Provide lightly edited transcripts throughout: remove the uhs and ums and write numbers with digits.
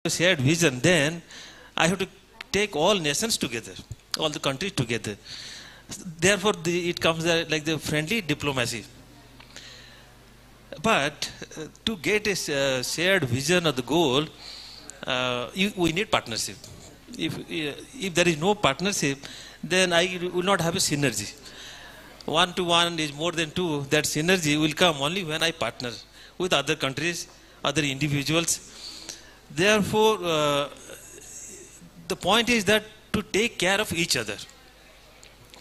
shared vision, then I have to take all nations together, all the countries together. Therefore, it comes like the friendly diplomacy. But to get a shared vision of the goal, we need partnership. If there is no partnership, then I will not have a synergy. 1 to 1 is more than 2. That synergy will come only when I partner with other countries, other individuals. Therefore, the point is that to take care of each other.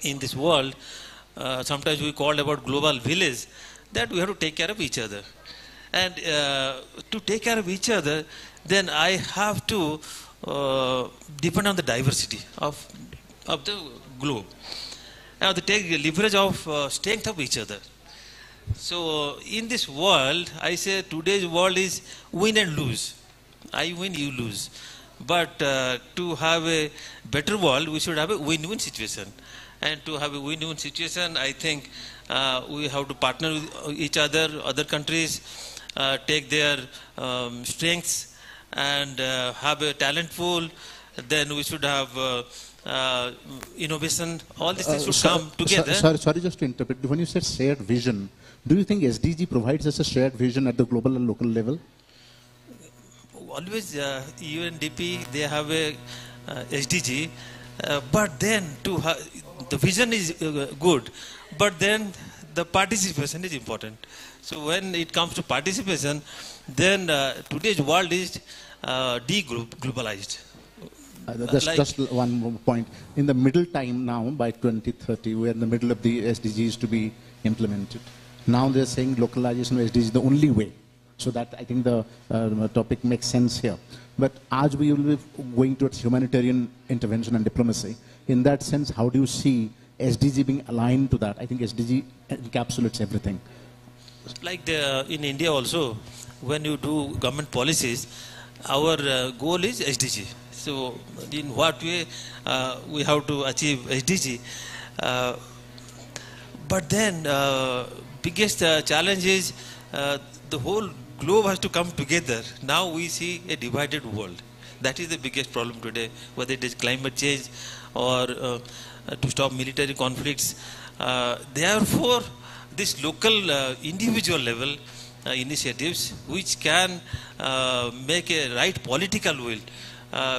In this world, sometimes we call about global village, that we have to take care of each other. And to take care of each other, then I have to depend on the diversity of the globe. Now, to take leverage of strength of each other. So, in this world, I say today's world is win and lose. I win, you lose. But to have a better world, we should have a win-win situation. And to have a win-win situation, I think we have to partner with each other countries, take their strengths and have a talent pool. Then we should have innovation. All these things should come together. Sorry, just to interpret. When you said shared vision, do you think SDG provides us a shared vision at the global and local level? Always UNDP, they have a SDG, but then the vision is good, but then the participation is important. So when it comes to participation, then today's world is de-globalized. Just one more point. In the middle time now, by 2030, we're in the middle of the SDGs to be implemented. Now they're saying localization of SDGs is the only way. So that I think the topic makes sense here. But as we will be going towards humanitarian intervention and diplomacy, in that sense, how do you see SDG being aligned to that? I think SDG encapsulates everything. Like in India also, when you do government policies, our goal is SDG. So in what way we have to achieve SDG? But then biggest challenge is the whole globe has to come together. Now we see a divided world. That is the biggest problem today, whether it is climate change or to stop military conflicts. Therefore, this local individual level initiatives which can make a right political will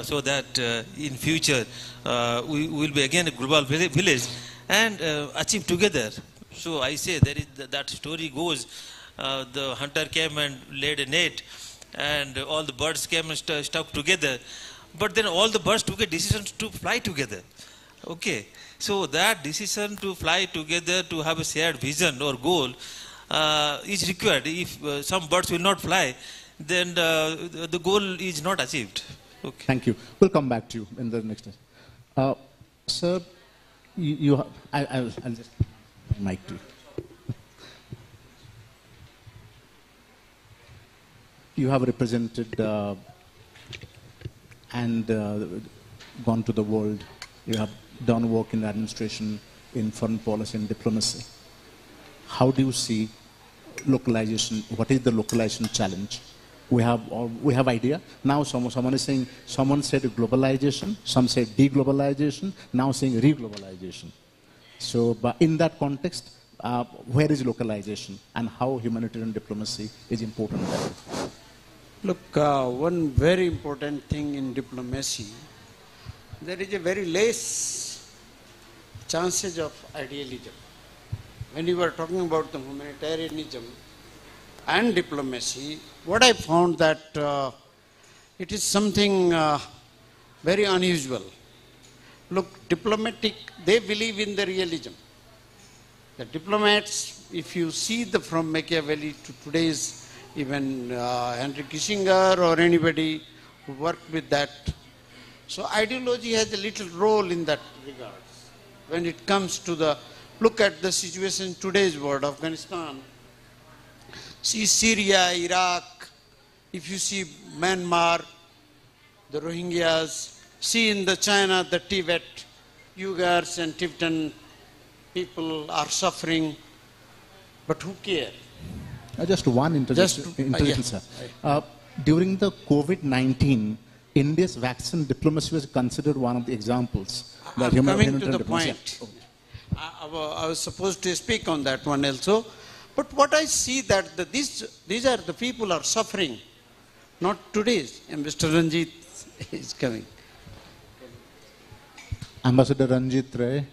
so that in future we will be again a global village and achieve together. So I say there is that story goes, the hunter came and laid a net and all the birds came and stuck together, but then all the birds took a decision to fly together. Okay, so that decision to fly together, to have a shared vision or goal is required. If some birds will not fly, then the goal is not achieved. Okay. Thank you. We'll come back to you in the next. Sir, I'll just mic to you. You have represented and gone to the world. You have done work in administration, in foreign policy and diplomacy. How do you see localization? What is the localization challenge? We have idea. Now someone is saying, someone said globalization, some said deglobalization, now saying reglobalization. So but in that context, where is localization and how humanitarian diplomacy is important there? Look, one very important thing in diplomacy, there is a very less chances of idealism. When you were talking about the humanitarianism and diplomacy, what I found that it is something very unusual. Look, diplomatic, they believe in the realism. The diplomats, if you see from Machiavelli to today's even Henry Kissinger or anybody who worked with that. So ideology has a little role in that regard. When it comes to look at the situation in today's world, Afghanistan, see Syria, Iraq, if you see Myanmar, the Rohingyas, see in the China, the Tibet, Uyghurs and Tibetan people are suffering, but who care? Just one intervention, sir. During the COVID-19, India's vaccine diplomacy was considered one of the examples. I'm coming to the point. I was supposed to speak on that one also. But what I see that these are the people are suffering. Not today's. And Mr. Ranjit is coming. Ambassador Ranjit Ray.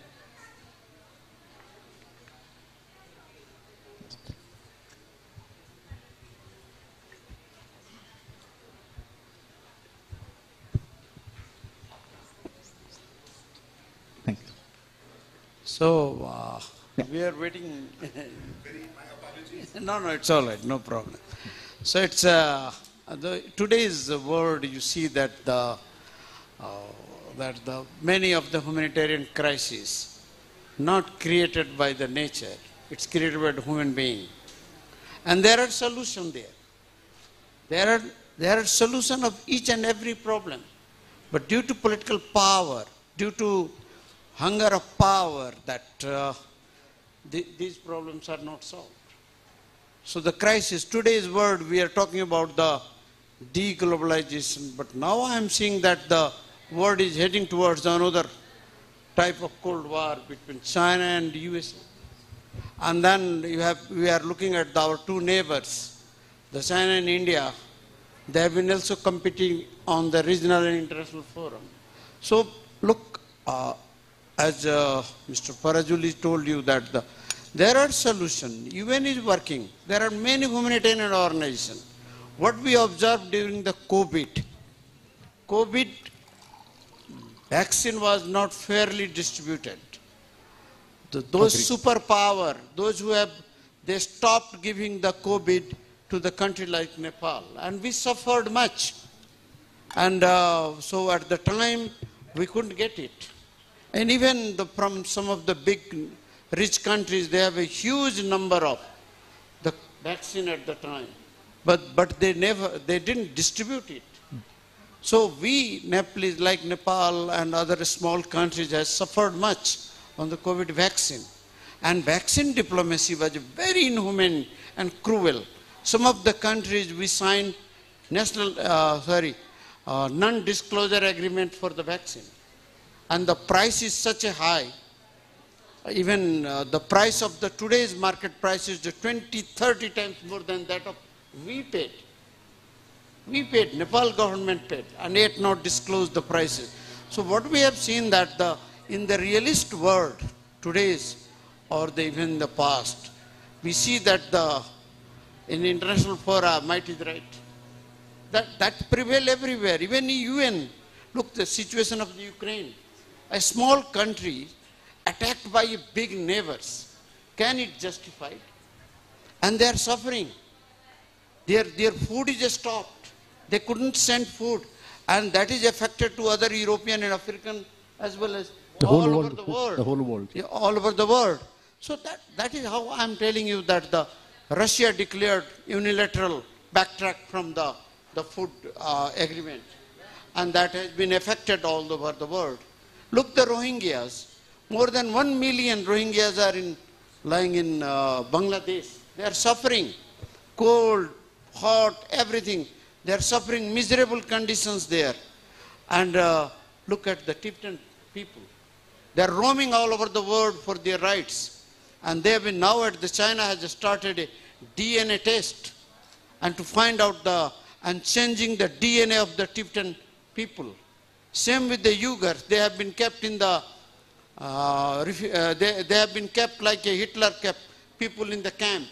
Thank you. So, we are waiting. No, it's all right, no problem. So it's today's world. You see that many of the humanitarian crises not created by the nature. It's created by the human being, and there are solutions there. There are solutions of each and every problem, but due to political power, due to hunger of power, that these problems are not solved. So the crisis, today's world, we are talking about the deglobalization, but now I am seeing that the world is heading towards another type of Cold War between China and USA. And then we are looking at our two neighbors, the China and India. They have been also competing on the regional and international forum. So look, as Mr. Parajuli told you that there are solutions. UN is working. There are many humanitarian organizations. What we observed during the COVID vaccine was not fairly distributed. Those superpower, those who they stopped giving the COVID to the country like Nepal, and we suffered much. And so at the time, we couldn't get it. And even from some of the big rich countries, they have a huge number of the vaccine at the time, but they didn't distribute it. So we, Nepalese, like Nepal and other small countries, has suffered much on the COVID vaccine. And vaccine diplomacy was very inhumane and cruel. Some of the countries we signed non-disclosure agreement for the vaccine. And the price is such a high. Even the price of today's market price is 20, 30 times more than that of we paid. We paid, Nepal government paid, and yet not disclosed the prices. So what we have seen that in the realist world, today's or even the past, we see that in international fora, might is right. That prevail everywhere, even in UN. Look, the situation of the Ukraine. A small country attacked by big neighbors. Can it justify it? And they are suffering. Their food is stopped. They couldn't send food. And that is affected to other European and African as well as all over the world. The whole world. Yeah, all over the world. So that is how I'm telling you that Russia declared unilateral backtrack from the food agreement. And that has been affected all over the world. Look, the Rohingyas. More than 1 million Rohingyas are lying in Bangladesh. They are suffering. Cold, hot, everything. They are suffering miserable conditions there. And look at the Tibetan people. They are roaming all over the world for their rights. And they have been now China has started a DNA test. And to find out and changing the DNA of the Tibetan people. Same with the Uyghurs. They have been kept in they have been kept like a Hitler kept people in the camp.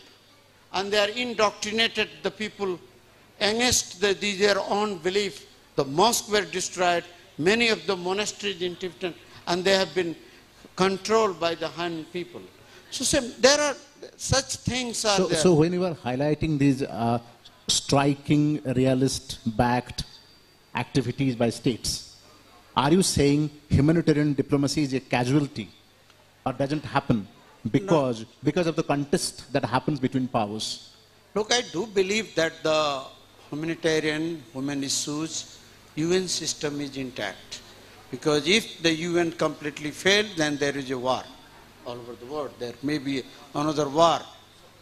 And they are indoctrinated the people against their own belief. The mosques were destroyed, many of the monasteries in Tibetan, and they have been controlled by the Han people. So there are such things are there. So when you are highlighting these striking, realist-backed activities by states, are you saying humanitarian diplomacy is a casualty or doesn't happen because of the contest that happens between powers? Look, I do believe that the humanitarian, human issues, UN system is intact. Because if the UN completely failed, then there is a war all over the world. There may be another war,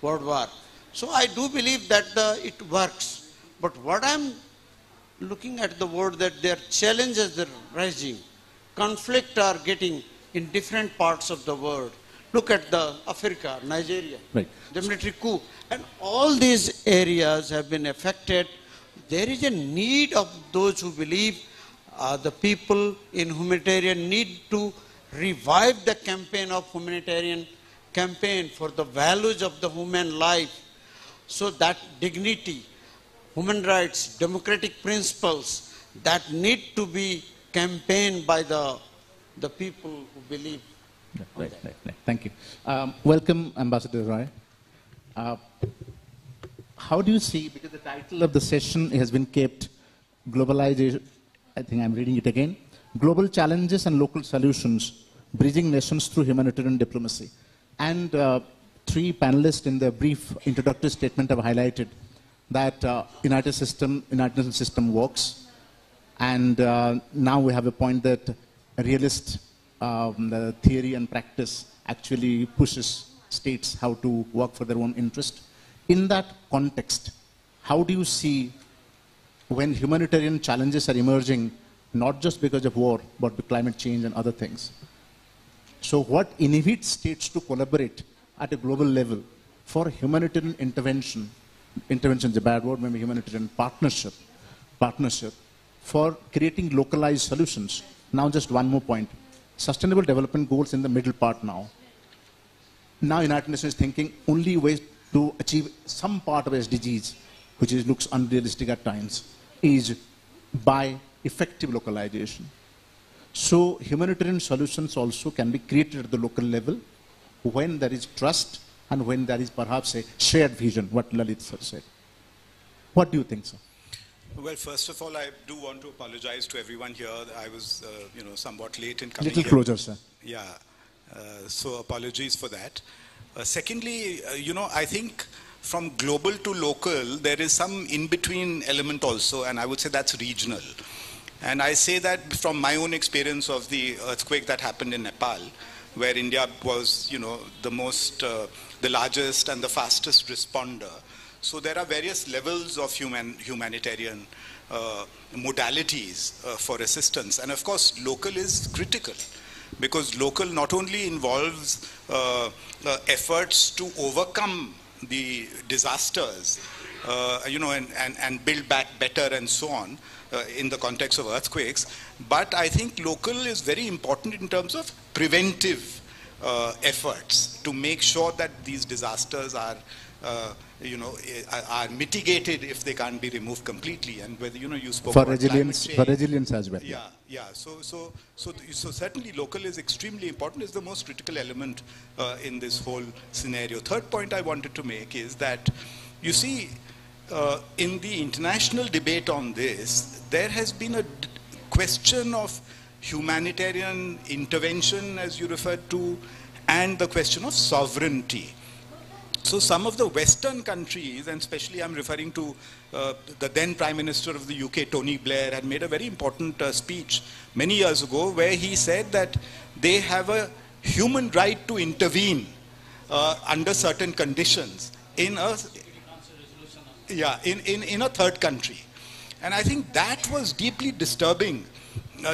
world war. So I do believe that it works. But what I'm looking at the world that their challenges are rising, conflict are getting in different parts of the world. Look at the Africa, Nigeria, Right. the military coup, and all these areas have been affected. There is a need of those who believe the people in humanitarian need to revive the campaign of humanitarian campaign for the values of the human life, so that dignity, human rights, democratic principles that need to be campaigned by the people who believe. Right. Thank you. Welcome, Ambassador Roy. How do you see, because the title of the session has been kept globalization, I think I'm reading it again, global challenges and local solutions, bridging nations through humanitarian diplomacy. And three panelists in their brief introductory statement have highlighted that United Nations system works. And now we have a point that a realist the theory and practice actually pushes states how to work for their own interest. In that context, how do you see when humanitarian challenges are emerging, not just because of war, but with climate change and other things? So what inhibits states to collaborate at a global level for humanitarian intervention? Intervention is a bad word, maybe humanitarian partnership, for creating localized solutions. Now just one more point. Sustainable development goals in the middle part now. Now United Nations is thinking only ways to achieve some part of SDGs, which looks unrealistic at times, is by effective localization. So humanitarian solutions also can be created at the local level when there is trust and when there is perhaps a shared vision, what Lalit sir said. What do you think, sir? Well, first of all, I do want to apologize to everyone here. I was, somewhat late in coming Little here. closer, sir. Yeah, so apologies for that. Secondly, I think from global to local, there is some in-between element also, and I would say that's regional. And I say that from my own experience of the earthquake that happened in Nepal, where India was, the largest and the fastest responder. So there are various levels of humanitarian modalities for assistance. And of course, local is critical, because local not only involves efforts to overcome the disasters, and build back better and so on in the context of earthquakes, but I think local is very important in terms of preventive efforts to make sure that these disasters are are mitigated if they can't be removed completely. And whether you spoke for about resilience as well. Yeah. So certainly local is extremely important. Is the most critical element in this whole scenario. Third point I wanted to make is that you see in the international debate on this, there has been a question of humanitarian intervention, as you referred to, and the question of sovereignty. So some of the Western countries, and especially I'm referring to the then Prime Minister of the UK, Tony Blair, had made a very important speech many years ago where he said that they have a human right to intervene under certain conditions in a third country. And I think that was deeply disturbing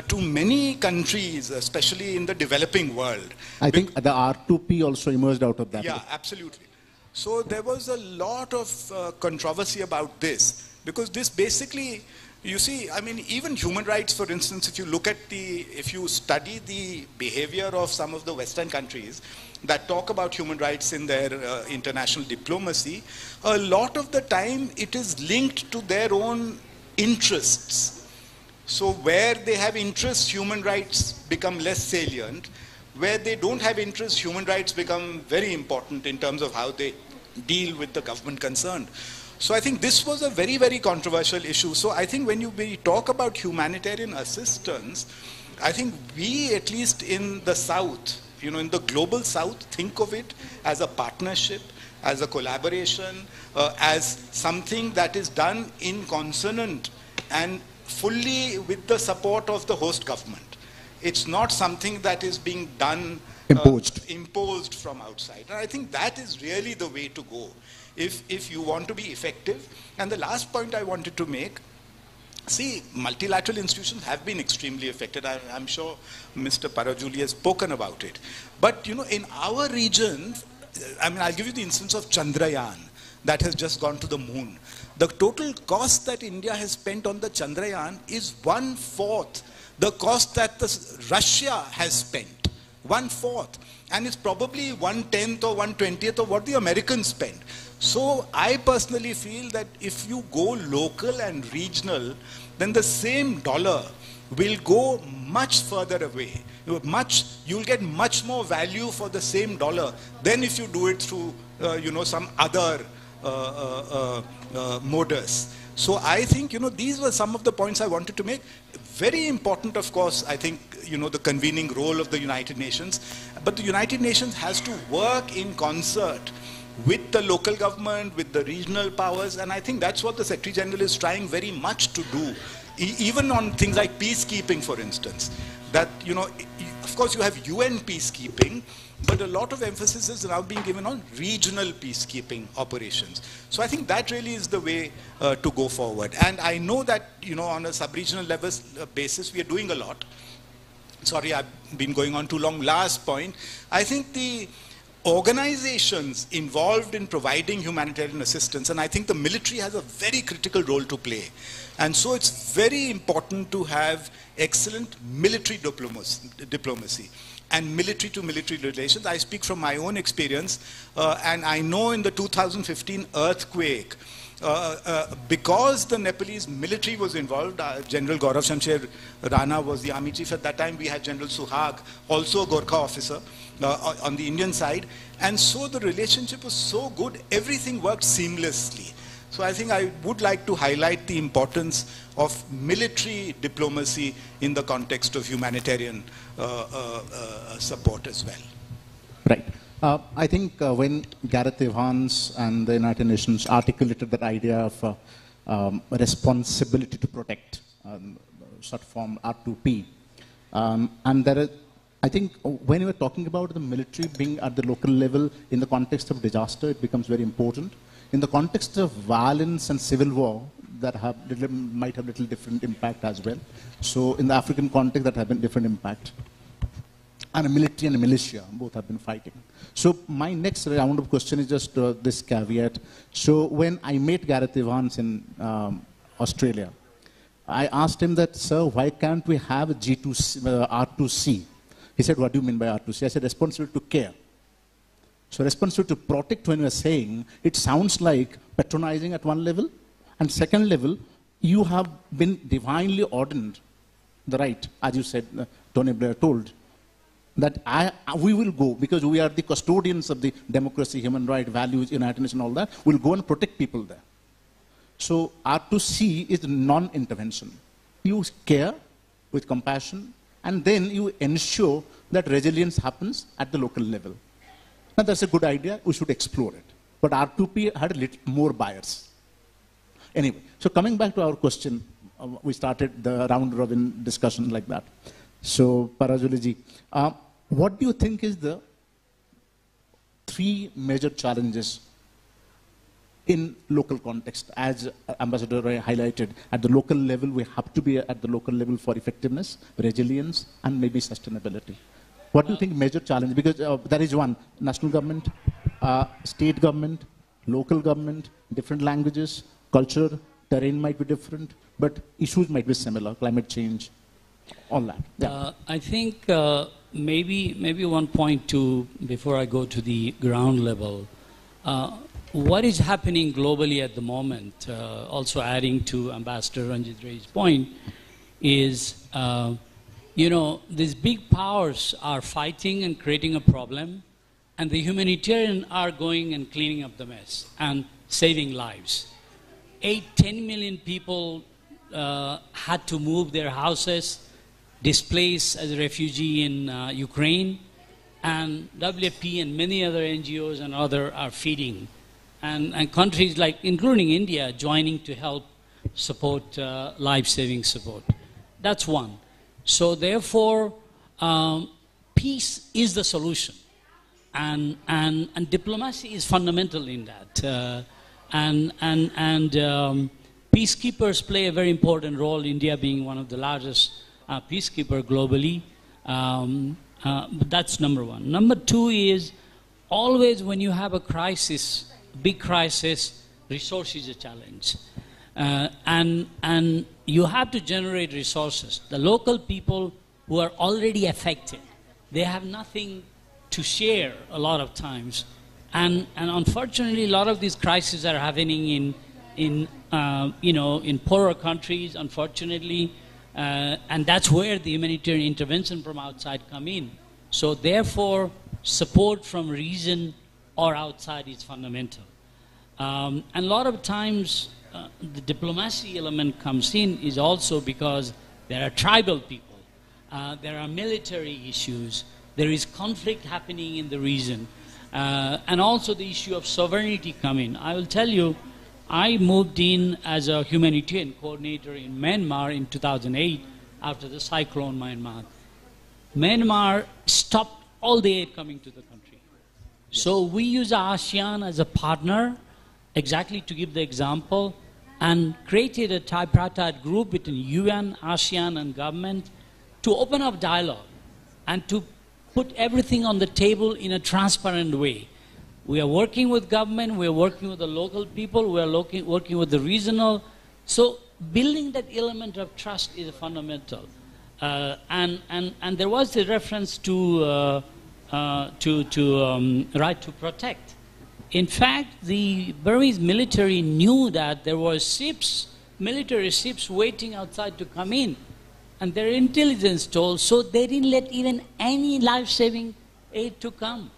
to many countries, especially in the developing world. I think the R2P also emerged out of that. Yeah, absolutely. So there was a lot of controversy about this, because this basically, you see, I mean, even human rights, for instance, if you study the behavior of some of the Western countries that talk about human rights in their international diplomacy, a lot of the time it is linked to their own interests. So where they have interests, human rights become less salient. Where they don't have interests, human rights become very important in terms of how they deal with the government concerned. So I think this was a very, very controversial issue. So I think when we talk about humanitarian assistance, I think we, at least in the South, in the global South, think of it as a partnership, as a collaboration, as something that is done in consonant and fully with the support of the host government. It's not something that is being done imposed from outside. And I think that is really the way to go if you want to be effective. And the last point I wanted to make See, multilateral institutions have been extremely affected. I'm sure Mr. Parajuli has spoken about it. But, in our region, I'll give you the instance of Chandrayaan that has just gone to the moon. The total cost that India has spent on the Chandrayaan is 1/4 the cost that Russia has spent. 1/4. And it's probably 1/10 or 1/20 of what the Americans spent. So I personally feel that if you go local and regional, then the same dollar will go much further away. You'll get much more value for the same dollar than if you do it through, some other modus. So I think, these were some of the points I wanted to make. Very important, of course, I think, the convening role of the United Nations. But the United Nations has to work in concert with the local government, with the regional powers, and I think that's what the Secretary General is trying very much to do. Even on things like peacekeeping, for instance. That, of course you have UN peacekeeping, but a lot of emphasis is now being given on regional peacekeeping operations. So I think that really is the way to go forward. And I know that, on a sub-regional level basis, we are doing a lot. Sorry, I've been going on too long. Last point, I think the organizations involved in providing humanitarian assistance, and I think the military has a very critical role to play. And so it's very important to have excellent military diplomacy and military-to-military relations. I speak from my own experience, and I know in the 2015 earthquake, because the Nepalese military was involved, General Gaurav Shamsher Rana was the army chief at that time. We had General Suhag, also a Gorkha officer on the Indian side. And so the relationship was so good, everything worked seamlessly. So I think I would like to highlight the importance of military diplomacy in the context of humanitarian support as well. Right. I think when Gareth Evans and the United Nations articulated that idea of responsibility to protect, short form R2P, and there is, I think when you are talking about the military being at the local level in the context of disaster, it becomes very important. In the context of violence and civil war, that might have little different impact as well. So in the African context, that have been different impact. And a military and a militia, both have been fighting. So my next round of question is just this caveat. So when I met Gareth Evans in Australia, I asked him that, sir, why can't we have R2C? He said, what do you mean by R2C? I said, responsibility to care. So responsibility to protect, when we are saying, it sounds like patronizing at one level. And second level, you have been divinely ordained the right, as you said, Tony Blair told, that we will go, because we are the custodians of the democracy, human rights, values, United Nations, all that, we'll go and protect people there. So R2C is non-intervention. You care with compassion, and then you ensure that resilience happens at the local level. Now that's a good idea, we should explore it. But R2P had a little more bias. Anyway, so coming back to our question, we started the round-robin discussion like that. So, Parajuli ji, what do you think is the 3 major challenges in local context? As Ambassador Roy highlighted, at the local level, we have to be at the local level for effectiveness, resilience, and maybe sustainability. What do you think major challenge? Because there is one, national government, state government, local government, different languages, culture, terrain might be different, but issues might be similar, climate change, all that. Yeah. I think maybe one point too, before I go to the ground level, what is happening globally at the moment, also adding to Ambassador Ranjit Ray's point, is these big powers are fighting and creating a problem, and the humanitarian are going and cleaning up the mess and saving lives. 8-10 million people had to move their houses, displaced as a refugee in Ukraine, and WFP and many other NGOs and other are feeding. And countries like, including India, joining to help support life-saving support. That's one. So therefore, peace is the solution. And diplomacy is fundamental in that. peacekeepers play a very important role, India being one of the largest peacekeeper globally. But that's number one. Number two is always when you have a crisis, big crisis, resource is a challenge. And you have to generate resources. The local people who are already affected, they have nothing to share a lot of times. And unfortunately, a lot of these crises are happening in poorer countries, unfortunately. And that's where the humanitarian intervention from outside come in. So therefore, support from region or outside is fundamental. And a lot of times, the diplomacy element comes in is also because there are tribal people, there are military issues, there is conflict happening in the region, and also the issue of sovereignty come in. I will tell you, I moved in as a humanitarian coordinator in Myanmar in 2008 after the cyclone Myanmar. Myanmar stopped all the aid coming to the country. So we use ASEAN as a partner, exactly to give the example, and created a tripartite group between UN, ASEAN, and government to open up dialogue and to put everything on the table in a transparent way. We are working with government, we are working with the local people, we are working with the regional. So building that element of trust is fundamental. And there was a reference to right to protect. In fact, the Burmese military knew that there were ships, military ships waiting outside to come in. And their intelligence told, so they didn't let even any life-saving aid to come.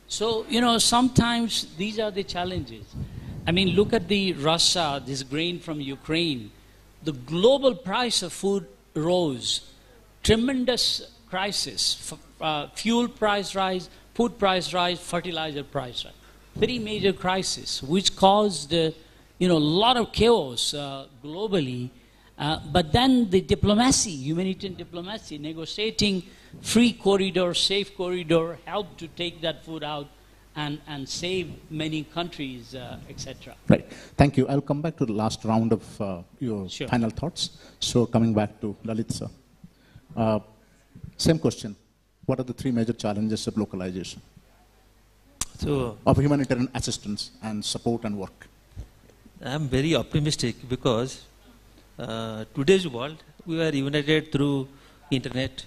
So, sometimes these are the challenges. I mean, look at the Russia, this grain from Ukraine. The global price of food rose. Tremendous crisis. Fuel price rise, food price rise, fertilizer price rise. Three major crises, which caused a lot of chaos globally. But then the diplomacy, humanitarian diplomacy, negotiating free corridor, safe corridor, helped to take that food out and save many countries, etc. Right. Thank you. I'll come back to the last round of your final thoughts. So coming back to Lalit sir. Same question. What are the three major challenges of localization? So, of humanitarian assistance and support and work? I'm very optimistic because today's world, we are united through internet,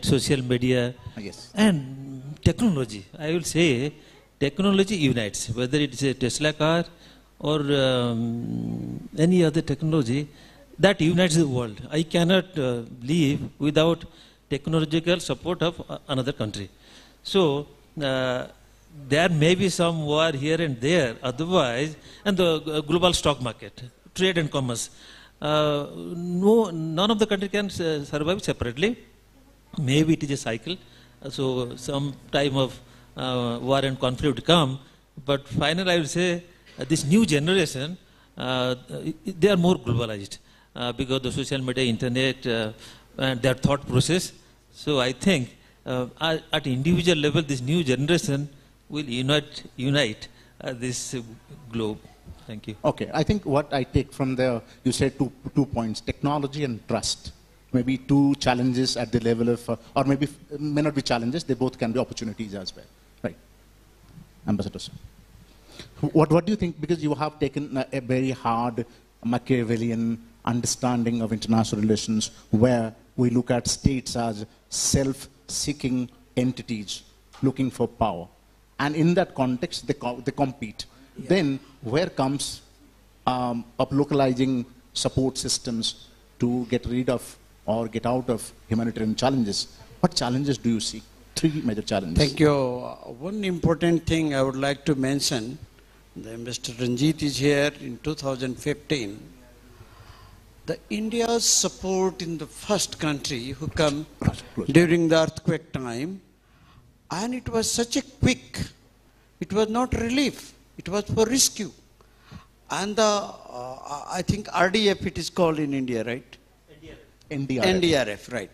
social media, yes, and technology. I will say technology unites, whether it's a Tesla car or any other technology, that unites the world. I cannot live without technological support of another country. So, there may be some war here and there, otherwise, and the global stock market, trade and commerce. None of the country can survive separately. Maybe it is a cycle. So some time of war and conflict will come. But finally, I will say this new generation, they are more globalized because of the social media, internet, and their thought process. So I think at individual level, this new generation will unite this globe. Thank you. Okay, I think what I take from there, you said two points, technology and trust. Maybe two challenges at the level of, or maybe may not be challenges, they both can be opportunities as well. Right. Ambassador sir. What do you think, because you have taken a very hard Machiavellian understanding of international relations where we look at states as self-seeking entities looking for power. And in that context, they compete. Yeah. Then where comes of localizing support systems to get rid of or get out of humanitarian challenges? What challenges do you see? Three major challenges. Thank you. One important thing I would like to mention, Mr. Ranjit is here in 2015. The India's support in the first country who come during the earthquake time, and it was such a quick, it was not relief, it was for rescue. And I think RDF it is called in India, right? NDRF, right.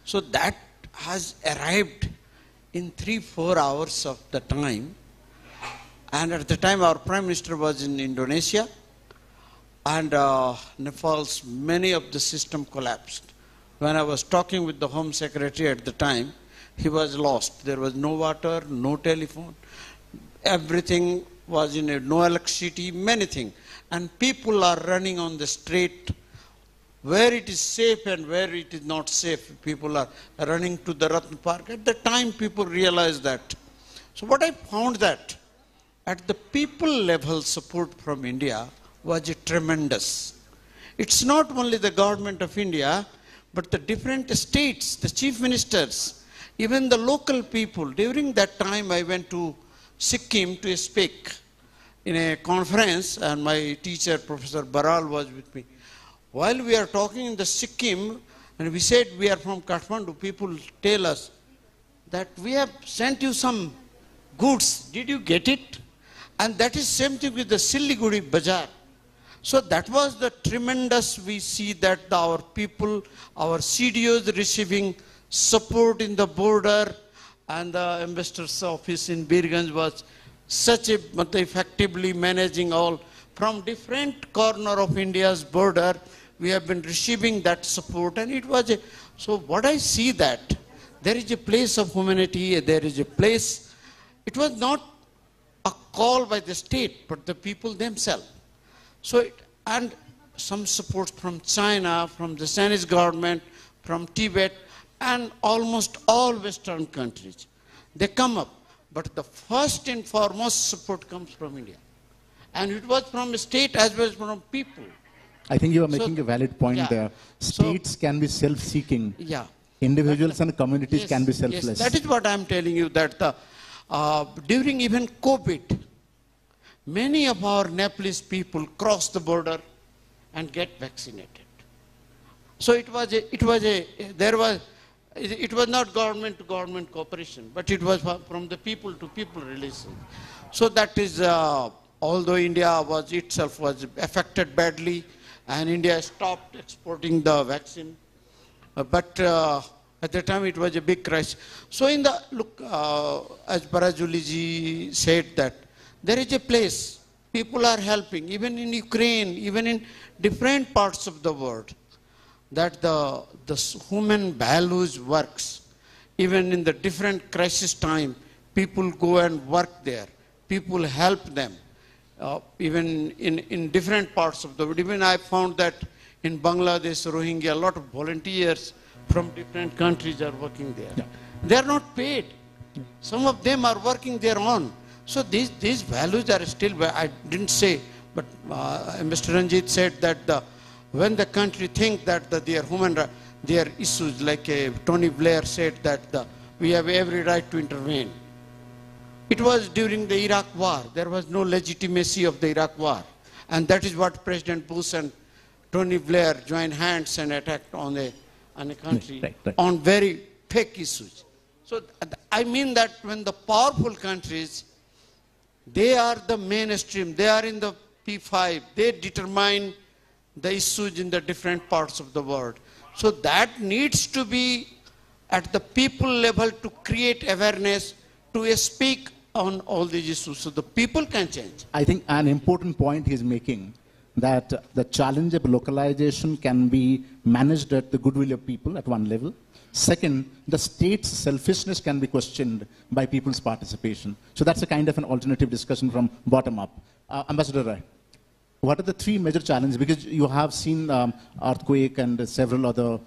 So that has arrived in 3-4 hours of the time. And at the time our Prime Minister was in Indonesia. and Nepal's many of the system collapsed. When I was talking with the Home Secretary at the time, he was lost. There was no water, no telephone. Everything was in a no electricity, many things. And people are running on the street where it is safe and where it is not safe. People are running to the Ratna Park. At the time, people realized that. So what I found that at the people level, support from India was tremendous. It's not only the government of India, but the different states, the chief ministers, even the local people. During that time, I went to Sikkim to speak in a conference, and my teacher, Professor Baral, was with me. While we are talking in the Sikkim, and we said we are from Kathmandu, people tell us that we have sent you some goods. Did you get it? And that is same thing with the Siliguri Bazaar. So that was the tremendous, we see that our people, our CDOs receiving support in the border, and the ambassador's office in Birganj was such a effectively managing all from different corner of India's border. We have been receiving that support, and it was a, so what I see that there is a place of humanity, there is a place. It was not a call by the state, but the people themselves. So, and some support from China, from the Chinese government, from Tibet, and almost all Western countries. They come up. But the first and foremost support comes from India. And it was from state as well as from people. I think you are making a valid point there. States can be self-seeking. Yeah. Individuals and communities can be selfless. Yes, that is what I am telling you, that the, during even COVID, many of our Nepalese people cross the border and get vaccinated. So it was not government to government cooperation, but it was from the people to people relation. So that is, although India was itself was affected badly, and India stopped exporting the vaccine, but at the time it was a big crisis. So in the, look, as Parajuli ji said that, there is a place, people are helping, even in Ukraine, even in different parts of the world, that the human values works. Even in the different crisis time, people go and work there. People help them. Even in different parts of the world. Even I found that in Bangladesh, Rohingya, a lot of volunteers from different countries are working there. Yeah. They are not paid. Some of them are working their own. So these values are still, I didn't say, but Mr. Ranjit said that when the country think that their issues, like Tony Blair said that we have every right to intervene. It was during the Iraq war. There was no legitimacy of the Iraq war. And that is what President Bush and Tony Blair joined hands and attacked on a country on very fake issues. So I mean that when the powerful countries, they are the mainstream, they are in the P5, they determine the issues in the different parts of the world. So that needs to be at the people level to create awareness, to speak on all these issues so the people can change. I think an important point he's making, that the challenge of localization can be managed at the goodwill of people at one level. Second, the state's selfishness can be questioned by people's participation. So that's a kind of an alternative discussion from bottom up. Ambassador Rai, what are the three major challenges? Because you have seen earthquake and several other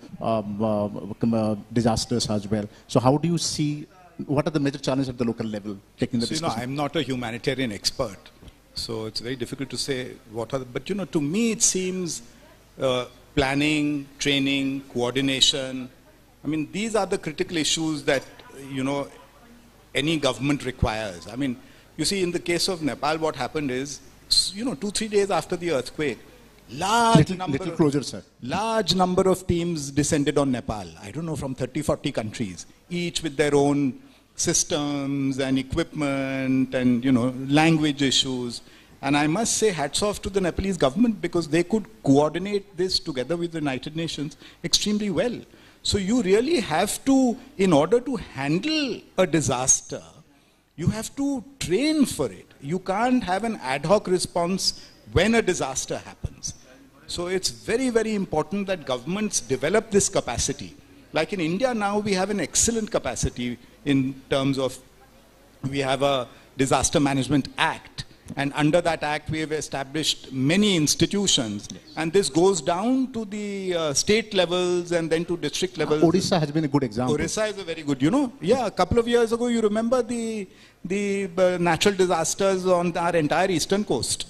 disasters as well. So how do you see, what are the major challenges at the local level? Taking the discussion? I'm not a humanitarian expert. So it's very difficult to say what are the, but to me it seems planning, training, coordination, I mean, these are the critical issues that, any government requires. I mean, you see, in the case of Nepal, what happened is, 2-3 days after the earthquake, large number of teams descended on Nepal. I don't know, from 30-40 countries, each with their own systems and equipment and, language issues. And I must say hats off to the Nepalese government, because they could coordinate this together with the United Nations extremely well. So you really have to, in order to handle a disaster, you have to train for it. You can't have an ad hoc response when a disaster happens. So it's very, very important that governments develop this capacity. Like in India now, we have an excellent capacity in terms of, we have a Disaster Management Act. And under that act, we have established many institutions. Yes. And this goes down to the state levels and then to district levels. Odisha has been a good example. Odisha is a very good, yeah, a couple of years ago, you remember the natural disasters on our entire eastern coast.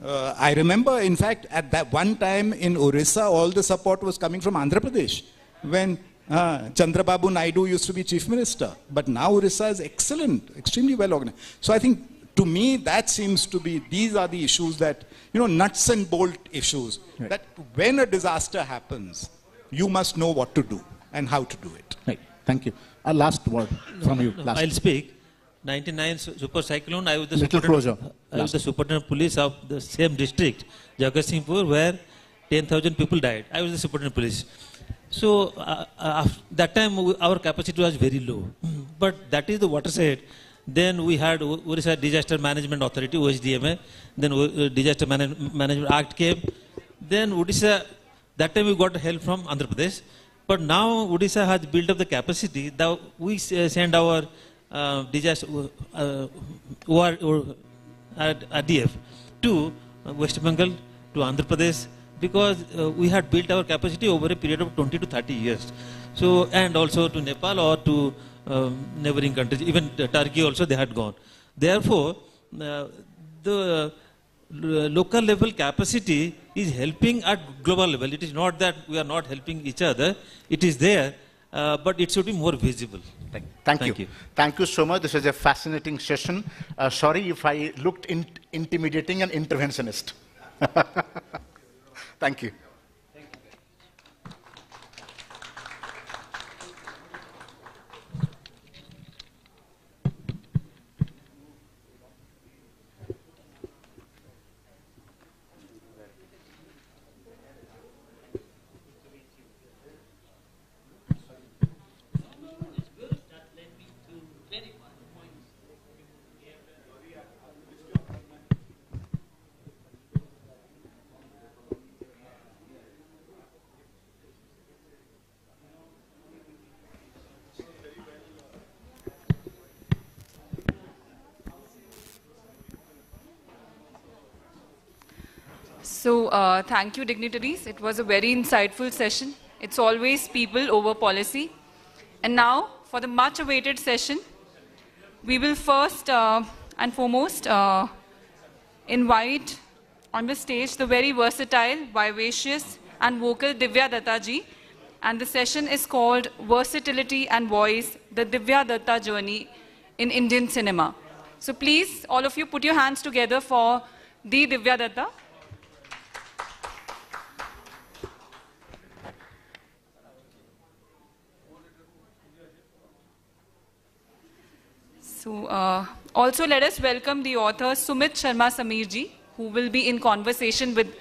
I remember, in fact, at that one time in Orissa, all the support was coming from Andhra Pradesh, when Chandrababu Naidu used to be chief minister. But now Orissa is excellent, extremely well organized. So I think, to me, that seems to be, these are the issues that, nuts and bolt issues, right. That when a disaster happens, you must know what to do and how to do it. Right. Thank you. A last word from you. I'll speak. 99 super cyclone, I was the superintendent police of the same district, Jagatsinghpur, where 10,000 people died. I was the superintendent police. So that time our capacity was very low. But that is the watershed. Then we had Orissa Disaster Management Authority, OSDMA. Then Disaster Management Act came. Then Odisha, that time we got help from Andhra Pradesh. But now Odisha has built up the capacity. Now we send our disaster RDF to West Bengal, to Andhra Pradesh, because we had built our capacity over a period of 20 to 30 years. So, and also to Nepal or to neighboring countries, even Turkey also they had gone. Therefore, the local level capacity is helping at global level. It is not that we are not helping each other. It is there, but it should be more visible. Thank you. Thank you so much. This was a fascinating session. Sorry if I looked intimidating and interventionist. Thank you. So thank you, dignitaries. It was a very insightful session. It's always people over policy. And now, for the much-awaited session, we will first and foremost invite on the stage the very versatile, vivacious, and vocal Divya Datta ji. And the session is called Versatility and Voice, the Divya Datta Journey in Indian Cinema. So please, all of you, put your hands together for the Divya Datta. So, also let us welcome the author Sumit Sharma Samir ji, who will be in conversation with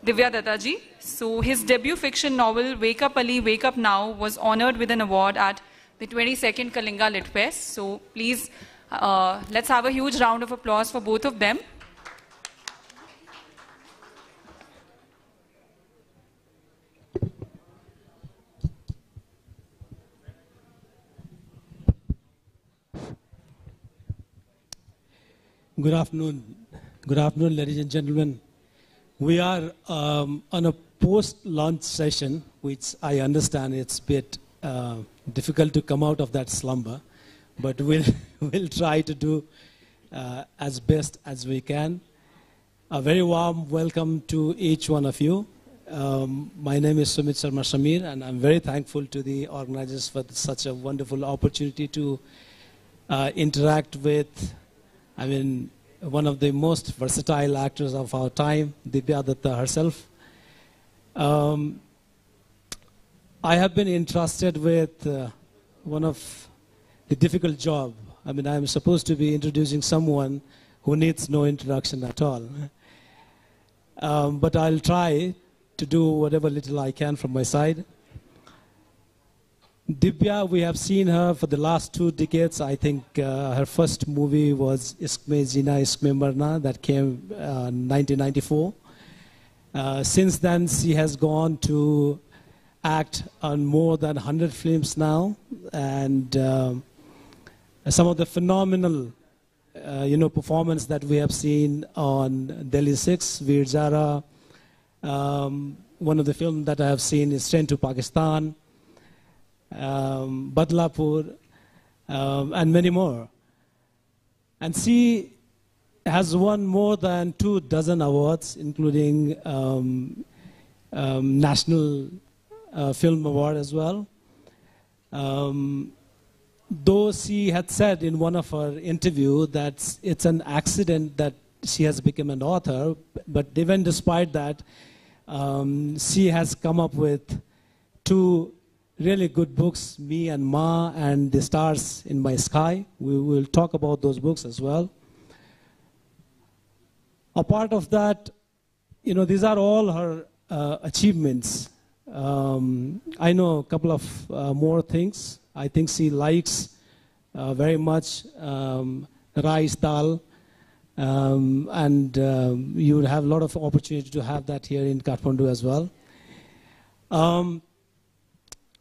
Divya Datta ji. So, his debut fiction novel, Wake Up Ali, Wake Up Now, was honored with an award at the 22nd Kalinga Lit Fest. So, please, let's have a huge round of applause for both of them. Good afternoon. Good afternoon, ladies and gentlemen. We are on a post-launch session, which I understand it's a bit difficult to come out of that slumber, but we'll try to do as best as we can. A very warm welcome to each one of you. My name is Sumit Sharma Samir, and I'm very thankful to the organizers for such a wonderful opportunity to interact with, one of the most versatile actors of our time, Divya Datta herself. I have been entrusted with one of the difficult job. I'm supposed to be introducing someone who needs no introduction at all. But I'll try to do whatever little I can from my side. Divya, we have seen her for the last 2 decades. I think her first movie was Isk Mein Jeena, Isk Mein Marna, that came in 1994. Since then, she has gone to act on more than 100 films now, and some of the phenomenal performance that we have seen on Delhi 6, Veer Zara. One of the films that I have seen is Train to Pakistan, Badlapur, and many more. And she has won more than 24 awards, including National Film Award as well. Though she had said in one of her interviews that it's an accident that she has become an author, but even despite that, she has come up with 2 really good books, Me and Ma and The Stars in My Sky. We will talk about those books as well. A part of that, these are all her achievements. I know a couple of more things. I think she likes very much rice dal, and you will have a lot of opportunity to have that here in Kathmandu as well.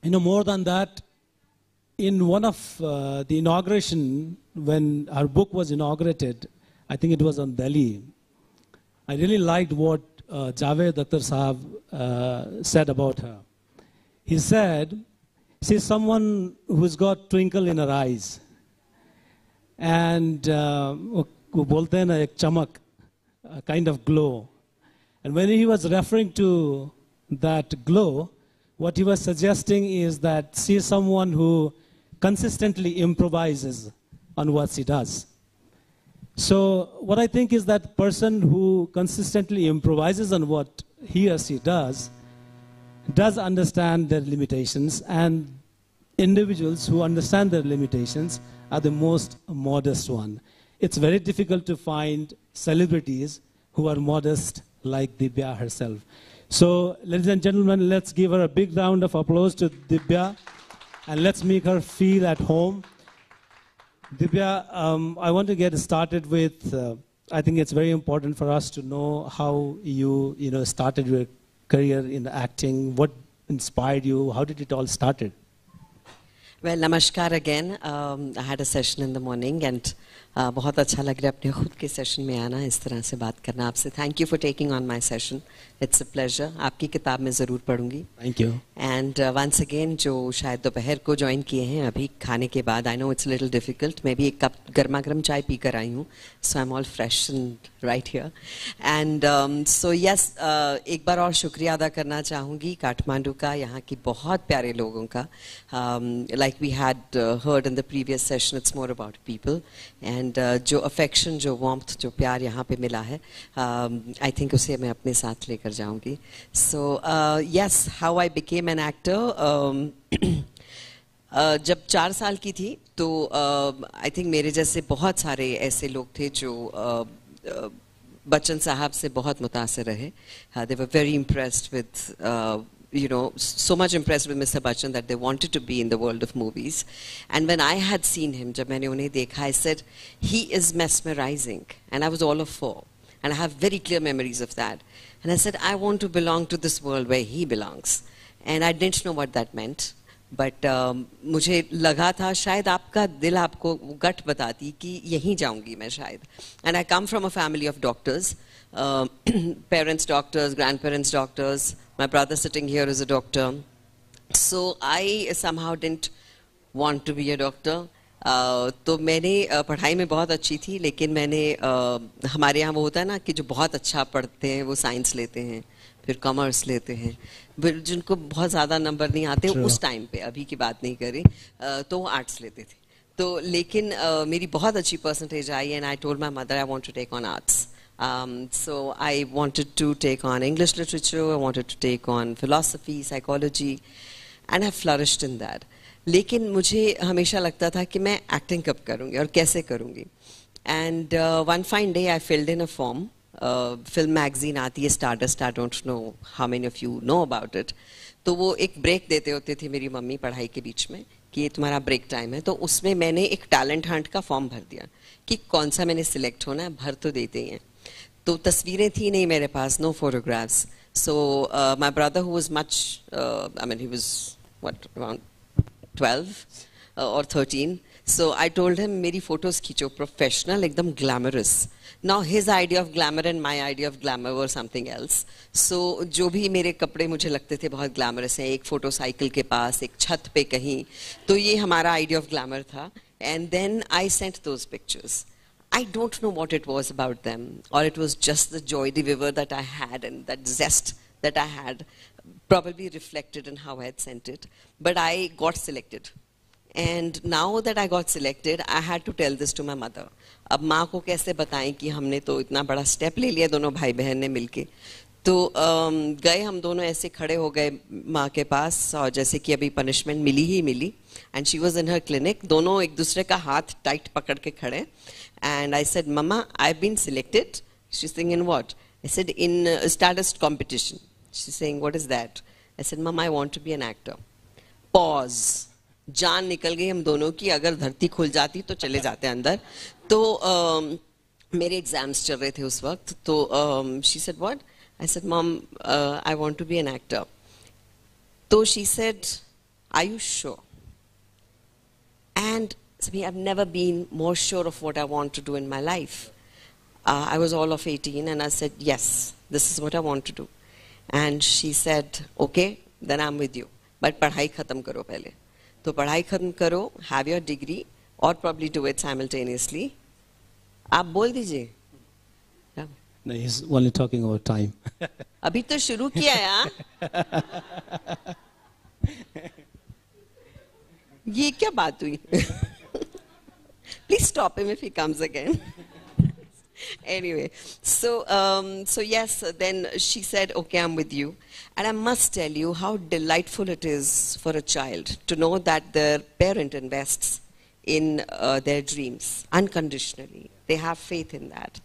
More than that, in one of the inauguration, when her book was inaugurated, I think it was on Delhi, I really liked what Javed Akhtar Sahab said about her. He said, she's someone who's got twinkle in her eyes. And wo bolte hain na ek chamak, a kind of glow. And when he was referring to that glow, what he was suggesting is that she is someone who consistently improvises on what she does. So what I think is that person who consistently improvises on what he or she does understand their limitations, and individuals who understand their limitations are the most modest one. It's very difficult to find celebrities who are modest like Dibya herself. So, ladies and gentlemen, let's give her a big round of applause to Dibya, and let's make her feel at home. Dibya, I want to get started with, I think it's very important for us to know how you started your career in acting. What inspired you? How did it all started? Well, namaskar again. I had a session in the morning, and बहुत अच्छा लग रहा है अपने खुद के session में आना, इस तरह से बात करना आपसे. Thank you for taking on my session. It's a pleasure. आपकी किताब मैं ज़रूर पढ़ूंगी. Thank you. And once again, जो शायद दोपहर को ज्वाइन किए हैं अभी खाने के बाद, I know it's a little difficult. मैं भी एक कप गर्मा गर्म चाय पी कर आई हूँ. So I'm all fresh and right here. And so yes, एक बार और शुक्रिया अदा करना चाहूँगी काठमांडू का, यहाँ की बहुत प्यारे लोगों का. Like we had heard in the previous session, it's more about people. And जो affection, जो warmth, जो प्यार यहाँ पे मिला है, I think उसे मैं अपने साथ लेकर जाऊँगी. So yes, how I became an actor. जब 4 साल की थी तो I think मेरे जैसे बहुत सारे ऐसे लोग थे जो बच्चन साहब से बहुत मुतासिर रहे. They were very impressed with so much impressed with Mr. Bachchan that they wanted to be in the world of movies. And when I had seen him, जब मैंने उन्हें देखा, I said, he is mesmerizing. And I was all of 4. And I have very clear memories of that. And I said, I want to belong to this world where he belongs. And I didn't know what that meant. But मुझे लगा था शायद आपका दिल आपको गट बताती कि यहीं जाऊंगी मैं शायद. And I come from a family of doctors. Parents doctors, grandparents doctors. My brother sitting here is a doctor. So I somehow didn't want to be a doctor. तो मैंने पढ़ाई में बहुत अच्छी थी, लेकिन मैंने हमारे यहाँ वो होता है ना कि जो बहुत अच्छा पढ़ते हैं वो साइंस लेते हैं, फिर कॉमर्स लेते हैं, जिनको बहुत ज़्यादा नंबर नहीं आते उस टाइम पे, अभी की बात नहीं करें, तो वो आर्ट्स लेते थे. तो लेकिन मेरी बहुत अच्छी percentage I and I told my mother I want to take on arts. So I wanted to take on English literature, I wanted to take on philosophy, psychology, and I flourished in that. लेकिन मुझे हमेशा लगता था कि मैं acting कब करूँगी और कैसे करूँगी. And one fine day I filled in a form. Film magazine आती है Stardust, I don't know how many of you know about it. तो वो एक ब्रेक देते होते थे मेरी मम्मी पढ़ाई के बीच में कि ये तुम्हारा ब्रेक टाइम है. तो उसमें मैंने एक टैलेंट हंट का फॉर्म भर दिया कि कौन सा मैंने सिलेक्ट होना है, भर तो देते ही हैं. तो तस्वीरें थी नहीं मेरे पास, no photographs. So my brother, who was much, he was around 12 or 13. So I told him, "Meri photos khicho, professional, ekdam glamorous." Now his idea of glamour and my idea of glamour were something else. So जो भी मेरे कपड़े मुझे लगते थे बहुत glamorous हैं, एक फोटो साइकिल के पास, एक छत पे कहीं, तो ये हमारा idea of glamour था. And then I sent those pictures. I don't know what it was about them, or it was just the joy de vivre that I had and that zest that I had, probably reflected in how I had sent it. But I got selected. And now that I got selected, I had to tell this to my mother. अब माँ को कैसे बताएं कि हमने तो इतना बड़ा स्टेप ले लिया दोनों भाई बहन ने मिलके. तो गए हम दोनों ऐसे खड़े हो गए माँ के पास, और जैसे कि अभी पनिशमेंट मिली ही मिली. And she was in her clinic. दोनों एक दूसरे का हाथ टाइट पकड़ के खड़े. And I said, "Mama, I've been selected." She's saying, "In what?" I said, "In a statist competition." She's saying, "What is that?" I said, "Mama, I want to be an actor." Pause. जान निकल गई हम दोनों की. अगर धरती खुल जाती तो चले जाते अंदर. तो मेरे एग्जाम्स चल रहे थे उस वक्त. तो she said, "What?" I said, "Mom, I want to be an actor." So she said, "Are you sure?" And I've never been more sure of what I want to do in my life. I was all of 18 and I said, "Yes, this is what I want to do." And she said, "Okay, then I'm with you. But पढ़ाई खत्म करो पहले. तो पढ़ाई खत्म करो, have your degree, or probably do it simultaneously." आप बोल दीजिए. No, he's only talking about time. अभी तो शुरू किया यार. ये क्या बात हुई? Please stop him if he comes again. Anyway, so yes, then she said, "Okay, I'm with you." And I must tell you how delightful it is for a child to know that their parent invests in their dreams unconditionally. They have faith in that.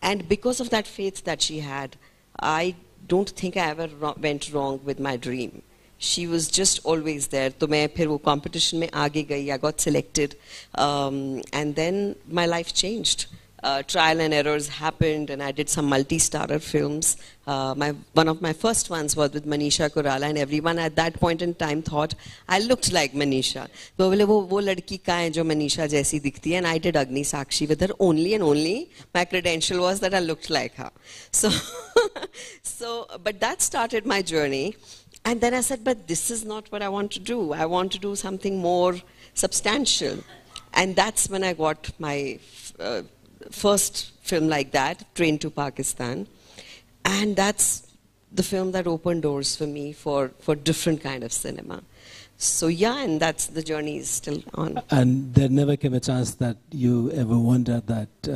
And because of that faith that she had, I don't think I ever went wrong with my dream. She was just always there. तो मैं फिर वो competition में आगे गई. I got selected, and then my life changed. Trial and errors happened, and I did some multi-starrer films. One of my first ones was with Manisha Koirala, and everyone at that point in time thought I looked like Manisha. तो बोले वो लड़की का है जो मनीषा जैसी दिखती है. And I did Agni Sakshi with her only and only. My credential was that I looked like her. But that started my journey. And then I said, "But this is not what I want to do. I want to do something more substantial." And that's when I got my first film like that, Train to Pakistan. And that's the film that opened doors for me for different kind of cinema. So yeah, and that's the journey is still on. And there never came a chance that you ever wondered that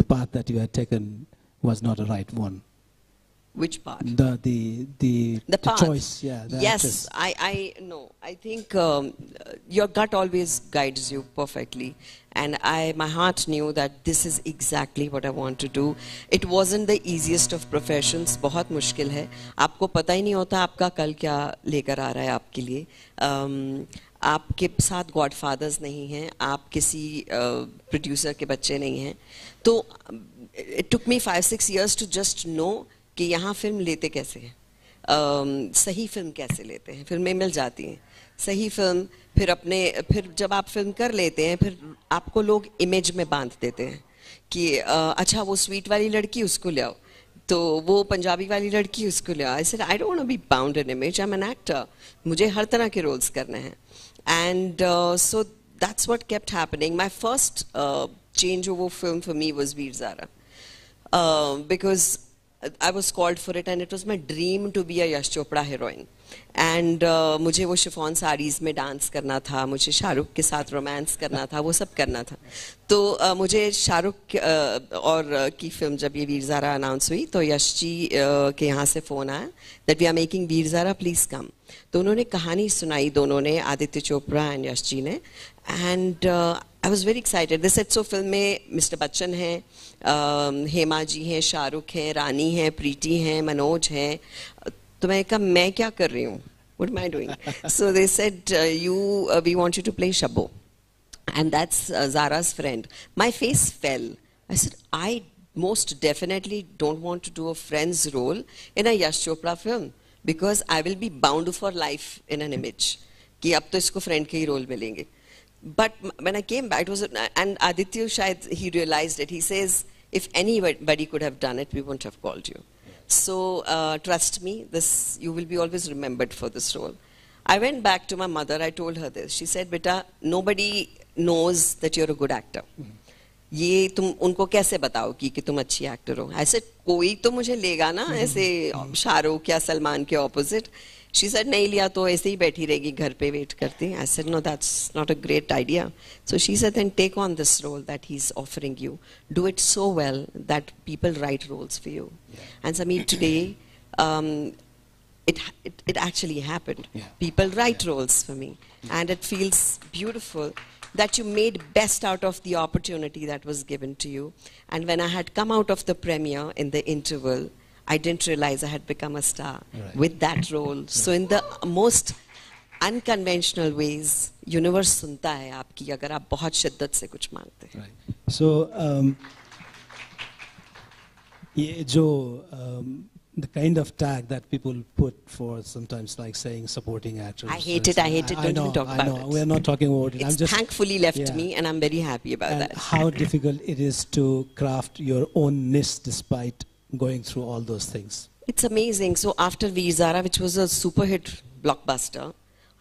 the path that you had taken was not a right one? Which part? The path. Choice, yeah. Yes, I know. I think your gut always guides you perfectly. And my heart knew that this is exactly what I want to do. It wasn't the easiest of professions. बहुत मुश्किल है. आपको पता ही नहीं होता आपका कल क्या लेकर आ रहा है आपके लिए. आपके साथ गॉडफादर्स नहीं हैं. आप किसी प्रोड्यूसर के बच्चे नहीं हैं. तो it took me 5-6 years to just know कि यहाँ फिल्म लेते कैसे हैं. सही फिल्म कैसे लेते हैं. फिल्में मिल जाती हैं. सही फिल्म फिर जब आप फिल्म कर लेते हैं फिर आपको लोग इमेज में बांध देते हैं कि अच्छा वो स्वीट वाली लड़की उसको ले आओ, तो वो पंजाबी वाली लड़की उसको ले आओ. I said I don't want to be bound in image. I am an actor. मुझे हर तरह के रोल्स करने हैं. And so that's what kept happening. My first change over film for me was Veer Zaara, because I was called for it and it was my dream to be a Yash Chopra heroine. And मुझे वो chiffon saris में dance करना था, मुझे शाहरुख के साथ romance करना था, वो सब करना था. तो मुझे शाहरुख और की फिल्म जब ये वीर ज़ारा अनाउंस हुई तो यश जी के यहाँ से फ़ोन आया that we are making Veer Zaara, please come. तो उन्होंने कहानी सुनाई दोनों ने, आदित्य चोपड़ा एंड यश जी ने. And I was very excited. This set so film में मिस्टर बच्चन हैं, हेमा जी हैं, शाहरुख हैं, रानी हैं, प्रीति हैं, मनोज हैं. तो मैं कहा मैं क्या कर रही हूँ, what am I doing? So they said we want you to play Shabbo, and that's Zara's friend. My face fell. I said most definitely don't want to do a friend's role in a Yash Chopra film, because I will be bound for life in an image. कि अब तो इसको friend के ही role मिलेंगे. But when I came back, it was, and Aditya Shayad, he realized it. He says, if anybody could have done it, we wouldn't have called you. So trust me, you will be always remembered for this role. I went back to my mother, I told her this. She said, beta, nobody knows that you're a good actor. ये तुम उनको कैसे बताओ कि तुम अच्छी actor हो? ऐसे कोई तो मुझे लेगा ना, ऐसे शाहरुख या सलमान के ऑपोजिट. She said, नहीं लिया तो ऐसे ही बैठी रहेगी घर पे वेट करती. I said, no, that's not a great idea. So she said, then take on this role that he's offering you. Do it so well that people write roles for you. Yeah. And Sameer, today, it actually happened. Yeah. People write roles for me. And it feels beautiful that you made best out of the opportunity that was given to you. And when I had come out of the premiere in the interval, I didn't realize I had become a star with that role. So in the most unconventional ways, universe सुनता है आपकी अगर आप बहुत शिद्दत से कुछ मांगते हैं. Right. So ये जो the kind of tag that people put for sometimes like saying supporting actors. I hate it. Don't even talk about it. We're not talking about it. It's thankfully left me, and I'm very happy about that. How difficult it is to craft your own niche despite going through all those things. It's amazing. So after Veer Zara, which was a super hit blockbuster,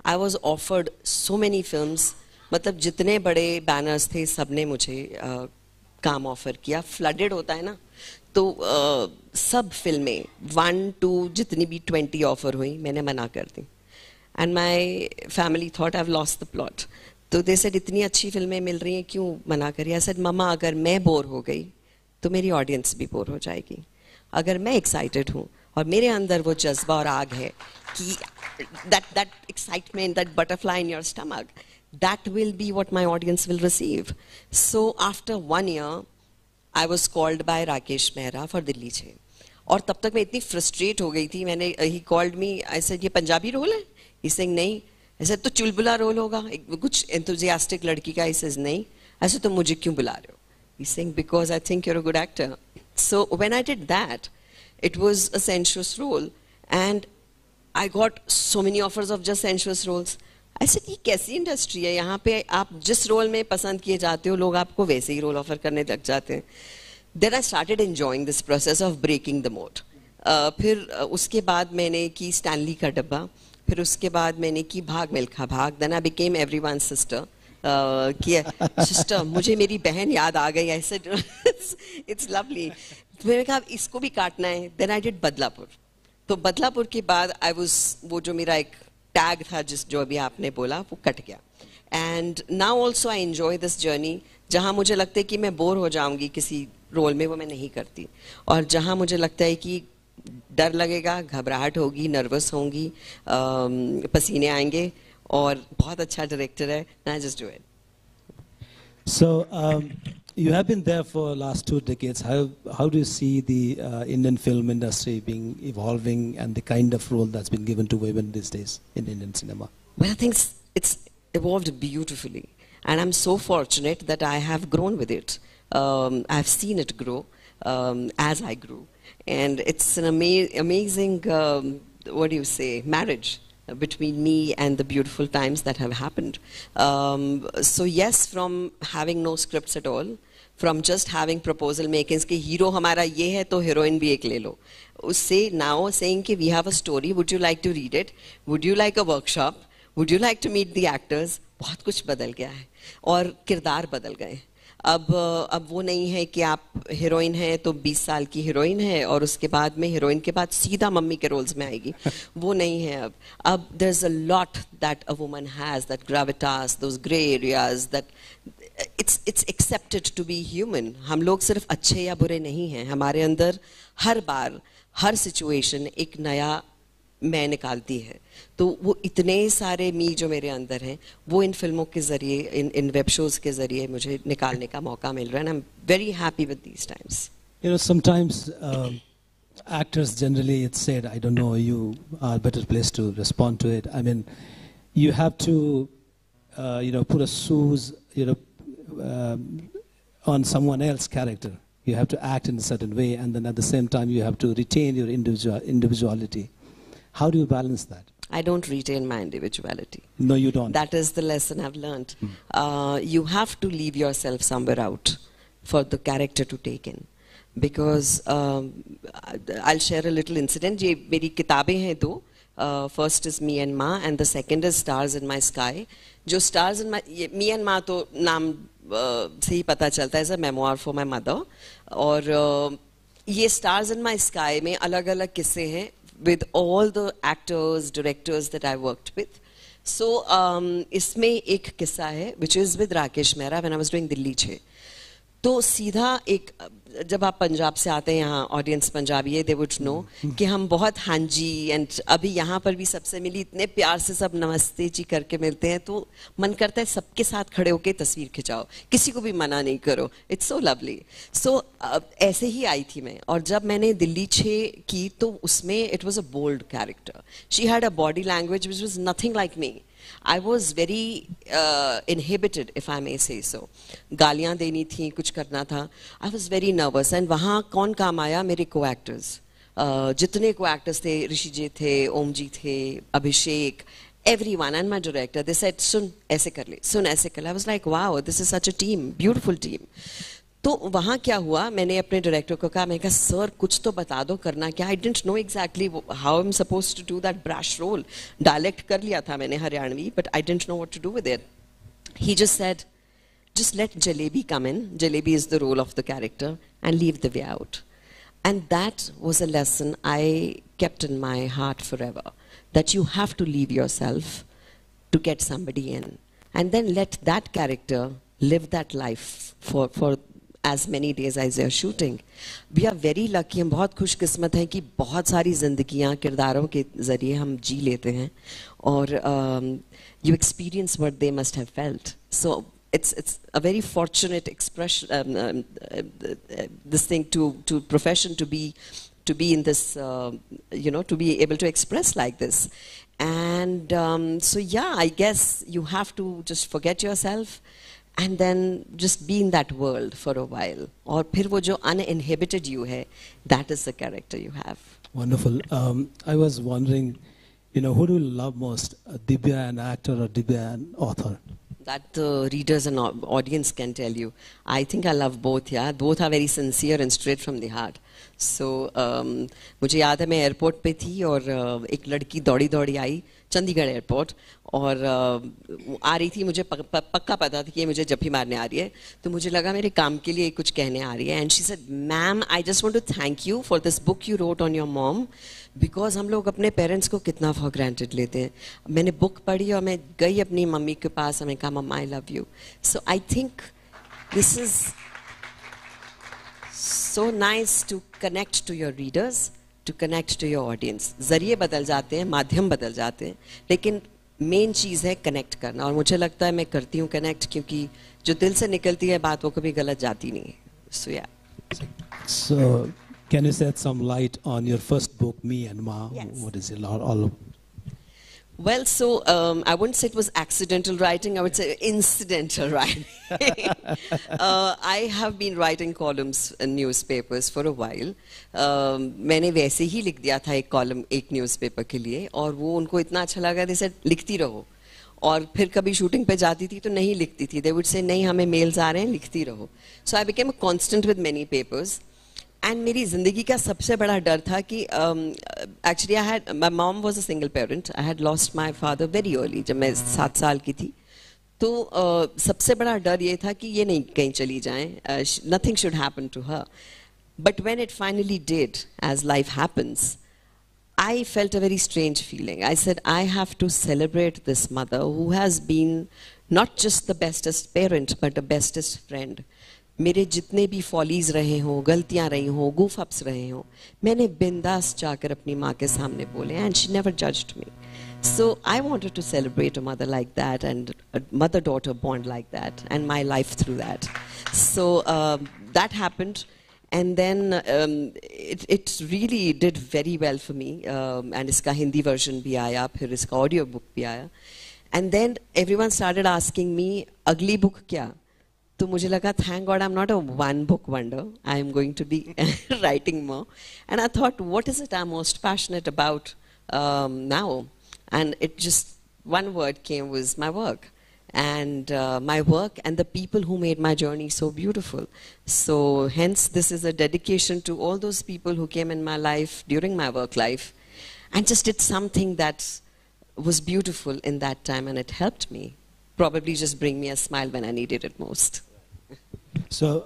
I was offered so many films. मतलब जितने बड़े banners थे, सबने मुझे काम offer किया. Flooded होता है ना, तो सब फिल्में 1, 2 जितनी भी 20 ऑफर हुई, मैंने मना कर दी. And my family thought I've lost the plot. तो they said इतनी अच्छी फिल्में मिल रही हैं, क्यों मना करिए? I said, मम्मा अगर मैं बोर हो गई तो मेरी ऑडियंस भी बोर हो जाएगी. अगर मैं एक्साइटेड हूँ और मेरे अंदर वो जज्बा और आग है कि that excitement, that butterfly in your stomach, that will be what my audience will receive. So after 1 year, I was called by Rakesh Mehra for Dilli Che. और तब तक मैं इतनी frustrate हो गई थी. मैंने he called me. I said, ये पंजाबी रोल है? He said, नहीं. I said, तो चुलबुला रोल होगा कुछ enthusiastic लड़की का? He says, नहीं. I said, तो मुझे क्यों बुला रहे हो? He's saying, because I think you're a good actor. So when I did that, it was a sensuous role, and I got so many offers of just sensuous roles. I said, ये कैसी industry है? यहाँ पे आप जिस role में पसंद किए जाते हो, लोग आपको वैसे ही रोल ऑफर करने लग जाते हैं. Then I started enjoying this process of breaking the mold. फिर उसके बाद मैंने की स्टैनली का डब्बा, फिर उसके बाद मैंने की भाग मिल्खा भाग. Then I became everyone's sister. कि सिस्टर, मुझे मेरी बहन याद आ गई. I said, it's lovely. मैंने कहा इसको भी काटना है. Then I did Badlapur. तो बदलापुर के बाद वो जो मेरा एक टैग था जो अभी आपने बोला, वो कट गया. And now also I enjoy this journey. जहाँ मुझे लगता है कि मैं बोर हो जाऊंगी किसी रोल में, वो मैं नहीं करती. और जहाँ मुझे लगता है कि डर लगेगा, घबराहट होगी, नर्वस होंगी, पसीने आएंगे, और बहुत अच्छा डायरेक्टर है, I just do it. So you have been there for the last 2 decades. How do you see the Indian film industry evolving, and the kind of role that's been given to women these days in Indian cinema? Well, I think it's evolved beautifully, and I'm so fortunate that I have grown with it. I've seen it grow as I grew, and it's an amazing, marriage between me and the beautiful times that have happened. So yes, from having no scripts at all, from just having proposal makings कि hero हमारा ये है तो heroine भी एक ले लो, उससे now saying कि we have a story, would you like to read it, would you like a workshop, would you like to meet the actors, बहुत कुछ बदल गया है और किरदार बदल गए. अब वो नहीं है कि आप हीरोइन हैं तो 20 साल की हीरोइन है और उसके बाद में हीरोइन के बाद सीधा मम्मी के रोल्स में आएगी. वो नहीं है अब there's a lot that a woman has, that gravitas, those gray areas, that it's accepted to be human. हम लोग सिर्फ अच्छे या बुरे नहीं हैं, हमारे अंदर हर बार हर सिचुएशन एक नया मैं निकालती है. तो वो इतने सारे मी जो मेरे अंदर हैं, वो इन फिल्मों के जरिए, इन वेब शोज के जरिए मुझे निकालने का मौका मिल रहा है. And I'm very happy with these times. You know, sometimes actors generally, it's said, I don't know, you are better placed to respond to it. I mean, you have to, put a shoes, on someone else's character. you have to act in a certain way, and then at the same time you have to retain your individuality. How do you balance that? I don't retain my individuality. No, you don't. That is the lesson I've learned. You have to leave yourself somewhere out for the character to take in. Because I'll share a little incident. ये मेरी किताबें हैं दो. First is Me and Ma, and the second is Stars in My Sky. जो Stars in My Me and Ma तो नाम से ही पता चलता है, is a memoir for my mother. और ये Stars in My Sky में अलग-अलग किस्से हैं with all the actors, directors that I worked with. So इसमें एक किस्सा है which is with Rakesh Mehra when I was doing Delhi 6. तो सीधा एक जब आप पंजाब से आते हैं यहाँ ऑडियंस पंजाबी है, they would know कि हम बहुत हाँ जी एंड अभी यहाँ पर भी सबसे मिली, इतने प्यार से सब नमस्ते जी करके मिलते हैं, तो मन करता है सबके साथ खड़े होके तस्वीर खिंचाओ, किसी को भी मना नहीं करो. It's so lovely. सो ऐसे ही आई थी मैं, और जब मैंने दिल्ली 6 की तो उसमें it was a bold character. She had a body language which was nothing like me. I was very inhibited, if I may say so. गालियाँ देनी थी, कुछ करना था. I was very nervous. And वहाँ कौन काम आया? मेरे co-actors. जितने co-actors थे, ऋषि जी थे, ओम जी थे, अभिषेक, everyone, and my director. They said, सुन ऐसे कर ले, सुन ऐसे कर ले. I was like, wow, this is such a team, beautiful team. तो वहाँ क्या हुआ, मैंने अपने डायरेक्टर को कहा, मैं कहा सर कुछ तो बता दो करना क्या. I didn't know exactly how I am supposed to do that brush role. Dialect कर लिया था मैंने Haryanvi, but I didn't know what to do with it. He just said, just let Jalebi come in. Jalebi is the role of the character, and leave the way out. And that was a lesson I kept in my heart forever, that you have to leave yourself to get somebody in, and then let that character live that life for as many days as they are shooting. We are very lucky, हम बहुत खुशकिस्मत हैं कि बहुत सारी जिंदगियाँ किरदारों के ज़रिए हम जी लेते हैं, और you experience what they must have felt. So it's a very fortunate expression, this thing to profession to be in this, to be able to express like this. And so yeah, I guess you have to just forget yourself and then just be in that world for a while. और फिर वो जो uninhibited you है, that is the character you have. Wonderful. I was wondering, who do you love most, Divya an actor or Divya an author? That the readers and audience can tell you. I think I love both, yeah. Both are very sincere and straight from the heart. So मुझे याद है मैं airport पे थी और एक लड़की दौड़ी दौड़ी आई चंडीगढ़ एयरपोर्ट, और आ रही थी, मुझे पक्का पता था कि ये मुझे जफ्फी मारने आ रही है, तो मुझे लगा मेरे काम के लिए कुछ कहने आ रही है. And she said, ma'am I just want to thank you for this book you wrote on your mom, because हम लोग अपने पेरेंट्स को कितना फॉर ग्रांटेड लेते हैं. मैंने बुक पढ़ी और मैं गई अपनी मम्मी के पास, हमें कहा mamma I love you. So I think this is so nice to connect to your readers, to connect to your audience. जरिए बदल जाते हैं, माध्यम बदल जाते हैं, लेकिन मेन चीज़ है कनेक्ट करना, और मुझे लगता है मैं करती हूँ कनेक्ट, क्योंकि जो दिल से निकलती है बात वो कभी गलत जाती नहीं है. So yeah. So can you shed some light on your first book, Me and Ma? Yes. What is it all of? Well, so I wouldn't say it was accidental writing, I would say incidental writing. I have been writing columns in newspapers for a while. मैंने वैसे ही लिख दिया था एक column एक newspaper के लिए, और वो उनको इतना अच्छा लगा, they said लिखती रहो. और फिर कभी शूटिंग पे जाती थी तो नहीं लिखती थी, they would say नहीं हमें मेल्स आ रहे हैं, लिखती रहो. So I became a constant with many papers. And मेरी ज़िंदगी का सबसे बड़ा डर था कि actually I had, my mom was a single parent, I had lost my father very early, जब मैं 7 साल की थी. तो सबसे बड़ा डर ये था कि ये नहीं कहीं चली जाएं, nothing should happen to her. But when it finally did, as life happens, I felt a very strange feeling. I said, I have to celebrate this mother who has been not just the bestest parent, but the bestest friend. मेरे जितने भी follies रहे हों, गलतियां रही हों, goof ups रहे हों, मैंने बिंदास जाकर अपनी माँ के सामने बोले, and she never judged me. So I wanted to celebrate a mother like that and a mother-daughter bond like that, and my life through that. So that happened, and then it really did very well for me. And इसका Hindi version भी आया, फिर इसका audio book भी आया. And then everyone started asking me, अगली book क्या? तो मुझे लगा thank God I'm not a one book wonder. I am going to be writing more. And I thought, what is it I'm most passionate about now? And it just, one word came, was my work. And my work and the people who made my journey so beautiful. So hence this is a dedication to all those people who came in my life during my work life and just did something that was beautiful in that time, and it helped me. Probably just bring me a smile when I needed it most. So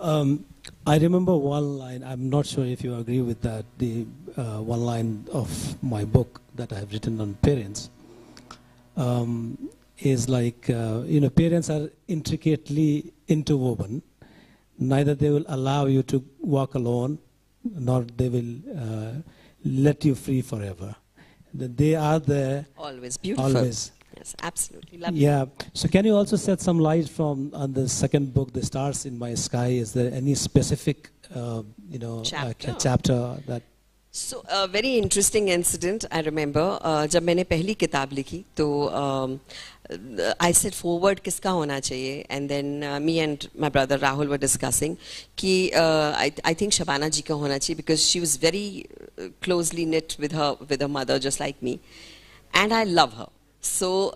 I remember one line, I'm not sure if you agree with that, the one line of my book that I have written on parents. Is like, parents are intricately interwoven. Neither they will allow you to walk alone, nor they will let you free forever. They are there. Always beautiful. Always. Yes, absolutely. Love Yeah. So can you also shed some light on the second book, The Stars in My Sky? Is there any specific, chapter that? So a very interesting incident I remember. जब मैंने पहली किताब लिखी तो I said forward किसका होना चाहिए, and then me and my brother Rahul were discussing कि I think Shabana जी का होना चाहिए because she was very closely knit with her mother just like me, and I love her. So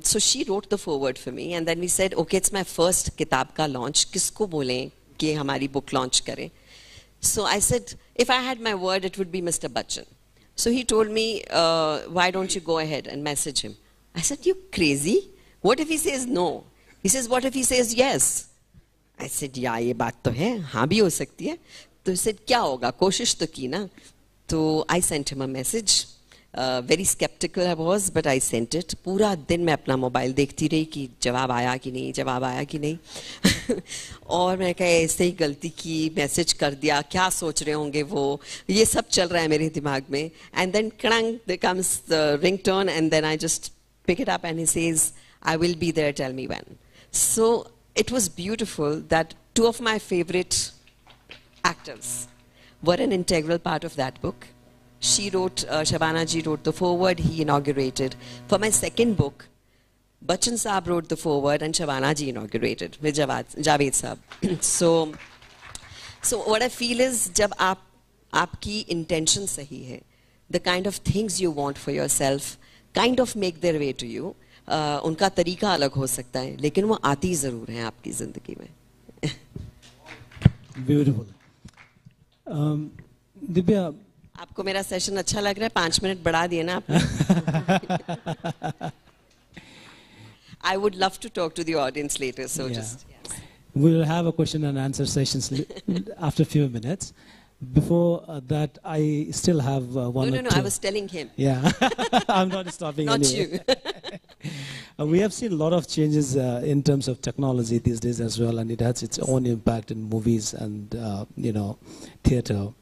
so she wrote the forward for me, and then we said okay, it's my first किताब का launch, किसको बोलें कि हमारी book launch करें. So I said, if I had my word, it would be Mr. Bachchan. So he told me, why don't you go ahead and message him? I said, you crazy? What if he says no? He says, what if he says yes? I said, yeah, ये बात तो है, हाँ भी हो सकती है. तो he said, क्या होगा? कोशिश तो की ना. तो I sent him a message. Very skeptical I was, but I sent it. पूरा दिन मैं अपना मोबाइल देखती रही कि जवाब आया कि नहीं. और मैं कहा ऐसे ही गलती की, मैसेज कर दिया, क्या सोच रहे होंगे वो, ये सब चल रहा है मेरे दिमाग में. And then krang, there comes the ringtone, and then I just pick it up and he says, I will be there, tell me when. So it was beautiful that two of my favorite actors were an integral part of that book. She wrote, Shabana ji wrote the foreword, he inaugurated. For my second book, Bachchan Saab wrote the foreword and Shabana ji inaugurated with Javed Saab. So what I feel is, जब आपकी intention सही है, the kind of things you want for yourself kind of make their way to you. उनका तरीका अलग हो सकता है, लेकिन वो आती ज़रूर हैं आपकी ज़िंदगी में. Beautiful. Divya, आपको मेरा सेशन अच्छा लग रहा है? 5 मिनट बढ़ा दिए ना आपने? I would love to talk to the audience later, so just yes. We'll have a question and answer sessions after a few minutes. Before that, I still have one. No, I was telling him. Yeah, I'm not stopping. Not anyway. you. We have seen a lot of changes in terms of technology these days as well, and it has its own impact in movies and theater.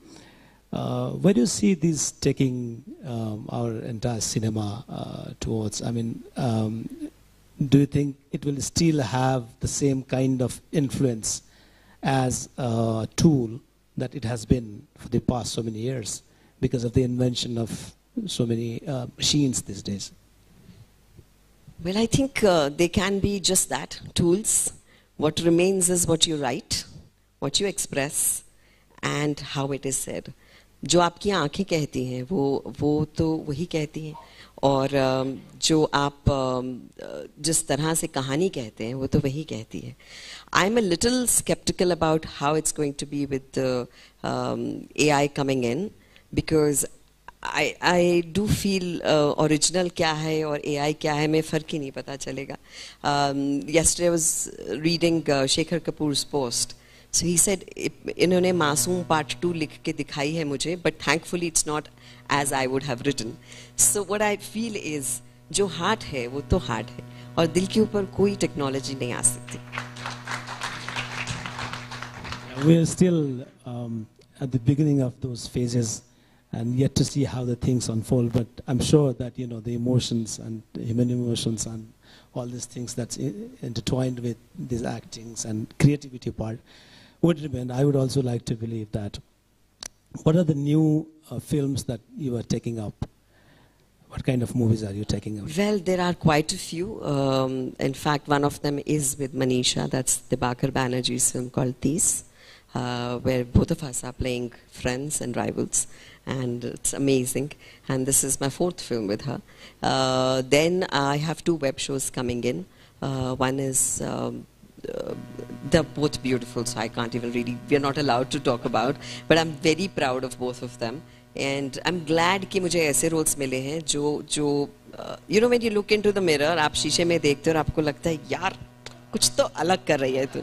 Where do you see this taking our entire cinema towards? I mean, do you think it will still have the same kind of influence as a tool that it has been for the past so many years because of the invention of so many machines these days? Well, I think they can be just that, tools. What remains is what you write, what you express, and how it is said. जो आपकी आंखें कहती हैं वो तो वही कहती हैं, और जो आप जिस तरह से कहानी कहते हैं वो तो वही कहती है. I am a little skeptical about how it's going to be with the AI coming in, because I do feel original क्या है और AI क्या है में फ़र्क ही नहीं पता चलेगा. Yesterday I was reading Shekhar Kapoor's post. So he said, इन्होंने मासूम part 2 लिख के दिखाई है मुझे, but thankfully it's not as I would have written. So what I feel is, जो हार्ट है वो तो हार्ट है, और दिल के ऊपर कोई टेक्नोलॉजी नहीं आ सकती. We are still at the beginning of those phases, and yet to see how the things unfold. But I'm sure that the emotions and human emotions and all these things that's intertwined with these actings and creativity part would remain. I would also like to believe that. What are the new films that you are taking up? What kind of movies are you taking up? Well, there are quite a few. In fact, one of them is with Manisha. That's Dibakar Banerjee's film called Tees, where both of us are playing friends and rivals. And it's amazing. And this is my 4th film with her. Then I have 2 web shows coming in. One is, they're both beautiful, so I can't even really, we're not allowed to talk about. But I'm very proud of both of them. And I'm glad कि मुझे ऐसे roles मिले हैं जो you know, when you look into the mirror, आप शीशे में देखते हो और आपको लगता है यार कुछ तो अलग कर रही है तू.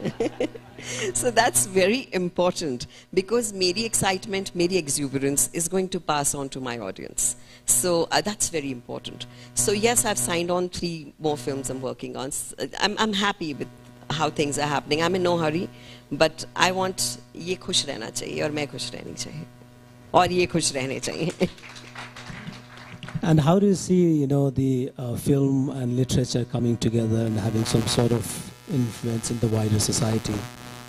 So that's very important because मेरी excitement, मेरी exuberance is going to pass on to my audience. So that's very important. So yes, I've signed on 3 more films I'm working on. I'm happy with how things are happening. I'm in no hurry, but I want ये खुश रहना चाहिए और मैं खुश रहनी चाहिए. और ये खुश रहने चाहिए. And how do you see, you know, the film and literature coming together and having some sort of influence in the wider society?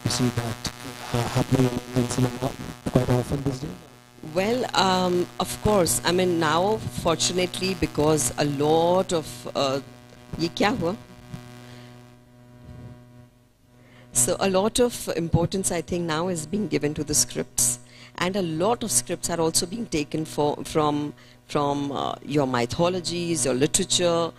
You see that happening in cinema quite often these days? Well, of course. I mean, now, fortunately, because a lot of ये क्या हुआ? So a lot of importance, I think, now is being given to the scripts. And a lot of scripts are also being taken from your mythologies, your literature,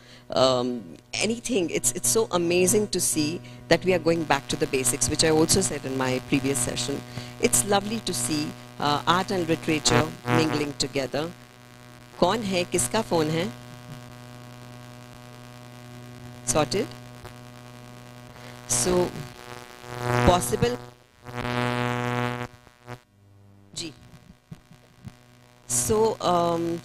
anything. It's so amazing to see that we are going back to the basics, which I also said in my previous session. It's lovely to see art and literature mingling together. कौन है? किसका phone है? Sorted? So, possible? Ji. So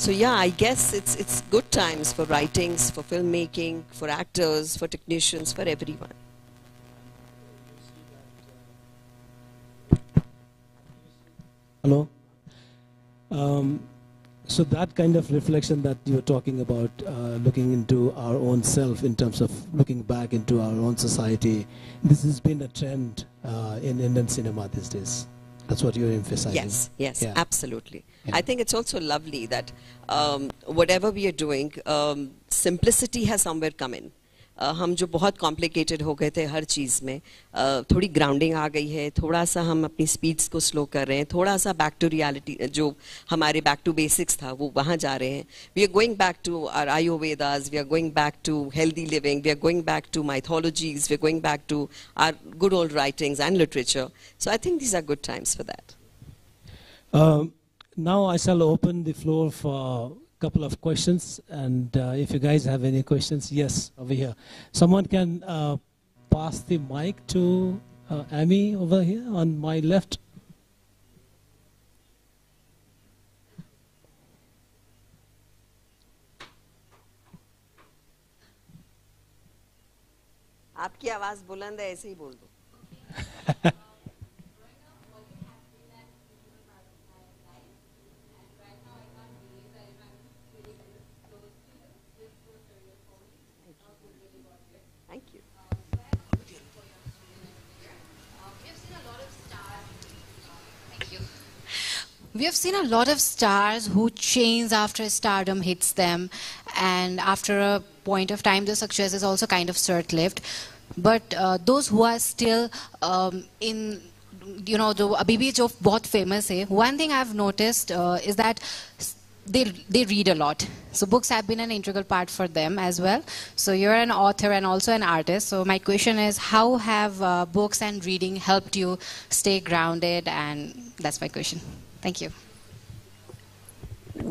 yeah, I guess it's good times for writings, for filmmaking, for actors, for technicians, for everyone. Hello. So that kind of reflection that you're talking about, looking into our own self in terms of looking back into our own society, this has been a trend in Indian cinema these days. That's what you're emphasizing. Yes, yes, Yeah. absolutely. Yeah. I think it's also lovely that whatever we are doing, simplicity has somewhere come in. हम जो बहुत complicated हो गए थे हर चीज़ में, थोड़ी grounding आ गई है, थोड़ा सा हम अपनी स्पीड्स को स्लो कर रहे हैं, थोड़ा सा बैक टू रियलिटी, जो हमारे बैक टू बेसिक्स था वो वहाँ जा रहे हैं. We are going back to our Ayurvedas, we are going back to healthy living, we are going back to mythologies, we are going back to our good old writings and literature. So I think these are good times for that. Now I shall open the floor for couple of questions, and if you guys have any questions, yes, over here. Someone can pass the mic to Amy over here on my left. आपकी आवाज बुलंद है, ऐसे ही बोल दो. We have seen a lot of stars who change after stardom hits them, and after a point of time, the success is also kind of short-lived. But those who are still in, you know, जो अभी भी जो बहुत famous है, one thing I've noticed is that they read a lot. So books have been an integral part for them as well. So you're an author and also an artist. So my question is, how have books and reading helped you stay grounded? And that's my question. Thank you.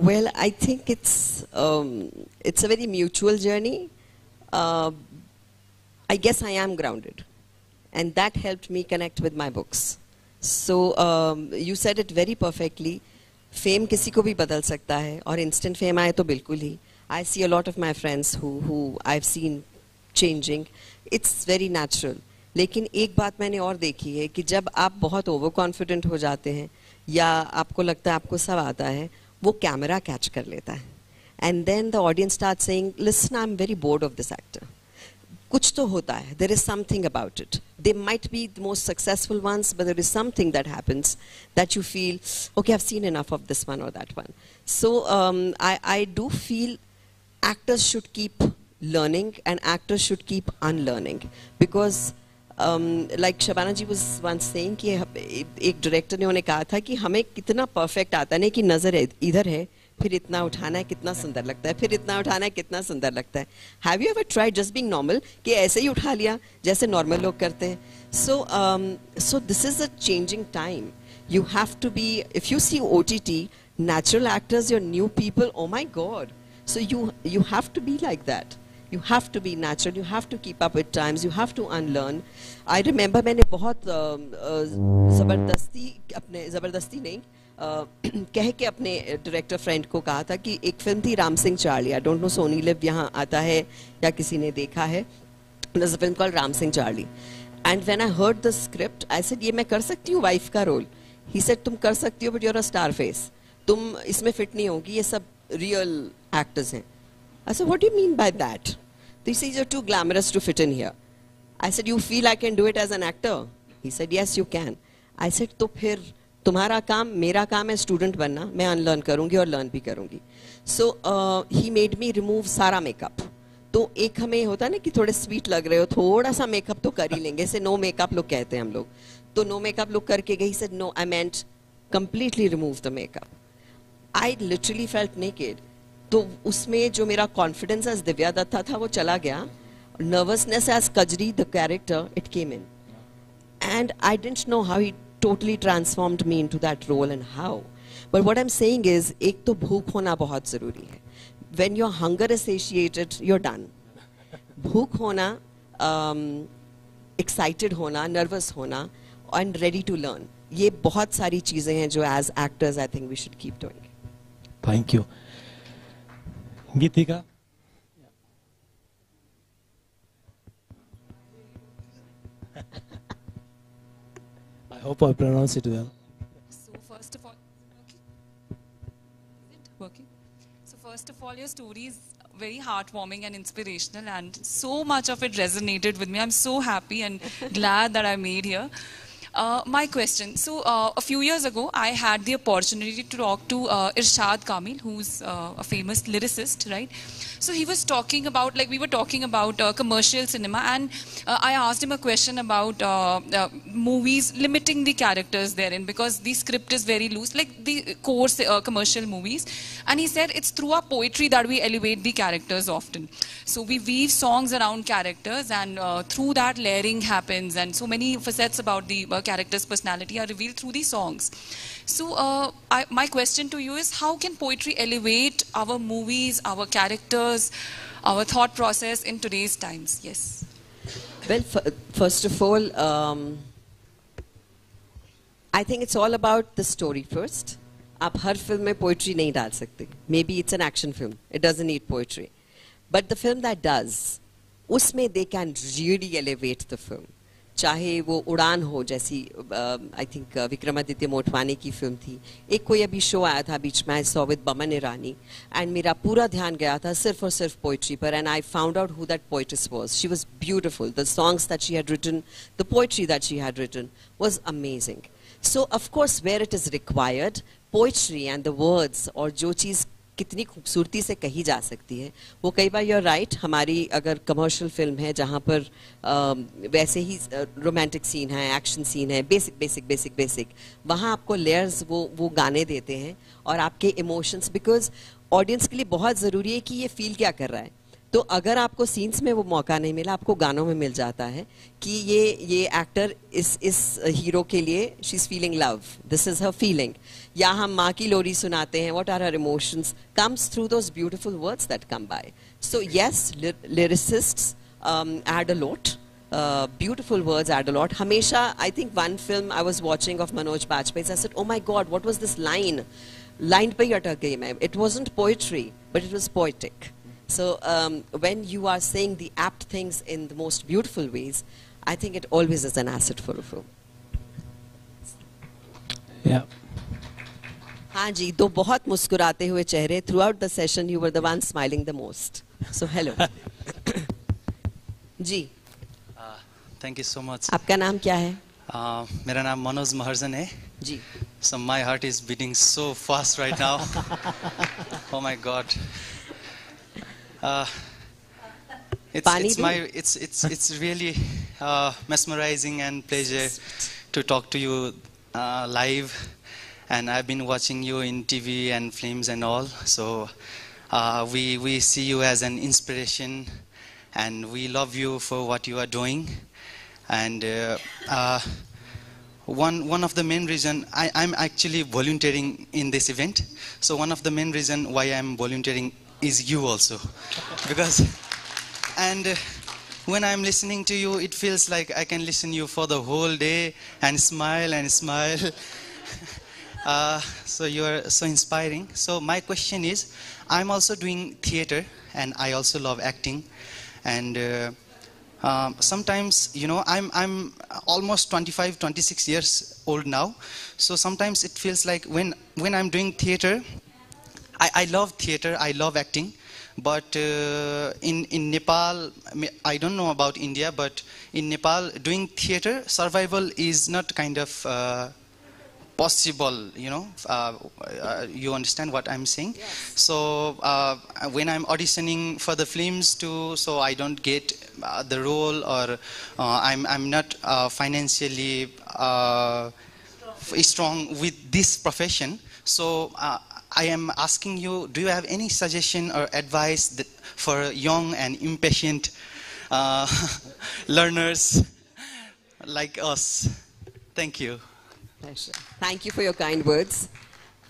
Well, I think it's a very mutual journey. I guess I am grounded, and that helped me connect with my books. So you said it very perfectly. Fame किसी को भी बदल सकता है, और instant fame आए तो बिल्कुल ही. I see a lot of my friends who I've seen changing. It's very natural. लेकिन एक बात मैंने और देखी है कि जब आप बहुत overconfident हो जाते हैं, या आपको लगता है आपको सब आता है, वो कैमरा कैच कर लेता है. And then the audience starts saying, listen, I'm very bored of this actor. कुछ तो होता है. There is something about it. They might be the most successful ones, but there is something that happens that you feel, okay, I've seen enough of this one or that one. So I do feel actors should keep learning and actors should keep unlearning, because like Shabana ji was once saying कि एक director ने उन्हें कहा था कि हमें कितना perfect आता नहीं कि नज़र इधर है, फिर इतना उठाना है कितना सुंदर लगता है, फिर इतना उठाना है कितना सुंदर लगता है. Have you ever tried just being normal कि ऐसे ही उठा लिया जैसे normal लोग करते हैं? So this is a changing time. You have to be, if you see OTT, natural actors, your new people, oh my God. So you have to be like that. You have to be natural. You have to keep up with times. You have to unlearn. I remember मैंने बहुत ज़बरदस्ती नहीं कह के अपने director friend को कहा था कि एक फिल्म थी Ram Singh Charlie. I don't know Sony LIV यहाँ आता है या किसी ने देखा है. There's a film called Ram Singh Charlie. And when I heard the script, I said, ये मैं कर सकती हूँ वाइफ का रोल. He said, तुम कर सकती हो, but you're a star face. तुम इसमें फिट नहीं होगी, ये सब real actors हैं. I said, what do you mean by that? He said, you're too glamorous to fit in here. I said, you feel I can do it as an actor? He said, yes, you can. I said, तो फिर तुम्हारा काम, मेरा काम है student बनना, मैं unlearn करूँगी और लर्न भी करूँगी. So he made me remove सारा मेकअप. तो एक हमें होता है ना कि थोड़े स्वीट लग रहे हो, थोड़ा सा मेकअप तो कर ही लेंगे, ऐसे नो मेकअप लोग कहते हैं हम लोग. तो नो मेकअप लोग करके गई. said no, I meant completely remove the makeup. I literally felt naked. तो उसमें जो मेरा कॉन्फिडेंस एज दिव्या दत्ता था वो चला गया. Nervousness as Kajri the character it came in, and I didn't know how he totally transformed me into that role and how. But what I am saying is, एक तो भूख होना बहुत जरूरी है. When your hunger is satiated, you are done. भूख होना, excited होना, नर्वस होना एंड रेडी टू लर्न, ये बहुत सारी चीजें हैं जो as actors I think we should keep doing. Thank you. Geetika. I hope I pronounce it well. So first of all, your story is very heartwarming and inspirational, and so much of it resonated with me. I'm so happy and glad that I made here. My question. So a few years ago, I had the opportunity to talk to Irshad Kamil, who's a famous lyricist, right? So he was talking about, like we were talking about commercial cinema, and I asked him a question about movies limiting the characters therein, because the script is very loose, like the course commercial movies. And he said it's through our poetry that we elevate the characters often. So we weave songs around characters, and through that layering happens, and so many facets about the character's personality are revealed through the songs. So my question to you is, how can poetry elevate our movies, our characters, our thought process in today's times? Yes. Well, first of all, I think it's all about the story first. आप हर film में poetry नहीं डाल सकते. Maybe it's an action film. It doesn't need poetry. But the film that does, उसमें they can really elevate the film. चाहे वो उड़ान हो, जैसी आई थिंक विक्रमादित्य मोटवानी की फिल्म थी. एक कोई अभी शो आया था बीच में, I saw with Boman Irani, and मेरा पूरा ध्यान गया था सिर्फ और सिर्फ पोइट्री पर. And I found out who that poetess was. She was beautiful. The songs that she had written, the poetry that she had written was amazing. So of course where it is required, poetry and the words, और जो चीज़ कितनी खूबसूरती से कही जा सकती है, वो कई बार यूर राइट, हमारी अगर कमर्शियल फिल्म है जहाँ पर वैसे ही रोमांटिक सीन है, एक्शन सीन है, बेसिक, वहाँ आपको लेयर्स वो गाने देते हैं और आपके इमोशंस, बिकॉज ऑडियंस के लिए बहुत ज़रूरी है कि ये फील क्या कर रहा है. तो अगर आपको सीन्स में वो मौका नहीं मिला, आपको गानों में मिल जाता है कि ये एक्टर इस हीरो के लिए, she is feeling love, this is her feeling. या हम माँ की लोरी सुनाते हैं, what are her emotions, comes through those beautiful words that come by. So yes, lyricists add a lot. Beautiful words add a lot. Hamesha, I think one film I was watching of Manoj Bajpayee, I said, oh my God, what was this line? Line pe hi atak gayi main. It wasn't poetry, but it was poetic. So when you are saying the apt things in the most beautiful ways, I think it always is an asset for a film. Yeah. हाँ जी, दो बहुत मुस्कुराते हुए चेहरे. Throughout the session, you were the one smiling the most. So hello. Ji. Thank you so much. आपका नाम क्या है? मेरा नाम मनोज महर्जन है. जी. So my heart is beating so fast right now. Oh my God. It's really mesmerizing and pleasure to talk to you live, and I've been watching you in TV and films and all. So we see you as an inspiration, and we love you for what you are doing. And one of the main reason I'm actually volunteering in this event. So one of the main reason why I'm volunteering is you also, because when I'm listening to you, it feels like I can listen to you for the whole day and smile and smile. So you are so inspiring. So my question is, I'm also doing theater, and I also love acting, and sometimes, you know, I'm almost 25, 26 years old now. So sometimes it feels like when I'm doing theater, I love theater, I love acting. But in Nepal, I don't know about India, but in Nepal, doing theater, survival is not kind of possible, you know. You understand what I'm saying? Yes. So when I'm auditioning for the films too, so I don't get the role, or I'm not financially strong with this profession. So I am asking you, do you have any suggestion or advice that for young and impatient learners like us? Thank you. Pleasure. Thank you for your kind words.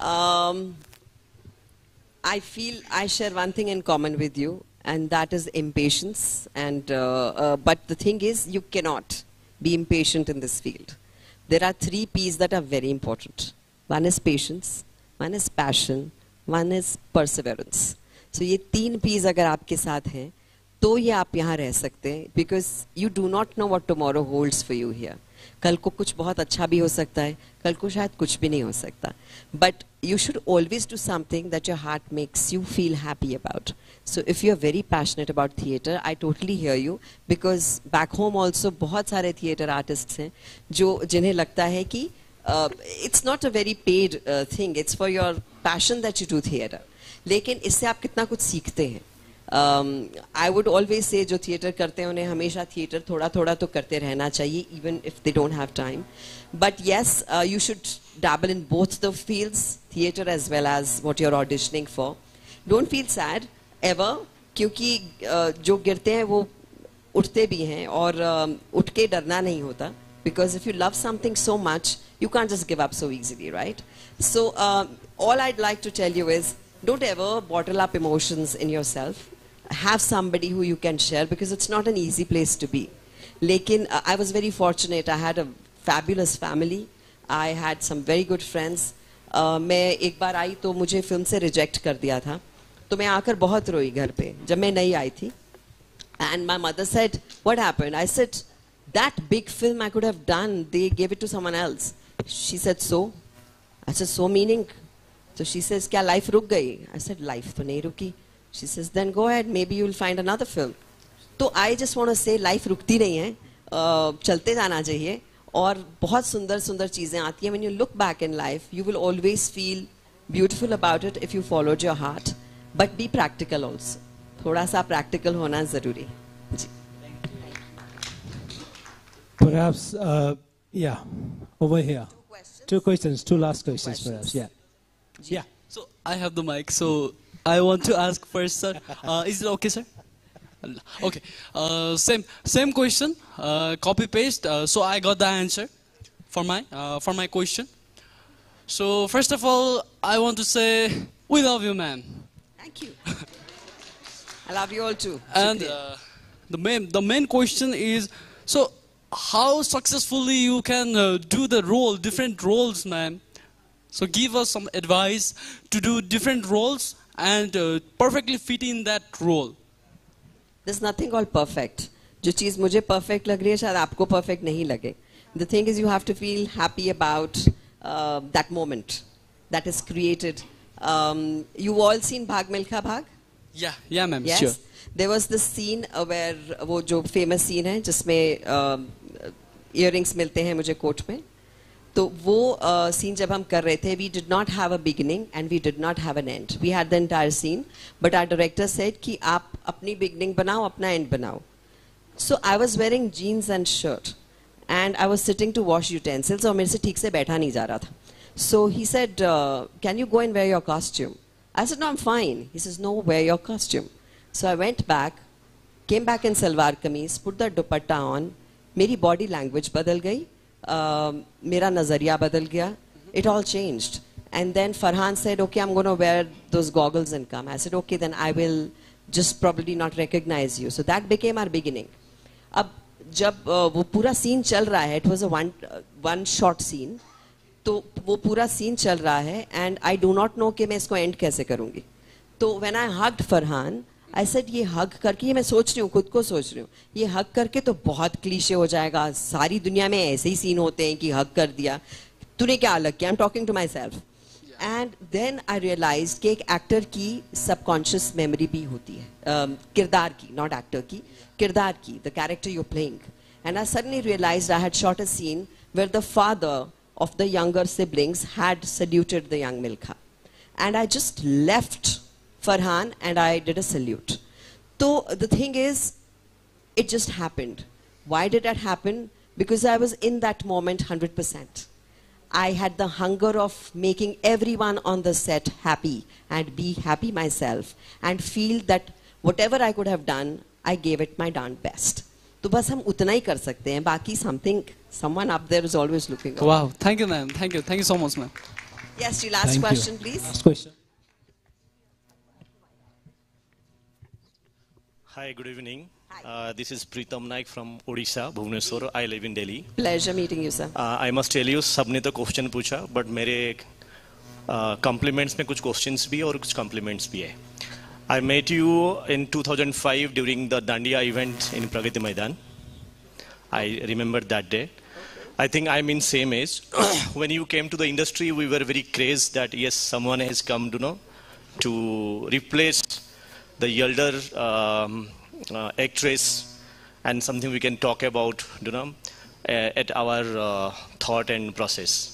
I feel I share one thing in common with you, and that is impatience. And but the thing is, you cannot be impatient in this field. There are 3 P's that are very important. One is patience, one is passion, one is perseverance. So ये 3 P's अगर आपके साथ हैं, तो ये आप यहाँ रह सकते हैं, because you do not know what tomorrow holds for you here. कल को कुछ बहुत अच्छा भी हो सकता है, कल को शायद कुछ भी नहीं हो सकता. But you should always do something that your heart makes you feel happy about. So if you are very passionate about theatre, I totally hear you, because back home also बहुत सारे theatre artists हैं जो जिन्हें लगता है कि it's not a very paid thing, it's for your passion that you do theatre. लेकिन इससे आप कितना कुछ सीखते हैं. I would always say जो थिएटर करते हैं उन्हें हमेशा थिएटर थोड़ा थोड़ा तो करते रहना चाहिए, even if they don't have time. But yes, you should dabble in both the fields, theatre as well as what you're auditioning for. Don't feel sad ever, क्योंकि जो गिरते हैं वो उठते भी हैं, और उठ के डरना नहीं होता. Because if you love something so much, you can't just give up so easily, right? So all I'd like to tell you is, don't ever bottle up emotions in yourself. Have somebody who you can share, because it's not an easy place to be. Lekin I was very fortunate. I had a fabulous family. I had some very good friends. मैं एक बार आई तो मुझे film से reject कर दिया था, तो मैं आकर बहुत रोई घर पे जब मैं नई आई थी. And my mother said, what happened? I said, that big film I could have done, they gave it to someone else. She said, so? I said, so meaning? So she says, क्या life रुक गई? I said, life तो नहीं रुकी. She says, then go ahead, maybe you'll find another film. तो I just want to say, life रुकती नहीं है, चलते जाना चाहिए, और बहुत सुंदर सुंदर चीजें आती हैं. When you look back in life, you will always feel beautiful about it if you followed your heart. But be practical also. थोड़ा सा practical होना जरूरी. जी. Perhaps, yeah, over here. 2 questions, 2 last questions perhaps, yeah. Yeah. So I have the mic, so I want to ask first, sir. Is it okay, sir? Okay. Same question, copy paste. So I got the answer for my question. So first of all, I want to say we love you, ma'am. Thank you. I love you all too. And the main question is, so how successfully you can do the role, different roles, ma'am? So give us some advice to do different roles and perfectly fit in that role. There's nothing called perfect. जो चीज़ मुझे perfect लग रही है शायद आपको perfect नहीं लगे. The thing is, you have to feel happy about that moment that is created. You've all seen Bhag Milkha Bhag? Yeah, ma'am. Yes. Sure. There was this scene where वो जो famous scene है जिसमें earrings मिलते हैं मुझे coat में. तो वो सीन जब हम कर रहे थे, we did not have a beginning and we did not have an end. We had the entire scene, but our director said कि आप अपनी beginning बनाओ, अपना end बनाओ. So I was wearing jeans and shirt, and I was sitting to wash utensils, और मेरे से ठीक से बैठा नहीं जा रहा था. So he said, can you go and wear your costume? I said, no, I'm fine. He says, no, wear your costume. So I went back, came back in salwar kameez, put the dupatta on. मेरी body language बदल गई. मेरा नजरिया बदल गया. It all changed. And then Farhan said, okay, I'm going to wear those goggles and come. I said, okay, then I will just probably not recognize you. So that became our beginning. अब जब वो पूरा scene चल रहा है, it was a one shot scene. तो वो पूरा scene चल रहा है, and I do not know कि मैं इसको end कैसे करूँगी. तो when I hugged Farhan, I said ये hug करके, ये मैं सोच रही हूँ, खुद को सोच रही हूँ, ये hug करके तो बहुत क्लीशे हो जाएगा. सारी दुनिया में ऐसे ही scene होते हैं कि hug कर दिया. तूने क्या अलग किया? I'm talking to myself. And then I realized कि एक actor की subconscious memory भी होती है, किरदार की, not actor की, किरदार की, the character you're playing. And I suddenly realized I had shot a scene where the father of the younger siblings had saluted the young Milkha. And I just left Farhan and I did a salute. So the thing is, it just happened. Why did that happen? Because I was in that moment 100%. I had the hunger of making everyone on the set happy and be happy myself and feel that whatever I could have done, I gave it my darn best. तो बस हम उतना ही कर सकते हैं. बाकी someone up there is always looking. Wow, thank you, ma'am. Thank you so much, ma'am. Yes, the last question, please. Last question. Hi, good evening. This is Pritam Naik from Odisha, Bhubaneswar. I live in Delhi. Pleasure meeting you, sir. I must tell you, सबने तो question पूछा, but मेरे compliments में कुछ questions भी और कुछ compliments भी है. I met you in 2005 during the Dandiya event in Pragati Maidan. I remember that day. I think I'm in same age. When you came to the industry, we were very crazed that yes, someone has come, to replace the elder actress, and something we can talk about, at our thought and process.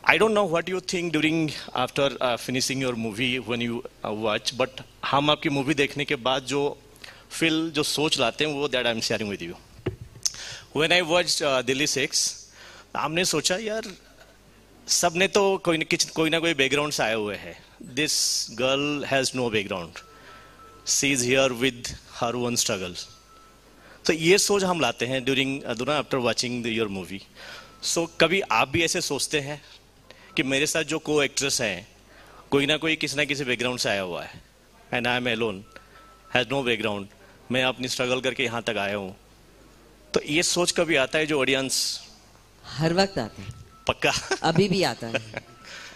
I don't know what you think after finishing your movie when you watch, but हम आपकी movie देखने के बाद जो feel, जो सोच लाते हैं वो that I'm sharing with you. When I watched Delhi 6, हमने सोचा यार सबने तो कोई ना कोई background से आए हुए हैं. This girl has no background. She is here with her own struggles. So ये सोच हम लाते हैं during after watching your movie. So कभी आप भी ऐसे सोचते हैं कि मेरे साथ जो co-actress हैं कोई ना कोई किसी ना किसी background से आया हुआ है, and I am alone, has no background. मैं अपनी struggle करके यहाँ तक आया हूँ. तो ये सोच कभी आता है जो ऑडियंस? हर वक्त आता है. पक्का? अभी भी आता है.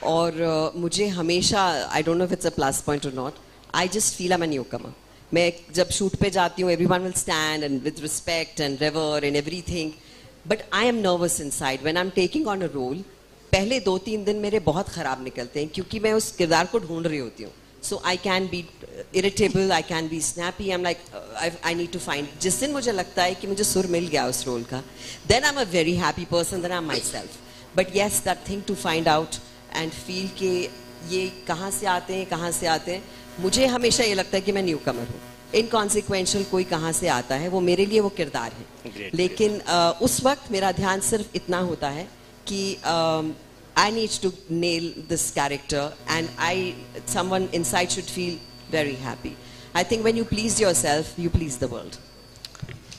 और मुझे हमेशा, I don't know if it's a plus point or not, I just feel I'm a newcomer. मैं जब shoot पे जाती हूँ, everyone will stand and with respect and revere and everything, but I am nervous inside when I'm taking on a role. पहले 2-3 दिन मेरे बहुत खराब निकलते हैं क्योंकि मैं उस किरदार को ढूंढ रही होती हूँ. So I can be irritable, I can be snappy. I'm like, I need to find. जिस दिन मुझे लगता है कि मुझे सुर मिल गया उस रोल का, then I'm a very happy person, then I'm myself. But yes, that thing to find out and feel कि ये कहाँ से आते हैं, मुझे हमेशा ये लगता है कि मैं न्यूकमर हूँ. Inconsequential कोई कहाँ से आता है, वो मेरे लिए वो किरदार है. लेकिन उस वक्त मेरा ध्यान सिर्फ इतना होता है कि I need to nail this character, and someone inside should feel very happy. I think when you please yourself, you please the world.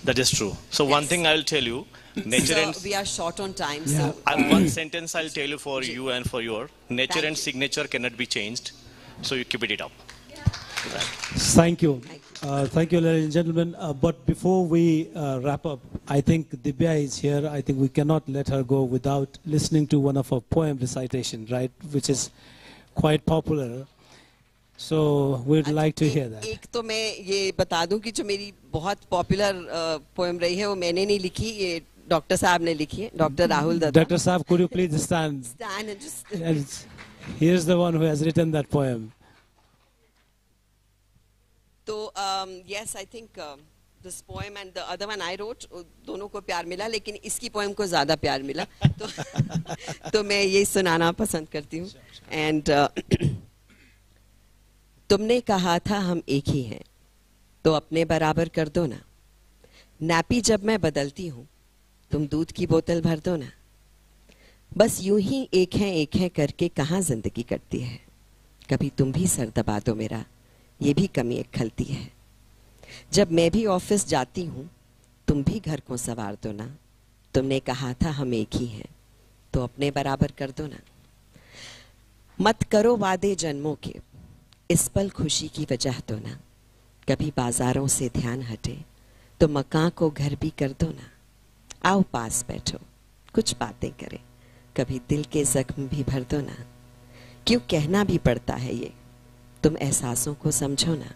That is true. So yes. One thing I'll tell you, nature so and we are short on time. Yeah. So one sentence I'll tell you for you and for your nature and signature cannot be changed. So you keep it up. Thank you. Thank you, ladies and gentlemen. But before we wrap up, I think Divya is here. I think we cannot let her go without listening to one of her poem recitation, right? Which is quite popular. So we'd like to hear that. एक तो मैं ये बता दूं कि जो मेरी बहुत popular poem रही है वो मैंने नहीं लिखी, ये डॉक्टर साहब ने लिखी है, doctor Rahul Datta. Dr. Saab, could you please stand? Stand and just. And here's the one who has written that poem. So yes, I think This poem and the other one I wrote, दोनों को प्यार मिला, लेकिन इसकी poem को ज़्यादा प्यार मिला, तो मैं ये सुनाना पसंद करती हूँ. And तुमने कहा था हम एक ही हैं, तो अपने बराबर कर दो ना. नैपी जब मैं बदलती हूँ, तुम दूध की बोतल भर दो ना. बस यूं ही एक हैं करके कहाँ जिंदगी कटती है. कभी तुम भी सर दबा दो मेरा, ये भी कमी एक खलती है. जब मैं भी ऑफिस जाती हूँ, तुम भी घर को संवार दो ना. तुमने कहा था हम एक ही हैं, तो अपने बराबर कर दो ना. मत करो वादे जन्मों के, इस पल खुशी की वजह दो ना. कभी बाजारों से ध्यान हटे, तो मकान को घर भी कर दो ना. आओ पास बैठो, कुछ बातें करें, कभी दिल के जख्म भी भर दो ना. क्यों कहना भी पड़ता है ये, तुम एहसासों को समझो ना.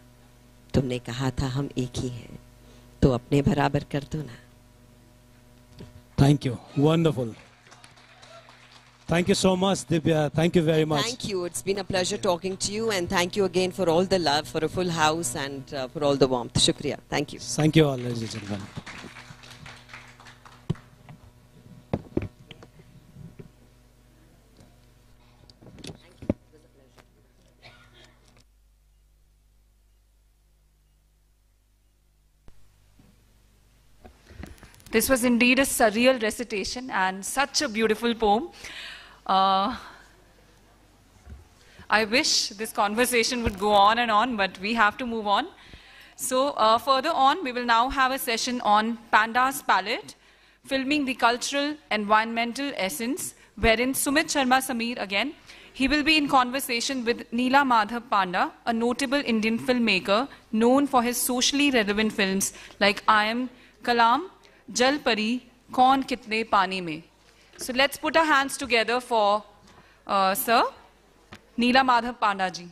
तुमने कहा था हम एक ही हैं, तो अपने बराबर कर दो ना. Thank you. Wonderful. Thank you so much, Divya. Thank you very much. Thank you. It's been a pleasure talking to you, and thank you again for all the love, for a full house, and for all the warmth. Shukriya. Thank you. Thank you all, ladies and gentlemen. This was indeed a surreal recitation and such a beautiful poem. I wish this conversation would go on and on, but we have to move on. So further on, we will now have a session on Panda's Palette, filming the cultural environmental essence, wherein Sumit Sharma Sameer again, he will be in conversation with Neela Madhav Panda, a notable Indian filmmaker known for his socially relevant films like I Am Kalam, Jal Pari, Kaun Kitne Pani Mein. So let's put our hands together for Sir Neela Madhav Panda ji.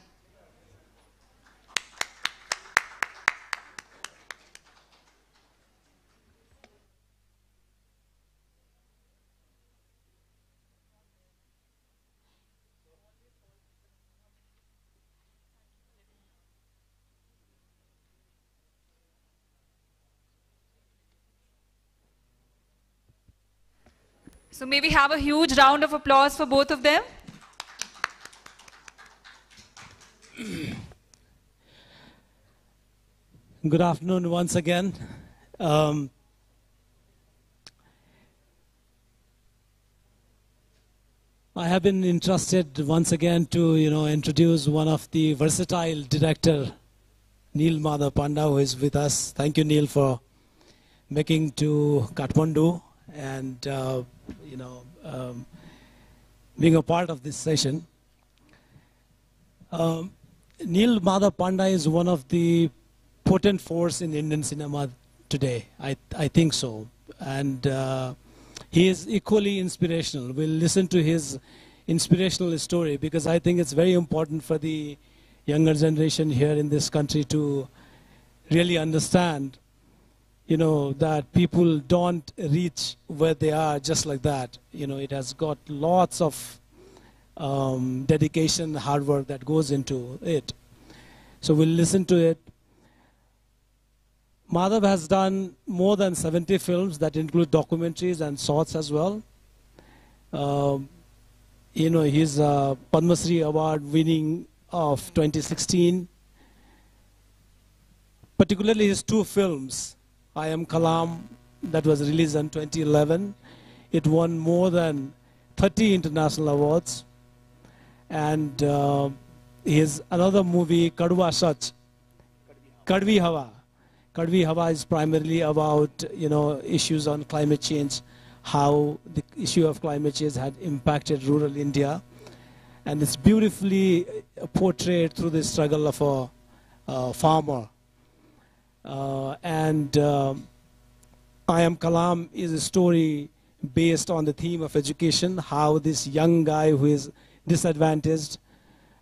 So may we have a huge round of applause for both of them? Good afternoon once again. I have been entrusted once again to introduce one of the versatile director, Neela Madhav Panda, who is with us. Thank you, Neil, for making to Kathmandu and being a part of this session. Neela Madhav Panda is one of the potent force in Indian cinema today. I think so. And he is equally inspirational. We'll listen to his inspirational story because I think it's very important for the younger generation here in this country to really understand that people don't reach where they are just like that. It has got lots of dedication, hard work that goes into it. So we'll listen to it. Madhav has done more than 70 films that include documentaries and shorts as well. He's a Padma Shri Award winning of 2016. Particularly his two films, I Am Kalam, that was released in 2011. It won more than 30 international awards. And his another movie, Kadwa Sach, Kadvi Hawa. Kadvi Hawa is primarily about issues on climate change, how the issue of climate change had impacted rural India. And it's beautifully portrayed through the struggle of a farmer. I Am Kalam is a story based on the theme of education, how this young guy who is disadvantaged,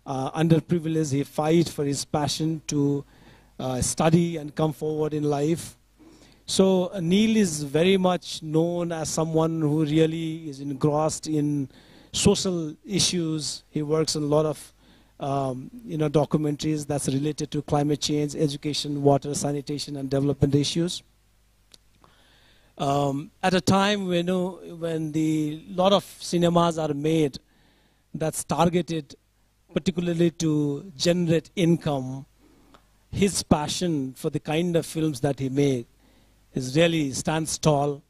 underprivileged, he fights for his passion to study and come forward in life. So Neil is very much known as someone who really is engrossed in social issues. He works on a lot of documentaries that's related to climate change, education, water, sanitation, and development issues. At a time when the lot of cinemas are made that's targeted particularly to generate income, his passion for the kind of films that he made is really stands tall.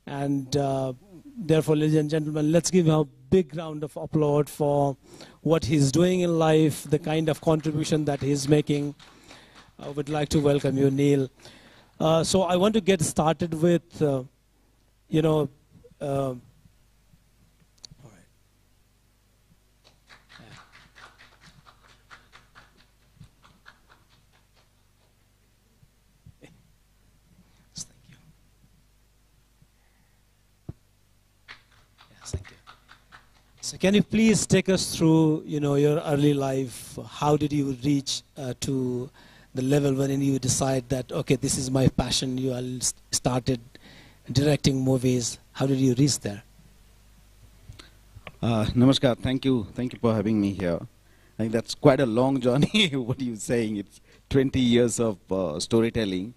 And therefore, ladies and gentlemen, let's give him a big round of applause for what he's doing in life, the kind of contribution that he's making. I would like to welcome you, Neil. So I want to get started with, So can you please take us through, your early life? How did you reach to the level when you decide that, okay, this is my passion, you all started directing movies? How did you reach there? Namaskar, thank you for having me here. I think that's quite a long journey, what are you saying? It's 20 years of storytelling.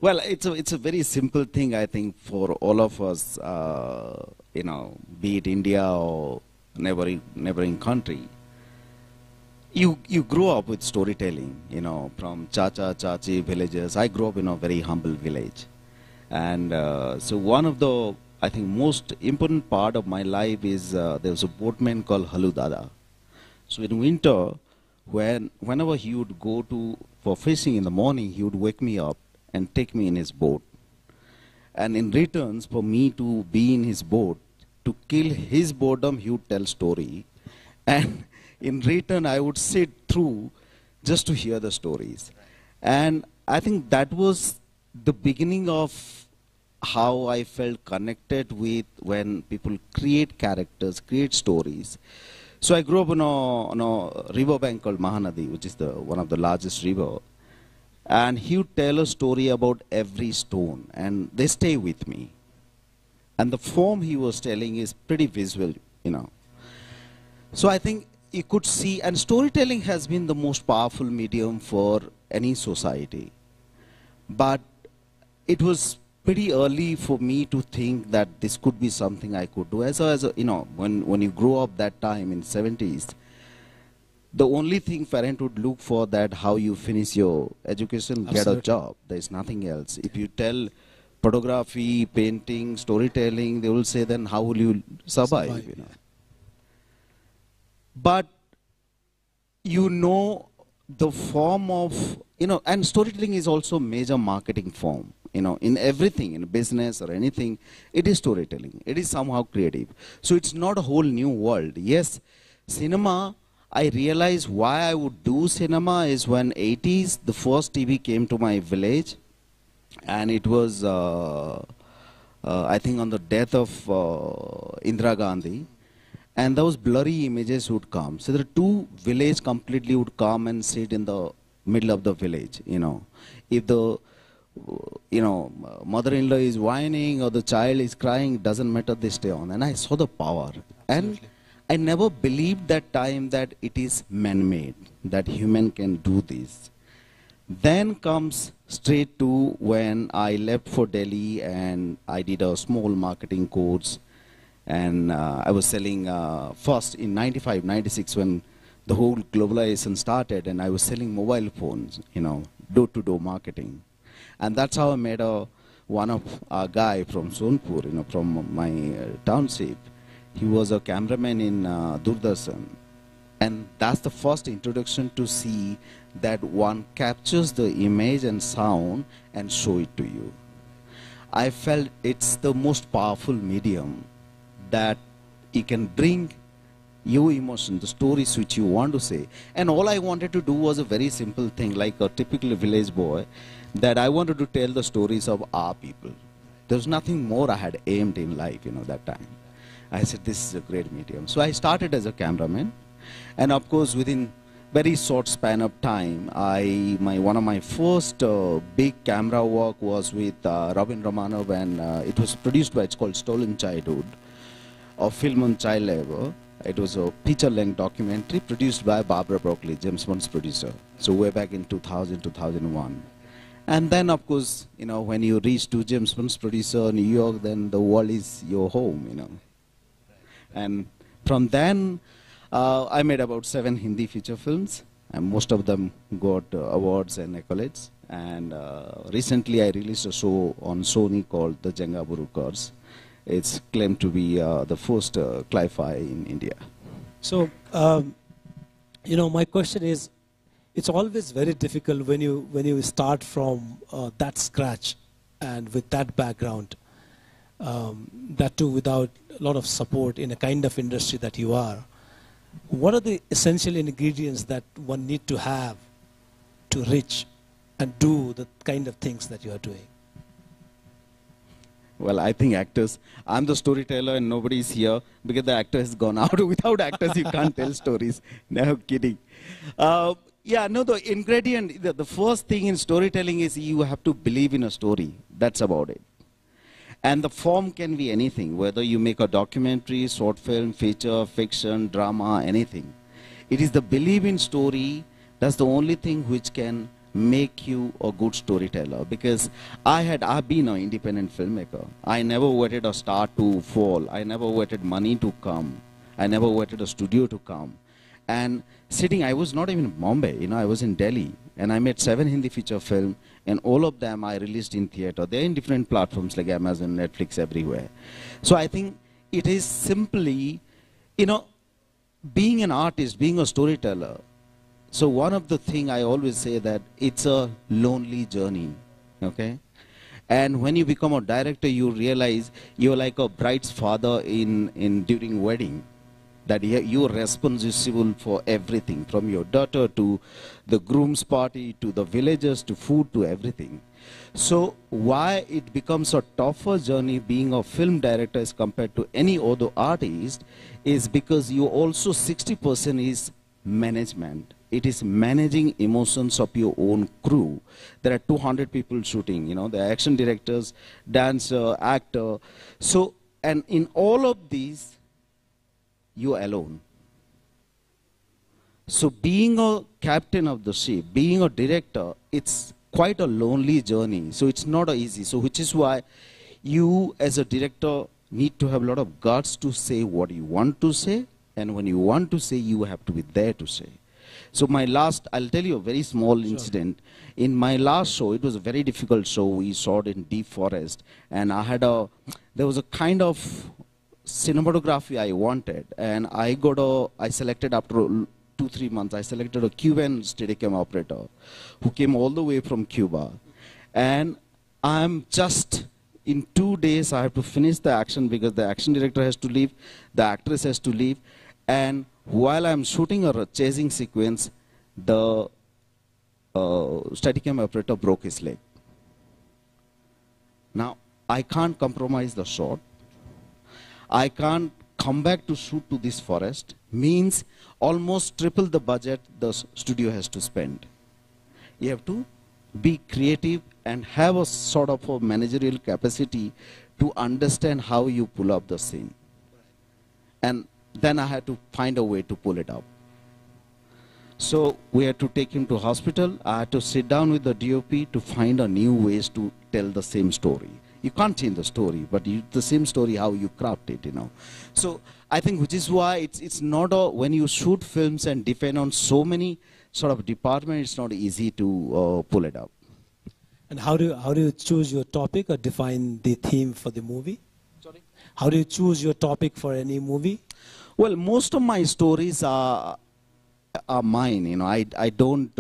Well, it's a very simple thing, I think, for all of us, be it India or neighboring country. You grew up with storytelling, from Chacha, Chachi villages. I grew up in a very humble village. And so one of the, I think, most important part of my life is there was a boatman called Halu Dada. So in winter, whenever he would go for fishing in the morning, he would wake me up and take me in his boat. And in returns for me to be in his boat, to kill his boredom, he would tell story. And in return, I would sit through just to hear the stories. And I think that was the beginning of how I felt connected with when people create characters, create stories. So I grew up on a riverbank called Mahanadi, which is one of the largest river. And he would tell a story about every stone, and they stay with me. And the form he was telling is pretty visual, So I think you could see, and storytelling has been the most powerful medium for any society. But it was pretty early for me to think that this could be something I could do. When you grow up that time in 70s, the only thing parent would look for that how you finish your education, get a job. There is nothing else. If you tell photography, painting, storytelling, they will say, then how will you survive? But the form of, and storytelling is also a major marketing form. In everything, in business or anything, it is storytelling. It is somehow creative. So it's not a whole new world. Yes, cinema, I realized why I would do cinema is when 80s, the first TV came to my village. And it was, I think, on the death of Indira Gandhi. And those blurry images would come. So the two villages completely would come and sit in the middle of the village, If the, mother-in-law is whining or the child is crying, it doesn't matter, they stay on. And I saw the power. And I never believed that time that it is man-made, that human can do this. Then comes straight to when I left for Delhi and I did a small marketing course. And I was selling first in 95, 96 when the whole globalization started, and I was selling mobile phones, door-to-door marketing. And that's how I met a guy from Sonpur, from my township. He was a cameraman in Doordarshan. And that's the first introduction to see that one captures the image and sound and show it to you. I felt it's the most powerful medium that you can bring your emotion, the stories which you want to say. And all I wanted to do was a very simple thing, like a typical village boy, that I wanted to tell the stories of our people. There's nothing more I had aimed in life, that time. I said, this is a great medium. So I started as a cameraman. And of course, within very short span of time, one of my first big camera work was with Robin Romanov, and it was produced by, it's called Stolen Childhood, a film on child labor. It was a feature-length documentary produced by Barbara Broccoli, James Bond's producer. So way back in 2000, 2001. And then, of course, you know, when you reach to James Bond's producer, New York, then the world is your home, you know. And from then, I made about 7 Hindi feature films, and most of them got awards and accolades. And recently, I released a show on Sony called The Jangaburu Cars. It's claimed to be the first cli-fi in India. So, you know, my question is, it's always very difficult when you start from that scratch and with that background, that too without a lot of support in a kind of industry that you are. What are the essential ingredients that one need to have to reach and do the kind of things that you are doing? Well, I think actors, I'm the storyteller and nobody is here because the actor has gone out. Without actors, you can't tell stories. No kidding. Yeah, no, the ingredient, the first thing in storytelling is you have to believe in a story. That's about it. And the form can be anything, whether you make a documentary, short film, feature, fiction, drama, anything. It is the belief in story that's the only thing which can make you a good storyteller. Because I've been an independent filmmaker. I never waited a star to fall. I never waited money to come. I never waited a studio to come. And sitting, I was not even in Bombay, you know, I was in Delhi. And I made 7 Hindi feature films, and all of them I released in theater. They're in different platforms like Amazon, Netflix, everywhere. So I think it is simply, you know, being an artist, being a storyteller. So one of the things I always say that it's a lonely journey, okay? And when you become a director, you realize you're like a bride's father during wedding. That you're responsible for everything, from your daughter to the groom's party, to the villagers, to food, to everything. So why it becomes a tougher journey being a film director as compared to any other artist is because you also 60% is management. It is managing emotions of your own crew. There are 200 people shooting, you know, the action directors, dancer, actor. So, and in all of these, you're alone. So being a captain of the ship, being a director, it's quite a lonely journey. So it's not easy. So which is why you as a director need to have a lot of guts to say what you want to say. And when you want to say, you have to be there to say. So I'll tell you a very small incident. In my last show, it was a very difficult show. We shot in deep forest. And there was a kind of cinematography I wanted, and I selected after 2-3 months, I selected a Cuban Steadicam operator who came all the way from Cuba. And I'm just, in 2 days, I have to finish the action because the action director has to leave, the actress has to leave, and while I'm shooting a chasing sequence, the Steadicam operator broke his leg. Now, I can't compromise the shot. I can't come back to shoot to this forest, means almost triple the budget the studio has to spend. You have to be creative and have a sort of a managerial capacity to understand how you pull up the scene. And then I had to find a way to pull it up. So we had to take him to hospital. I had to sit down with the DOP to find a new ways to tell the same story. You can't change the story, but the same story, how you craft it, you know. So I think which is why it's not when you shoot films and depend on so many sort of departments, it's not easy to pull it up. And how do you choose your topic or define the theme for the movie? Sorry? How do you choose your topic for any movie? Well, most of my stories are mine, you know. I don't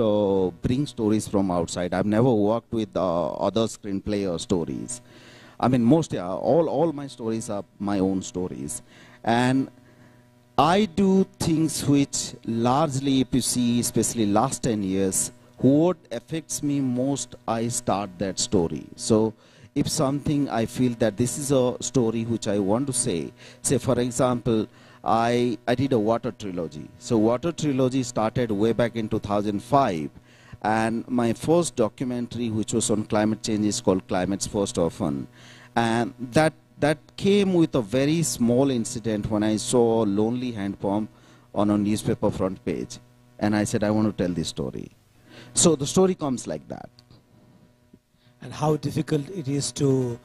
bring stories from outside. I've never worked with other screenplay or stories. I mean, all my stories are my own stories. And I do things which largely, if you see, especially last 10 years, what affects me most, I start that story. So if something I feel that this is a story which I want to say for example, I did a water trilogy. So water trilogy started way back in 2005. And my first documentary, which was on climate change, is called Climate's First Orphan. And that that came with a very small incident when I saw a lonely hand pump on a newspaper front page. And I said, I want to tell this story. So the story comes like that. And how difficult it is to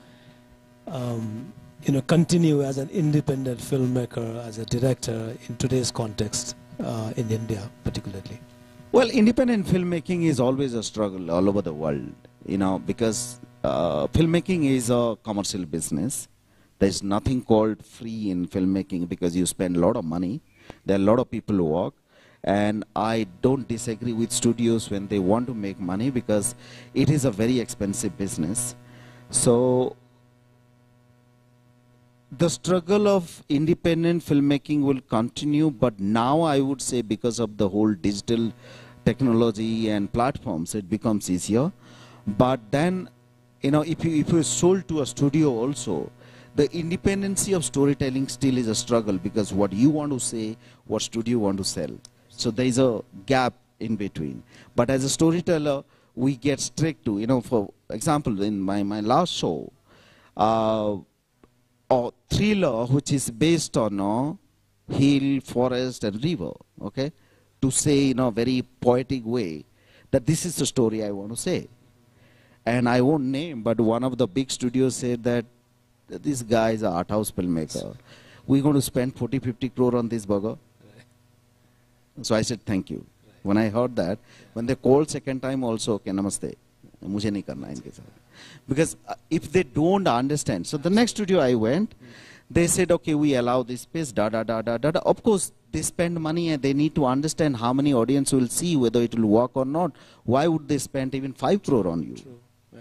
continue as an independent filmmaker, as a director in today's context, in India particularly. Well, independent filmmaking is always a struggle all over the world, because filmmaking is a commercial business. There's nothing called free in filmmaking because you spend a lot of money. There are a lot of people who work. And I don't disagree with studios when they want to make money because it is a very expensive business. So the struggle of independent filmmaking will continue, but now I would say because of the whole digital technology and platforms, it becomes easier. But then, if you're sold to a studio also, the independency of storytelling still is a struggle because what you want to say, what studio want to sell. So there is a gap in between. But as a storyteller, we get strict to, for example, in my last show, a thriller which is based on hill, forest and river, okay, to say in a very poetic way that this is the story I want to say. And I won't name, but one of the big studios said that this guy is an art house filmmaker. We're going to spend 40-50 crore on this burger. So I said, thank you. When I heard that, when they called second time also, okay, namaste. Mujhe nahi karna inke saath. Because if they don't understand, so the next studio I went, they said, okay, we allow this space, da da da da da da. Of course, they spend money and they need to understand how many audience will see, whether it will work or not. Why would they spend even 5 crore on you? True. Yeah.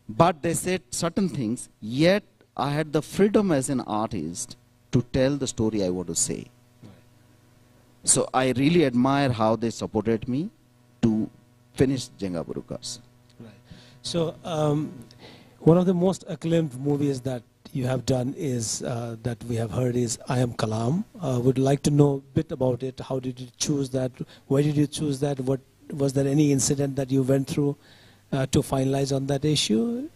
But they said certain things, yet I had the freedom as an artist to tell the story I want to say. So I really admire how they supported me to finish Jenga Burukars. Right. So one of the most acclaimed movies that you have done is, that we have heard is I Am Kalam. Would like to know a bit about it. How did you choose that? Why did you choose that? What was there any incident that you went through to finalize on that issue?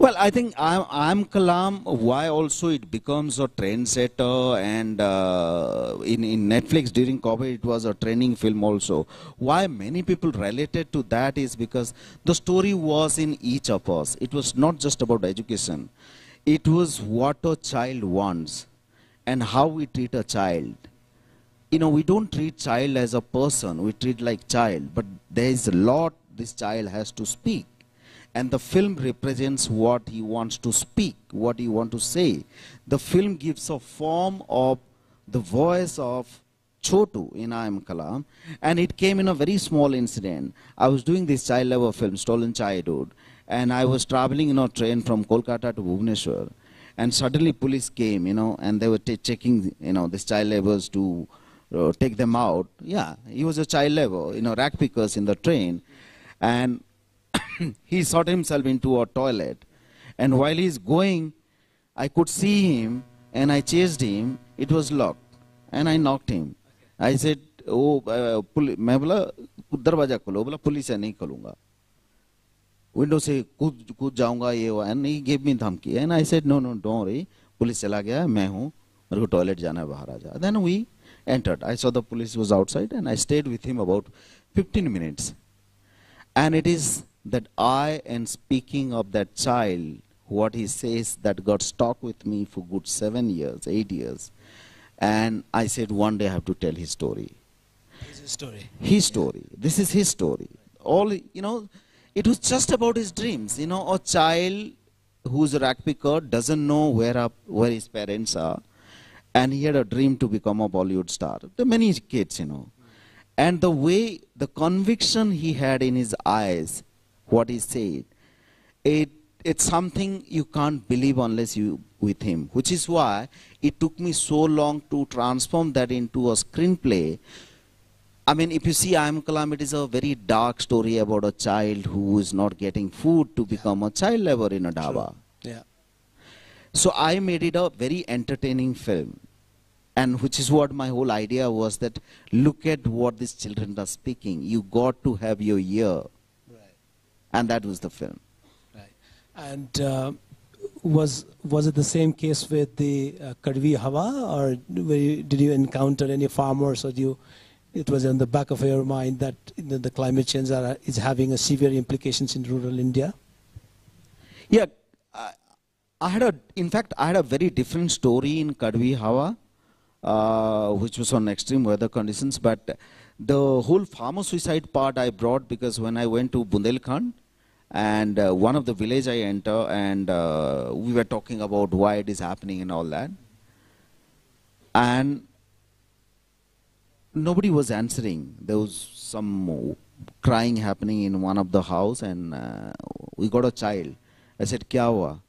Well, I think I Am Kalam, why also it becomes a trendsetter, and in Netflix during COVID it was a trending film also. Why many people related to that is because the story was in each of us. It was not just about education. It was what a child wants and how we treat a child. We don't treat child as a person, we treat like child, but there is a lot this child has to speak. And the film represents what he wants to speak, what he wants to say. The film gives a form of the voice of Chotu in I Am Kalam, and it came in a very small incident. I was doing this child labor film, Stolen Childhood, and I was traveling in a train from Kolkata to Bhubaneswar, and suddenly police came, and they were checking, these child laborers to take them out. Yeah, he was a child labor, rag pickers in the train, and he sought himself into a toilet, and while he's going, I could see him, and I chased him. It was locked, and I knocked him. I said, "Oh, मैं बोला दरवाजा खोलो." बोला police है, नहीं खोलूंगा. Window से कूद जाऊंगा ये वो, and he gave me धमकी, and I said, "No, don't worry. Police चला गया, मैं हूँ, मेरे को टॉयलेट जाना है, बाहर आ जा." Then we entered. I saw the police was outside, and I stayed with him about 15 minutes. And it is that I am speaking of that child, what he says that got stuck with me for good 7 years, 8 years. And I said, one day I have to tell his story. His story. His story. This is his story. All, it was just about his dreams. A child who's a rag picker doesn't know where his parents are. And he had a dream to become a Bollywood star. There are many kids, And the way, the conviction he had in his eyes, what he said, it's something you can't believe unless you with him, which is why it took me so long to transform that into a screenplay. I mean, if you see I Am Kalam, it is a very dark story about a child who is not getting food to become a child laborer in a dhaba. Yeah. So I made it a very entertaining film. And which is what my whole idea was, that look at what these children are speaking. You got to have your ear. And that was the film. Right. And was it the same case with the Kadvi Hawa, or did you encounter any farmers, or it was in the back of your mind that the climate change is having a severe implications in rural India? Yeah, in fact, I had a very different story in Kadvi Hawa, which was on extreme weather conditions, but the whole farmer suicide part I brought because when I went to Bundelkhand, and one of the village I enter, and we were talking about why it is happening and all that, and nobody was answering. There was some crying happening in one of the house, and we got a child. I said, "Kya hua?"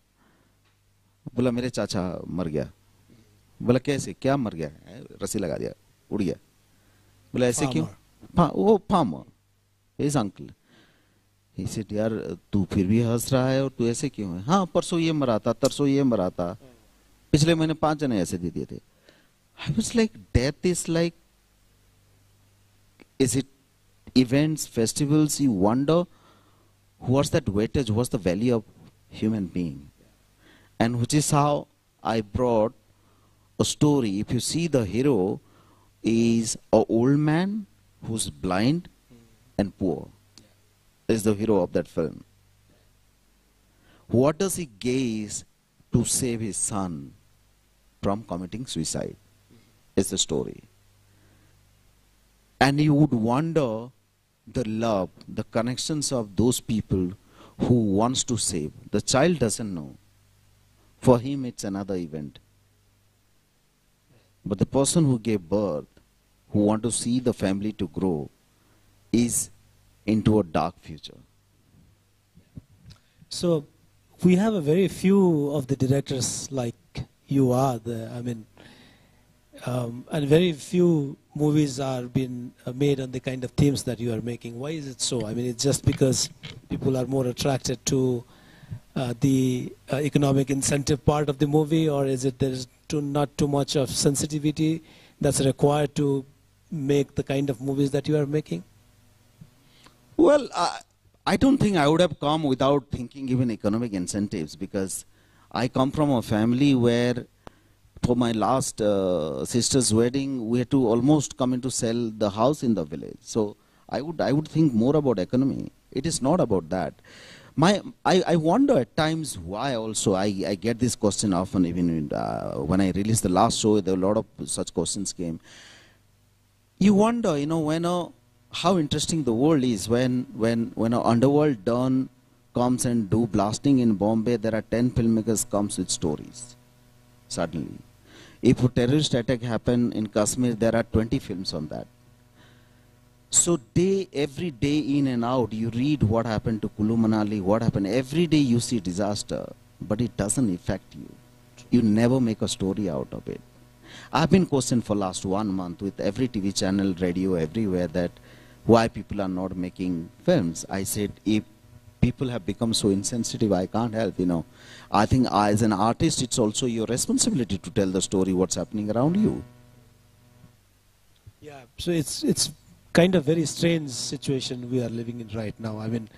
बोला मेरे चाचा मर गया. बोला कैसे, क्या मर गया? रस्सी लगा दिया, उड़ गया. बोला ऐसे क्यों? वो farmer, his uncle. He said, यार तू फिर भी हंस रहा है और तू ऐसे क्यों है? हाँ, परसों ये मरा था, तरसों ये मरा था, पिछले महीने 5 जने ऐसे दे दिए थे. I was like, death is like, is it events, festivals? You wonder what's that weightage, what's the value of human being, and which is how I brought a story. If you see, the hero is an old man who's blind and poor. Is the hero of that film. What does he gaze to save his son from committing suicide? Is the story. And you would wonder the love, the connections of those people who wants to save. The child doesn't know. For him it's another event. But the person who gave birth, who want to see the family to grow, is into a dark future. So we have a very few of the directors like you are. And very few movies are being made on the kind of themes that you are making. Why is it so? I mean, it's just because people are more attracted to the economic incentive part of the movie, or is it there's not too much of sensitivity that's required to make the kind of movies that you are making? Well, I don't think I would have come without thinking even economic incentives, because I come from a family where for my last sister's wedding, we had to almost come in to sell the house in the village. So I would think more about economy. It is not about that. I wonder at times why also I get this question often. Even when I released the last show, there were a lot of such questions came. You wonder, how interesting the world is when an underworld don comes and do blasting in Bombay. There are 10 filmmakers comes with stories. Suddenly, if a terrorist attack happen in Kashmir, there are 20 films on that. So every day in and out, you read what happened to Kulu Manali, what happened. Every day you see disaster, but it doesn't affect you. You never make a story out of it. I've been questioned for last 1 month with every TV channel, radio, everywhere, that why people are not making films. I said, if people have become so insensitive, I can't help, I think as an artist, it's also your responsibility to tell the story, what's happening around you. Yeah, so it's kind of very strange situation we are living in right now. I mean,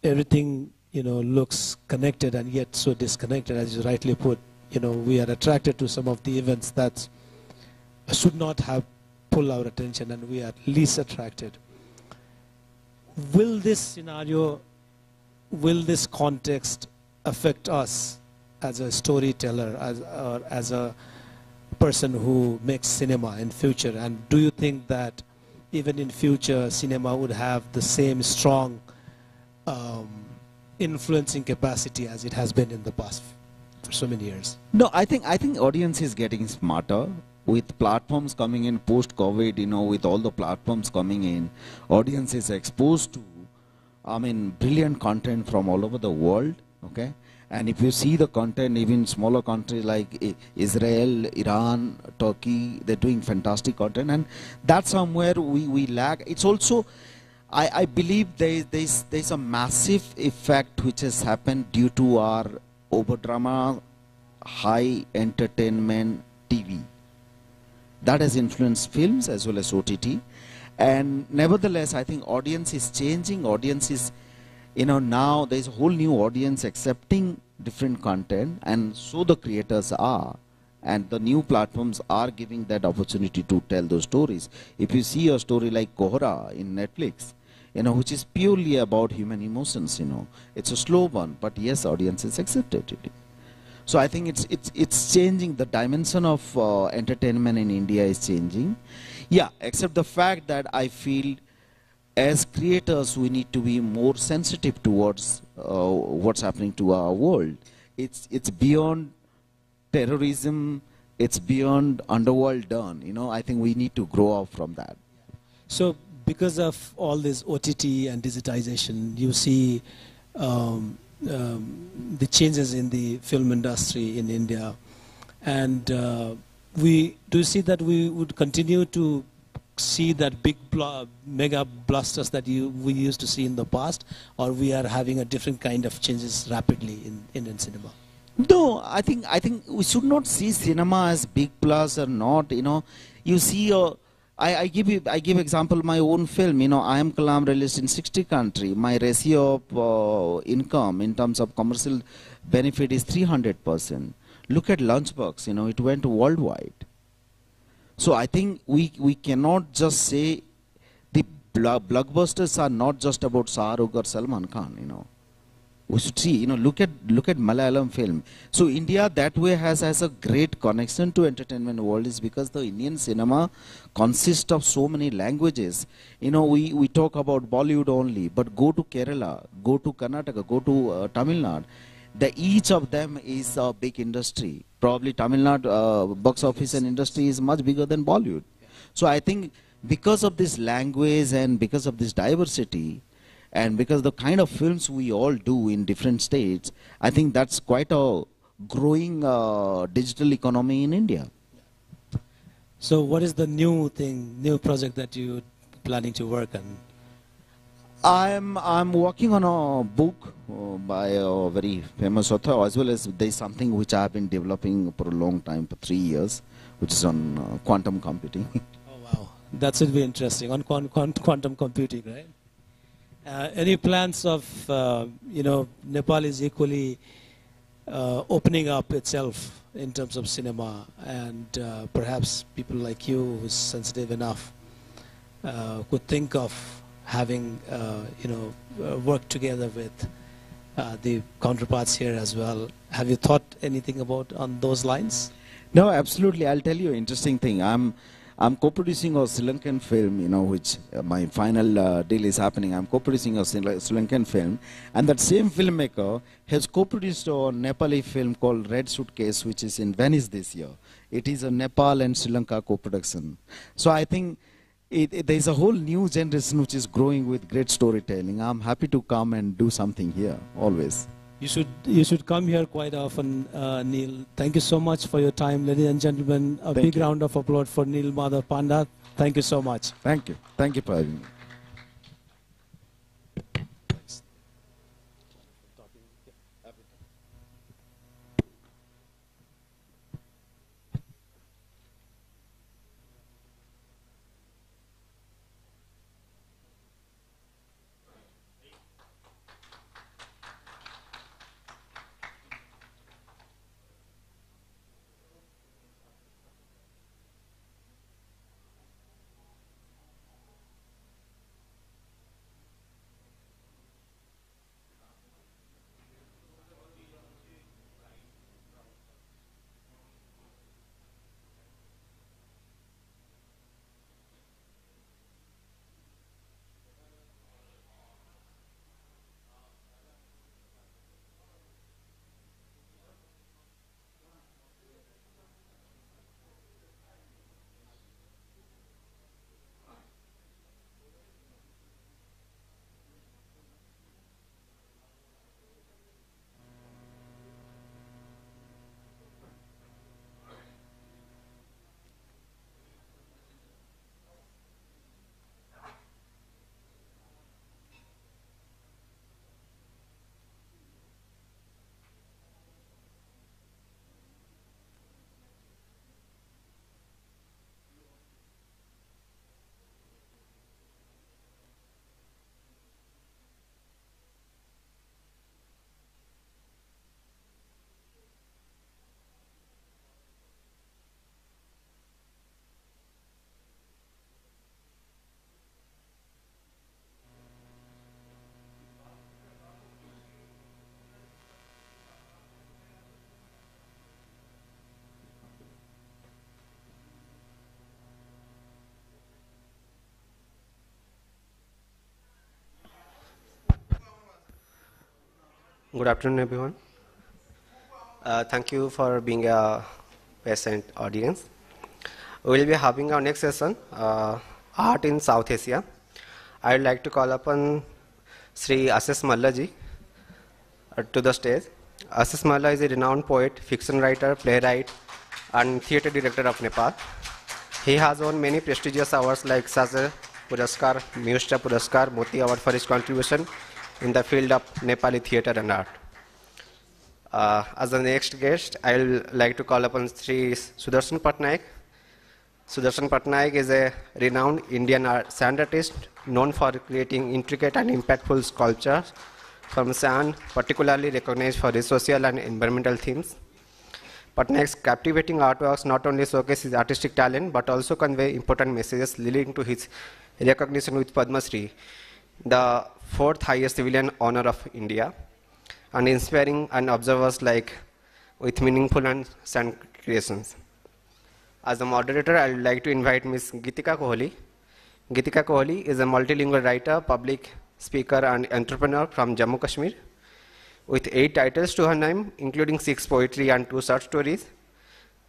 everything, looks connected and yet so disconnected, as you rightly put. We are attracted to some of the events that should not have pulled our attention, and we are least attracted. Will this scenario, will this context affect us as a storyteller, as a person who makes cinema in future? And do you think that even in future, cinema would have the same strong influencing capacity as it has been in the past for so many years? No, I think audience is getting smarter with platforms coming in post-COVID. With all the platforms coming in, audience is exposed to, brilliant content from all over the world. Okay, and if you see the content, even smaller countries like Israel, Iran, Turkey, they're doing fantastic content, and that's somewhere we lag. It's also, I believe there's a massive effect which has happened due to our over-drama, high entertainment TV. That has influenced films as well as OTT. And nevertheless, I think audience is changing. Audience is, now there's a whole new audience accepting different content, and so the creators are. And the new platforms are giving that opportunity to tell those stories. If you see a story like Kohra in Netflix, which is purely about human emotions, it's a slow one, but yes, audiences accepted it. So I think it's changing. The dimension of entertainment in India is changing. Yeah, except the fact that I feel as creators we need to be more sensitive towards what's happening to our world. It's beyond terrorism, it's beyond underworld done. I think we need to grow up from that. So because of all this OTT and digitization, you see the changes in the film industry in India, and do you see that we would continue to see that big mega blasters that we used to see in the past, or we are having a different kind of changes rapidly in Indian cinema? No, I think we should not see cinema as big plus or not. You see, I give example my own film. I Am Kalam released in 60 countries. My ratio of income in terms of commercial benefit is 300%. Look at Lunchbox. It went worldwide. So I think we cannot just say the blockbusters are not just about Shah Rukh or Salman Khan. We should see, look at Malayalam film. So India that way has a great connection to entertainment world, is because the Indian cinema consists of so many languages. We talk about Bollywood only, but go to Kerala, go to Karnataka, go to Tamil Nadu. Each of them is a big industry. Probably Tamil Nadu box office and industry is much bigger than Bollywood. So I think because of this language and because of this diversity, and because the kind of films we all do in different states, I think that's quite a growing digital economy in India. So what is the new project that you're planning to work on? I'm working on a book by a very famous author, as well as there's something which I've been developing for a long time, for 3 years, which is on quantum computing. Oh wow, that should be interesting, on quantum computing, right? Any plans of, Nepal is equally opening up itself in terms of cinema, and perhaps people like you who's sensitive enough could think of having, work together with the counterparts here as well. Have you thought anything about on those lines? No, absolutely. I'll tell you an interesting thing. I'm co-producing a Sri Lankan film, which my final deal is happening. I'm co-producing a Sri Lankan film, and that same filmmaker has co-produced a Nepali film called Red Suitcase, which is in Venice this year. It is a Nepal and Sri Lanka co-production. So I think there's a whole new generation which is growing with great storytelling. I'm happy to come and do something here, always. You should come here quite often, Neil. Thank you so much for your time, ladies and gentlemen. A big round of applause for Neil Madhav Panda. Thank you so much. Thank you. Thank you for having me. Good afternoon, everyone. Thank you for being a patient audience. We will be having our next session, Art in South Asia. I would like to call upon Sri Ashish Malla ji to the stage. Ashish Malla is a renowned poet, fiction writer, playwright, and theatre director of Nepal. He has won many prestigious awards like Sajar Puraskar, Miyushta Puraskar, Moti Award for his contribution in the field of Nepali theatre and art. As the next guest, I would like to call upon Sri Sudarshan Patnaik. Sudarshan Patnaik is a renowned Indian sand artist known for creating intricate and impactful sculptures from sand, particularly recognized for his social and environmental themes. Patnaik's captivating artworks not only showcase his artistic talent but also convey important messages leading to his recognition with Padma Shri, the fourth highest civilian honor of India, and inspiring and observers like with meaningful and sand creations. As a moderator, I would like to invite Ms. Geetika Kohli. Geetika Kohli is a multilingual writer, public speaker, and entrepreneur from Jammu Kashmir. With 8 titles to her name, including 6 poetry and 2 short stories,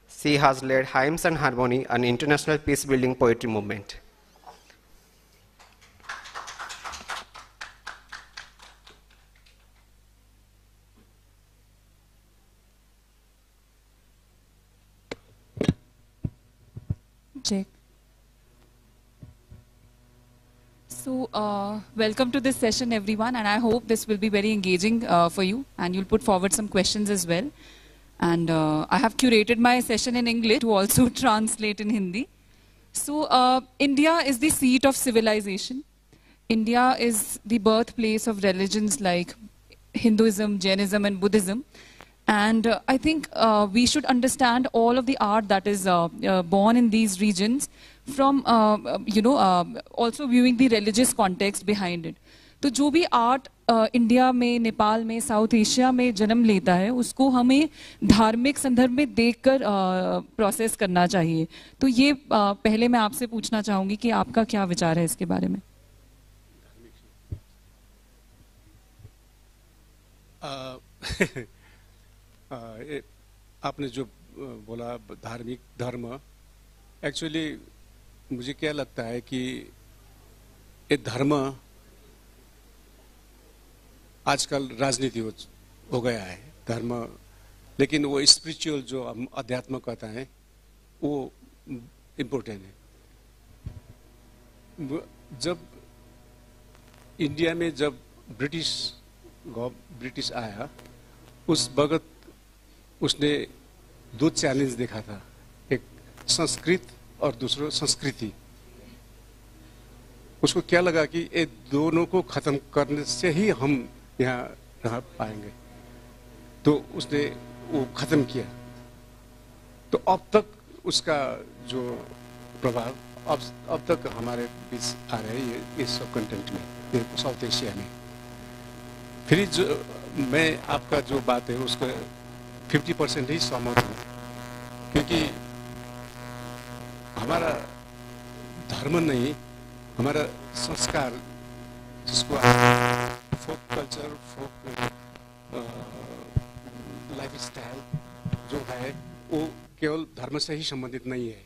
she has led Hymns and Harmony, an international peace-building poetry movement. Check. So, welcome to this session, everyone, and I hope this will be very engaging for you, and you'll put forward some questions as well. And I have curated my session in English to also translate in Hindi. So, India is the seat of civilization. India is the birthplace of religions like Hinduism, Jainism, and Buddhism. And I think we should understand all of the art that is born in these regions from, also viewing the religious context behind it. तो जो भी art India में, नेपाल में, south Asia में जन्म लेता है, उसको हमें धार्मिक संदर्भ में देखकर प्रोसेस करना चाहिए. तो ये पहले मैं आपसे पूछना चाहूँगी कि आपका क्या विचार है इसके बारे में. आपने जो बोला धार्मिक धर्म, एक्चुअली मुझे क्या लगता है कि ये धर्म आजकल राजनीति हो गया है धर्म, लेकिन वो स्पिरिचुअल जो हम अध्यात्म कहते हैं वो इम्पोर्टेंट है. जब इंडिया में जब ब्रिटिश आया, उस वक्त उसने 2 चैलेंज देखा था, एक संस्कृत और दूसरा संस्कृति. उसको क्या लगा कि ये दोनों को खत्म करने से ही हम यहाँ रह पाएंगे, तो उसने वो खत्म किया. तो अब तक उसका जो प्रभाव अब तक हमारे बीच आ रहा है, ये सब कंटेंट में, साउथ एशिया में. फिर जो मैं आपका जो बात है उसका 50% ही सहमत हूँ, क्योंकि हमारा धर्म नहीं, हमारा संस्कार, जिसको फोक कल्चर, फोक लाइफ स्टाइल जो है, वो केवल धर्म से ही संबंधित नहीं है.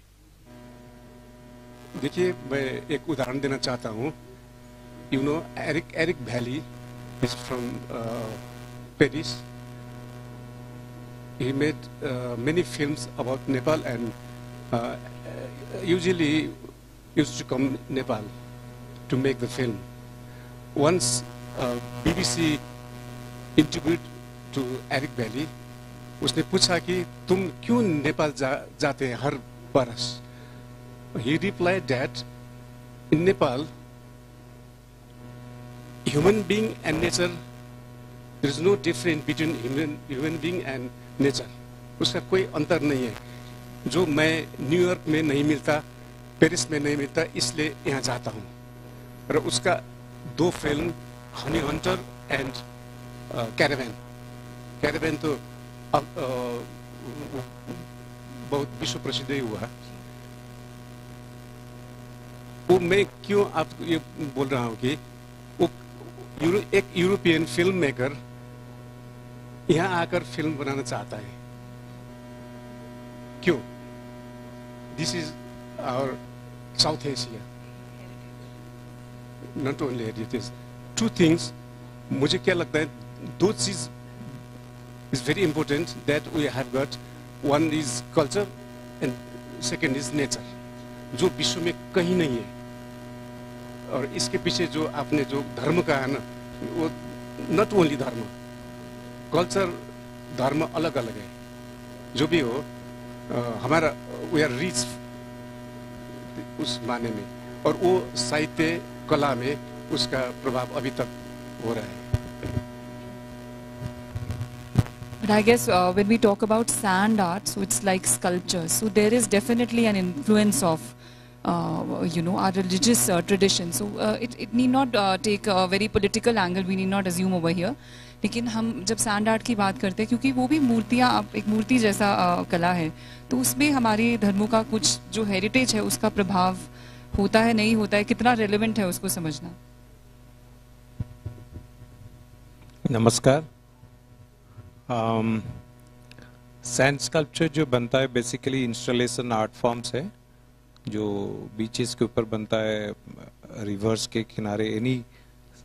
देखिए, मैं एक उदाहरण देना चाहता हूँ. You know Eric Valli is from Paris. He made many films about Nepal, and usually used to come Nepal to make the film. Once BBC interviewed to Eric Valley, उसने पूछा कि तुम क्यों नेपाल जाते हैं हर बरस? He replied that in Nepal, human being and nature, there is no difference between human being and nature. उसका कोई अंतर नहीं है. जो मैं न्यूयॉर्क में नहीं मिलता, पेरिस में नहीं मिलता, इसलिए यहाँ जाता हूँ. और उसका 2 film, honey hunter and Caravan तो अब बहुत विश्व प्रसिद्ध ही हुआ. वो मैं क्यों आपको ये बोल रहा हूँ कि एक यूरोपियन फिल्म मेकर यहाँ आकर फिल्म बनाना चाहता है? क्यों? This is our South Asia, not only heritage. Two things, मुझे क्या लगता है, दो चीज is very important that we have got. One is culture and second is nature, जो विश्व में कहीं नहीं है। और इसके पीछे जो आपने जो धर्म कहा है ना, वो नॉट ओनली धर्म, कल्चर धर्म अलग अलग है। जो भी हो, हमारा वी आर रिच उस माने में, और वो साहित्य कला में उसका प्रभाव अभी तक हो रहा है। But I guess when we talk about sand art, so it's like sculpture. So there is definitely an influence of, our religious tradition. So it need not take a very political angle. We need not assume over here. लेकिन हम जब sand art की बात करते हैं, क्योंकि वो भी मूर्तियाँ, एक मूर्ति जैसा कला है, तो उसमें हमारे धर्मों का कुछ जो हेरिटेज है उसका प्रभाव होता है, नहीं होता है, कितना रेलेवेंट है उसको समझना। नमस्कार। सैंड स्कल्पचर जो बनता है बेसिकली इंस्टॉलेशन आर्ट फॉर्म्स है, जो बीचेस के ऊपर बनता है, रिवर्स के किनारे, एनी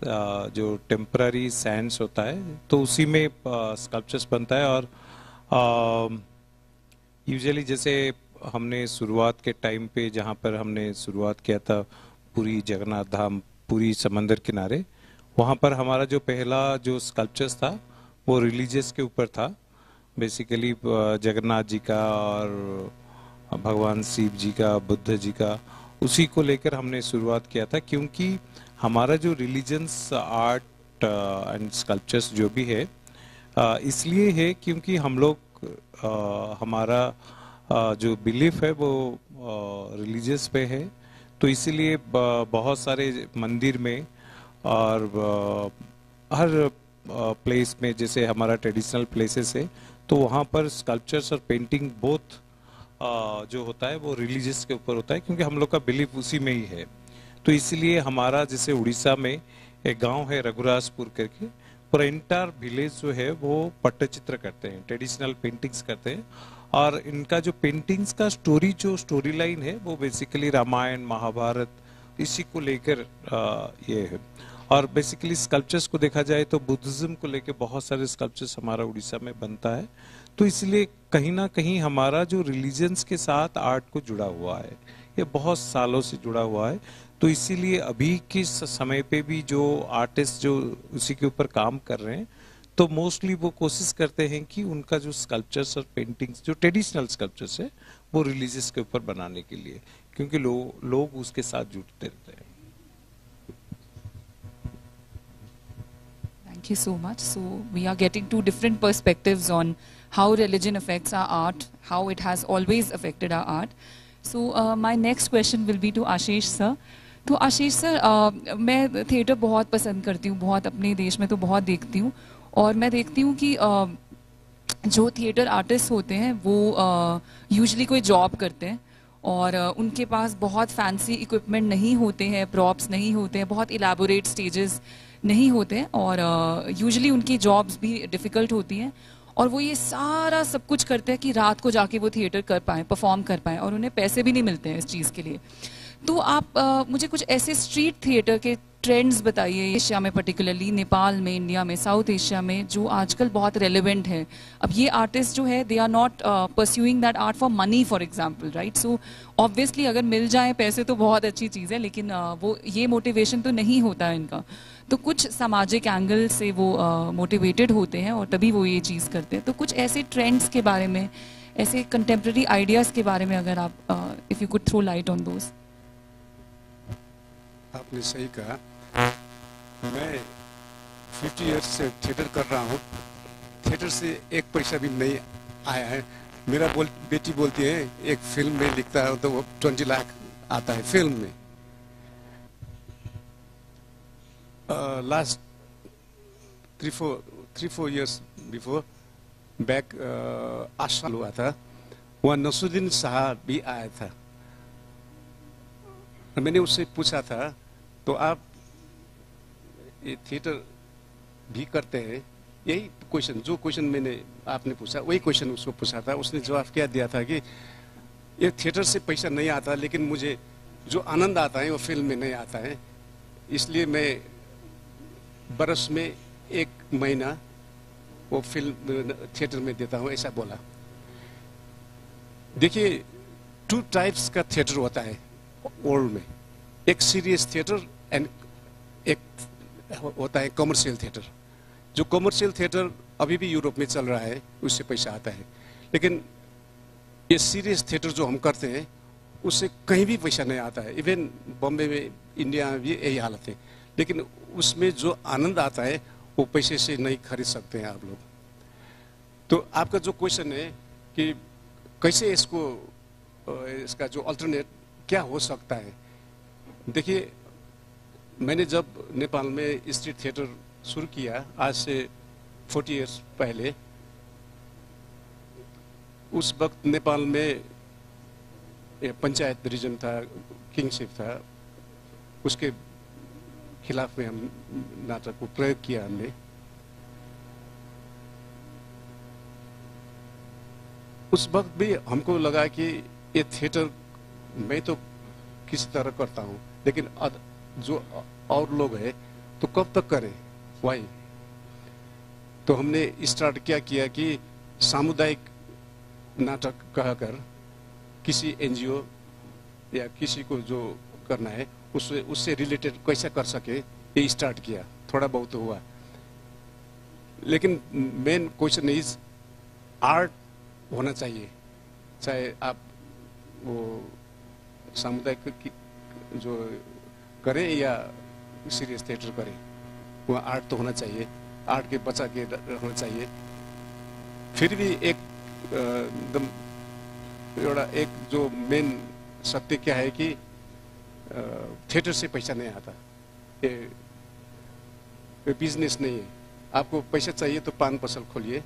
जो टेम्पररी सैंड्स होता है, तो उसी में स्कल्पचर्स बनता है। और यूजुअली जैसे हमने शुरुआत के टाइम पे, जहाँ पर हमने शुरुआत किया था पूरी जगन्नाथ धाम, पूरी समंदर किनारे, वहाँ पर हमारा जो पहला जो स्कल्पचर्स था वो रिलीजियस के ऊपर था, बेसिकली जगन्नाथ जी का और भगवान शिव जी का, बुद्ध जी का, उसी को लेकर हमने शुरुआत किया था। क्योंकि हमारा जो रिलीजन्स आर्ट एंड स्कल्पचर्स जो भी है, इसलिए है क्योंकि हम लोग हमारा जो बिलीफ है वो रिलीजियस पे है, तो इसीलिए बहुत सारे मंदिर में और हर प्लेस में, जैसे हमारा ट्रेडिशनल प्लेसेस है, तो वहाँ पर स्कल्पचर्स और पेंटिंग बोथ जो होता है वो रिलीजियस के ऊपर होता है, क्योंकि हम लोग का बिलीफ उसी में ही है। तो इसलिए हमारा जैसे उड़ीसा में एक गांव है रघुराजपुर करके, पूरा इंटायर विलेज जो है वो पट्टचित्र करते हैं, ट्रेडिशनल पेंटिंग्स करते हैं। और इनका जो पेंटिंग्स का स्टोरी लाइन है वो बेसिकली रामायण, महाभारत, इसी को लेकर ये है। और बेसिकली स्कल्पचर्स को देखा जाए तो बुद्धिज्म को लेकर बहुत सारे स्कल्पचर्स हमारा उड़ीसा में बनता है। तो इसलिए कहीं ना कहीं हमारा जो रिलीजन्स के साथ आर्ट को जुड़ा हुआ है, ये बहुत सालों से जुड़ा हुआ है। तो इसीलिए अभी के समय पे भी जो आर्टिस्ट जो उसी के ऊपर काम कर रहे हैं, तो मोस्टली वो कोशिश करते हैं कि उनका जो स्कल्पचर्स और पेंटिंग्स, जो ट्रेडिशनल स्कल्पचर्स है, वो रिलीजियस के ऊपर बनाने के लिए, क्योंकि लोग उसके साथ जुड़ते रहते हैं। Thank you so much. So we are getting two different perspectives on how religion affects our art, how it has always affected our art. So my next question will be to Ashish sir. तो आशीष sir, मैं theatre बहुत पसंद करती हूँ, बहुत, अपने देश में तो बहुत देखती हूँ, और मैं देखती हूँ कि जो थिएटर आर्टिस्ट होते हैं वो यूजुअली कोई जॉब करते हैं, और उनके पास बहुत फैंसी इक्विपमेंट नहीं होते हैं, प्रॉप्स नहीं होते हैं, बहुत इलेबोरेट स्टेजेस नहीं होते हैं, और यूजुअली उनकी जॉब्स भी डिफ़िकल्ट होती हैं, और वो ये सारा सब कुछ करते हैं कि रात को जाके वो थिएटर कर पाएँ, परफॉर्म कर पाएँ, और उन्हें पैसे भी नहीं मिलते हैं इस चीज़ के लिए। तो आप मुझे कुछ ऐसे स्ट्रीट थिएटर के ट्रेंड्स बताइए, एशिया में पर्टिकुलरली, नेपाल में, इंडिया में, साउथ एशिया में, जो आजकल बहुत रेलेवेंट है। अब ये आर्टिस्ट जो है, they are not pursuing that art for money, for example, right? So obviously अगर मिल जाए पैसे तो बहुत अच्छी चीज़ है, लेकिन वो ये मोटिवेशन तो नहीं होता है इनका। तो कुछ सामाजिक एंगल से वो मोटिवेटेड होते हैं और तभी वो ये चीज़ करते हैं। तो कुछ ऐसे ट्रेंड्स के बारे में, ऐसे कंटेम्प्रेरी आइडियाज़ के बारे में अगर आप, if you could throw light on those. आपने सही कहा। मैं 50 इयर्स से थिएटर कर रहा हूँ, थिएटर से एक पैसा भी नहीं आया है। मेरा बेटी बोलती है एक फिल्म में लिखता है तो वो 20 लाख आता है फिल्म में। लास्ट 3-4 इयर्स बिफोर बैक आशा हुआ था, वहाँ नसरुद्दीन साहब भी आया था। मैंने उससे पूछा था, तो आप ये थिएटर भी करते हैं यही क्वेश्चन, जो क्वेश्चन मैंने आपने पूछा वही क्वेश्चन उसको पूछा था। उसने जवाब क्या दिया था कि ये थिएटर से पैसा नहीं आता, लेकिन मुझे जो आनंद आता है वो फिल्म में नहीं आता है, इसलिए मैं बरस में 1 महीना वो फिल्म थिएटर में देता हूँ, ऐसा बोला। देखिए 2 टाइप्स का थिएटर होता है वर्ल्ड में, एक सीरियस थिएटर एंड एक होता है कमर्शियल थिएटर। जो कमर्शियल थिएटर अभी भी यूरोप में चल रहा है उससे पैसा आता है, लेकिन ये सीरियस थिएटर जो हम करते हैं उससे कहीं भी पैसा नहीं आता है। इवन बॉम्बे में, इंडिया में भी यही हालत है, लेकिन उसमें जो आनंद आता है वो पैसे से नहीं खरीद सकते हैं आप लोग। तो आपका जो क्वेश्चन है कि कैसे इसका जो अल्टरनेट क्या हो सकता है, देखिए मैंने जब नेपाल में स्ट्रीट थिएटर शुरू किया आज से 40 इयर्स पहले, उस वक्त नेपाल में पंचायत रीजन था, किंगशिप था, उसके खिलाफ में हम नाटक को प्रयोग किया हमने। उस वक्त भी हमको लगा कि ये थिएटर मैं तो किसी तरह करता हूँ, लेकिन जो और लोग हैं तो कब तक करें वाई। तो हमने स्टार्ट क्या किया कि सामुदायिक नाटक कहकर किसी एनजीओ या किसी को जो करना है उससे रिलेटेड कैसा कर सके ये स्टार्ट किया, थोड़ा बहुत हुआ। लेकिन मेन क्वेश्चन इज आर्ट होना चाहिए, चाहे आप वो सामुदायिक जो करें या सीरियस थिएटर करें, वो आर्ट तो होना चाहिए, आर्ट के बचा के रहना चाहिए। फिर भी एकदम एक जो मेन सत्य क्या है कि थिएटर से पैसा नहीं आता, ये बिजनेस नहीं है। आपको पैसा चाहिए तो पान पसल खोलिए,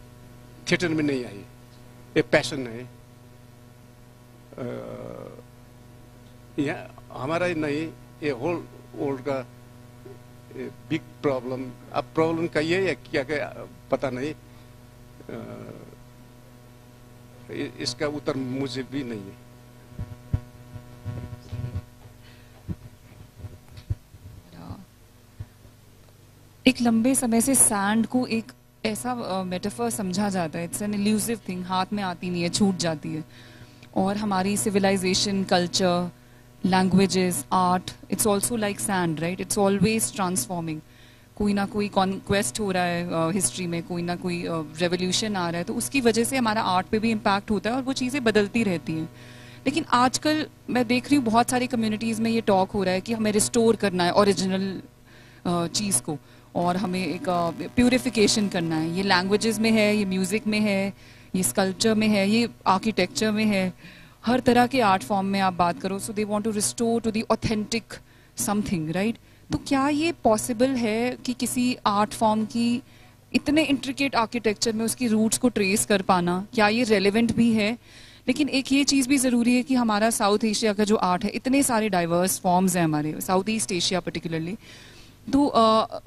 थिएटर में नहीं आइए, ये पैशन है। यहाँ हमारा ही नहीं, ये होल वर्ल्ड का बिग प्रॉब्लम। अब प्रॉब्लम कही है या क्या क्या पता नहीं, इसका उत्तर मुझे भी नहीं है। एक लंबे समय से सैंड को एक ऐसा मेटाफर समझा जाता है, इट्स एन इल्यूसिव थिंग, हाथ में आती नहीं है, छूट जाती है। और हमारी civilisation, culture, languages, art, it's also like sand, right? It's always transforming. कोई ना कोई कॉन्क्वेस्ट हो रहा है हिस्ट्री में, कोई ना कोई रेवोल्यूशन आ रहा है, तो उसकी वजह से हमारा आर्ट पे भी इम्पैक्ट होता है और वो चीज़ें बदलती रहती हैं। लेकिन आजकल मैं देख रही हूँ बहुत सारी कम्युनिटीज़ में ये टॉक हो रहा है कि हमें रिस्टोर करना है ओरिजिनल चीज़ को, और हमें एक प्यूरिफिकेशन करना है। ये लैंग्वेजेस में है, ये म्यूज़िक में है, ये स्कल्पचर में है, ये आर्किटेक्चर में है, हर तरह के आर्ट फॉर्म में आप बात करो। So they want to restore to the authentic something, right? तो क्या ये पॉसिबल है कि किसी आर्ट फॉर्म की इतने इंट्रिकेट आर्किटेक्चर में उसकी रूट्स को ट्रेस कर पाना, क्या ये रेलेवेंट भी है? लेकिन एक ये चीज़ भी ज़रूरी है कि हमारा साउथ एशिया का जो आर्ट है, इतने सारे डाइवर्स फॉर्म्स हैं हमारे साउथ ईस्ट एशिया पर्टिकुलरली, तो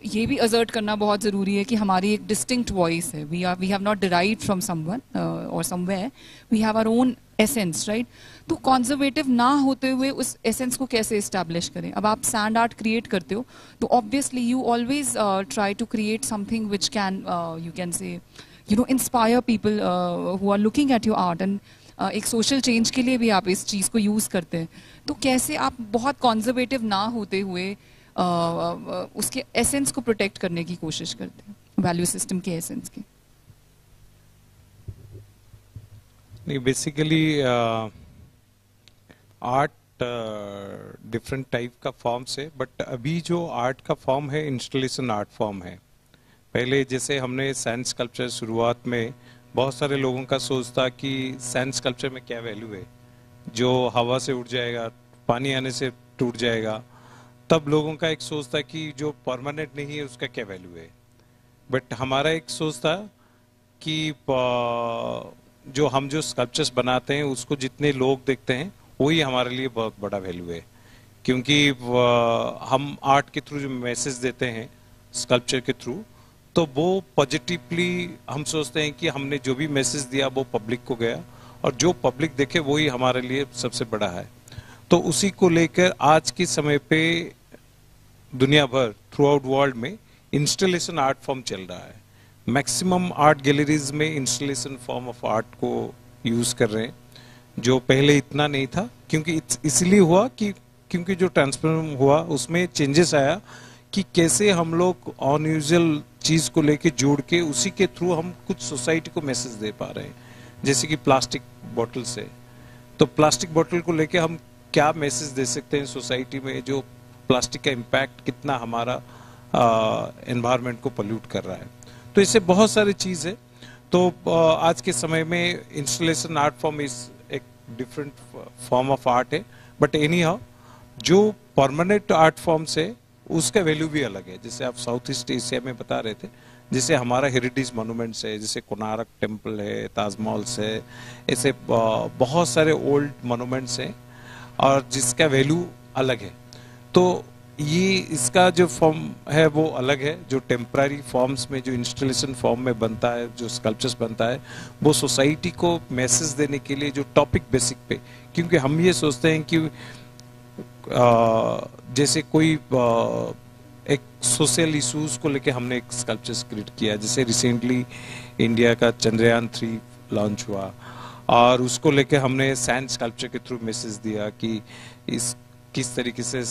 ये भी असर्ट करना बहुत ज़रूरी है कि हमारी एक डिस्टिंक्ट वॉइस है। We have not derived from someone और somewhere, we have our own essence, right? तो कॉन्जर्वेटिव ना होते हुए उस एसेंस को कैसे इस्टेब्लिश करें? अब आप सैंड आर्ट क्रिएट करते हो तो obviously you always try to create something which can you can say inspire people who are looking at your art, and एक सोशल चेंज के लिए भी आप इस चीज़ को यूज़ करते हैं। तो कैसे आप बहुत कॉन्जर्वेटिव ना होते हुए उसके एसेंस को प्रोटेक्ट करने की कोशिश करते हैं, वैल्यू सिस्टम के एसेंस के? नहीं, बेसिकली आर्ट डिफरेंट टाइप का फॉर्म्स है, बट अभी जो आर्ट का फॉर्म है इंस्टॉलेशन आर्ट फॉर्म है। पहले जैसे हमने सैंड स्कल्पचर शुरुआत में बहुत सारे लोगों का सोच था कि सैंड स्कल्पचर में क्या वैल्यू है, जो हवा से उड़ जाएगा, पानी आने से टूट जाएगा। तब लोगों का एक सोच था कि जो परमानेंट नहीं है उसका क्या वैल्यू है। बट हमारा एक सोच था कि जो हम जो स्कल्पचर्स बनाते हैं उसको जितने लोग देखते हैं वही हमारे लिए बहुत बड़ा वैल्यू है, क्योंकि हम आर्ट के थ्रू जो मैसेज देते हैं स्कल्पचर के थ्रू, तो वो पॉजिटिवली हम सोचते हैं कि हमने जो भी मैसेज दिया वो पब्लिक को गया, और जो पब्लिक देखे वही हमारे लिए सबसे बड़ा है। तो उसी को लेकर आज के समय पे दुनिया भर थ्रू आउट वर्ल्ड में इंस्टॉलेशन आर्ट फॉर्म चल रहा है। मैक्सिमम आर्ट गैलरीज में इंस्टॉलेशन फॉर्म ऑफ आर्ट को यूज कर रहे हैं, जो पहले इतना नहीं था। क्योंकि इसलिए हुआ कि क्योंकि जो ट्रांसफॉर्म हुआ उसमें चेंजेस आया कि कैसे हम लोग अनयूजुअल चीज को लेके जोड़ के उसी के थ्रू हम कुछ सोसाइटी को मैसेज दे पा रहे हैं। जैसे कि प्लास्टिक बोतल से, तो प्लास्टिक बोतल को लेके हम क्या मैसेज दे सकते हैं सोसाइटी में, जो प्लास्टिक का इम्पैक्ट कितना हमारा एनवायरनमेंट को पोल्यूट कर रहा है। तो इससे बहुत सारी चीज है। तो आज के समय में इंस्टॉलेशन आर्ट फॉर्म इज एक डिफरेंट फॉर्म ऑफ आर्ट है, बट एनी हाउ जो परमानेंट आर्ट फॉर्म से उसका वैल्यू भी अलग है। जैसे आप साउथ ईस्ट एशिया में बता रहे थे, जैसे हमारा हेरिटेज मॉन्यूमेंट्स है, जैसे कोणार्क टेम्पल है, ताजमहल है, ऐसे बहुत सारे ओल्ड मॉन्यूमेंट्स हैं और जिसका वैल्यू अलग है। तो ये इसका जो फॉर्म है वो अलग है। जो टेम्पररी फॉर्म्स में जो इंस्टॉलेशन फॉर्म में बनता है, जो स्कल्पचर्स बनता है, वो सोसाइटी को मैसेज देने के लिए जो टॉपिक बेसिक पे, क्योंकि हम ये सोचते हैं कि जैसे कोई एक सोशल इश्यूज को लेके हमने एक स्कल्पचर्स क्रिएट किया। जैसे रिसेंटली इंडिया का चंद्रयान 3 लॉन्च हुआ और उसको लेके हमने सैंड स्कल्पचर के थ्रू मैसेज दिया कि इस किस तरीके से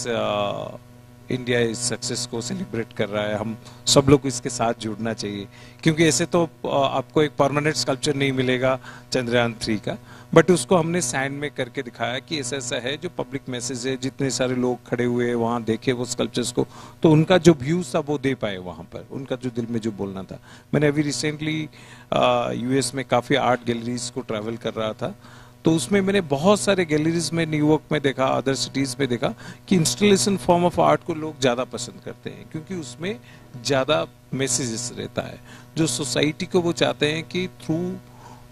इंडिया इस सक्सेस को सेलिब्रेट कर रहा है, हम सब लोग इसके साथ जुड़ना चाहिए। क्योंकि ऐसे तो आपको एक परमानेंट स्कल्पचर नहीं मिलेगा चंद्रयान 3 का, बट उसको हमने सैंड में करके दिखाया कि ऐसा ऐसा है जो पब्लिक मैसेज है। जितने सारे लोग खड़े हुए वहाँ देखे वो स्कल्पचर्स को, तो उनका जो व्यूज था वो दे पाए वहाँ पर, उनका जो दिल में जो बोलना था। मैंने अभी रिसेंटली यूएस में काफ़ी आर्ट गैलरीज को ट्रैवल कर रहा था, तो उसमें मैंने बहुत सारे गैलरीज में न्यूयॉर्क में देखा, अदर सिटीज में देखा कि इंस्टॉलेशन फॉर्म ऑफ आर्ट को लोग ज़्यादा पसंद करते हैं, क्योंकि उसमें ज़्यादा मैसेजेस रहता है। जो सोसाइटी को वो चाहते हैं कि थ्रू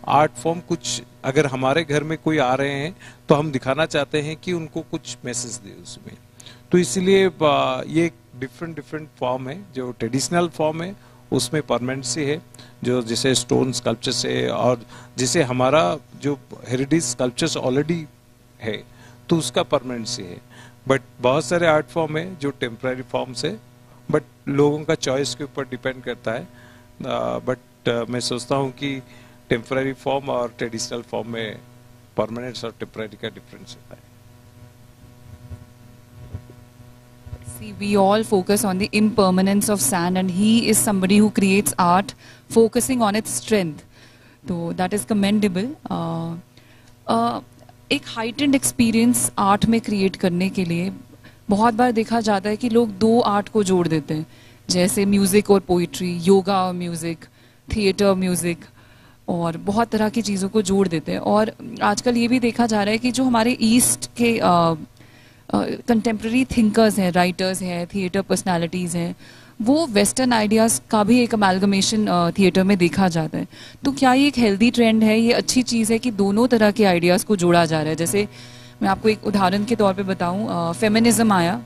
आर्ट फॉर्म कुछ, अगर हमारे घर में कोई आ रहे हैं तो हम दिखाना चाहते हैं कि उनको कुछ मैसेज दे उसमें। तो इसलिए ये एक डिफरेंट फॉर्म है। जो ट्रेडिशनल फॉर्म है उसमें परमानेंसी है, जो जैसे स्टोन स्कल्पचर से, और जैसे हमारा जो हेरिटेज स्कल्पचर्स ऑलरेडी है तो उसका परमानेंसी है। बट बहुत सारे आर्ट फॉर्म है जो टेम्पररी फॉर्म्स है, बट लोगों का चॉइस के ऊपर डिपेंड करता है। बट मैं सोचता हूँ कि टेम्पररी फॉर्म और ट्रेडिशनल फॉर्म में परमानेंट और टेम्पररी का डिफरेंस होता है। See, we all focus on the impermanence of sand, and he is somebody who creates art focusing on its strength. So that is commendable. एक heightened experience art में create करने के लिए बहुत बार देखा जाता है कि लोग दो आर्ट को जोड़ देते हैं, जैसे म्यूजिक और पोइट्री, योगा और म्यूजिक, थिएटर म्यूजिक, और बहुत तरह की चीज़ों को जोड़ देते हैं। और आजकल ये भी देखा जा रहा है कि जो हमारे ईस्ट के कंटेम्प्रेरी थिंकर्स हैं, राइटर्स हैं, थिएटर पर्सनालिटीज़ हैं, वो वेस्टर्न आइडियाज़ का भी एक अमेलगमेशन थिएटर में देखा जाता है। तो क्या ये एक हेल्दी ट्रेंड है, ये अच्छी चीज़ है कि दोनों तरह के आइडियाज़ को जोड़ा जा रहा है? जैसे मैं आपको एक उदाहरण के तौर पे बताऊं, फेमिनिज्म आया,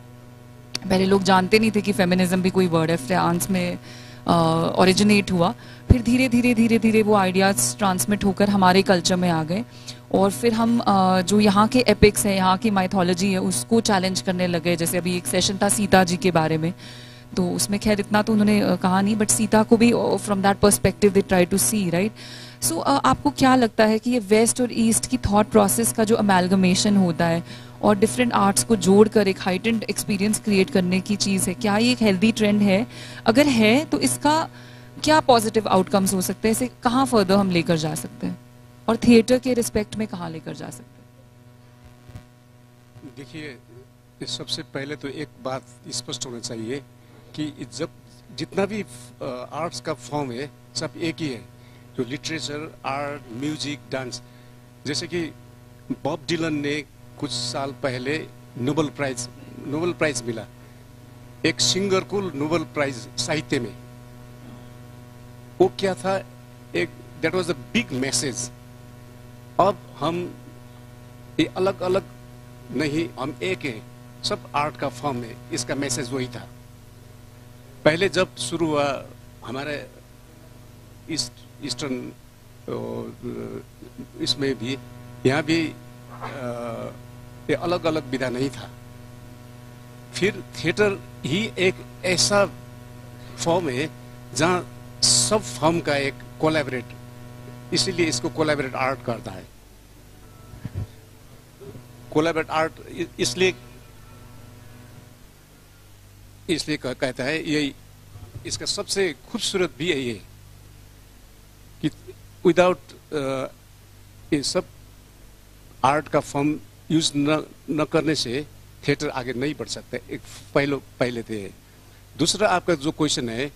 पहले लोग जानते नहीं थे कि फेमिनिज्म भी कोई वर्ड है, फ्रांस में ओरिजिनेट हुआ, फिर धीरे धीरे वो आइडियाज़ ट्रांसमिट होकर हमारे कल्चर में आ गए, और फिर हम जो यहाँ के एपिक्स हैं, यहाँ की माइथोलॉजी है, उसको चैलेंज करने लगे। जैसे अभी एक सेशन था सीता जी के बारे में, तो उसमें खैर इतना तो उन्होंने कहा नहीं, बट सीता को भी from that perspective they try to see, right. So आपको क्या लगता है कि ये वेस्ट और ईस्ट की थॉट प्रोसेस का जो अमेलगमेशन होता है और डिफरेंट आर्ट्स को जोड़कर एक हाइटेंड एक्सपीरियंस क्रिएट करने की चीज़ है, क्या ये एक हेल्दी ट्रेंड है? अगर है तो इसका क्या पॉजिटिव आउटकम्स हो सकते हैं? इसे कहाँ फर्दर हम लेकर जा सकते हैं, और थिएटर के रिस्पेक्ट में कहाँ लेकर जा सकते हैं? देखिए, सबसे पहले तो एक बात स्पष्ट होना चाहिए कि जब जितना भी आर्ट्स का फॉर्म है सब एक ही है, जो लिटरेचर, आर्ट, म्यूजिक, डांस। जैसे कि बॉब डिलन ने कुछ साल पहले नोबेल प्राइज मिला, एक सिंगर को नोबेल प्राइज साहित्य में। वो क्या था, एक that was a big message. अब हम ये अलग अलग नहीं, हम एक है, सब आर्ट का फॉर्म है, इसका मैसेज वही था। पहले जब शुरू हुआ हमारे ईस्टर्न इसमें भी, यहाँ भी ये अलग अलग विधा नहीं था। फिर थिएटर ही एक ऐसा फॉर्म है जहाँ सब फॉर्म का एक कोलैबोरेट, इसीलिए इसको कोलैबोरेट आर्ट करता है। कोलैबोरेट आर्ट इसलिए कहता है, यही इसका सबसे खूबसूरत भी यही है कि विदाउट ये सब आर्ट का फॉर्म यूज न करने से थिएटर आगे नहीं बढ़ सकता। एक पहले थे। दूसरा आपका जो क्वेश्चन है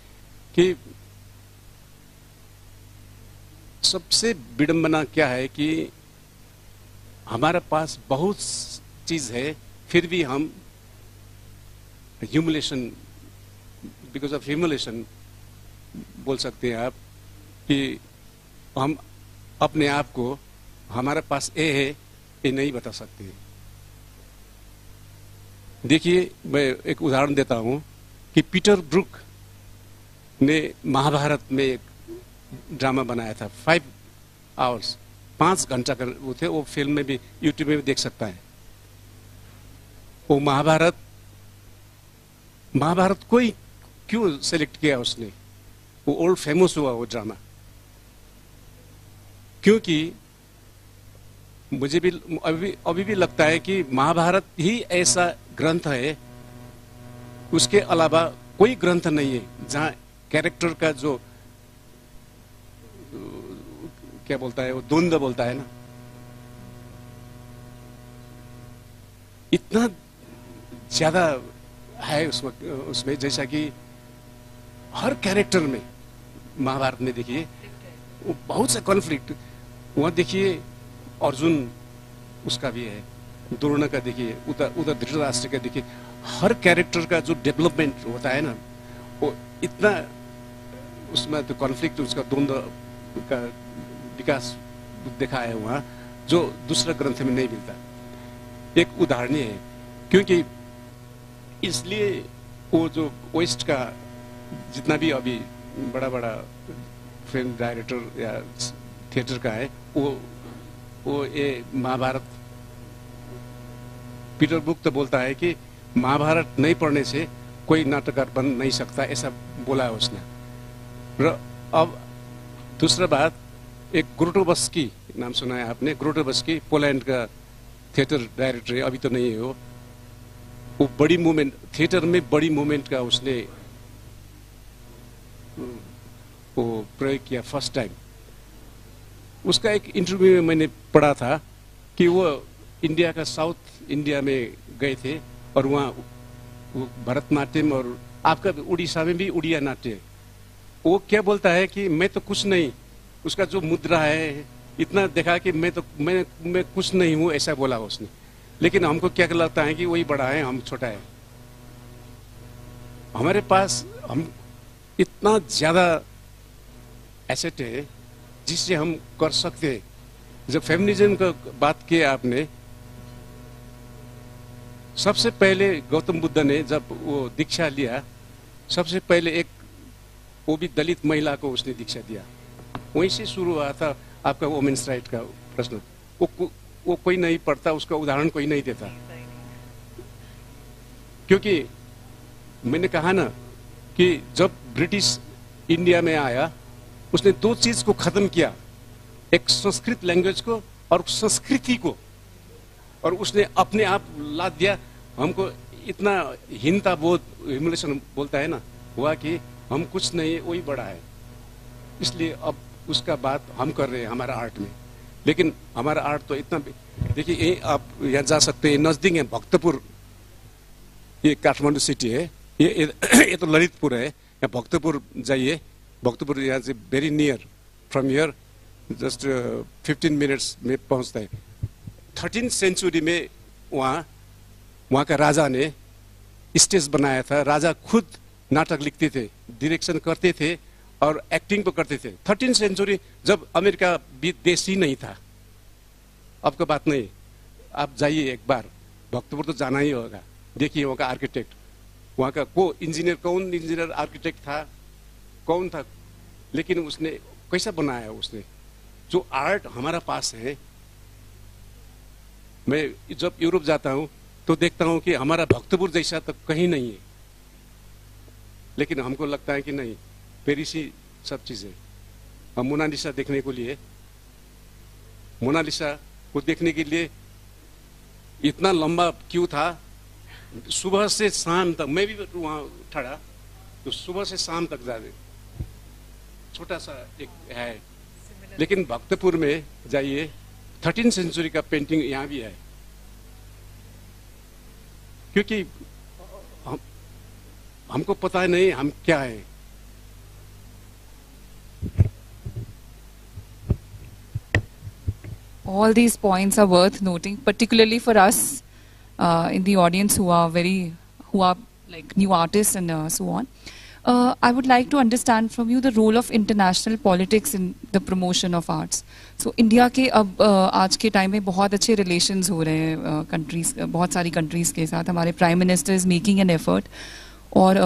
कि सबसे विडंबना क्या है कि हमारे पास बहुत चीज है, फिर भी हम ह्यूमिलेशन, बिकॉज ऑफ ह्यूमिलेशन बोल सकते हैं आप, कि हम अपने आप को हमारे पास ये है ये नहीं बता सकते। देखिए, मैं एक उदाहरण देता हूं कि पीटर ब्रूक ने महाभारत में एक ड्रामा बनाया था, 5 आवर्स, 5 घंटा का वो थे। वो फिल्म में भी, यूट्यूब में भी देख सकता है। वो महाभारत को ही क्यों सेलेक्ट किया उसने? वो ओल्ड फेमस हुआ वो ड्रामा, क्योंकि मुझे भी अभी भी लगता है कि महाभारत ही ऐसा ग्रंथ है, उसके अलावा कोई ग्रंथ नहीं है जहां कैरेक्टर का जो क्या बोलता है, वो द्वंद्व बोलता है ना, इतना ज्यादा है उसमें जैसा कि हर कैरेक्टर में महाभारत में देखिए वो बहुत से कॉन्फ्लिक्ट। वहां देखिए अर्जुन उसका भी है, द्रोण का देखिए, उधर धृतराष्ट्र का देखिए, हर कैरेक्टर का जो डेवलपमेंट होता है ना, वो इतना उसमें तो कॉन्फ्लिक्ट, उसका द्वंद्व का विकास देखा है वहां, जो दूसरा ग्रंथ में नहीं मिलता। एक उदाहरण है, क्योंकि इसलिए वो जो वेस्ट का जितना भी अभी बड़ा बड़ा फिल्म डायरेक्टर या थिएटर का है, वो ये महाभारत, पीटर ब्रूक तो बोलता है कि महाभारत नहीं पढ़ने से कोई नाटककार बन नहीं सकता, ऐसा बोला है उसने। अब दूसरा बात, एक ग्रोटोवस्की नाम सुना है आपने? ग्रोटोवस्की पोलैंड का थिएटर डायरेक्टर है, अभी तो नहीं है वो बड़ी मूवमेंट, थिएटर में बड़ी मूवमेंट का उसने वो प्रयोग किया फर्स्ट टाइम। उसका एक इंटरव्यू में मैंने पढ़ा था कि वो इंडिया का साउथ इंडिया में गए थे और वहाँ वो भरतनाट्यम, और आपका उड़ीसा में भी उड़िया नाट्य। वो क्या बोलता है कि मैं तो कुछ नहीं, उसका जो मुद्रा है इतना देखा कि मैं कुछ नहीं हूँ, ऐसा बोला उसने। लेकिन हमको क्या लगता है कि वही बड़ा है, हम छोटा है। हमारे पास हम इतना ज्यादा एसेट है जिससे हम कर सकते हैं। जब फेमिनिज्म का बात किया आपने, सबसे पहले गौतम बुद्ध ने जब वो दीक्षा लिया, सबसे पहले एक वो भी दलित महिला को उसने दीक्षा दिया। वहीं से शुरू हुआ था आपका वुमेन्स राइट का प्रश्न। वो कोई नहीं पढ़ता, उसका उदाहरण कोई नहीं देता, क्योंकि मैंने कहा ना कि जब ब्रिटिश इंडिया में आया, उसने 2 चीज को खत्म किया, एक संस्कृत लैंग्वेज को और संस्कृति को, और उसने अपने आप ला दिया। हमको इतना हीनता बोध, ह्यूमिलेशन बोलता है ना, हुआ कि हम कुछ नहीं, वही बड़ा है। इसलिए अब उसका बात हम कर रहे हैं हमारा आर्ट में। लेकिन हमारा आर्ट तो इतना, देखिए आप यहाँ जा सकते हैं, नजदीक है भक्तपुर, ये काठमांडू सिटी है, ये तो ललितपुर है। यहाँ भक्तपुर जाइए, भक्तपुर यहाँ से very near, from here just 15 minutes में पहुंचता है। 13th सेंचुरी में वहाँ का राजा ने स्टेज बनाया था। राजा खुद नाटक लिखते थे, डायरेक्शन करते थे और एक्टिंग तो करते थे। 13th सेंचुरी जब अमेरिका भी देश ही नहीं था, अब का बात नहीं। आप जाइए एक बार, भक्तपुर तो जाना ही होगा, देखिए वहाँ का आर्किटेक्ट, वहाँ का कौन इंजीनियर आर्किटेक्ट था, कौन था, लेकिन उसने कैसा बनाया उसने। जो आर्ट हमारा पास है, मैं जब यूरोप जाता हूं तो देखता हूं कि हमारा भक्तपुर जैसा तो कहीं नहीं है, लेकिन हमको लगता है कि नहीं, पेरिस ही सब चीजें। हम मोनालिसा देखने के लिए, मोनालिसा को देखने के लिए इतना लंबा क्यू था, सुबह से शाम तक। मैं भी वहां खड़ा, तो सुबह से शाम तक जाते, छोटा सा एक है। लेकिन भक्तपुर में जाइए, 13th सेंचुरी का पेंटिंग यहां भी है, क्योंकि हमको पता नहीं हम क्या है। All these points are worth noting, particularly for us in the audience who are like new artists and so on. I would like to understand from you the role of international politics in the promotion of arts. So India के अब आज के time में बहुत अच्छे relations हो रहे हैं countries, बहुत सारी countries के साथ। हमारे Prime Minister is making an effort, और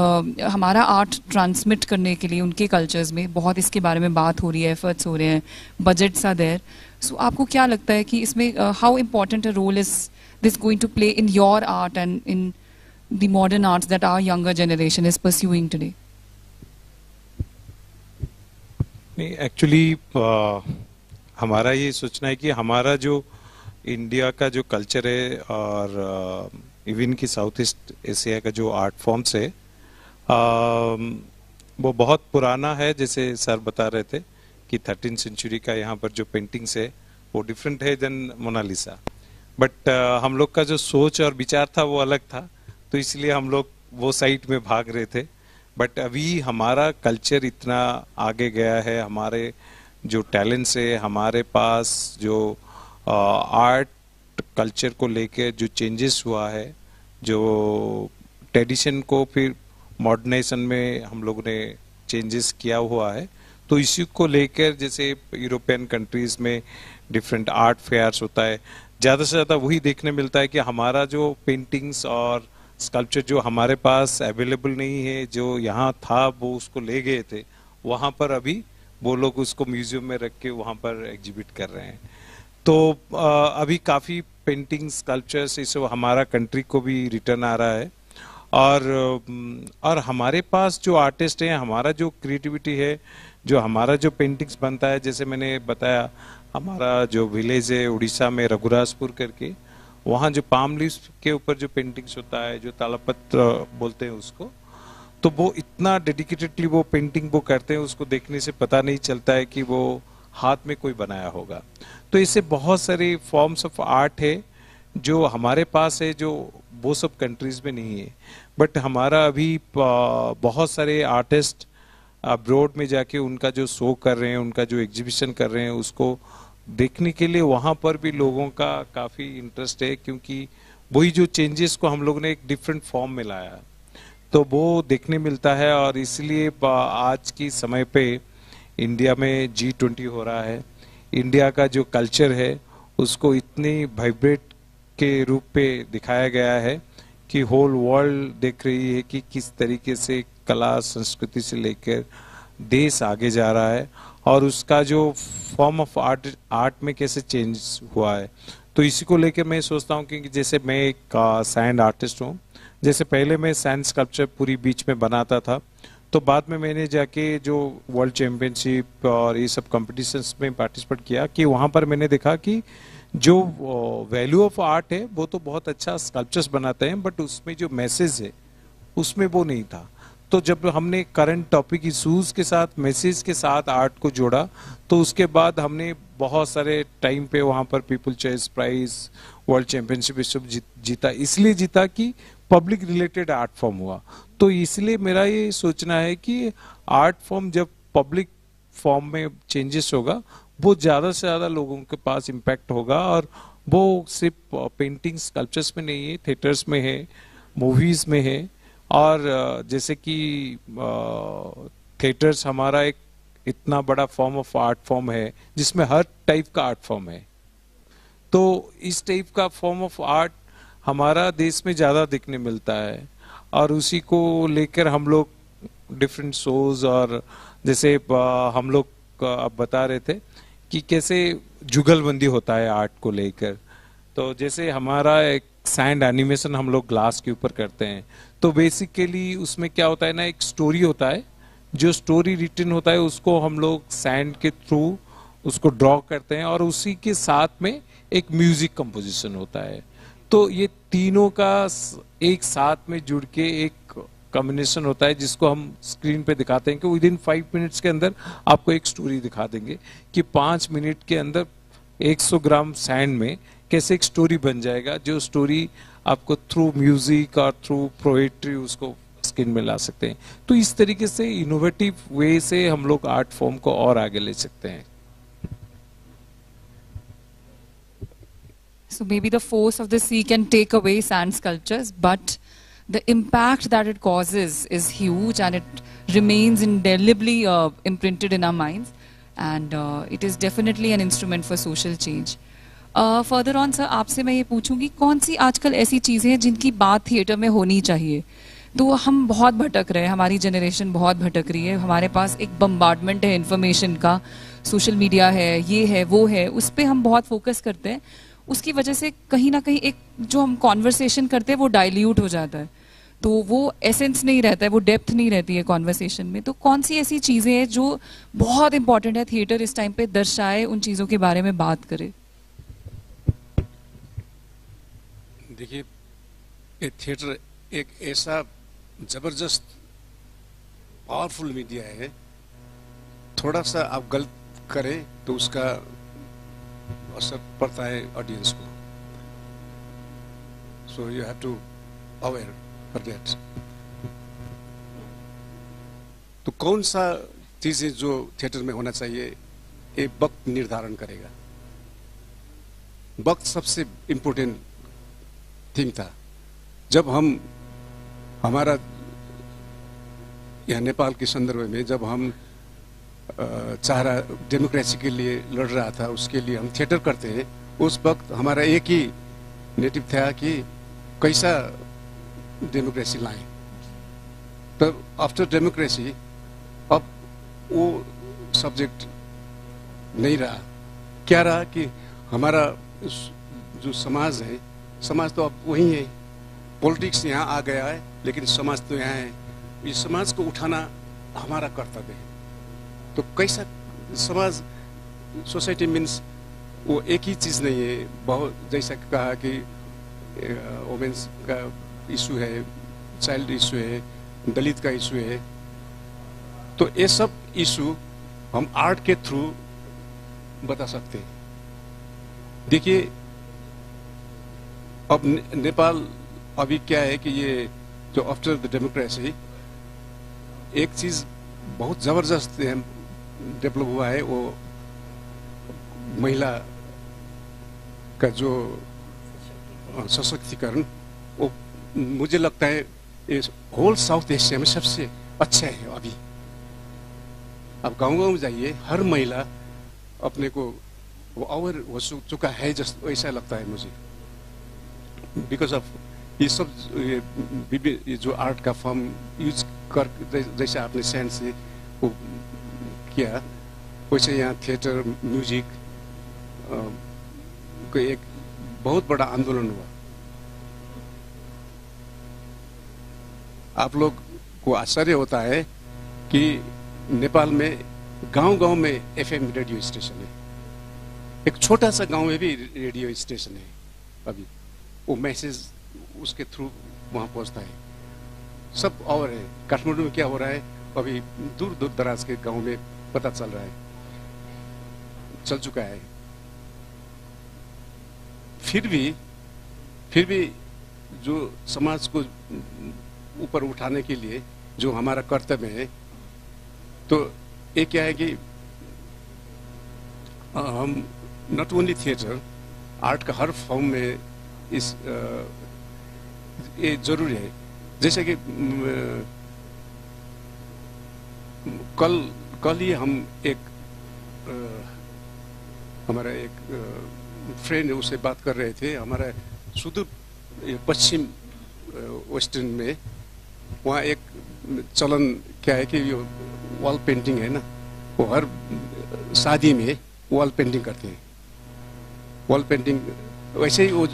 हमारा आर्ट ट्रांसमिट करने के लिए उनके कल्चर्स में बहुत इसके बारे में बात हो रही है, एफर्ट्स हो रहे हैं, बजट्स आर देयर। सो आपको क्या लगता है कि इसमें how important a role is this going to play in your art and in the modern arts that our younger generation is pursuing today? नहीं, एक्चुअली हमारा ये सोचना है कि हमारा जो इंडिया का जो कल्चर है और इवन की साउथ ईस्ट एशिया का जो आर्ट फॉर्म्स है वो बहुत पुराना है। जैसे सर बता रहे थे कि 13th सेंचुरी का यहाँ पर जो पेंटिंग्स है वो डिफरेंट है देन मोनालिसा, बट हम लोग का जो सोच और विचार था वो अलग था, तो इसलिए हम लोग वो साइड में भाग रहे थे। बट अभी हमारा कल्चर इतना आगे गया है, हमारे जो टैलेंट्स है, हमारे पास जो आर्ट कल्चर को लेकर जो चेंजेस हुआ है, जो ट्रेडिशन को फिर मॉडर्नाइजेशन में हम लोगों ने चेंजेस किया हुआ है, तो इसी को लेकर जैसे यूरोपियन कंट्रीज में डिफरेंट आर्ट फेयर्स होता है, ज़्यादा से ज़्यादा वही देखने मिलता है कि हमारा जो पेंटिंग्स और स्कल्पचर जो हमारे पास अवेलेबल नहीं है, जो यहाँ था वो उसको ले गए थे, वहाँ पर अभी वो लोग उसको म्यूजियम में रख के वहाँ पर एग्जिबिट कर रहे हैं। तो अभी काफ़ी पेंटिंग्स स्कल्पचर्स इस हमारा कंट्री को भी रिटर्न आ रहा है, और हमारे पास जो आर्टिस्ट हैं, हमारा जो क्रिएटिविटी है, जो हमारा जो पेंटिंग्स बनता है, जैसे मैंने बताया हमारा जो विलेज है उड़ीसा में रघुराजपुर करके, वहाँ जो पाम लीव्स के ऊपर जो पेंटिंग्स होता है, जो तालपत्र बोलते हैं उसको, तो वो इतना डेडिकेटेडली वो पेंटिंग वो करते हैं, उसको देखने से पता नहीं चलता है कि वो हाथ में कोई बनाया होगा। तो इससे बहुत सारे फॉर्म्स ऑफ आर्ट है जो हमारे पास है, जो वो सब कंट्रीज में नहीं है। बट हमारा अभी बहुत सारे आर्टिस्ट अब्रॉड में जाके उनका जो शो कर रहे हैं, उनका जो एग्जीबिशन कर रहे हैं, उसको देखने के लिए वहाँ पर भी लोगों का काफ़ी इंटरेस्ट है, क्योंकि वही जो चेंजेस को हम लोगों ने एक डिफरेंट फॉर्म में लाया, तो वो देखने मिलता है। और इसलिए आज की समय पे इंडिया में G20 हो रहा है, इंडिया का जो कल्चर है उसको इतनी वाइब्रेट के रूप पे दिखाया गया है कि होल वर्ल्ड देख रही है कि किस तरीके से कला संस्कृति से लेकर देश आगे जा रहा है, और उसका जो फॉर्म ऑफ आर्ट में कैसे चेंज हुआ है। तो इसी को लेकर मैं सोचता हूँ कि जैसे मैं एक सैंड आर्टिस्ट हूँ, जैसे पहले मैं सैंड स्कल्पचर पूरी बीच में बनाता था, तो बाद में मैंने जाके जो वर्ल्ड चैंपियनशिप और ये सब कॉम्पिटिशन्स में पार्टिसिपेट किया, कि वहाँ पर मैंने देखा कि जो वैल्यू ऑफ आर्ट है वो तो बहुत अच्छा स्कल्पचर्स बनाते हैं, बट उसमें जो मैसेज है उसमें वो नहीं था। तो जब हमने करंट टॉपिक इशूज के साथ, मैसेज के साथ आर्ट को जोड़ा, तो उसके बाद हमने बहुत सारे टाइम पे वहाँ पर people choice prize, world championship ये सब जीता। इसलिए जीता कि पब्लिक रिलेटेड आर्ट फॉर्म हुआ। तो इसलिए मेरा ये सोचना है कि आर्ट फॉर्म जब पब्लिक फॉर्म में चेंजेस होगा, वो ज़्यादा से ज़्यादा लोगों के पास इम्पैक्ट होगा, और वो सिर्फ पेंटिंग्स स्कल्पचर्स में नहीं है, थिएटर्स में है, मूवीज़ में है। और जैसे कि थिएटर्स हमारा एक इतना बड़ा फॉर्म ऑफ आर्ट फॉर्म है जिसमें हर टाइप का आर्ट फॉर्म है, तो इस टाइप का फॉर्म ऑफ आर्ट हमारा देश में ज़्यादा देखने मिलता है, और उसी को लेकर हम लोग डिफरेंट शोज और जैसे हम लोग अब बता रहे थे कि कैसे जुगलबंदी होता है आर्ट को लेकर। तो जैसे हमारा एक सैंड एनिमेशन हम लोग ग्लास के ऊपर करते हैं, तो बेसिकली उसमें क्या होता है ना, एक स्टोरी होता है, जो स्टोरी रिटन होता है उसको हम लोग सैंड के थ्रू उसको ड्रॉ करते हैं और उसी के साथ में एक म्यूजिक कंपोजिशन होता है। तो ये तीनों का एक साथ में जुड़ के एक कॉम्बिनेशन होता है जिसको हम स्क्रीन पे दिखाते हैं कि विद इन 5 मिनट्स के अंदर आपको एक स्टोरी दिखा देंगे कि 5 मिनट के अंदर 100 ग्राम सैंड में कैसे एक स्टोरी बन जाएगा, जो स्टोरी आपको थ्रू म्यूजिक और थ्रू पोएट्री उसको स्क्रीन में ला सकते हैं। तो इस तरीके से इनोवेटिव वे से हम लोग आर्ट फॉर्म को और आगे ले सकते हैं। So maybe the force of the sea can take away sand sculptures, but the impact that it causes is huge and it remains indelibly imprinted in our minds, and it is definitely an instrument for social change. Further on sir, आपसे मैं ये पूछूंगी कौन सी आजकल ऐसी चीजें हैं जिनकी बात थिएटर में होनी चाहिए। तो हम बहुत भटक रहे हैं, हमारी जनरेशन बहुत भटक रही है, हमारे पास एक बम्बार्डमेंट है इन्फॉर्मेशन का, सोशल मीडिया है, ये है वो है, उस पर हम बहुत फोकस करते हैं। उसकी वजह से कहीं ना कहीं एक जो हम कॉन्वर्सेशन करते हैं वो डाइल्यूट हो जाता है, तो वो एसेंस नहीं रहता है, वो डेप्थ नहीं रहती है कॉन्वर्सेशन में। तो कौन सी ऐसी चीज़ें हैं जो बहुत इंपॉर्टेंट है थिएटर इस टाइम पे दर्शाए, उन चीज़ों के बारे में बात करे? देखिए, ये थिएटर एक ऐसा जबरदस्त पावरफुल मीडिया है, थोड़ा सा आप गलत करें तो उसका असर पड़ता है ऑडियंस को। So you have to aware for that. तो कौन सा चीजें जो थिएटर में होना चाहिए, ये वक्त निर्धारण करेगा। वक्त सबसे इम्पोर्टेंट थिंग था। जब हम हमारा यहाँ नेपाल के संदर्भ में जब हम चाह रहा डेमोक्रेसी के लिए लड़ रहा था, उसके लिए हम थिएटर करते हैं, उस वक्त हमारा एक ही नेटिव था कि कैसा डेमोक्रेसी लाएं। तब आफ्टर डेमोक्रेसी अब वो सब्जेक्ट नहीं रहा। क्या रहा कि हमारा जो समाज है, समाज तो अब वही है, पॉलिटिक्स यहाँ आ गया है लेकिन समाज तो यहाँ है। इस समाज को उठाना हमारा कर्तव्य है। तो कैसा समाज, सोसाइटी मीन्स वो एक ही चीज नहीं है। बहुत जैसा कहा कि वुमेन्स का इशू है, चाइल्ड इशू है, दलित का इशू है। तो ये सब इशू हम आर्ट के थ्रू बता सकते हैं। देखिए, अब नेपाल अभी क्या है कि ये जो आफ्टर द डेमोक्रेसी एक चीज बहुत जबरदस्त डेवलप हुआ है, वो महिला का जो सशक्तिकरण, वो मुझे लगता है इस होल साउथ एशिया में सबसे अच्छा है। अभी अब गांव-गांव में जाइए, हर महिला अपने को वो अवेयर हो चुका है, जस्ट ऐसा लगता है मुझे। बिकॉज ऑफ ये सब ये जो आर्ट का फॉर्म यूज कर, जैसे आपने सैंड से वो किया, वैसे यहाँ थिएटर म्यूजिक को एक बहुत बड़ा आंदोलन हुआ। आप लोग को आश्चर्य होता है कि नेपाल में गांव-गांव में एफएम रेडियो स्टेशन है। एक छोटा सा गांव में भी रेडियो स्टेशन है। अभी वो मैसेज उसके थ्रू वहां पहुंचता है। सब और है। काठमांडू में क्या हो रहा है अभी दूर दूर दराज के गांव में पता चल रहा है, चल चुका है। फिर भी जो समाज को ऊपर उठाने के लिए जो हमारा कर्तव्य है, तो ये क्या है कि हम नॉट ओनली थिएटर, आर्ट का हर फॉर्म में इस ये जरूरी है। जैसे कि कल ही हम एक हमारा एक फ्रेंड है, उससे बात कर रहे थे। हमारा सुदूर पश्चिम वेस्टर्न में वहाँ एक चलन क्या है कि ये वॉल पेंटिंग है ना, वो हर शादी में वॉल पेंटिंग करते हैं। वॉल पेंटिंग वैसे ही वो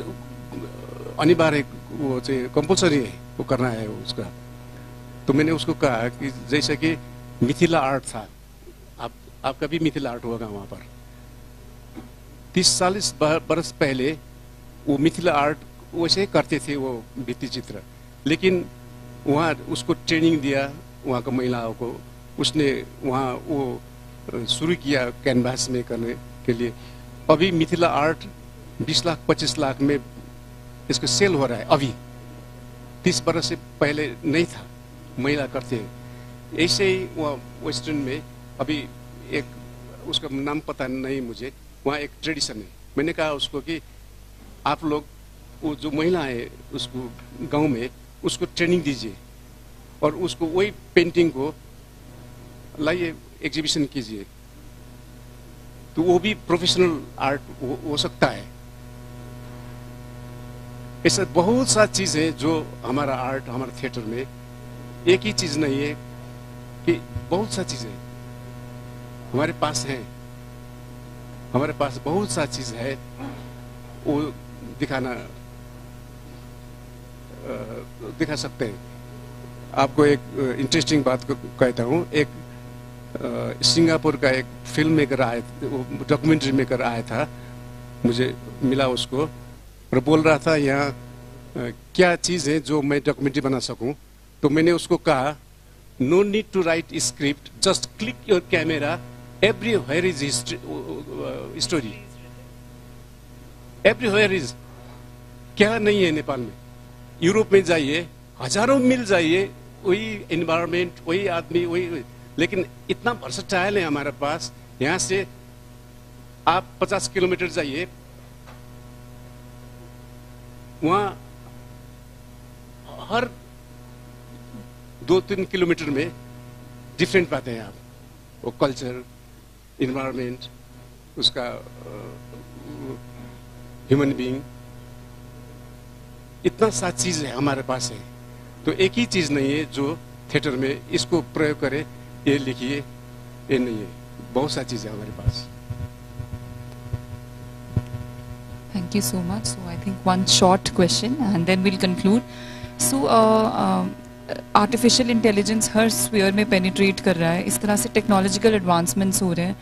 अनिवार्य, वो कंपल्सरी है, वो करना है उसका। तो मैंने उसको कहा कि जैसे कि मिथिला आर्ट था, आपका भी मिथिला आर्ट होगा वहाँ पर। 30-40 बरस पहले वो मिथिला आर्ट वैसे ही करते थे, वो भित्ति चित्र। लेकिन वहाँ उसको ट्रेनिंग दिया वहाँ के महिलाओं को, उसने वहाँ वो शुरू किया कैनवास में करने के लिए। अभी मिथिला आर्ट 20 लाख 25 लाख में इसको सेल हो रहा है। अभी 30 बरस से पहले नहीं था, महिला करते हैं। ऐसे ही वहाँ वेस्टर्न में अभी एक, उसका नाम पता नहीं मुझे, वहाँ एक ट्रेडिशन है। मैंने कहा उसको कि आप लोग वो जो महिला है उसको गांव में उसको ट्रेनिंग दीजिए और उसको वही पेंटिंग को लाइए, एग्जीबिशन कीजिए, तो वो भी प्रोफेशनल आर्ट हो सकता है। ऐसा बहुत सा चीज है जो हमारा आर्ट, हमारा थिएटर में एक ही चीज नहीं है कि बहुत सा चीज है हमारे पास है। हमारे पास बहुत सा चीज है, वो दिखा सकते हैं। आपको एक इंटरेस्टिंग बात कहता हूँ। एक सिंगापुर का एक फिल्म मेकर आया, डॉक्यूमेंट्री मेकर आया था, मुझे मिला उसको और बोल रहा था यहाँ क्या चीज़ है जो मैं डॉक्यूमेंट्री बना सकूं। तो मैंने उसको कहा, no need to write script, just click your camera, everywhere is story, everywhere is. क्या नहीं है नेपाल में? यूरोप में जाइए, हजारों मिल जाइए, वही एनवायरमेंट, वही आदमी, वही। लेकिन इतना वर्सटाइल है हमारे पास। यहाँ से आप 50 किलोमीटर जाइए, वहां हर 2-3 किलोमीटर में डिफरेंट बातें हैं। आप वो कल्चर, इन्वायरमेंट, उसका ह्यूमन बीइंग, इतना सा चीज है हमारे पास है। तो एक ही चीज नहीं है जो थिएटर में इसको प्रयोग करे, ये लिखिए, ये नहीं है। बहुत सा चीज है हमारे पास। Thank you so much. So I think one short question and then we'll conclude. So artificial intelligence her sphere में penetrate कर रहा है। इस तरह से technological advancements हो रहे हैं,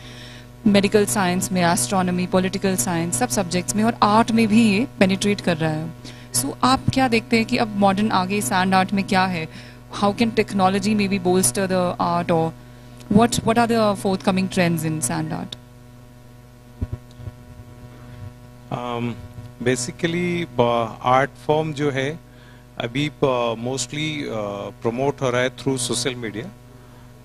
medical science में, astronomy, political science, सब subjects में, और art में भी ये penetrate कर रहा है। So आप क्या देखते हैं कि अब modern आगे sand art में क्या है? How can technology maybe bolster the art, or what are the forthcoming trends in sand art? Basically art form जो है अभी मोस्टली प्रमोट हो रहा है थ्रू सोशल मीडिया।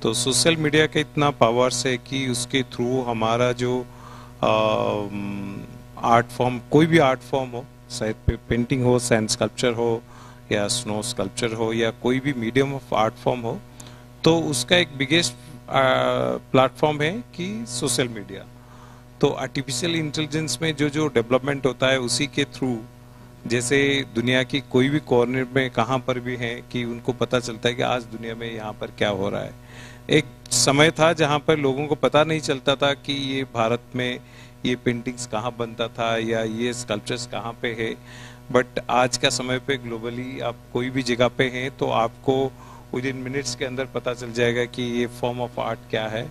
तो सोशल मीडिया का इतना पावर्स है कि उसके थ्रू हमारा जो आर्ट फॉर्म, कोई भी आर्ट फॉर्म हो, शायद पेंटिंग हो, सैंड स्कल्पचर हो या स्नो स्कल्पचर हो या कोई भी मीडियम ऑफ आर्ट फॉर्म हो, तो उसका एक बिगेस्ट प्लेटफॉर्म है कि सोशल मीडिया। तो आर्टिफिशियल इंटेलिजेंस में जो डेवलपमेंट होता है उसी के थ्रू, जैसे दुनिया की कोई भी कॉर्नर में कहाँ पर भी है कि उनको पता चलता है कि आज दुनिया में यहाँ पर क्या हो रहा है। एक समय था जहाँ पर लोगों को पता नहीं चलता था कि ये भारत में ये पेंटिंग्स कहाँ बनता था या ये स्कल्पचर्स कहाँ पे है, बट आज का समय पे ग्लोबली आप कोई भी जगह पे हैं तो आपको विदिन मिनट्स के अंदर पता चल जाएगा कि ये फॉर्म ऑफ आर्ट क्या है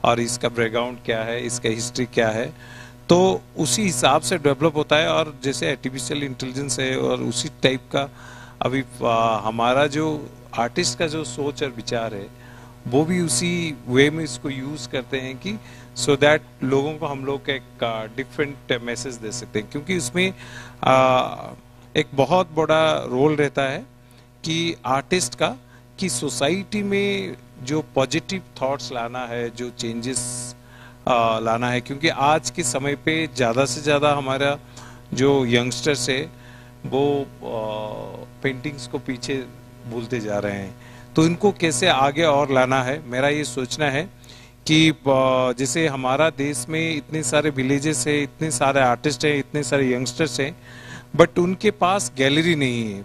और इसका बैकग्राउंड क्या है, इसका हिस्ट्री क्या है। तो उसी हिसाब से डेवलप होता है। और जैसे आर्टिफिशियल इंटेलिजेंस है और उसी टाइप का अभी हमारा जो आर्टिस्ट का जो सोच और विचार है वो भी उसी वे में इसको यूज करते हैं कि सो दैट लोगों को हम लोग एक डिफरेंट मैसेज दे सकते हैं। क्योंकि उसमें एक बहुत बड़ा रोल रहता है कि आर्टिस्ट का, कि सोसाइटी में जो पॉजिटिव थॉट्स लाना है, जो चेंजेस लाना है। क्योंकि आज के समय पे ज़्यादा से ज़्यादा हमारा जो यंगस्टर्स है वो पेंटिंग्स को पीछे भूलते जा रहे हैं। तो इनको कैसे आगे और लाना है, मेरा ये सोचना है कि जैसे हमारा देश में इतने सारे विलेजेस है, इतने सारे आर्टिस्ट हैं, इतने सारे यंगस्टर्स हैं, बट उनके पास गैलरी नहीं है।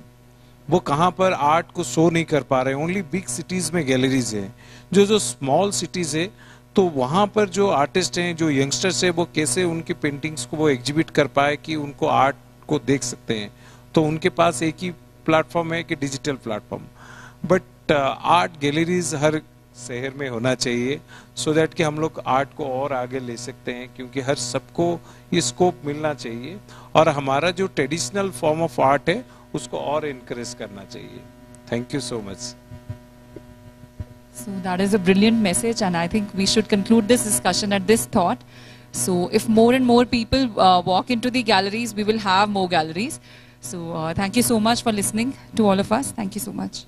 वो कहाँ पर आर्ट को शो नहीं कर पा रहे। ओनली बिग सिटीज में गैलरीज हैं। जो स्मॉल सिटीज है तो वहाँ पर जो आर्टिस्ट हैं, जो यंगस्टर्स हैं, वो कैसे उनकी पेंटिंग्स को वो एग्जिबिट कर पाए कि उनको आर्ट को देख सकते हैं। तो उनके पास एक ही प्लेटफॉर्म है कि digital platform. But art galleries हर शहर में होना चाहिए सो दैट कि हम लोग आर्ट को और आगे ले सकते हैं, क्योंकि हर सबको ये स्कोप मिलना चाहिए और हमारा जो ट्रेडिशनल फॉर्म ऑफ आर्ट है उसको और इनकरेज करना चाहिए। Thank you so much. So that is a brilliant message, and I think we should conclude this discussion at this thought. So if more and more people walk into the galleries, we will have more galleries. So thank you so much for listening to all of us. Thank you so much.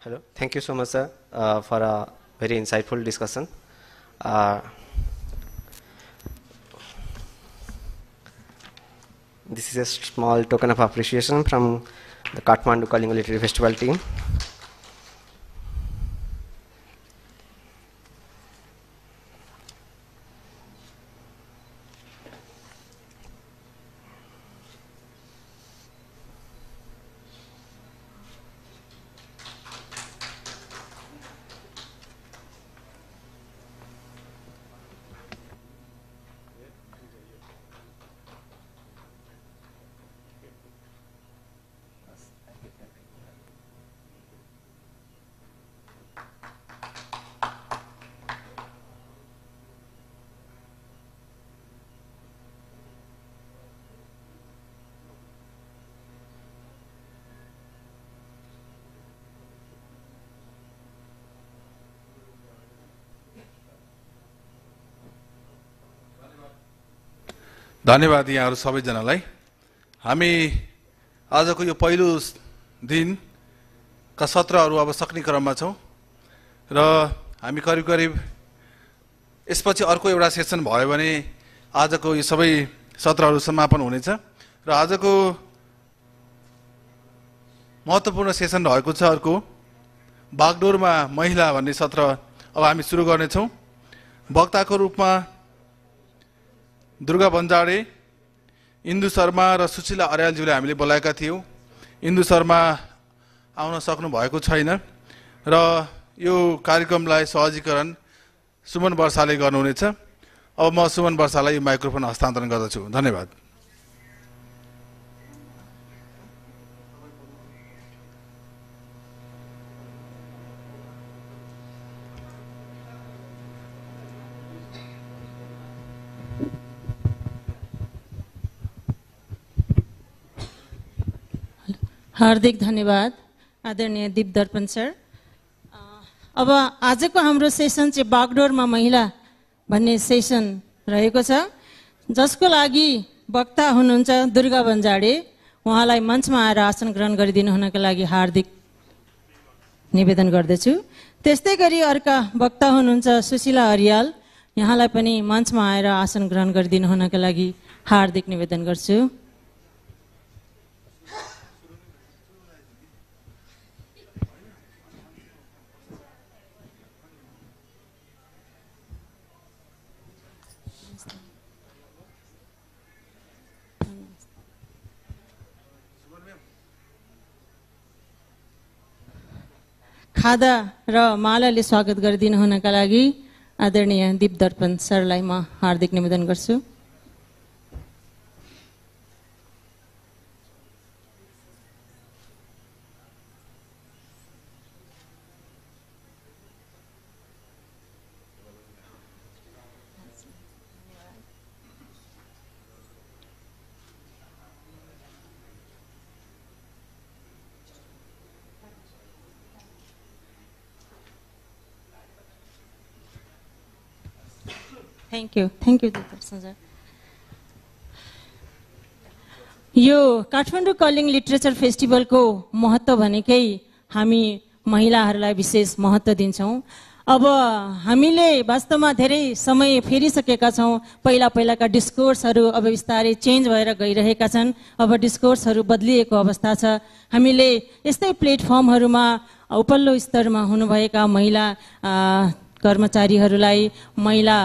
Hello. Thank you so much, sir, for a very insightful discussion. This is a small token of appreciation from the Kathmandu Kalinga Literary Festival team. धन्यवाद यहाँहरु सबैजनालाई। हामी आजको यो पहिलो दिनका सत्रहरू अब सक्ने क्रममा छौं र हामी करिब करिब यसपछि अर्को एउटा सेसन भयो भने आजको यो सबै सत्रहरू समापन हुनेछ र आजको महत्त्वपूर्ण सेसन रहेको छ अर्को बागडोरमा महिला भन्ने सत्र अब हामी सुरु गर्ने छौं। वक्ताको रूपमा दुर्गा बन्जाडे, इन्दु शर्मा र सुशीला अर्यालज्यूले हामीले बोलाएका थियौं। इन्दु शर्मा आउन सक्नु भएको छैन र यो कार्यक्रमलाई सहजीकरण सुमन वर्षाले गर्नुहुनेछ। अब म सुमन वर्षालाई यो माइक्रोफोन हस्तान्तरण गर्दछु। धन्यवाद। हार्दिक धन्यवाद आदरणीय दीप दर्पण सर। अब आजको हाम्रो सेसन चाहिँ बागडोरमा महिला भन्ने सेसन रहेको छ, जसको लागि वक्ता हुनुहुन्छ दुर्गा बन्जाडे। उहाँलाई मञ्चमा आएर आसन ग्रहण गरिदिनु हुनका लागि हार्दिक निवेदन गर्दछु। त्यस्तै गरी अर्का वक्ता हुनुहुन्छ सुशीला अर्याल। यहाँलाई पनि मञ्चमा आएर आसन ग्रहण गरिदिनु हुनका लागि हार्दिक निवेदन गर्छु। खादा र मालाले स्वागत गरिदिनु हुनका लागि आदरणीय दीप दर्पण सरलाई म हार्दिक निवेदन गर्छु। Thank you Darshan sir. यो काठमाडौँ कलिङ लिटरेचर फेस्टिभलको महत्त्व भनेकै हामी महिलाहरूलाई विशेष महत्त्व दिन्छौँ। अब हामीले वास्तवमा धेरै समय फेरिसकेका छौँ। पहिलाका डिस्कोर्सहरू अब बिस्तारै चेन्ज भएर गइरहेका छन्। अब डिस्कोर्सहरू बदलिएको अवस्था छ। हामीले यस्तै प्लेटफर्महरूमा उपल्लो स्तरमा हुनुभएका महिला कर्मचारीहरूलाई, महिला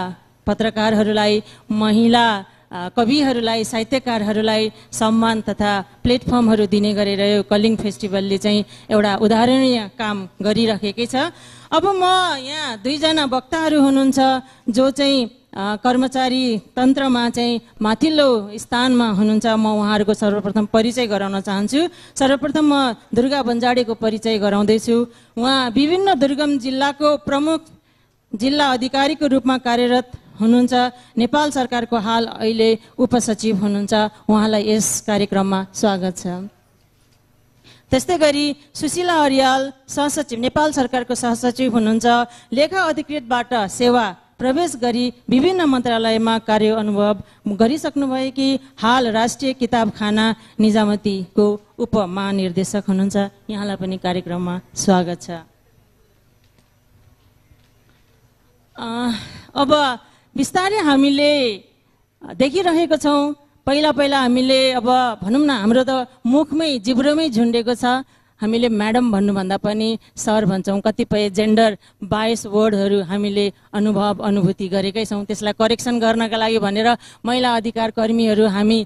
पत्रकारहरूलाई, महिला कविहरूलाई, साहित्यकारहरूलाई सम्मान तथा प्लेटफर्महरू दिने गरेर यो कलिङ फेस्टिभलले चाहिँ एउटा उदाहरणीय काम गरिरहेकै छ। अब म यहाँ दुईजना वक्ताहरू हुनुहुन्छ जो चाहिँ कर्मचारी तन्त्रमा चाहिँ माथिल्लो स्थानमा हुनुहुन्छ। म उहाँहरूको सर्वप्रथम परिचय गराउन चाहन्छु। सर्वप्रथम म दुर्गा बन्जाडेको परिचय गराउँदैछु। उहाँ विभिन्न दुर्गम जिल्लाको प्रमुख जिल्ला अधिकारीको रूपमा कार्यरत हुनुहुन्छ। नेपाल सरकारको हाल अहिले उपसचिव हुनुहुन्छ। उहाँलाई यस कार्यक्रममा स्वागत छ। त्यस्तै गरी सुशीला अर्याल सहसचिव, नेपाल सरकारको सहसचिव हुनुहुन्छ। लेखा अधिकृतबाट सेवा प्रवेश गरी विभिन्न मन्त्रालयमा कार्य अनुभव गरिसक्नुभएकी हाल राष्ट्रिय किताबखाना निजामतीको उपमहानिर्देशक हुनुहुन्छ। यहाँलाई पनि कार्यक्रममा स्वागत छ। अब बिस्तारै हामीले देखिरहेको छौँ, पहिला हामीले अब भनौँ न हाम्रो त मुखमै जिब्रोमै झुन्डेको छ। हामीले म्याडम भन्नुभन्दा पनि सर भन्छौँ। कतिपय जेन्डर बायस वर्डहरू हामीले अनुभूति गरेकै छौँ। त्यसलाई करेक्सन गर्नका लागि भनेर महिला अधिकार कर्मीहरू हामी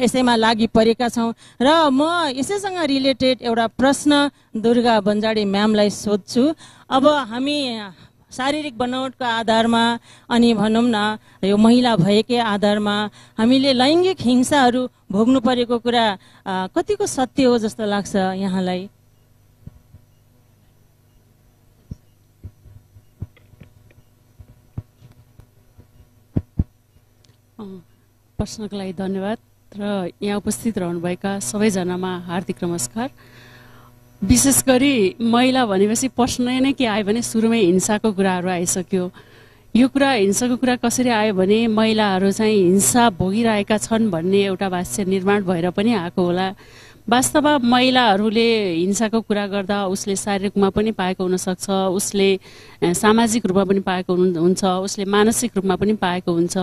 यसैमा लागि परेका छौँ। र म यसैसँग रिलेटेड एउटा प्रश्न दुर्गा बन्जाडे म्यामलाई सोध्छु। अब हामी शारीरिक बनावटको आधारमा अनि भनौँ न यो महिला भएकै आधारमा हामीले लैङ्गिक हिंसाहरू भोग्नु परेको कुरा कतिको सत्य हो जस्तो लाग्छ यहाँलाई? प्रश्नको लागि धन्यवाद र यहाँ उपस्थित रहनुभएका सबैजनामा हार्दिक नमस्कार। विशेष गरी महिला भनेपछि प्रश्न नै के आयो भने सुरुमै हिंसाको कुराहरू आइसक्यो। यो कुरा हिंसाको कुरा कसरी आयो भने महिलाहरू चाहिँ हिंसा भोगिरहेका छन् भन्ने एउटा भाष्य निर्माण भएर पनि आएको होला। वास्तवमा महिलाहरूले हिंसाको कुरा गर्दा उसले शारीरिक रूपमा पनि पाएको हुनसक्छ, उसले सामाजिक रूपमा पनि पाएको हुन्छ, उसले मानसिक रूपमा पनि पाएको हुन्छ।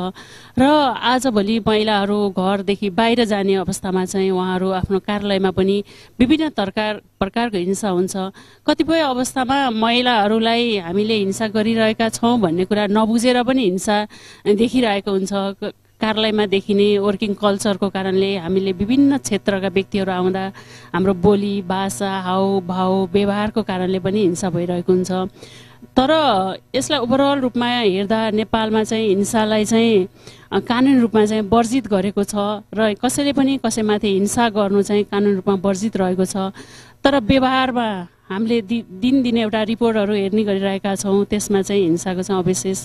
र आजभोलि महिलाहरू घरदेखि बाहिर जाने अवस्थामा चाहिँ उहाँहरू आफ्नो कार्यालयमा पनि विभिन्न प्रकारको हिंसा हुन्छ। कतिपय अवस्थामा महिलाहरूलाई हामीले हिंसा गरिरहेका छौँ भन्ने कुरा नबुझेर पनि हिंसा देखिरहेको हुन्छ। कार्यालयमा देखिने वर्किङ कल्चरको कारणले हामीले विभिन्न क्षेत्रका व्यक्तिहरू आउँदा हाम्रो बोली भाषा हावभाव व्यवहारको कारणले पनि हिंसा भइरहेको हुन्छ। तर यसलाई ओभरअल रूपमा हेर्दा नेपालमा चाहिँ हिंसालाई चाहिँ कानुनी रूपमा चाहिँ वर्जित गरेको छ र कसैले पनि कसैमाथि हिंसा गर्नु चाहिँ कानुनी रूपमा वर्जित रहेको छ। तर व्यवहारमा हामीले दिनदिनै एउटा रिपोर्टहरू हेर्ने गरिरहेका छौँ, त्यसमा चाहिँ हिंसाको चाहिँ अवशेष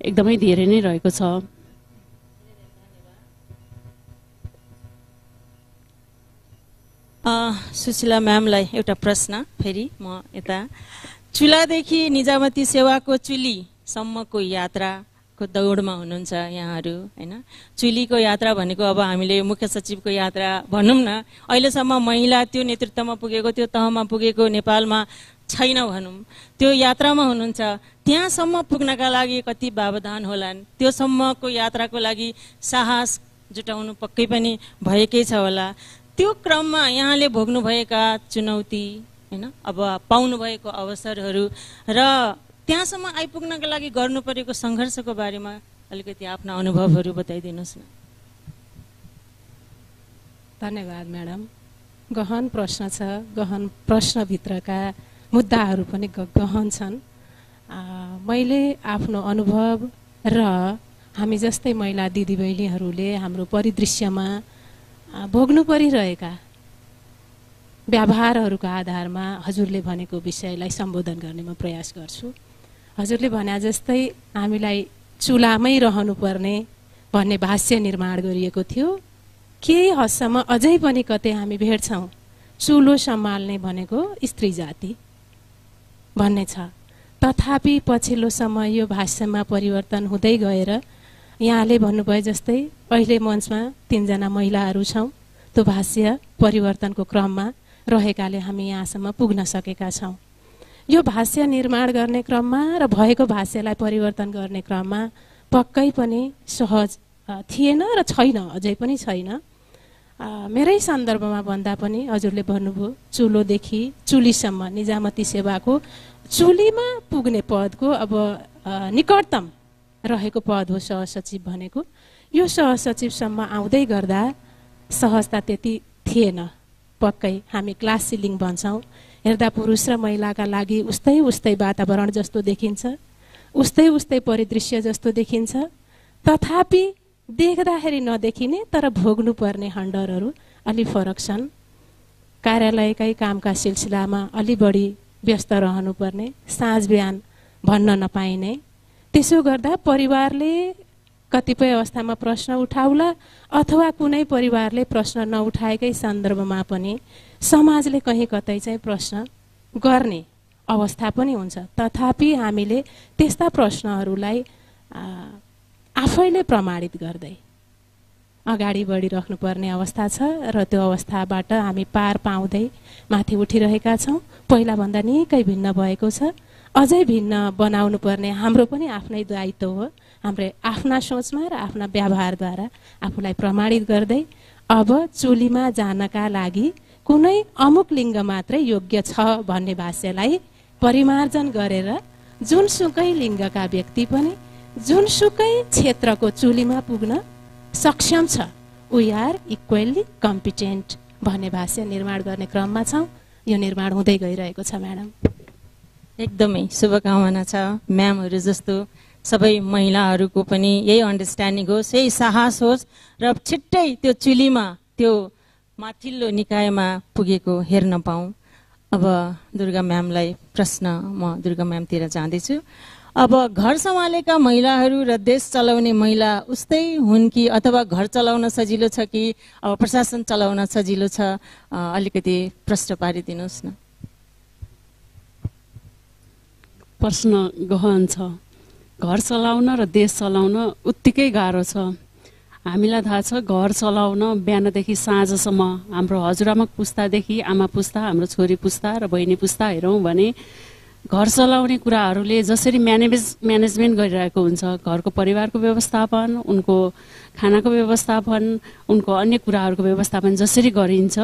एकदमै धेरै नै रहेको छ। सुशीला म्यामलाई एउटा प्रश्न फेरि म यता चुलादेखि निजामती सेवाको चुलीसम्मको यात्राको दौडमा हुनुहुन्छ यहाँहरू हैन। चुलीको यात्रा भनेको अब हामीले मुख्य सचिवको यात्रा भनौँ न, अहिलेसम्म महिला त्यो नेतृत्वमा पुगेको त्यो तहमा पुगेको नेपालमा छैन भनौँ। त्यो यात्रामा हुनुहुन्छ, त्यहाँसम्म पुग्नका लागि कति व्यवधान होलान्, त्योसम्मको यात्राको लागि साहस जुटाउनु पक्कै पनि भएकै छ होला। त्यो क्रममा यहाँले भोग्नुभएका चुनौती हैन, अब पाउनुभएको अवसरहरू र त्यहाँसम्म आइपुग्नका लागि गर्नु परेको सङ्घर्षको बारेमा अलिकति आफ्ना अनुभवहरू बताइदिनुहोस् न। धन्यवाद म्याडम। गहन प्रश्न छ। गहन प्रश्नभित्रका मुद्दाहरू पनि गहन छन्। मैले आफ्नो अनुभव र हामी जस्तै महिला दिदीबहिनीहरूले हाम्रो परिदृश्यमा भोग्नु परिरहेका व्यवहारहरूको आधारमा हजुरले भनेको विषयलाई सम्बोधन गर्ने म प्रयास गर्छु। हजुरले भने जस्तै हामीलाई चुलामै रहनुपर्ने भन्ने भाष्य निर्माण गरिएको थियो। केही हदसम्म अझै पनि कतै हामी भेट्छौँ चुलो सम्हाल्ने भनेको स्त्री जाति भन्ने छ। तथापि पछिल्लो समय यो भाष्यमा परिवर्तन हुँदै गएर यहाँले भन्नुभयो जस्तै अहिले मञ्चमा 3 जना महिलाहरू छौँ। त्यो भाष्य परिवर्तनको क्रममा रहेकाले हामी यहाँसम्म पुग्न सकेका छौँ। यो भाष्य निर्माण गर्ने क्रममा र भएको भाष्यलाई परिवर्तन गर्ने क्रममा पक्कै पनि सहज थिएन र छैन, अझै पनि छैन। मेरै सन्दर्भमा भन्दा पनि हजुरले भन्नुभयो चुलोदेखि चुलीसम्म निजामती सेवाको चुलीमा पुग्ने पदको अब निकटतम रहेको पद हो सहसचिव भनेको। यो सहसचिवसम्म आउँदै गर्दा सहजता त्यति थिएन। पक्कै हामी क्लास सिलिङ भन्छौँ, हेर्दा पुरुष र महिलाका लागि उस्तै उस्तै वातावरण जस्तो देखिन्छ, उस्तै उस्तै परिदृश्य जस्तो देखिन्छ। तथापि देख्दाखेरि नदेखिने तर भोग्नुपर्ने हन्डरहरू अलि फरक छन्। कार्यालयकै कामका सिलसिलामा अलि बढी व्यस्त रहनुपर्ने, साँझ बिहान भन्न नपाइने। त्यसो गर्दा परिवारले कतिपय अवस्थामा प्रश्न उठाउला अथवा कुनै परिवारले प्रश्न नउठाएकै सन्दर्भमा पनि समाजले कहीँ कतै चाहिँ प्रश्न गर्ने अवस्था पनि हुन्छ। तथापि हामीले त्यस्ता प्रश्नहरूलाई आफैले प्रमाणित गर्दै अगाडि बढिराख्नुपर्ने अवस्था छ र त्यो अवस्थाबाट हामी पार पाउँदै माथि उठिरहेका छौँ। पहिलाभन्दा निकै भिन्न भएको छ। अझै भिन्न बनाउनु पर्ने हाम्रो पनि आफ्नै दायित्व हो। हाम्रो आफ्ना सोचमा र आफ्ना व्यवहारद्वारा आफूलाई प्रमाणित गर्दै अब चुलीमा जानका लागि कुनै अमुक लिङ्ग मात्रै योग्य छ भन्ने भाष्यलाई परिमार्जन गरेर जुनसुकै लिङ्गका व्यक्ति पनि जुनसुकै क्षेत्रको चुलीमा पुग्न सक्षम छ। वी आर इक्वली कम्पिटेन्ट भन्ने भाष्य निर्माण गर्ने क्रममा छौँ। यो निर्माण हुँदै गइरहेको छ म्याडम। एकदमै शुभकामना छ। म्यामहरू जस्तो सबै महिलाहरूको पनि यही अन्डरस्ट्यान्डिङ होस्, यही साहस होस् र छिट्टै त्यो चुलीमा त्यो माथिल्लो निकायमा पुगेको हेर्न पाऊँ। अब दुर्गा म्यामलाई प्रश्न म दुर्गा म्यामतिर जाँदैछु। अब घर सम्हालेका महिलाहरू र देश चलाउने महिला उस्तै हुन् कि अथवा घर चलाउन सजिलो छ कि अब प्रशासन चलाउन सजिलो छ? अलिकति प्रश्न पारिदिनुहोस् न। प्रश्न गहन छ। घर चलाउन र देश चलाउन उत्तिकै गाह्रो छ। हामीलाई थाहा छ घर चलाउन बिहानदेखि साँझसम्म हाम्रो हजुरआमा पुस्तादेखि आमा पुस्ता, हाम्रो छोरी पुस्ता र बहिनी पुस्ता हेरौँ भने घर चलाउने कुराहरूले जसरी म्यानेजमेन्ट गरिरहेको हुन्छ, घरको परिवारको व्यवस्थापन, उनको खानाको व्यवस्थापन, उनको अन्य कुराहरूको व्यवस्थापन जसरी गरिन्छ,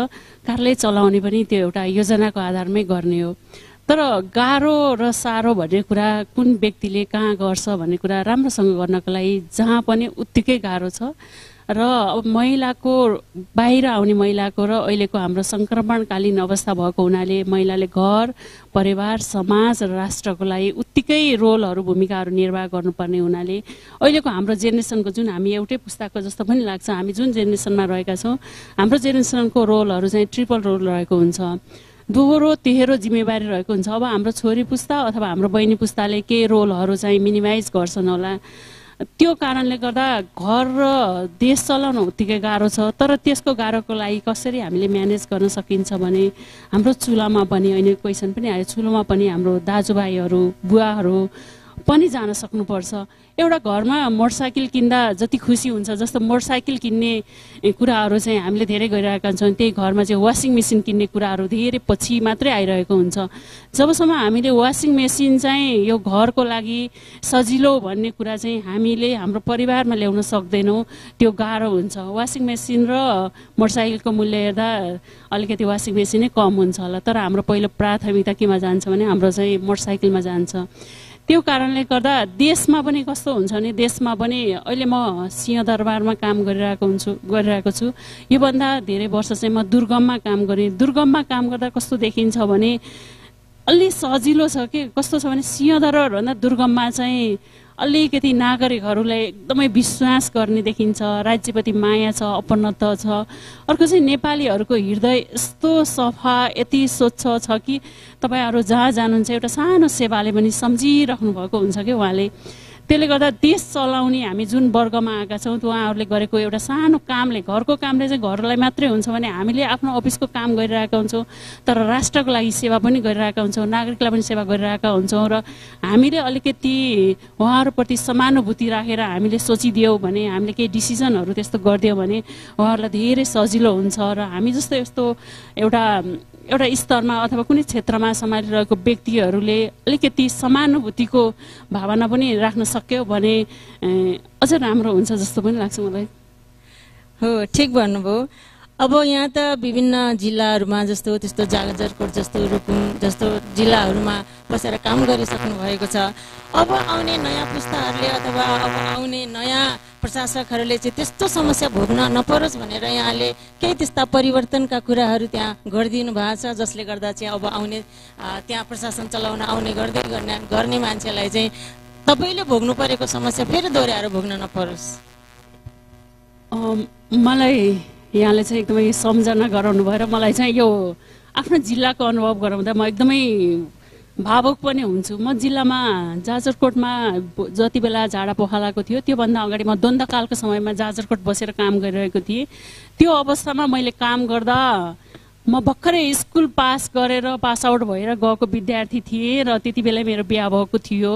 कार्यालय चलाउने पनि त्यो एउटा योजनाको आधारमै गर्ने हो। तर गाह्रो र साह्रो भन्ने कुरा कुन व्यक्तिले कहाँ गर्छ भन्ने कुरा राम्रोसँग गर्नको लागि जहाँ पनि उत्तिकै गाह्रो छ। र अब महिलाको बाहिर आउने महिलाको र अहिलेको हाम्रो सङ्क्रमणकालीन अवस्था भएको हुनाले महिलाले घर, परिवार, समाज र राष्ट्रको लागि उत्तिकै रोलहरू, भूमिकाहरू निर्वाह गर्नुपर्ने हुनाले अहिलेको हाम्रो जेनेरेसनको जुन हामी एउटै पुस्ताको जस्तो पनि लाग्छ, हामी जुन जेनेरेसनमा रहेका छौँ, हाम्रो जेनेरेसनको रोलहरू चाहिँ ट्रिपल रोल रहेको हुन्छ, दोहोरो तेह्रो जिम्मेवारी रहेको हुन्छ। अब हाम्रो छोरी पुस्ता अथवा हाम्रो बहिनी पुस्ताले केही रोलहरू चाहिँ मिनिमाइज गर्छन् होला। त्यो कारणले गर्दा घर र देश चलाउन उत्तिकै गाह्रो छ। तर त्यसको गाह्रोको लागि कसरी हामीले म्यानेज गर्न सकिन्छ भने हाम्रो चुलामा पनि, अहिले क्वेसन पनि आयो, चुलोमा पनि हाम्रो दाजुभाइहरू, बुवाहरू पनि जान सक्नुपर्छ। एउटा घरमा मोटरसाइकल किन्दा जति खुसी हुन्छ, जस्तो मोटरसाइकल किन्ने कुराहरू चाहिँ हामीले धेरै गरिरहेका छौँ, त्यही घरमा चाहिँ वासिङ मेसिन किन्ने कुराहरू धेरै पछि मात्रै आइरहेको हुन्छ। जबसम्म हामीले वासिङ मेसिन चाहिँ यो घरको लागि सजिलो भन्ने कुरा चाहिँ हामीले हाम्रो परिवारमा ल्याउन सक्दैनौँ, त्यो गाह्रो हुन्छ। वासिङ मेसिन र मोटरसाइकलको मूल्य हेर्दा अलिकति वासिङ मेसिनै कम हुन्छ होला, तर हाम्रो पहिलो प्राथमिकता केमा जान्छ भने हाम्रो चाहिँ मोटरसाइकलमा जान्छ। त्यो कारणले गर्दा देशमा पनि कस्तो हुन्छ भने, देशमा पनि अहिले म सिंहदरबारमा काम गरिरहेको छु। योभन्दा धेरै वर्ष चाहिँ म दुर्गममा काम गरेँ। दुर्गममा काम गर्दा कस्तो देखिन्छ भने अलि सजिलो छ कि कस्तो छ भने सिंहदरबारभन्दा दुर्गममा चाहिँ अलिकति नागरिकहरूलाई एकदमै विश्वास गर्ने देखिन्छ, राज्यप्रति माया छ, अपनत्व छ। अर्को चाहिँ नेपालीहरूको हृदय यस्तो सफा, यति स्वच्छ छ कि तपाईँहरू जहाँ जानुहुन्छ एउटा सानो सेवाले पनि सम्झिराख्नु भएको हुन्छ कि उहाँले। त्यसले गर्दा देश चलाउने हामी जुन वर्गमा आएका छौँ, उहाँहरूले गरेको एउटा सानो कामले, घरको कामले चाहिँ घरलाई मात्रै हुन्छ भने हामीले आफ्नो अफिसको काम गरिरहेका हुन्छौँ, तर राष्ट्रको लागि सेवा पनि गरिरहेका हुन्छौँ, नागरिकलाई पनि सेवा गरिरहेका हुन्छौँ। र हामीले अलिकति उहाँहरूप्रति समानुभूति राखेर हामीले सोचिदियौँ भने, हामीले केही डिसिजनहरू त्यस्तो गरिदियौँ भने उहाँहरूलाई धेरै सजिलो हुन्छ। र हामी जस्तो यस्तो एउटा स्तरमा अथवा कुनै क्षेत्रमा सम्हालिरहेको व्यक्तिहरूले अलिकति समानुभूतिको भावना पनि राख्न सक्यो भने अझ राम्रो हुन्छ जस्तो पनि लाग्छ मलाई। हो, ठिक भन्नुभयो। अब यहाँ त विभिन्न जिल्लाहरूमा जस्तो त्यस्तो जाजरकोट जस्तो रुकुम जस्तो जिल्लाहरूमा बसेर काम गरिसक्नु भएको छ। अब आउने नयाँ पुस्ताहरूले अथवा अब आउने नयाँ प्रशासकहरूले चाहिँ त्यस्तो समस्या भोग्न नपरोस् भनेर यहाँले केही त्यस्ता परिवर्तनका कुराहरू त्यहाँ गरिदिनु भएको छ जसले गर्दा चाहिँ अब आउने त्यहाँ प्रशासन चलाउन आउने गर्ने मान्छेलाई चाहिँ तपाईँले भोग्नु परेको समस्या फेरि दोहोऱ्याएर भोग्न नपरोस्। मलाई यहाँले चाहिँ एकदमै सम्झना गराउनु भएर मलाई चाहिँ यो आफ्नो जिल्लाको अनुभव गराउँदा म एकदमै भावुक पनि हुन्छु। म जिल्लामा जाजरकोटमा जति बेला झाडा पोखलाको थियो त्योभन्दा अगाडि म द्वन्द्वकालको समयमा जाजरकोट बसेर काम गरिरहेको थिएँ। त्यो अवस्थामा मैले काम गर्दा म भर्खरै स्कुल पास गरेर पास आउट भएर गएको विद्यार्थी थिएँ र त्यति बेला मेरो बिहा भएको थियो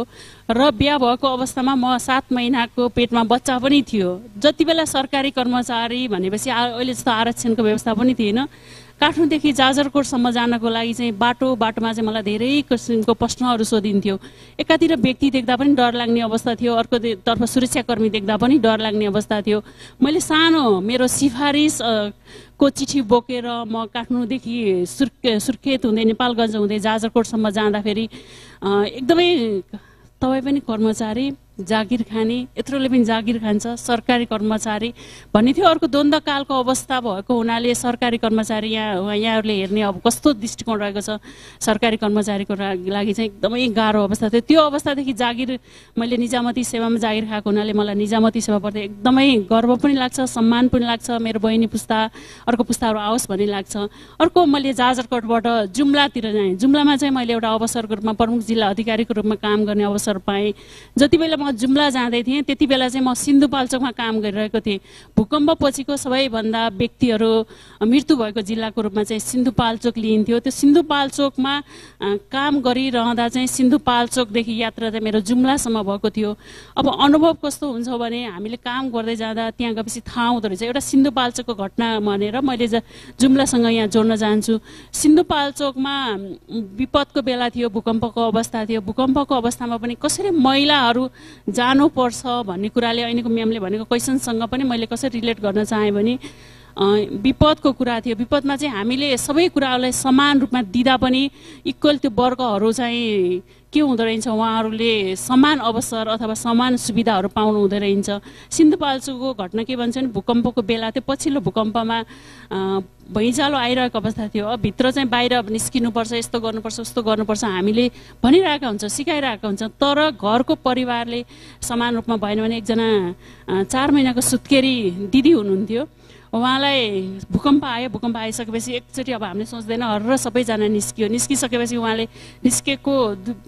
र बिहा भएको अवस्थामा म 7 महिनाको पेटमा बच्चा पनि थियो। जति बेला सरकारी कर्मचारी भनेपछि अहिले जस्तो आरक्षणको व्यवस्था पनि थिएन। काठमाडौँदेखि जाजरकोटसम्म जानको लागि चाहिँ बाटोमा चाहिँ मलाई धेरै किसिमको प्रश्नहरू सोधिन्थ्यो। एकातिर व्यक्ति देख्दा पनि डर लाग्ने अवस्था थियो, अर्कोतर्फ सुरक्षाकर्मी देख्दा पनि डर लाग्ने अवस्था थियो। मैले सानो मेरो सिफारिस को चिठी बोकेर म काठमाडौँदेखि सुर्खेत हुँदै नेपालगञ्ज हुँदै जाजरकोटसम्म जाँदाखेरि एकदमै तपाईँ पनि कर्मचारी जागिर खाने, यत्रोले पनि जागिर खान्छ, सरकारी कर्मचारी भन्ने थियो। अर्को द्वन्द्वकालको अवस्था भएको हुनाले सरकारी कर्मचारी यहाँहरूले हेर्ने अब कस्तो दृष्टिकोण रहेको छ सरकारी कर्मचारीको लागि चाहिँ एकदमै गाह्रो अवस्था थियो। त्यो अवस्थादेखि जागिर मैले निजामती सेवामा जागिर खाएको हुनाले मलाई निजामती सेवाप्रति एकदमै गर्व पनि लाग्छ, सम्मान पनि लाग्छ। मेरो बहिनी पुस्ता अर्को पुस्ताहरू आओस् भन्ने लाग्छ। अर्को मैले जाजरकोटबाट जुम्लातिर जाएँ। जुम्लामा चाहिँ मैले एउटा अवसरको रूपमा प्रमुख जिल्ला अधिकारीको रूपमा काम गर्ने अवसर पाएँ। जति बेला म जुम्ला जाँदै थिएँ त्यति बेला चाहिँ म सिन्धुपाल्चोकमा काम गरिरहेको थिएँ। भूकम्प पछिको सबैभन्दा व्यक्तिहरू मृत्यु भएको जिल्लाको रूपमा चाहिँ सिन्धुपाल्चोक लिइन्थ्यो। त्यो सिन्धुपाल्चोकमा काम गरिरहँदा चाहिँ सिन्धुपाल्चोकदेखि यात्रा चाहिँ मेरो जुम्लासम्म भएको थियो। अब अनुभव कस्तो हुन्छ भने हामीले काम गर्दै जाँदा त्यहाँ गएपछि थाहा हुँदो रहेछ। एउटा सिन्धुपाल्चोकको घटना भनेर मैले जुम्लासँग यहाँ जोड्न चाहन्छु। सिन्धुपाल्चोकमा विपदको बेला थियो, भूकम्पको अवस्था थियो। भूकम्पको अवस्थामा पनि कसरी महिलाहरू जानुपर्छ भन्ने कुराले अहिलेको म्यामले भनेको क्वेसनसँग पनि मैले कसरी रिलेट गर्न चाहेँ भने विपदको कुरा थियो। विपदमा चाहिँ हामीले सबै कुराहरूलाई समान रूपमा दिँदा पनि इक्वल त्यो वर्गहरू चाहिँ के हुँदो रहेछ, उहाँहरूले समान अवसर अथवा समान सुविधाहरू पाउनु हुँदो रहेछ। सिन्धुपाल्चोकको घटना के भन्छ भने भूकम्पको बेला त्यो पछिल्लो भूकम्पमा भुइँचालो आइरहेको अवस्था थियो। अब भित्र चाहिँ बाहिर निस्किनुपर्छ, यस्तो गर्नुपर्छ उस्तो गर्नुपर्छ हामीले भनिरहेका हुन्छ, सिकाइरहेका हुन्छ। तर घरको परिवारले समान रूपमा भएन भने एकजना 4 महिनाको सुत्केरी दिदी हुनुहुन्थ्यो। उहाँलाई भूकम्प आयो। भूकम्प आइसकेपछि एकचोटि अब हामीले सोच्दैन हर सबैजना निस्किसकेपछि उहाँले निस्केको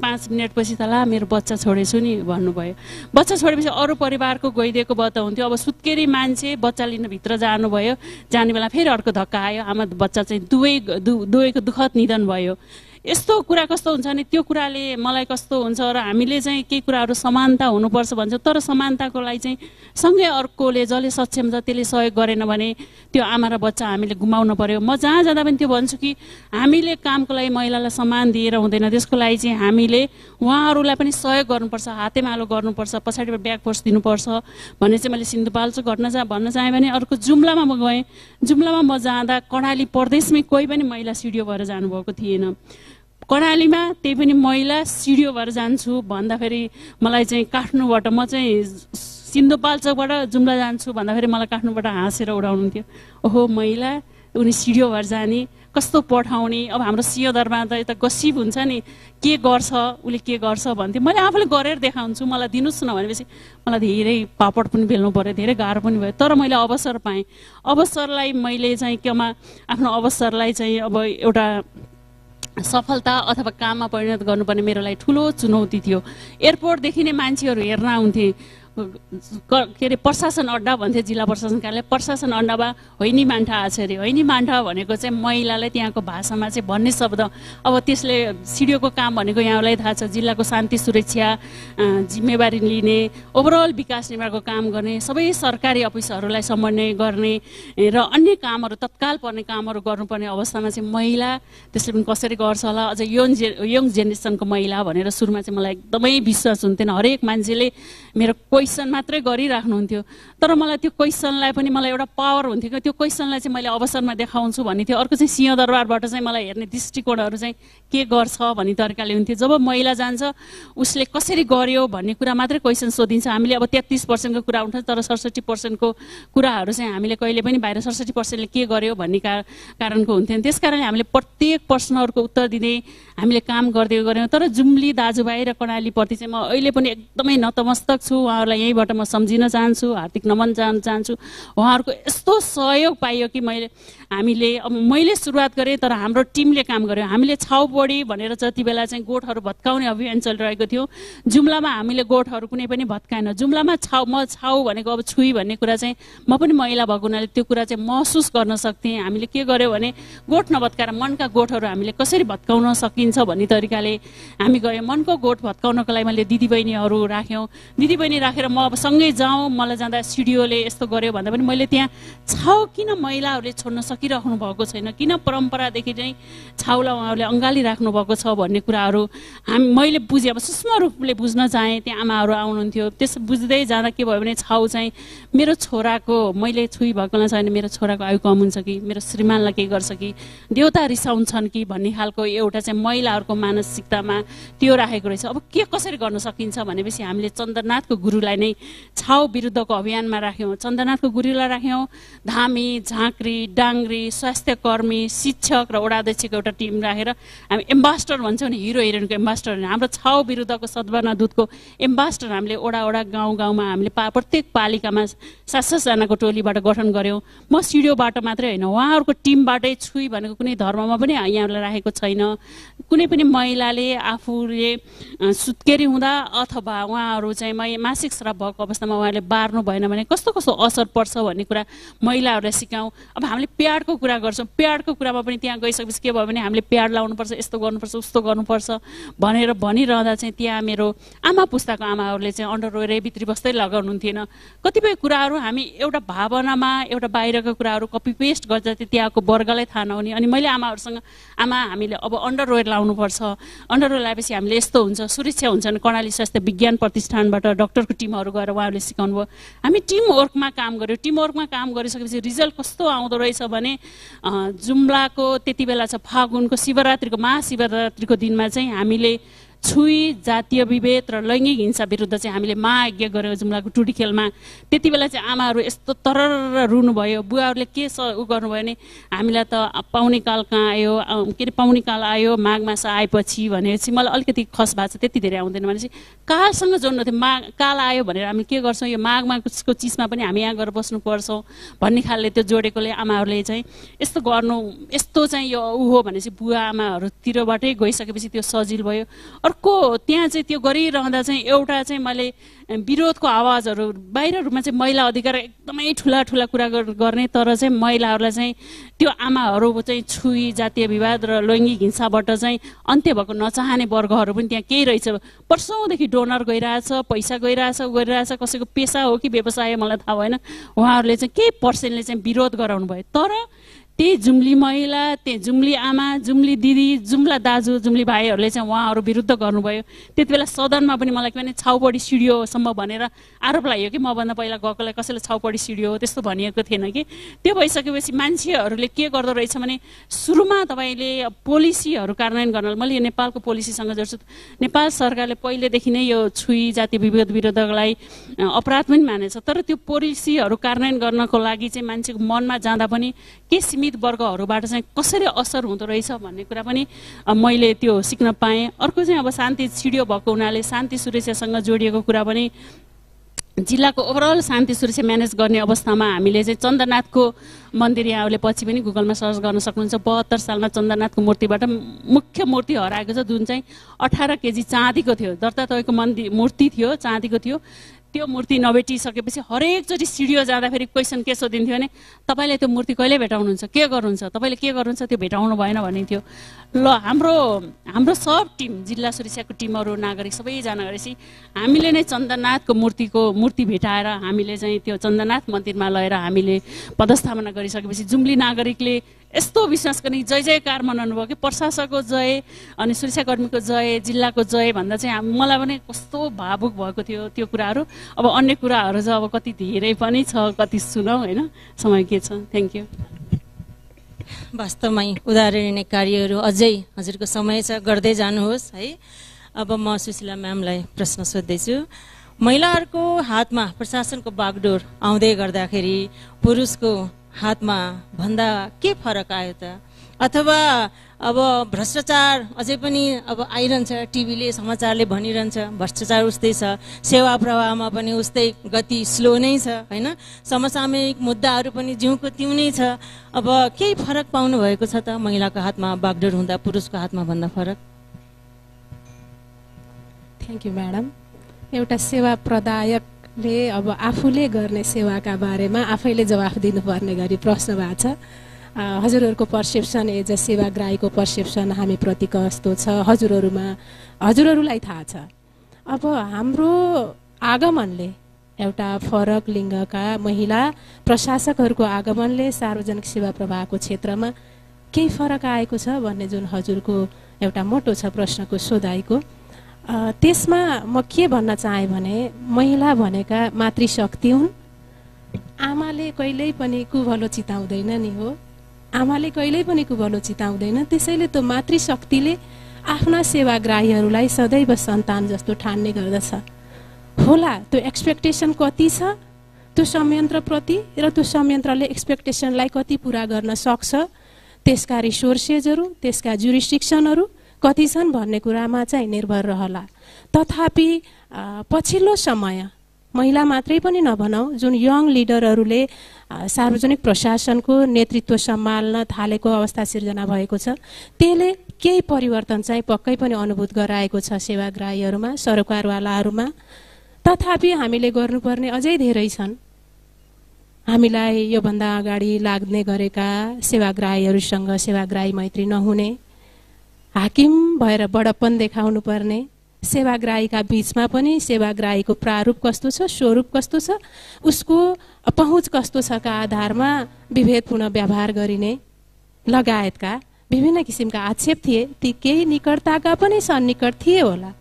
5 मिनटपछि त ला मेरो बच्चा छोडेछु नि भन्नुभयो। बच्चा छोडेपछि अरू परिवारको गइदिएको बच्चा हुन्थ्यो। अब सुत्केरी मान्छे बच्चा लिन भित्र जानुभयो। जाने बेला फेरि अर्को धक्का आयो। आमा बच्चा चाहिँ दुवैको दुःखद निधन भयो। यस्तो कुरा कस्तो हुन्छ भने त्यो कुराले मलाई कस्तो हुन्छ र हामीले चाहिँ केही कुराहरू समानता हुनुपर्छ भन्छ। तर समानताको लागि चाहिँ सँगै अर्कोले जसले सक्षम छ त्यसले सहयोग गरेन भने त्यो आमा र बच्चा हामीले गुमाउनु पर्यो। म जहाँ जाँदा पनि त्यो भन्छु कि हामीले कामको लागि महिलालाई सम्मान दिएर हुँदैन। त्यसको लागि चाहिँ हामीले उहाँहरूलाई पनि सहयोग गर्नुपर्छ, हातेमालो गर्नुपर्छ, पछाडिबाट ब्याक फोर्स दिनुपर्छ भन्ने चाहिँ मैले सिन्धुपाल्चोक भन्न चाहेँ भने अर्को जुम्लामा म गएँ। जुम्लामा म जाँदा कर्णाली प्रदेशमै कोही पनि महिला सिडिओ भएर जानुभएको थिएन। कर्णालीमा त्यही पनि महिला सिडिओ भएर जान्छु भन्दाखेरि मलाई चाहिँ काठमाडौँबाट म चाहिँ सिन्धुपाल्चोकबाट जुम्ला जान्छु भन्दाखेरि मलाई काठमाडौँबाट हाँसेर उडाउनुहुन्थ्यो। ओहो महिला उनी सिडिओ भएर जाने कस्तो पठाउने। अब हाम्रो सिंहदरबारमा त यता गसिब हुन्छ नि के गर्छ उसले के गर्छ भन्थ्यो। मैले आफूले गरेर देखाउँछु मलाई दिनुहोस् न भनेपछि मलाई धेरै पापड पनि बेल्नु पर्यो, धेरै गाह्रो पनि भयो। तर मैले अवसर पाएँ। अवसरलाई मैले चाहिँ केमा आफ्नो अवसरलाई चाहिँ अब एउटा सफलता अथवा काममा परिणत गर्नुपर्ने मेरो लागि ठुलो चुनौती थियो। एयरपोर्टदेखि नै मान्छेहरू हेर्न आउँथे। के अरे प्रशासन अड्डा भन्थे, जिल्ला प्रशासन कार्यालय प्रशासन अड्डामा होइनी मान्ठा आछ अरे। होइनी मान्ठा भनेको चाहिँ महिलालाई त्यहाँको भाषामा चाहिँ भन्ने शब्द। अब त्यसले सिडिओको काम भनेको यहाँलाई थाहा छ, जिल्लाको शान्ति सुरक्षा जिम्मेवारी लिने, ओभरअल विकास निर्माणको काम गर्ने, सबै सरकारी अफिसहरूलाई समन्वय गर्ने र अन्य कामहरू तत्काल पर्ने कामहरू गर्नुपर्ने अवस्थामा चाहिँ महिला त्यसले पनि कसरी गर्छ होला। अझ यङ जेनेरेसनको महिला भनेर सुरुमा चाहिँ मलाई एकदमै विश्वास हुन्थेन। हरेक मान्छेले मेरो क्वेसन मात्रै गरिराख्नुहुन्थ्यो तर मलाई त्यो क्वेसनलाई पनि मलाई एउटा पावर हुन्थ्यो कि त्यो क्वेसनलाई चाहिँ मैले अवसरमा देखाउँछु भन्ने थियो अर्को चाहिँ सिंहदरबारबाट चाहिँ मलाई हेर्ने दृष्टिकोणहरू चाहिँ के गर्छ भन्ने तरिकाले हुन्थ्यो जब महिला जान्छ उसले कसरी गर्यो भन्ने कुरा मात्रै क्वेसन सोधिन्छ हामीले अब 33% को कुरा उठाउँछ तर 67% को कुराहरू चाहिँ हामीले कहिले पनि बाहिर 67% ले के गर्यो भन्ने कारणको हुन्थ्यो त्यसकारण हामीले प्रत्येक प्रश्नहरूको उत्तर दिँदै हामीले काम गर्दै गऱ्यौँ तर जुम्ली दाजुभाइ र कर्णाली प्रति चाहिँ म अहिले पनि एकदमै नतमस्तक छु उहाँहरूलाई यहीँबाट म सम्झिन चाहन्छु हार्दिक नमन चाहन्छु उहाँहरूको यस्तो सहयोग पाइयो कि मैले सुरुवात गरेँ तर हाम्रो टिमले काम गर्यो हामीले छाउपडी भनेर जति बेला चाहिँ गोठहरू भत्काउने अभियान चलिरहेको थियो जुम्लामा हामीले गोठहरू कुनै पनि भत्काएन जुम्लामा म छाउ भनेको अब छुई भन्ने कुरा चाहिँ म पनि महिला भएको हुनाले त्यो कुरा चाहिँ महसुस गर्न सक्थेँ हामीले के गर्यो भने गोठ नभत्काएर मनका गोठहरू हामीले कसरी भत्काउन सकिन्छ भन्ने तरिकाले हामी गयौँ मनको गोठ भत्काउनको लागि मैले दिदीबहिनीहरू राख्यौँ दिदीबहिनी राखेर म अब सँगै जाउँ मलाई जाँदा सिडिओले यस्तो गर्यो भन्दा पनि मैले त्यहाँ छाउ किन महिलाहरूले छोड्न सकिराख्नु भएको छैन किन परम्परादेखि नै छाउलाई उहाँहरूले अँगाली राख्नु भएको छ भन्ने कुराहरू मैले बुझेँ अब सूक्ष्म रूपले बुझ्न चाहेँ त्यहाँ आमाहरू आउनुहुन्थ्यो त्यस बुझ्दै जाँदा के भयो भने छाउ चाहिँ मेरो छोराको मैले छुई भएकोलाई छैन मेरो छोराको आयु कम हुन्छ कि मेरो श्रीमानलाई के गर्छ कि देउता रिसाउँछन् कि भन्ने खालको एउटा चाहिँ महिलाहरूको मानसिकतामा त्यो राखेको रहेछ अब के कसरी गर्न सकिन्छ भनेपछि हामीले चन्द्रनाथको गुरुलाई नै छाउ विरुद्धको अभियानमा राख्यौँ चन्द्रनाथको गुरुलाई राख्यौँ धामी झाँक्री डाङ्ग्री स्वास्थ्य कर्मी शिक्षक र वडाध्यक्षको एउटा टिम राखेर हामी एम्बासडर भन्छौँ नि हिरो हिरोइनको एम्बासडर हाम्रो छाउ विरुद्धको सद्भावना दूतको एम्बासडर हामीले वडा गाउँमा हामीले प्रत्येक पालिकामा 7-7 जनाको टोलीबाट गठन गर्यौँ म सिडिओबाट मात्रै होइन उहाँहरूको टिमबाटै छुई भनेको कुनै धर्ममा पनि यहाँलाई राखेको छैन कुनै पनि महिलाले आफूले सुत्केरी हुँदा अथवा उहाँहरू चाहिँ मासिक स्राव भएको अवस्थामा उहाँले बार्नु भएन भने कस्तो कस्तो असर पर्छ भन्ने कुरा महिलाहरूलाई सिकाउँ अब हामीले प्याडको कुरा गर्छौँ प्याडको कुरामा पनि त्यहाँ गइसकेपछि के भयो भने हामीले प्याड लाउनुपर्छ यस्तो गर्नुपर्छ उस्तो गर्नुपर्छ भनेर भनिरहँदा चाहिँ त्यहाँ मेरो आमा पुस्ताको आमाहरूले चाहिँ अन्डरवेयर भित्री बस्दै लगाउनुहुन्थेन कतिपय कुराहरू हामी एउटा भावनामा एउटा बाहिरको कुराहरू कपी पेस्ट गर्दा चाहिँ त्यहाँको वर्गलाई थाहा नहुने अनि मैले आमाहरूसँग आमा हामीले अब अन्डरवेयर लाउनुपर्छ अन्डरवेयर लगाएपछि हामीले यस्तो हुन्छ सुरक्षा हुन्छ नि कर्णाली स्वास्थ्य विज्ञान प्रतिष्ठानबाट डाक्टरको टिमहरू गएर उहाँहरूले सिकाउनु भयो हामी टिम वर्कमा काम गर्यौँ टिम वर्कमा काम गरिसकेपछि रिजल्ट कस्तो आउँदो रहेछ भने जुम्लाको त्यति बेला छ फागुनको शिवरात्रिको महाशिवरात्रिको दिनमा चाहिँ हामीले छुई जातीय विभेद र लैङ्गिक हिंसा विरुद्ध चाहिँ हामीले महायज्ञ गऱ्यौँ जुम्लाको टुडी खेलमा त्यति बेला चाहिँ आमाहरू यस्तो तरर रुनुभयो बुवाहरूले के गर्नुभयो भने हामीलाई त पाउने काल कहाँ आयो के अरे पाउने काल आयो माघ मास आएपछि भनेपछि मलाई अलिकति खस भएको छ त्यति धेरै आउँदैन भनेपछि कालसँग जोड्नु थियो काल आयो भनेर हामी के गर्छौँ यो माघ मासको चिजमा पनि हामी यहाँ गएर बस्नुपर्छौँ भन्ने खालले त्यो जोडेकोले आमाहरूले चाहिँ यस्तो गर्नु यस्तो चाहिँ यो ऊ हो भनेपछि बुवा आमाहरूतिरबाटै गइसकेपछि त्यो सजिलो भयो अर्को त्यहाँ चाहिँ त्यो गरिरहँदा चाहिँ एउटा चाहिँ मैले विरोधको आवाजहरू बाहिर रूपमा चाहिँ महिला अधिकार एकदमै ठुला ठुला कुरा गर्ने तर चाहिँ महिलाहरूलाई चाहिँ त्यो आमाहरू चाहिँ छुई जातीय विवाद र लैङ्गिक हिंसाबाट चाहिँ अन्त्य भएको नचाहने वर्गहरू पनि त्यहाँ केही रहेछ वर्षौँदेखि डोनर गइरहेछ पैसा गइरहेछ कसैको पेसा हो कि व्यवसाय मलाई थाहा भएन उहाँहरूले चाहिँ केही पर्सेन्टले चाहिँ विरोध गराउनु भयो तर त्यही जुम्ली महिला त्यही जुम्ली आमा जुम्ली दिदी जुम्ला दाजु जुम्ली भाइहरूले चाहिँ उहाँहरू विरुद्ध गर्नुभयो त्यति बेला सदनमा पनि मलाई के भने छाउपडी सिडियोसम्म भनेर आरोप लाग्यो कि मभन्दा पहिला गएकोलाई कसैले छाउपडी सिडियो त्यस्तो भनिएको थिएन कि त्यो भइसकेपछि मान्छेहरूले के गर्दो रहेछ भने सुरुमा तपाईँले पोलिसीहरू कार्यान्वयन गर्न मैले यो नेपालको पोलिसीसँग जोड्छु नेपाल सरकारले पहिलेदेखि नै यो छुई जातीय विभेद विरुद्धलाई अपराध पनि मानेछ तर त्यो पोलिसीहरू कार्यान्वयन गर्नको लागि चाहिँ मान्छेको मनमा जाँदा पनि के सीमित वर्गहरूबाट चाहिँ कसरी असर हुँदो रहेछ भन्ने कुरा पनि मैले त्यो सिक्न पाएँ अर्को चाहिँ अब शान्ति सिडियो भएको हुनाले शान्ति सुरक्षासँग जोडिएको कुरा पनि जिल्लाको ओभरअल शान्ति सुरक्षा म्यानेज गर्ने अवस्थामा हामीले चाहिँ चन्द्रनाथको मन्दिर यहाँहरूले पछि पनि गुगलमा सर्च गर्न सक्नुहुन्छ 72 सालमा चन्द्रनाथको मूर्तिबाट मुख्य मूर्ति हराएको छ जुन चाहिँ 18 केजी चाँदीको थियो दर्ता तयको मूर्ति थियो चाँदीको थियो त्यो मूर्ति नभेटिसकेपछि हरेकचोटि सिडियो जाँदाखेरि क्वेसन के सोधिन्थ्यो भने तपाईँले त्यो मूर्ति कहिले भेटाउनुहुन्छ के गर्नुहुन्छ तपाईँले के गर्नुहुन्छ त्यो भेटाउनु भएन भनिन्थ्यो ल हाम्रो सब टिम जिल्ला सुरक्षाको टिमहरू नागरिक सबैजना गरेपछि हामीले नै चन्द्रनाथको मूर्ति भेटाएर हामीले चाहिँ त्यो चन्द्रनाथ मन्दिरमा लगेर हामीले पदस्थापना गरिसकेपछि जुम्ली नागरिकले यस्तो विश्वास गर्ने जय जयकार मनाउनु भयो कि प्रशासकको जय अनि सुरक्षाकर्मीको जय जिल्लाको जय भन्दा चाहिँ मलाई पनि कस्तो भावुक भएको थियो त्यो कुराहरू। अब अन्य कुराहरू चाहिँ अब कति धेरै पनि छ, कति सुनौ हैन, समय के छ। Thank you. वास्तवमै उदाहरणीय कार्यहरू अझै हजुरको समय छ, गर्दै जानुहोस् है। अब म सुशीला म्यामलाई प्रश्न सोध्दैछु। महिलाहरूको हातमा प्रशासनको बागडोर आउँदै गर्दाखेरि पुरुषको हातमा भन्दा के फरक आयो त? अथवा अब भ्रष्टाचार अझै पनि अब आइरहन्छ, टिभीले समाचारले भनिरहन्छ भ्रष्टाचार उस्तै छ, सेवा प्रवाहमा पनि उस्तै गति स्लो नै छ हैन, समसामयिक मुद्दाहरू पनि जिउको तिउ नै छ। अब केही फरक पाउनु भएको छ त महिलाको हातमा बागडोर हुँदा पुरुषको हातमा भन्दा फरक? Thank you madam. एउटा सेवा प्रदायकले अब आफूले गर्ने सेवाका बारेमा आफैले जवाफ दिनुपर्ने गरी प्रश्न भएको छ। हजुरहरूको पर्सेप्सन एज अ सेवाग्राहीको पर्सेप्सन हामी प्रति कस्तो छ हजुरहरूलाई थाहा छ। अब हाम्रो आगमनले एउटा फरक लिङ्गका महिला प्रशासकहरूको आगमनले सार्वजनिक सेवा प्रवाहको क्षेत्रमा केही फरक आएको छ भन्ने जुन हजुरको एउटा मोटो छ प्रश्नको सोधाइको, त्यसमा म के भन्न चाहे भने महिला भनेका मातृशक्ति हुन्। आमाले कहिल्यै पनि कुभलो चिताउँदैन नि हो, आमाले कहिल्यै पनि कुभलो चिताउँदैन। त्यसैले त्यो मातृशक्तिले आफ्ना सेवाग्राहीहरूलाई सदैव सन्तान जस्तो ठान्ने गर्दछ। होला त्यो एक्सपेक्टेसन कति छ त्यो संयन्त्रप्रति र त्यो संयन्त्रले एक्सपेक्टेसनलाई कति पुरा गर्न सक्छ, त्यसका रिसोर्सेसहरू त्यसका जुरिस्डिक्सनहरू कति छन् भन्ने कुरामा चाहिँ निर्भर रहला। तथापि पछिल्लो समय महिला मात्रै पनि नभनौँ, जुन यङ लिडरहरूले सार्वजनिक प्रशासनको नेतृत्व सम्हाल्न थालेको अवस्था सिर्जना भएको छ, त्यसले केही परिवर्तन चाहिँ पक्कै पनि अनुभूत गराएको छ सेवाग्राहीहरूमा, सरकारवालाहरूमा। तथापि हामीले गर्नुपर्ने अझै धेरै छन्। हामीलाई योभन्दा अगाडि लाग्ने गरेका सेवाग्राहीहरूसँग सेवाग्राही मैत्री नहुने, हाकिम भएर बडप्पन देखाउनु पर्ने, सेवाग्राहीका बीचमा पनि सेवाग्राहीको प्रारूप कस्तो छ, स्वरूप कस्तो छ, उसको पहुँच कस्तो छ का आधारमा विभेदपूर्ण व्यवहार गरिने लगायतका विभिन्न किसिमका आक्षेप थिए। ती केही निकटताका पनि सन्निकट थिए होला,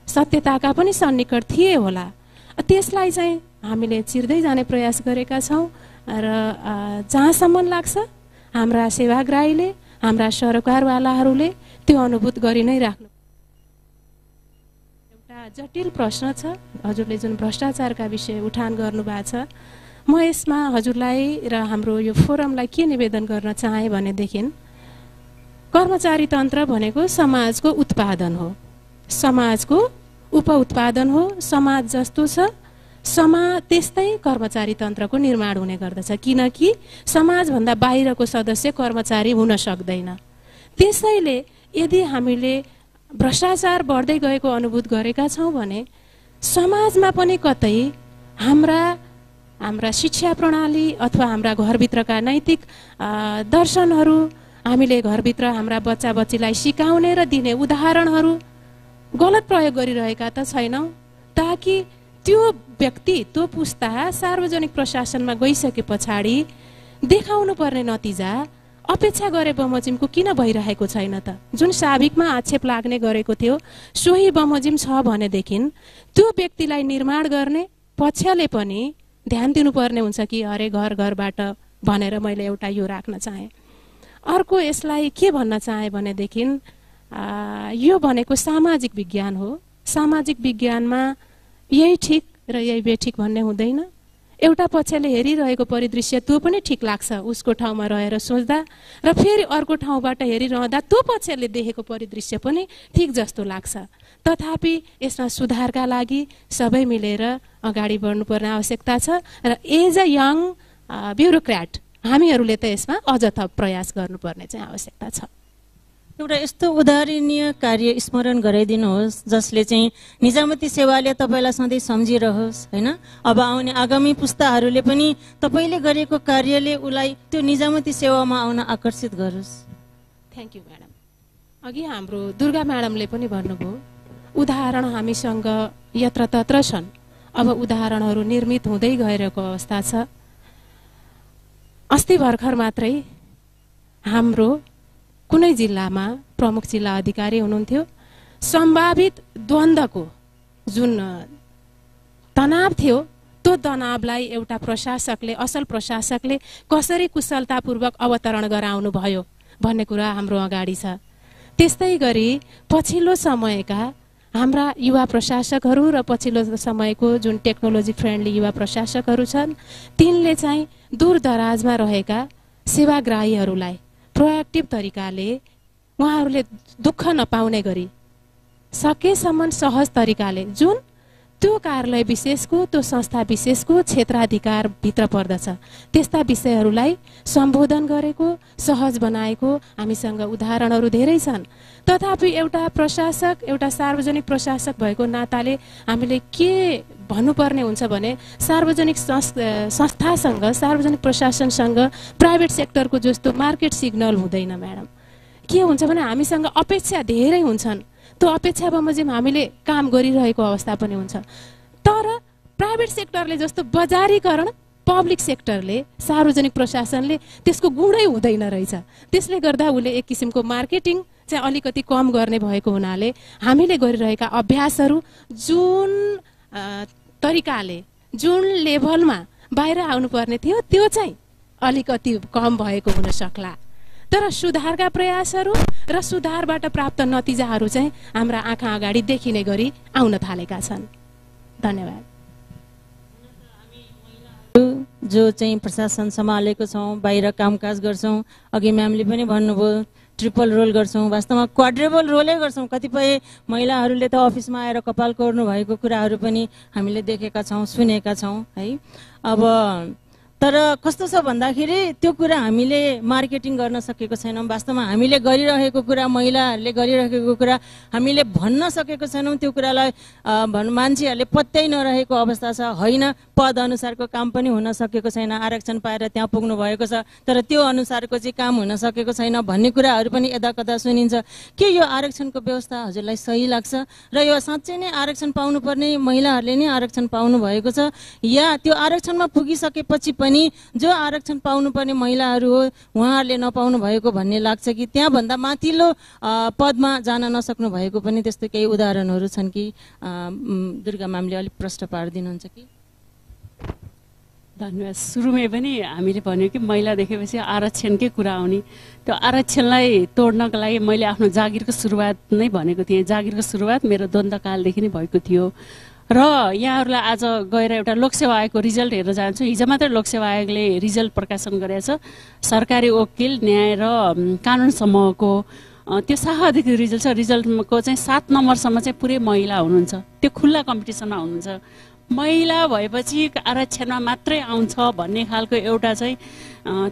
सत्यताका पनि सन्निकट थिए होला। त्यसलाई चाहिँ हामीले चिर्दै जाने प्रयास गरेका छौँ र जहाँसम्म लाग्छ हाम्रा सेवाग्राहीले हाम्रा सरकारवालाहरूले त्यो अनुभूत गरि नै राख्नु। एउटा जटिल प्रश्न छ हजुरले जुन भ्रष्टाचारका विषय उठान गर्नुभएको छ। म यसमा हजुरलाई र हाम्रो यो फोरमलाई के निवेदन गर्न चाहे भनेदेखि कर्मचारी तन्त्र भनेको समाजको उत्पादन हो, समाजको उपउत्पादन हो। समाज जस्तो छ समाज त्यस्तै कर्मचारी तन्त्रको निर्माण हुने गर्दछ, किनकि समाजभन्दा बाहिरको सदस्य कर्मचारी हुन सक्दैन। त्यसैले यदि हामीले भ्रष्टाचार बढ्दै गएको अनुभूत गरेका छौँ भने समाजमा पनि कतै हाम्रा शिक्षा प्रणाली अथवा हाम्रा घरभित्रका नैतिक दर्शनहरू, हामीले घरभित्र हाम्रा बच्चा बच्चीलाई सिकाउने र दिने उदाहरणहरू गलत प्रयोग गरिरहेका त छैनौँ, ताकि त्यो व्यक्ति त्यो पुस्ता सार्वजनिक प्रशासनमा गइसके पछाडि देखाउनु पर्ने नतिजा अपेक्षा गरे बमोजिमको किन भइरहेको छैन त? जुन साबिकमा आक्षेप लाग्ने गरेको थियो सोही बमोजिम छ भनेदेखि त्यो व्यक्तिलाई निर्माण गर्ने पक्षले पनि ध्यान दिनुपर्ने हुन्छ कि अरे घर घरबाट भनेर मैले एउटा यो राख्न चाहेँ। अर्को यसलाई के भन्न चाहेँ भनेदेखि यो भनेको सामाजिक विज्ञान हो। सामाजिक विज्ञानमा यही ठिक र यही बेठिक भन्ने हुँदैन। एउटा पक्षले हेरिरहेको परिदृश्य त्यो पनि ठिक लाग्छ उसको ठाउँमा रहेर सोच्दा, र फेरि अर्को ठाउँबाट हेरिरहँदा त्यो पक्षले देखेको परिदृश्य पनि ठिक जस्तो लाग्छ। तथापि यसमा सुधारका लागि सबै मिलेर अगाडि बढ्नुपर्ने आवश्यकता छ र एज अ यङ ब्युरोक्र्याट हामीहरूले त यसमा अझ थप प्रयास गर्नुपर्ने चाहिँ आवश्यकता छ। एउटा यस्तो उदाहरणीय कार्य स्मरण गराइदिनुहोस् जसले चाहिँ निजामती सेवाले तपाईँलाई सधैँ सम्झिरहोस् हैन। अब आउने आगामी पुस्ताहरूले पनि तपाईँले गरेको कार्यले उसलाई त्यो निजामती सेवामा आउन आकर्षित गरोस्। Thank you madam. अघि हाम्रो दुर्गा म्याडमले पनि भन्नुभयो उदाहरण हामीसँग यत्रतत्र छन्, अब उदाहरणहरू निर्मित हुँदै गएको अवस्था छ। अस्ति भर्खर मात्रै हाम्रो कुनै जिल्लामा प्रमुख जिल्ला अधिकारी हुनुहुन्थ्यो, सम्भावित द्वन्द्वको जुन तनाव थियो त्यो तनावलाई एउटा प्रशासकले, असल प्रशासकले कसरी कुशलतापूर्वक अवतरण गराउनु भयो भन्ने कुरा हाम्रो अगाडि छ। त्यस्तै गरी पछिल्लो समयका हाम्रा युवा प्रशासकहरू र पछिल्लो समयको जुन टेक्नोलोजी फ्रेन्डली युवा प्रशासकहरू छन्, तिनले चाहिँ दूरदराजमा रहेका सेवाग्राहीहरूलाई प्रोएक्टिभ तरिकाले उहाँहरूले दुःख नपाउने गरी सकेसम्म सहज तरिकाले जुन त्यो कार्यालय विशेषको, त्यो संस्था विशेषको क्षेत्राधिकार भित्र पर्दछ त्यस्ता विषयहरूलाई सम्बोधन गरेको, सहज बनाएको हामीसँग उदाहरणहरू धेरै छन्। तथापि एउटा प्रशासक, एउटा सार्वजनिक प्रशासक भएको नाताले हामीले के भन्नुपर्ने हुन्छ भने सार्वजनिक संस्थासँग, सार्वजनिक प्रशासनसँग प्राइभेट सेक्टरको जस्तो मार्केट सिग्नल हुँदैन म्याडम। के हुन्छ भने हामीसँग अपेक्षा धेरै हुन्छन्, त्यो अपेक्षा बमोजिम हामीले काम गरिरहेको अवस्था पनि हुन्छ। तर प्राइभेट सेक्टरले जस्तो बजारीकरण पब्लिक सेक्टरले, सार्वजनिक प्रशासनले त्यसको गुणै हुँदैन रहेछ। त्यसले गर्दा उसले एक किसिमको मार्केटिङ चाहिँ अलिकति कम गर्ने भएको हुनाले हामीले गरिरहेका अभ्यासहरू जुन तरिकाले, जुन लेभलमा बाहिर आउनुपर्ने थियो त्यो चाहिँ अलिकति कम भएको हुन सक्ला। तर सुधारका प्रयासहरू र सुधारबाट प्राप्त नतिजाहरू चाहिँ हाम्रा आँखा अगाडि देखिने गरी आउन थालेका छन्। धन्यवाद। जो चाहिँ प्रशासन सम्हालेको छौँ, बाहिर कामकाज गर्छौँ, अघि म्यामले पनि भन्नुभयो ट्रिपल रोल गर्छौँ, वास्तवमा क्वाड्रेबल रोलै गर्छौँ। कतिपय महिलाहरूले त अफिसमा आएर कपाल कोर्नु भएको कुराहरू पनि हामीले देखेका छौँ, सुनेका छौँ है। अब तर कस्तो छ भन्दाखेरि त्यो कुरा हामीले मार्केटिङ गर्न सकेको छैनौँ। वास्तवमा हामीले गरिरहेको कुरा, महिलाहरूले गरिरहेको कुरा हामीले भन्न सकेको छैनौँ। त्यो कुरालाई मान्छेहरूले पत्तै नरहेको अवस्था छ। होइन, पद अनुसारको काम पनि हुन सकेको छैन, आरक्षण पाएर त्यहाँ पुग्नु भएको छ तर त्यो अनुसारको चाहिँ काम हुन सकेको छैन भन्ने कुराहरू पनि यदा कदा सुनिन्छ। के यो आरक्षणको व्यवस्था हजुरलाई सही लाग्छ र यो साँच्चै नै आरक्षण पाउनुपर्ने महिलाहरूले नै आरक्षण पाउनु भएको छ या त्यो आरक्षणमा पुगिसकेपछि पनि जो आरक्षण पाउनुपर्ने महिलाहरू हो उहाँहरूले नपाउनु भएको भन्ने लाग्छ कि त्यहाँभन्दा माथिल्लो पदमा जान नसक्नु भएको पनि त्यस्तो केही उदाहरणहरू छन् कि दुर्गा म्यामले अलिक प्रश्न पारिदिनुहुन्छ कि? धन्यवाद। सुरुमै पनि हामीले भन्यो कि महिला देखेपछि आरक्षणकै कुरा आउने, त्यो आरक्षणलाई तोड्नको लागि मैले आफ्नो जागिरको सुरुवात नै भनेको थिएँ। जागिरको सुरुवात मेरो द्वन्द्वकालदेखि नै भएको थियो र यहाँहरूलाई आज गएर एउटा लोकसेवा आयोगको रिजल्ट हेर्न जान्छु। हिजो मात्रै लोकसेवा आयोगले रिजल्ट प्रकाशन गरेको छ। सरकारी वकिल, न्याय र कानुन समूहको त्यो शाखा अधिकृत रिजल्ट छ। रिजल्टको चाहिँ 7 नम्बरसम्म चाहिँ पुरै महिला हुनुहुन्छ। त्यो खुल्ला कम्पिटिसनमा हुनुहुन्छ। महिला भएपछि आरक्षणमा मात्रै आउँछ भन्ने खालको एउटा चाहिँ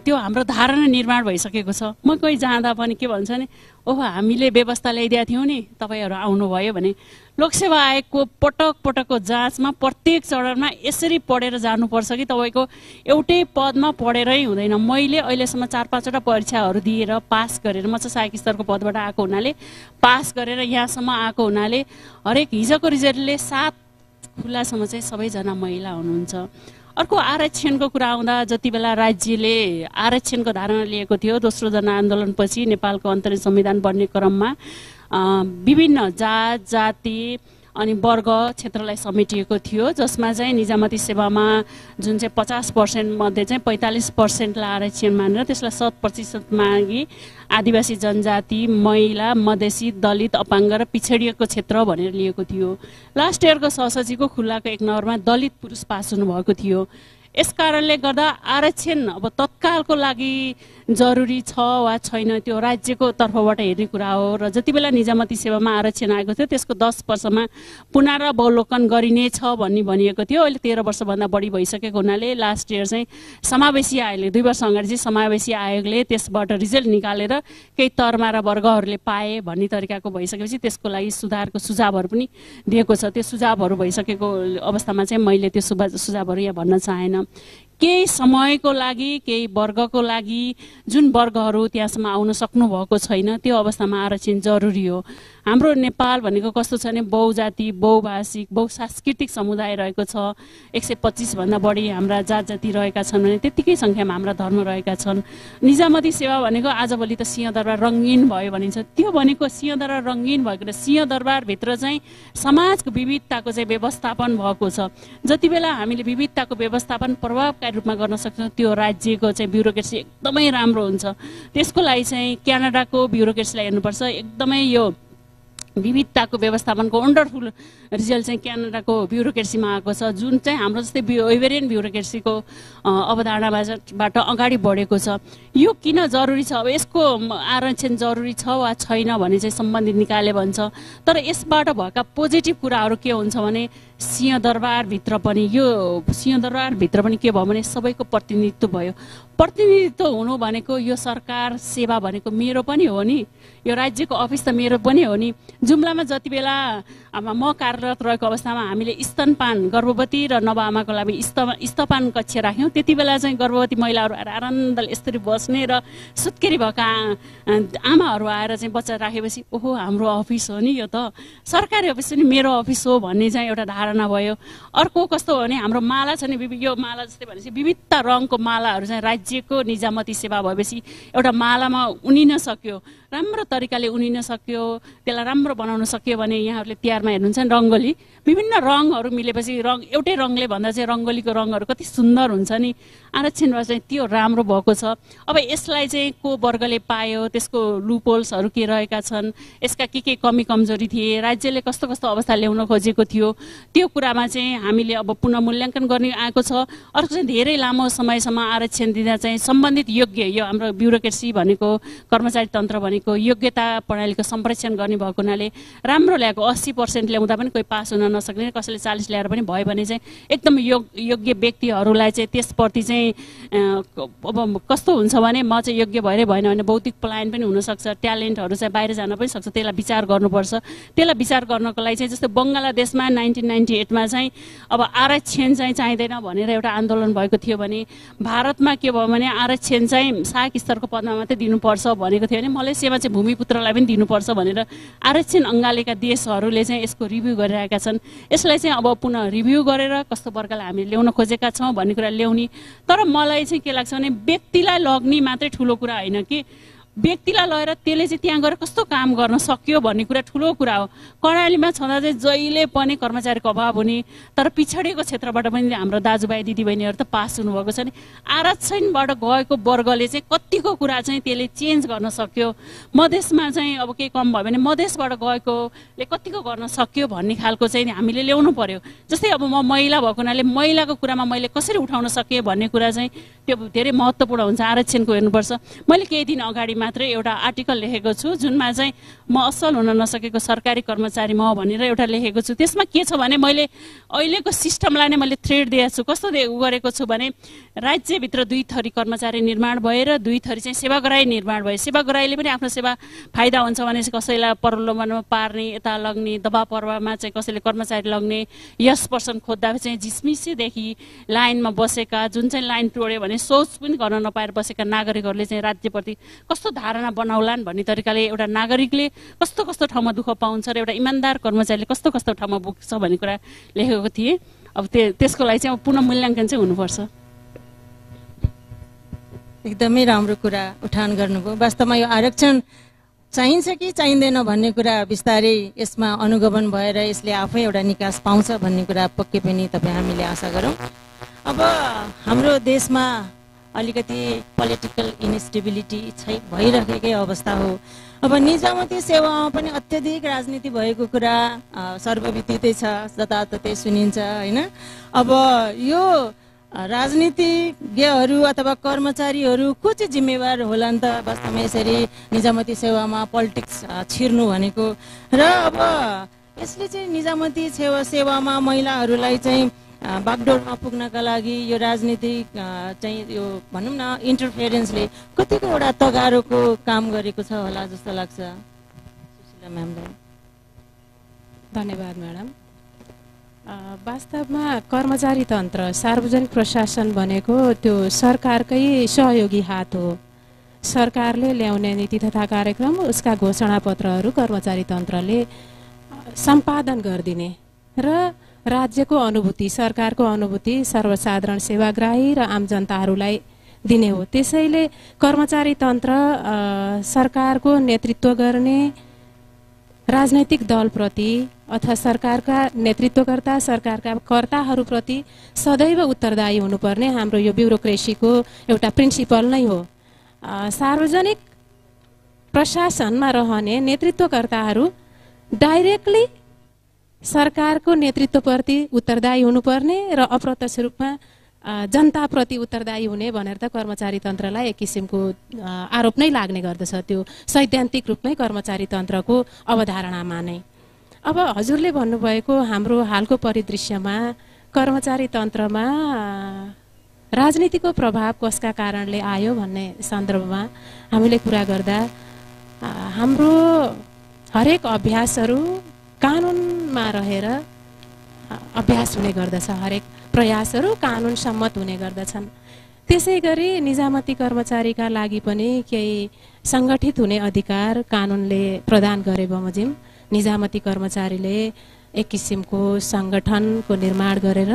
त्यो हाम्रो धारणा निर्माण भइसकेको छ। म कोही जाँदा पनि के भन्छ नि, ओहो हामीले व्यवस्था ल्याइदिएका थियौँ नि, तपाईँहरू आउनुभयो भने। लोकसेवा आयोगको पटक पटकको जाँचमा प्रत्येक चरणमा यसरी पढेर जानुपर्छ कि तपाईँको एउटै पदमा पढेरै हुँदैन। मैले अहिलेसम्म 4-5वटा परीक्षाहरू दिएर पास गरेर, म चाहिँ सहायक स्तरको पदबाट आएको हुनाले पास गरेर यहाँसम्म आएको हुनाले हरेक हिजोको रिजल्टले 7 खुल्लासम्म चाहिँ सबैजना महिला हुनुहुन्छ। अर्को आरक्षणको कुरा आउँदा जति बेला राज्यले आरक्षणको धारणा लिएको थियो दोस्रो जनआन्दोलनपछि नेपालको अन्तरिम संविधान बन्ने क्रममा विभिन्न जात, जाति अनि वर्ग क्षेत्रलाई समेटिएको थियो, जसमा चाहिँ निजामती सेवामा जुन चाहिँ 50% मध्ये चाहिँ 45%लाई आरक्षण मानेर त्यसलाई 100% मागी आदिवासी जनजाति, महिला, मधेसी, दलित, अपाङ्ग र पिछडिएको क्षेत्र भनेर लिएको थियो। लास्ट इयरको सहसचिवको खुल्लाको 1 नम्बरमा दलित पुरुष पास हुनुभएको थियो। यस कारणले गर्दा आरक्षण अब तत्कालको लागि जरुरी छ वा छैन त्यो राज्यको तर्फबाट हेर्ने कुरा हो र जति बेला निजामती सेवामा आरक्षण आएको थियो त्यसको 10 वर्षमा पुनरावलोकन गरिनेछ भन्ने भनिएको थियो। अहिले 13 वर्षभन्दा बढी भइसकेको हुनाले लास्ट इयर चाहिँ समावेशी आयोगले 2 वर्ष अगाडि चाहिँ समावेशी आयोगले त्यसबाट रिजल्ट निकालेर केही तर्मा र वर्गहरूले पाए भन्ने तरिकाको भइसकेपछि त्यसको लागि सुधारको सुझावहरू पनि दिएको छ। त्यो सुझावहरू भइसकेको अवस्थामा चाहिँ मैले त्यो सुझावहरू यहाँ भन्न चाहेन। केही समयको लागि केही वर्गको लागि जुन वर्गहरू त्यहाँसम्म आउन सक्नु भएको छैन त्यो अवस्थामा आरक्षण जरुरी हो। हाम्रो नेपाल भनेको कस्तो छ भने बहुजाति बहुभाषिक बहुसांस्कृतिक समुदाय रहेको छ। 125 भन्दा बढी हाम्रा जात जाति रहेका छन् भने त्यतिकै संख्यामा हाम्रा धर्म रहेका छन्। निजामती सेवा भनेको आजभोलि त सिंहदरबार रंगीन भयो भनिन्छ, त्यो भनेको सिंहदरबार रंगीन भएको सिंहदरबार भित्र चाहिँ समाजको विविधताको चाहिँ व्यवस्थापन भएको छ। जति बेला हामीले विविधताको व्यवस्थापन प्रभावकारी रूपमा गर्न सक्छौँ त्यो राज्यको चाहिँ ब्युरोक्रेसी एकदमै राम्रो हुन्छ। त्यसको लागि चाहिँ क्यानाडाको ब्युरोक्रेसीलाई हेर्नुपर्छ। एकदमै यो विविधताको व्यवस्थापनको वन्डरफुल रिजल्ट चाहिँ क्यानाडाको ब्युरोक्रेसीमा आएको छ, जुन चाहिँ हाम्रो जस्तै वेभेरियन ब्युरोक्रेसीको अवधारणाबाट अगाडि बढेको छ। यो किन जरुरी छ, अब यसको आरक्षण जरुरी छ वा छैन भने चाहिँ सम्बन्धित निकायले भन्छ। तर यसबाट भएका पोजिटिभ कुराहरू के हुन्छ भने सिंहदरबारभित्र पनि के भयो भने सबैको प्रतिनिधित्व भयो। प्रतिनिधित्व हुनु भनेको यो सरकार सेवा भनेको मेरो पनि हो नि, यो राज्यको अफिस त मेरो पनि हो नि। जुम्लामा जति बेला म कार्यरत रहेको अवस्थामा हामीले स्तनपान गर्भवती र नवआमाको लागि स्तपान कक्ष राख्यौँ। त्यति बेला चाहिँ गर्भवती महिलाहरू आएर आनन्दले यसरी बस्ने र सुत्केरी भएका आमाहरू आएर चाहिँ बच्चा राखेपछि ओहो हाम्रो अफिस हो नि, यो त सरकारी अफिस हो नि, मेरो अफिस हो भन्ने चाहिँ एउटा धारणा भयो। अर्को कस्तो हो भने हाम्रो माला छ नि, यो माला जस्तै भनेपछि विविधता रङको मालाहरू चाहिँ राज्यको निजामती सेवा भएपछि एउटा मालामा उनिन सक्यो, राम्रो तरिकाले उनिन सक्यो, त्यसलाई राम्रो बनाउन सक्यो भने यहाँहरूले तिहारमा हेर्नुहुन्छ नि रङ्गोली, विभिन्न रङहरू मिलेपछि एउटै रङले भन्दा चाहिँ रङ्गोलीको रङहरू कति सुन्दर हुन्छ नि। आरक्षणमा चाहिँ त्यो राम्रो भएको छ। अब यसलाई चाहिँ को वर्गले पायो, त्यसको लुपोल्सहरू के रहेका छन्, यसका के कमी कमजोरी थिए, राज्यले कस्तो कस्तो अवस्था ल्याउन खोजेको थियो, त्यो कुरामा चाहिँ हामीले अब पुनः मूल्याङ्कन गर्ने आएको छ। अर्को चाहिँ धेरै लामो समयसम्म आरक्षण दिँदा चाहिँ सम्बन्धित योग्य, यो हाम्रो ब्युरोक्रेसी भनेको कर्मचारी तन्त्र भनेको योग्यता प्रणालीको सम्प्रेषण गर्ने भएको हुनाले राम्रो ल्याएको 80% ल्याउँदा पनि कोही पास हुन नसक्ने, कसैले 40 ल्याएर पनि भयो भने चाहिँ एकदम योग्य व्यक्तिहरूलाई चाहिँ त्यसप्रति चाहिँ अब कस्तो हुन्छ भने म चाहिँ योग्य भएरै भएन भने भौतिक पलायन पनि हुनसक्छ, ट्यालेन्टहरू चाहिँ बाहिर जान पनि सक्छ। त्यसलाई विचार गर्नुपर्छ। त्यसलाई विचार गर्नको लागि चाहिँ जस्तै बङ्गलादेशमा 1998मा चाहिँ अब आरक्षण चाहिँ चाहिँदैन भनेर एउटा आन्दोलन भएको थियो भने भारतमा के भयो भने आरक्षण चाहिँ सहायक स्तरको पदमा मात्रै दिनुपर्छ भनेको थियो भने मलेसियामा चाहिँ भूमिपुत्रलाई पनि दिनुपर्छ भनेर आरक्षण अङ्गालेका देशहरूले चाहिँ यसको रिभ्यू गरिरहेका छन्। यसलाई चाहिँ अब पुनः रिभ्यू गरेर कस्तो वर्गलाई हामीले ल्याउन खोजेका छौँ भन्ने कुरा ल्याउने। तर मलाई चाहिँ के लाग्छ भने व्यक्तिलाई लग्ने मात्रै ठुलो कुरा होइन कि व्यक्तिलाई लगेर त्यसले चाहिँ त्यहाँ गएर कस्तो काम गर्न सक्यो भन्ने कुरा ठुलो कुरा हो। कर्णालीमा छँदा चाहिँ जहिले पनि कर्मचारीको अभाव हुने, तर पिछडिएको क्षेत्रबाट पनि हाम्रो दाजुभाइ दिदीबहिनीहरू त पास हुनुभएको छ नि। आरक्षणबाट गएको वर्गले चाहिँ कतिको कुरा चाहिँ त्यसले चेन्ज गर्न सक्यो। मधेसमा चाहिँ अब केही कम भयो भने मधेसबाट गएकोले कतिको गर्न सक्यो भन्ने खालको चाहिँ हामीले ल्याउनु पर्यो। जस्तै अब म महिला भएको हुनाले महिलाको कुरामा मैले कसरी उठाउन सकेँ भन्ने कुरा चाहिँ त्यो धेरै महत्त्वपूर्ण हुन्छ। आरक्षणको हेर्नुपर्छ। मैले केही दिन अगाडि मात्रै एउटा आर्टिकल लेखेको छु जुनमा चाहिँ म असल हुन नसकेको सरकारी कर्मचारी म भनेर एउटा लेखेको छु। त्यसमा के छ भने मैले अहिलेको सिस्टमलाई नै मैले थ्रेड दिएको छु। कस्तो गरेको छु भने राज्यभित्र 2 थरी कर्मचारी निर्माण भएर 2 थरी चाहिँ सेवाग्राही निर्माण भयो। सेवाग्राहीले पनि आफ्नो सेवा फाइदा हुन्छ भने कसैलाई प्रलोभनमा पार्ने, यता लग्ने, दबाब पर्वमा चाहिँ कसैले कर्मचारी लग्ने, यस पर्सन खोज्दा चाहिँ झिसमिसेदेखि लाइनमा बसेका, जुन चाहिँ लाइन तोड्यो भने सोच पनि गर्न नपाएर बसेका नागरिकहरूले चाहिँ राज्यप्रति कस्तो धारणा बनाउलान् भन्ने तरिकाले एउटा नागरिकले कस्तो कस्तो ठाउँमा दुःख पाउँछ र एउटा इमान्दार कर्मचारीले कस्तो कस्तो ठाउँमा पुग्छ भन्ने कुरा लेखेको थिएँ। अब त्यसको लागि चाहिँ अब पुनः मूल्याङ्कन चाहिँ हुनुपर्छ। एकदमै राम्रो कुरा उठान गर्नुभयो। वास्तवमा यो आरक्षण चाहिन्छ कि चाहिँदैन भन्ने कुरा बिस्तारै यसमा अनुगमन भएर यसले आफै एउटा निकास पाउँछ भन्ने कुरा पक्कै पनि तपाईँ हामीले आशा गरौँ। अब हाम्रो देशमा अलिकति पोलिटिकल इन्स्टेबिलिटी भइरहेकै अवस्था हो। अब निजामती सेवामा पनि अत्यधिक राजनीति भएको कुरा सर्वविदितै छ, जताततै सुनिन्छ होइन। अब यो राजनीतिज्ञहरू अथवा कर्मचारीहरू को चाहिँ जिम्मेवार होला नि त वास्तवमा यसरी निजामती सेवामा पोलिटिक्स छिर्नु भनेको। र अब यसले चाहिँ निजामती सेवामा महिलाहरूलाई चाहिँ बागडोरमा पुग्नका लागि यो राजनीतिक चाहिँ यो भनौँ न इन्टरफेरेन्सले कतिको एउटा तगारोको काम गरेको छ होला जस्तो लाग्छ। सुशीला म्यामलाई धन्यवाद म्याडम। वास्तवमा कर्मचारी तन्त्र सार्वजनिक प्रशासन भनेको त्यो सरकारकै सहयोगी हात हो। सरकारले ल्याउने नीति तथा कार्यक्रम उसका घोषणापत्रहरू कर्मचारी तन्त्रले सम्पादन गरिदिने र राज्यको अनुभूति सरकारको अनुभूति सर्वसाधारण सेवाग्राही र आम जनताहरूलाई दिने हो। त्यसैले कर्मचारी तन्त्र सरकारको नेतृत्व गर्ने राजनैतिक दलप्रति अथवा सरकारका नेतृत्वकर्ता सरकारका कर्ताहरूप्रति सदैव उत्तरदायी हुनुपर्ने हाम्रो यो ब्युरोक्रेसीको एउटा प्रिन्सिपल नै हो। सार्वजनिक प्रशासनमा रहने नेतृत्वकर्ताहरू डाइरेक्टली सरकारको नेतृत्वप्रति उत्तरदायी हुनुपर्ने र अप्रत्यक्ष रूपमा जनताप्रति उत्तरदायी हुने भनेर त कर्मचारी तन्त्रलाई एक किसिमको आरोप नै लाग्ने गर्दछ। त्यो सैद्धान्तिक रूपमै कर्मचारी तन्त्रको अवधारणामा नै। अब हजुरले भन्नुभएको हाम्रो हालको परिदृश्यमा कर्मचारी तन्त्रमा राजनीतिको प्रभाव कसका कारणले आयो भन्ने सन्दर्भमा हामीले कुरा गर्दा हाम्रो हरेक अभ्यासहरू कानुनमा रहेर अभ्यास हुने गर्दछ। हरेक प्रयासहरू कानुन सम्मत हुने गर्दछन्। त्यसै गरी निजामती कर्मचारीका लागि पनि केही सङ्गठित हुने अधिकार कानुनले प्रदान गरे बमोजिम निजामती कर्मचारीले एक किसिमको सङ्गठनको निर्माण गरेर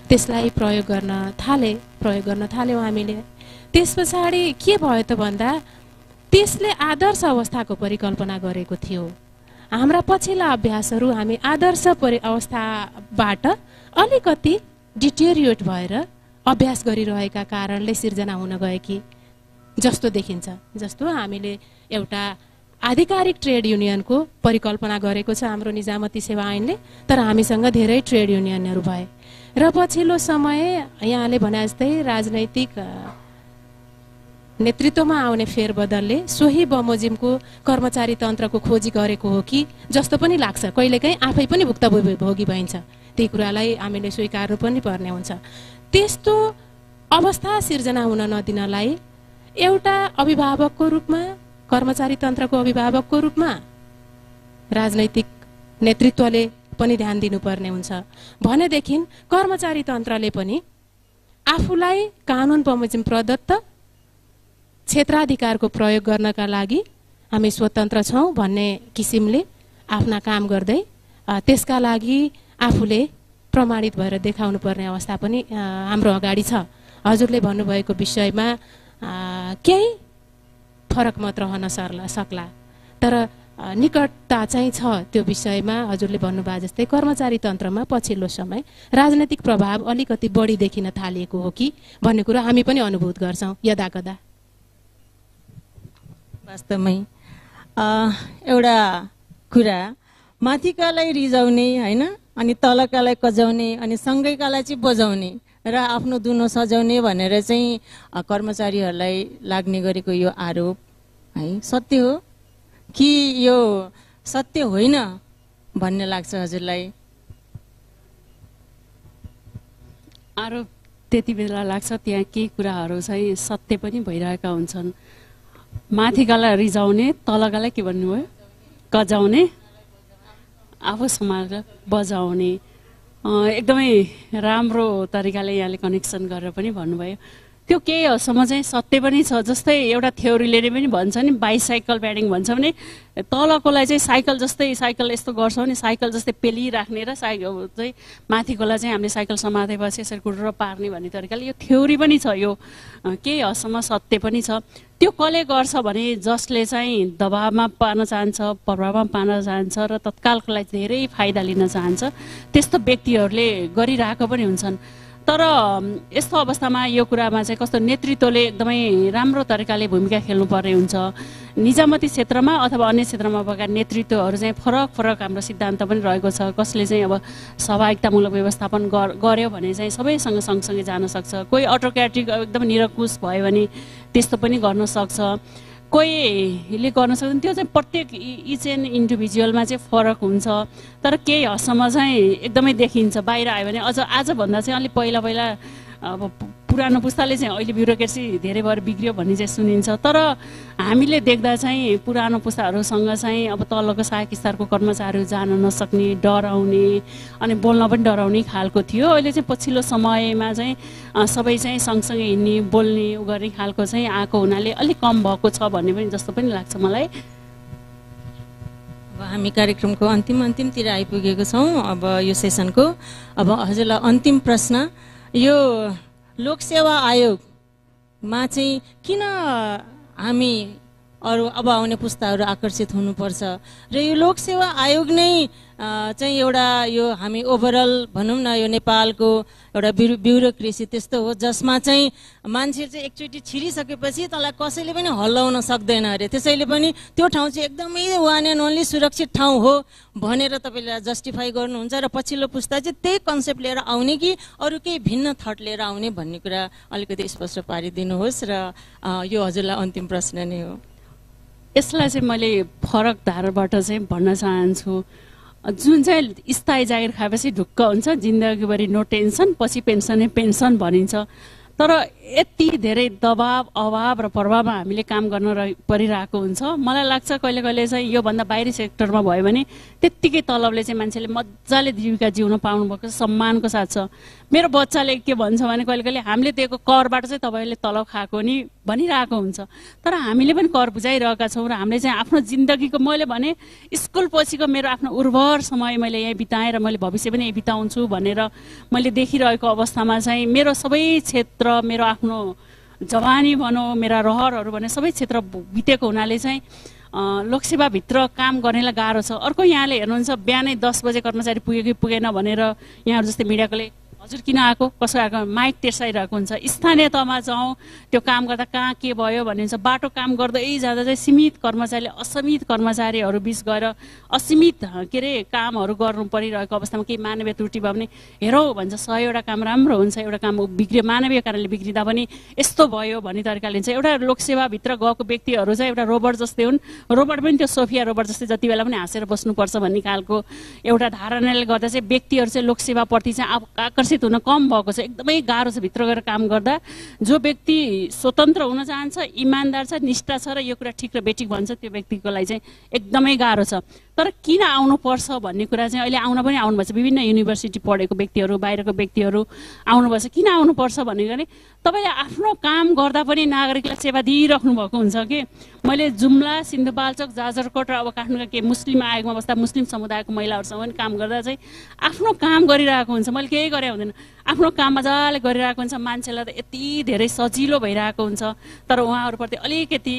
त्यसलाई प्रयोग गर्न थाल्यौँ हामीले। त्यस पछाडि के भयो त भन्दा त्यसले आदर्श अवस्थाको परिकल्पना गरेको थियो। हाम्रा पछिल्ला अभ्यासहरू हामी आदर्श अवस्थाबाट अलिकति डिटेरियोट भएर अभ्यास गरिरहेका कारणले सिर्जना हुन गए कि जस्तो देखिन्छ। जस्तो हामीले एउटा आधिकारिक ट्रेड युनियनको परिकल्पना गरेको छ हाम्रो निजामती सेवा ऐनले, तर हामीसँग धेरै ट्रेड युनियनहरू भए र पछिल्लो समय यहाँले भने जस्तै राजनैतिक नेतृत्वमा आउने फेरबदलले सोही बमोजिमको कर्मचारी तन्त्रको खोजी गरेको हो कि जस्तो पनि लाग्छ। कहिलेकाहीँ आफै पनि भुक्तभोगी भइन्छ। त्यही कुरालाई हामीले स्वीकार्नु पनि पर्ने हुन्छ। त्यस्तो अवस्था सिर्जना हुन नदिनलाई एउटा अभिभावकको रूपमा कर्मचारी तन्त्रको अभिभावकको रूपमा राजनैतिक नेतृत्वले पनि ध्यान दिनुपर्ने हुन्छ। भनेदेखि कर्मचारी तन्त्रले पनि आफूलाई कानुन बमोजिम प्रदत्त क्षेत्राधिकारको प्रयोग गर्नका लागि हामी स्वतन्त्र छौँ भन्ने किसिमले आफ्ना काम गर्दै त्यसका लागि आफूले प्रमाणित भएर देखाउनु पर्ने अवस्था पनि हाम्रो अगाडि छ। हजुरले भन्नुभएको विषयमा केही फरक मात्र रहन सक्ला, तर निकटता चाहिँ छ त्यो विषयमा। हजुरले भन्नुभयो जस्तै कर्मचारी तन्त्रमा पछिल्लो समय राजनैतिक प्रभाव अलिकति बढी देखिन थालिएको हो कि भन्ने कुरा हामी पनि अनुभूत गर्छौँ यदाकदा। वास्तवमै एउटा कुरा माथिकालाई रिजाउने होइन, अनि तलकालाई कजाउने, अनि सँगैकालाई चाहिँ बजाउने र आफ्नो दुनो सजाउने भनेर चाहिँ कर्मचारीहरूलाई लाग्ने गरेको यो आरोप है सत्य हो कि यो सत्य होइन भन्ने लाग्छ हजुरलाई? आरोप त्यति बेला लाग्छ त्यहाँ केही कुराहरू चाहिँ सत्य पनि भइरहेका हुन्छन्। माथिकालाई रिजाउने, तलकालाई के भन्नुभयो कजाउने, आफू समाजलाई बजाउने। एकदमै राम्रो तरिकाले यहाँले कनेक्सन गरेर पनि भन्नुभयो। त्यो केही हदसम्म चाहिँ सत्य पनि छ। जस्तै एउटा थ्योरीले पनि भन्छ नि बाइसाइकल प्याडिङ भन्छ भने तलकोलाई चाहिँ साइकल जस्तै साइकल यस्तो गर्छौँ नि साइकल जस्तै पेलिराख्ने र साइकल चाहिँ माथिकोलाई चाहिँ हामीले साइकल समातेपछि यसरी कुटेर पार्ने भन्ने तरिकाले यो थ्योरी पनि छ। यो केही हदसम्म सत्य पनि छ। त्यो कसले गर्छ भने जसले चाहिँ दबावमा पार्न चाहन्छ, प्रभावमा पार्न चाहन्छ र तत्कालको लागि धेरै फाइदा लिन चाहन्छ, त्यस्तो व्यक्तिहरूले गरिरहेको पनि हुन्छन्। तर यस्तो अवस्थामा यो कुरामा चाहिँ कस्तो नेतृत्वले एकदमै राम्रो तरिकाले भूमिका खेल्नुपर्ने हुन्छ। निजामती क्षेत्रमा अथवा अन्य क्षेत्रमा भएका नेतृत्वहरू चाहिँ फरक फरक हाम्रो सिद्धान्त पनि रहेको छ। कसले चाहिँ अब सहभागितामूलक व्यवस्थापन गर्यो भने चाहिँ सबैसँग सँगसँगै जान सक्छ। कोही अटोक्रेटिक एकदम निरङ्कुश भयो भने त्यस्तो पनि गर्न सक्छ, कोहीले गर्न सक्दैन। त्यो चाहिँ प्रत्येक इच एन्ड इन्डिभिजुअलमा चाहिँ फरक हुन्छ। तर केही हदसम्म चाहिँ एकदमै देखिन्छ। बाहिर आयो भने अझ आजभन्दा चाहिँ अलिक पहिला अब पुरानो पुस्ताले चाहिँ अहिले ब्युरोक्रेसी धेरै भएर बिग्रियो भन्ने चाहिँ सुनिन्छ, तर हामीले देख्दा चाहिँ पुरानो पुस्ताहरूसँग चाहिँ अब तलको सहायक स्तरको कर्मचारीहरू जान नसक्ने, डराउने अनि बोल्न पनि डराउने खालको थियो। अहिले चाहिँ पछिल्लो समयमा चाहिँ सबै चाहिँ सँगसँगै हिँड्ने, बोल्ने गर्ने खालको चाहिँ आएको हुनाले अलिक कम भएको छ भन्ने पनि जस्तो पनि लाग्छ मलाई। अब हामी कार्यक्रमको अन्तिमतिर आइपुगेको छौँ अब यो सेसनको। अब हजुरलाई अन्तिम प्रश्न, यो लोकसेवा आयोगमा चाहिँ किन हामी अरू अब आउने पुस्ताहरू आकर्षित हुनुपर्छ र यो लोकसेवा आयोग नै चाहिँ एउटा यो हामी ओभरअल भनौँ न यो नेपालको एउटा ब्युरोक्रेसी त्यस्तो हो जसमा चाहिँ मान्छे चाहिँ एकचोटि छिरिसकेपछि त्यसलाई कसैले पनि हल्लाउन सक्दैन अरे, त्यसैले पनि त्यो ठाउँ चाहिँ एकदमै वान एन्ड ओन्ली सुरक्षित ठाउँ हो भनेर तपाईँले जस्टिफाई गर्नुहुन्छ र पछिल्लो पुस्ता चाहिँ त्यही कन्सेप्ट लिएर आउने कि अरू केही भिन्न थट लिएर आउने भन्ने कुरा अलिकति स्पष्ट पारिदिनुहोस् र यो हजुरलाई अन्तिम प्रश्न नै हो। यसलाई चाहिँ मैले फरक धाराबाट चाहिँ भन्न चाहन्छु, जुन चाहिँ स्थायी जागिर खाएपछि ढुक्क हुन्छ, जिन्दगीभरि नो टेन्सन, पछि पेन्सनै पेन्सन भनिन्छ, तर यति धेरै दबाब अभाव र प्रभावमा हामीले काम गर्न परिरहेको हुन्छ। मलाई लाग्छ कहिले कहिले चाहिँ योभन्दा बाहिरी सेक्टरमा भयो भने त्यत्तिकै तलबले चाहिँ मान्छेले मजाले जीविका जिउन पाउनुभएको सम्मानको साथ छ। मेरो बच्चाले के भन्छ भने कहिले कहिले हामीले दिएको करबाट चाहिँ तपाईँले तलब खाएको नि भनिरहेको हुन्छ, तर हामीले पनि कर बुझाइरहेका छौँ र हामीले चाहिँ आफ्नो जिन्दगीको मैले भने स्कुल पछिको मेरो आफ्नो उर्वर समय मैले यहीँ बिताएँ र मैले भविष्य पनि यहीँ बिताउँछु भनेर मैले देखिरहेको अवस्थामा चाहिँ मेरो सबै क्षेत्र, मेरो आफ्नो जवानी भनौँ, मेरा रहरहरू भने सबै क्षेत्र बितेको हुनाले चाहिँ लोकसेवाभित्र काम गर्नेलाई गाह्रो छ। अर्को यहाँले हेर्नुहुन्छ बिहानै 10 बजे कर्मचारी पुग्यो कि पुगेन भनेर यहाँहरू जस्तै मिडियाकोले हजुर किन आएको कसो आएको माइक तेर्साइरहेको हुन्छ। स्थानीय तहमा जाउँ त्यो काम गर्दा कहाँ के भयो भनिन्छ, बाटो काम गर्दै जाँदा चाहिँ सीमित कर्मचारीले असीमित कर्मचारीहरू बिच गएर असीमित के अरे कामहरू गर्नु परिरहेको अवस्थामा केही मानवीय त्रुटि भयो भने हेरौँ भन्छ 100वटा काम राम्रो हुन्छ, एउटा काम बिग्रियो मानवीय कारणले बिग्रिँदा पनि यस्तो भयो भन्ने तरिकाले चाहिँ एउटा लोकसेवाभित्र गएको व्यक्तिहरू चाहिँ एउटा रोबोट जस्तै हुन्। रोबोट पनि त्यो सोफिया रोबोट जस्तै जति बेला पनि हाँसेर बस्नुपर्छ भन्ने खालको एउटा धारणाले गर्दा चाहिँ व्यक्तिहरू चाहिँ लोकसेवाप्रति चाहिँ आकर्षित हुन कम भएको छ। एकदमै गाह्रो छ भित्र गएर काम गर्दा। जो व्यक्ति स्वतन्त्र हुन चाहन्छ, इमान्दार छ, निष्ठा छ र यो कुरा ठिक र बेठिक भन्छ, त्यो व्यक्तिको लागि चाहिँ एकदमै गाह्रो छ। तर किन आउनुपर्छ भन्ने कुरा चाहिँ अहिले आउन पनि आउनुभएको छ। विभिन्न युनिभर्सिटी पढेको व्यक्तिहरू, बाहिरको व्यक्तिहरू आउनुभएको छ। किन आउनुपर्छ भन्ने भने तपाईँले आफ्नो काम गर्दा पनि नागरिकलाई सेवा दिइराख्नु भएको हुन्छ कि मैले जुम्ला, सिन्धुपाल्चोक, जाजरकोट र अब काठमाडौँका के मुस्लिम आयोगमा बस्दा मुस्लिम समुदायको महिलाहरूसँग पनि काम गर्दा चाहिँ आफ्नो काम गरिरहेको हुन्छ। मैले केही गरे हुँदैन, आफ्नो काम मजाले गरिरहेको हुन्छ। मान्छेलाई त यति धेरै सजिलो भइरहेको हुन्छ, तर उहाँहरूप्रति अलिकति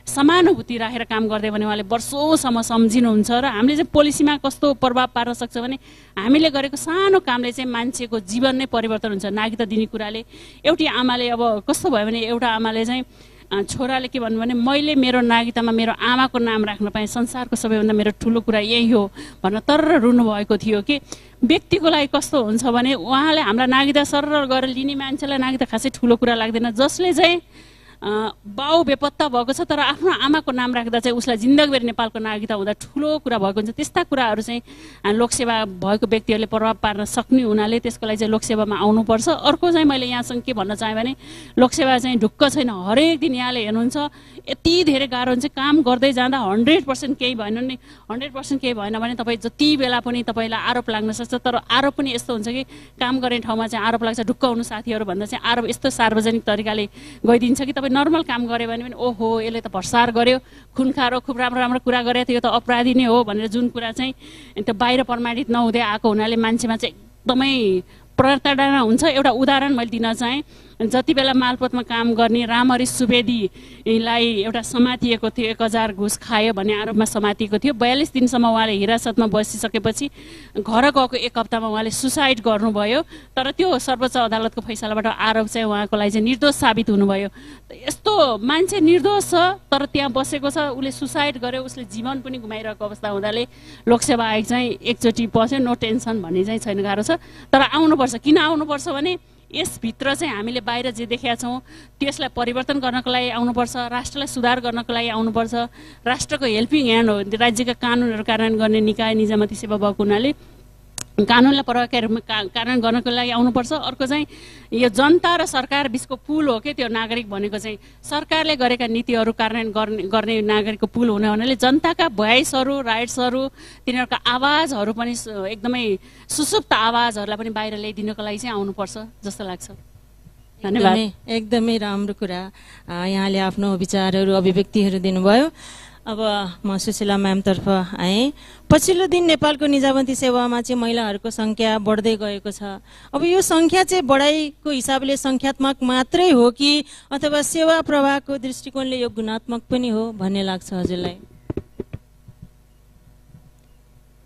समानुभूति राखेर काम गर्दै भने उहाँले वर्षौँसम्म सम्झिनुहुन्छ र हामीले चाहिँ पोलिसीमा कस्तो प्रभाव पार्न सक्छ भने हामीले गरेको सानो कामले चाहिँ मान्छेको जीवन नै परिवर्तन हुन्छ। नागरिकता दिने कुराले एउटी आमाले अब कस्तो भयो भने एउटा आमाले चाहिँ छोराले के भन्नु भने मैले मेरो नागरिकतामा मेरो आमाको नाम राख्न पाएँ, संसारको सबैभन्दा मेरो ठुलो कुरा यही हो भनेर तर रुनु भएको थियो कि व्यक्तिको लागि कस्तो हुन्छ भने उहाँले हामीलाई नागरिकता सरर गरेर लिने मान्छेलाई नागरिकता खासै ठुलो कुरा लाग्दैन। जसले चाहिँ बाउ बेपत्ता भएको छ तर आफ्नो आमाको नाम राख्दा चाहिँ उसलाई जिन्दगीभरि नेपालको नागरिकता हुँदा ठुलो कुरा भएको हुन्छ। त्यस्ता कुराहरू चाहिँ लोकसेवा भएको व्यक्तिहरूले प्रभाव पार्न सक्ने हुनाले त्यसको लागि चाहिँ लोकसेवामा आउनुपर्छ। अर्को चाहिँ मैले यहाँसँग के भन्न चाहेँ भने लोकसेवा चाहिँ ढुक्क छैन। हरेक दिन यहाँले हेर्नुहुन्छ यति धेरै गाह्रो हुन्छ। काम गर्दै जाँदा 100% केही भएन नि 100% केही भएन भने तपाईँ जति बेला पनि तपाईँलाई आरोप लाग्न सक्छ। तर आरोप पनि यस्तो हुन्छ कि काम गर्ने ठाउँमा चाहिँ आरोप लाग्छ ढुक्क हुनु साथीहरू भन्दा चाहिँ आरोप यस्तो सार्वजनिक तरिकाले गइदिन्छ कि तपाईँ नर्मल काम गऱ्यो भने पनि ओहो यसले त भ्रष्टाचार गर्यो, खुन खारो, खुब राम्रो राम्रो कुरा गरेको थियो, यो त अपराधी नै हो भनेर जुन कुरा चाहिँ त्यो बाहिर प्रमाणित नहुँदै आएको हुनाले मान्छेमा चाहिँ एकदमै प्रताडना हुन्छ। एउटा उदाहरण मैले दिन चाहेँ, जति बेला मालपोतमा काम गर्ने रामहरि सुवेदीलाई एउटा समातिएको थियो, 1000 घुस खायो भन्ने आरोपमा समातिएको थियो। 42 दिनसम्म उहाँले हिरासतमा बसिसकेपछि घर गएको 1 हप्तामा उहाँले सुसाइड गर्नुभयो। तर त्यो सर्वोच्च अदालतको फैसलाबाट आरोप चाहिँ उहाँको लागि चाहिँ निर्दोष साबित हुनुभयो। यस्तो मान्छे निर्दोष छ तर त्यहाँ बसेको छ, उसले सुसाइड गर्यो, उसले जीवन पनि गुमाइरहेको अवस्था हुँदाले लोकसेवा आयोग चाहिँ एकचोटि बस्यो, नो टेन्सन भन्ने चाहिँ छैन, गाह्रो छ। तर आउनुपर्छ। किन आउनुपर्छ भने यसभित्र चाहिँ हामीले बाहिर जे देखेका छौँ त्यसलाई परिवर्तन गर्नको लागि आउनुपर्छ, राष्ट्रलाई सुधार गर्नको लागि आउनुपर्छ। राष्ट्रको हेल्पिङ ह्यान्ड हो, राज्यका कानुनहरू कार्यान्वयन गर्ने निकाय निजामती सेवा भएको हुनाले कानुनलाई प्रभावकारी रूपमा कार्यान्वयन गर्नको लागि आउनुपर्छ। अर्को चाहिँ यो जनता र सरकार बिचको पुल हो के त्यो नागरिक भनेको चाहिँ सरकारले गरेका नीतिहरू कार्यान्वयन गर्ने नागरिकको पुल हुने हुनाले जनताका भोइसहरू राइट्सहरू तिनीहरूका आवाजहरू पनि एकदमै सुसुप्त आवाजहरूलाई पनि बाहिर ल्याइदिनको लागि चाहिँ आउनुपर्छ जस्तो लाग्छ। धन्यवाद। एकदमै राम्रो कुरा यहाँले आफ्नो विचारहरू अभिव्यक्तिहरू दिनुभयो। अब म सुशीला म्यामतर्फ आएँ। पछिल्लो दिन नेपालको निजामती सेवामा चाहिँ महिलाहरूको सङ्ख्या बढ्दै गएको छ। अब यो सङ्ख्या चाहिँ बढाइको हिसाबले सङ्ख्यात्मक मात्रै हो कि अथवा सेवा प्रवाहको दृष्टिकोणले यो गुणात्मक पनि हो भन्ने लाग्छ हजुरलाई?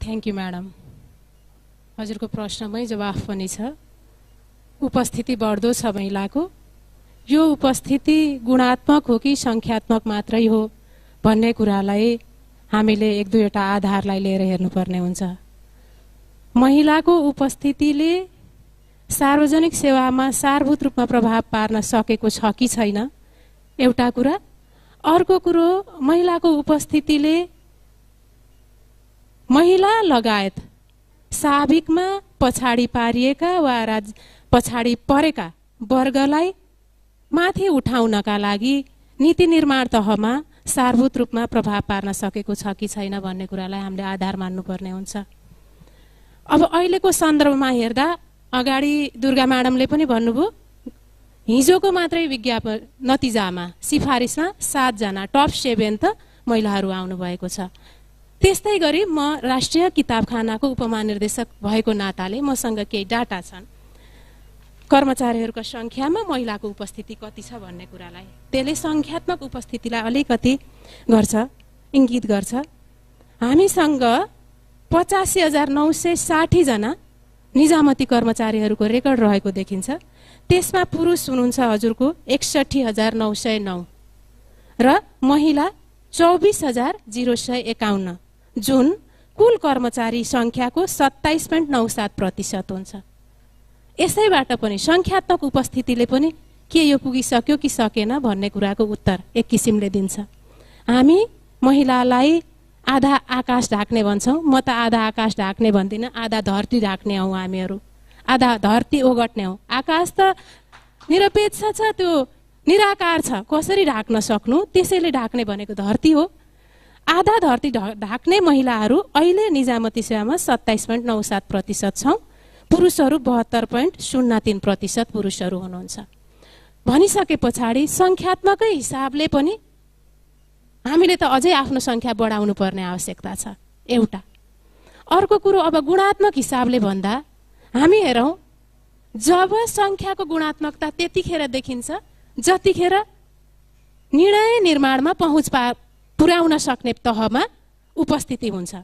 Thank you madam. हजुरको प्रश्नमै जवाफ पनि छ। उपस्थिति बढ्दो छ महिलाको। यो उपस्थिति गुणात्मक हो कि सङ्ख्यात्मक मात्रै हो भन्ने कुरालाई हामीले एक दुईवटा आधारलाई लिएर हेर्नुपर्ने हुन्छ। महिलाको उपस्थितिले सार्वजनिक सेवामा सारभूत रूपमा प्रभाव पार्न सकेको छ कि छैन एउटा कुरा। अर्को कुरो, महिलाको उपस्थितिले महिला लगायत साविकमा पछाडि पारिएका वा पछाडि परेका वर्गलाई माथि उठाउनका लागि नीति निर्माण तहमा सारभूत रूपमा प्रभाव पार्न सकेको छ कि छैन भन्ने कुरालाई हामीले आधार मान्नुपर्ने हुन्छ। अब अहिलेको सन्दर्भमा हेर्दा अगाडि दुर्गा म्याडमले पनि भन्नुभयो, हिजोको मात्रै विज्ञापन नतिजामा सिफारिसमा 7 जना टप 7 त महिलाहरू आउनुभएको छ। त्यस्तै गरी म राष्ट्रिय किताबखानाको उपमहानिर्देशक भएको नाताले मसँग केही डाटा छन्। कर्मचारीहरूका सङ्ख्यामा महिलाको उपस्थिति कति छ भन्ने कुरालाई त्यसले सङ्ख्यात्मक उपस्थितिलाई अलिकति इङ्गित गर्छ। हामीसँग 85,960 जना निजामती कर्मचारीहरूको रेकर्ड रहेको देखिन्छ। त्यसमा पुरुष हुनुहुन्छ हजुरको 61,909 र महिला 24,051 जुन कुल कर्मचारी सङ्ख्याको 27.97% हुन्छ। यसैबाट पनि सङ्ख्यात्मक उपस्थितिले पनि के यो पुगिसक्यो कि सकेन भन्ने कुराको उत्तर एक किसिमले दिन्छ। हामी महिलालाई आधा आकाश ढाक्ने भन्छौँ, म त आधा आकाश ढाक्ने भन्दिनँ, आधा धरती ढाक्ने हौँ हामीहरू। आधा धरती ओगट्ने हौँ। आकाश त निरपेक्ष छ, त्यो निराकार छ, कसरी ढाक्न सक्नु, त्यसैले ढाक्ने भनेको धरती हो। आधा धरती ढाक्ने महिलाहरू अहिले निजामती सेवामा 27.97% छौँ। पुरुषहरू 72.03% पुरुषहरू हुनुहुन्छ। भनिसके पछाडि सङ्ख्यात्मकै हिसाबले पनि हामीले त अझै आफ्नो सङ्ख्या बढाउनु पर्ने आवश्यकता छ एउटा। अर्को कुरो, अब गुणात्मक हिसाबले भन्दा हामी हेरौँ, जब सङ्ख्याको गुणात्मकता त्यतिखेर देखिन्छ जतिखेर निर्णय निर्माणमा पहुँच पुर्याउन सक्ने तहमा उपस्थिति हुन्छ।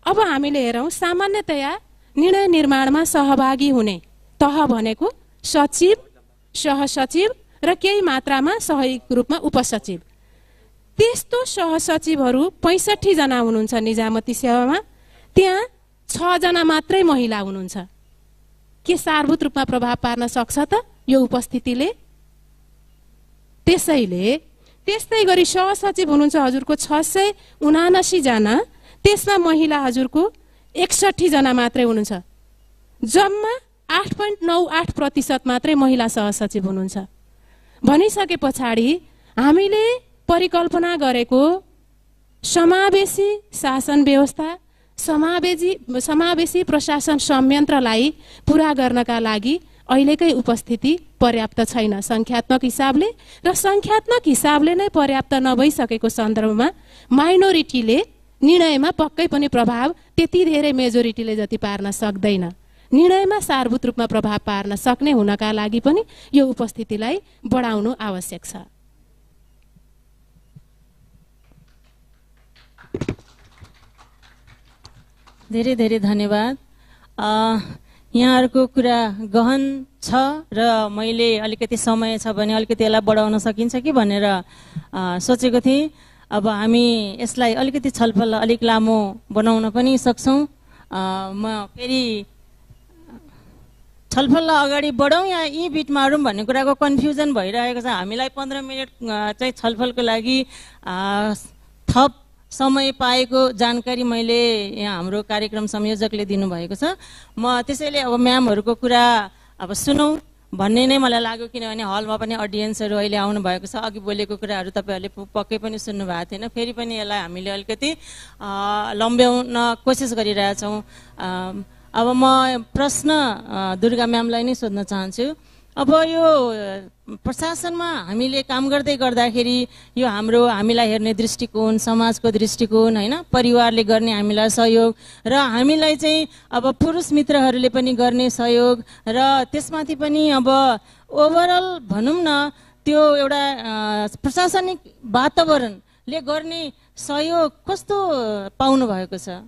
अब हामीले हेरौँ, सामान्यतया निर्णय निर्माणमा सहभागी हुने तह भनेको सचिव, सहसचिव र केही मात्रामा सहयोगी रूपमा उपसचिव। त्यस्तो सहसचिवहरू 65 जना हुनुहुन्छ निजामती सेवामा, त्यहाँ 6 जना मात्रै महिला हुनुहुन्छ। के सारभूत रूपमा प्रभाव पार्न सक्छ त यो उपस्थितिले? त्यसैले त्यस्तै गरी सहसचिव हुनुहुन्छ हजुरको 679 जना, त्यसमा महिला हजुरको 61 जना मात्रै हुनुहुन्छ। जम्मा 8.98% मात्रै महिला सहसचिव हुनुहुन्छ। भनिसके पछाडि हामीले परिकल्पना गरेको समावेशी शासन व्यवस्था, समावेशी प्रशासन संयन्त्रलाई पुरा गर्नका लागि अहिलेकै उपस्थिति पर्याप्त छैन सङ्ख्यात्मक हिसाबले, र सङ्ख्यात्मक हिसाबले नै पर्याप्त नभइसकेको सन्दर्भमा माइनोरिटीले निर्णयमा पक्कै पनि प्रभाव त्यति धेरै मेजोरिटीले जति पार्न सक्दैन। निर्णयमा सारभूत रूपमा प्रभाव पार्न सक्ने हुनका लागि पनि यो उपस्थितिलाई बढाउनु आवश्यक छ। धेरै धेरै धन्यवाद। यहाँहरूको कुरा गहन छ र मैले अलिकति समय छ भने अलिकति यसलाई बढाउन सकिन्छ कि भनेर सोचेको थिएँ। अब हामी यसलाई अलिकति छलफल अलिक लामो बनाउन पनि सक्छौँ। म फेरि छलफललाई अगाडि बढौँ या यी बिटमा अरौँ भन्ने कुराको कन्फ्युजन भइरहेको छ। हामीलाई 15 मिनट चाहिँ छलफलको लागि थप समय पाएको जानकारी मैले यहाँ हाम्रो कार्यक्रम संयोजकले दिनुभएको छ। म त्यसैले अब म्यामहरूको कुरा अब सुनौँ भन्ने नै मलाई लाग्यो, किनभने हलमा पनि अडियन्सहरू अहिले आउनु भएको छ। अघि बोलेको कुराहरू तपाईँहरूले पक्कै पनि सुन्नु भएको थिएन, फेरि पनि यसलाई हामीले अलिकति लम्ब्याउन कोसिस गरिरहेछौँ। अब म प्रश्न दुर्गा म्यामलाई नै सोध्न चाहन्छु। अब यो प्रशासनमा हामीले काम गर्दै गर्दाखेरि यो हामीलाई हेर्ने दृष्टिकोण, समाजको दृष्टिकोण होइन, परिवारले गर्ने हामीलाई सहयोग र हामीलाई चाहिँ अब पुरुष मित्रहरूले पनि गर्ने सहयोग र त्यसमाथि पनि अब ओभरअल भनौँ न त्यो एउटा प्रशासनिक वातावरणले गर्ने सहयोग कस्तो पाउनु भएको छ?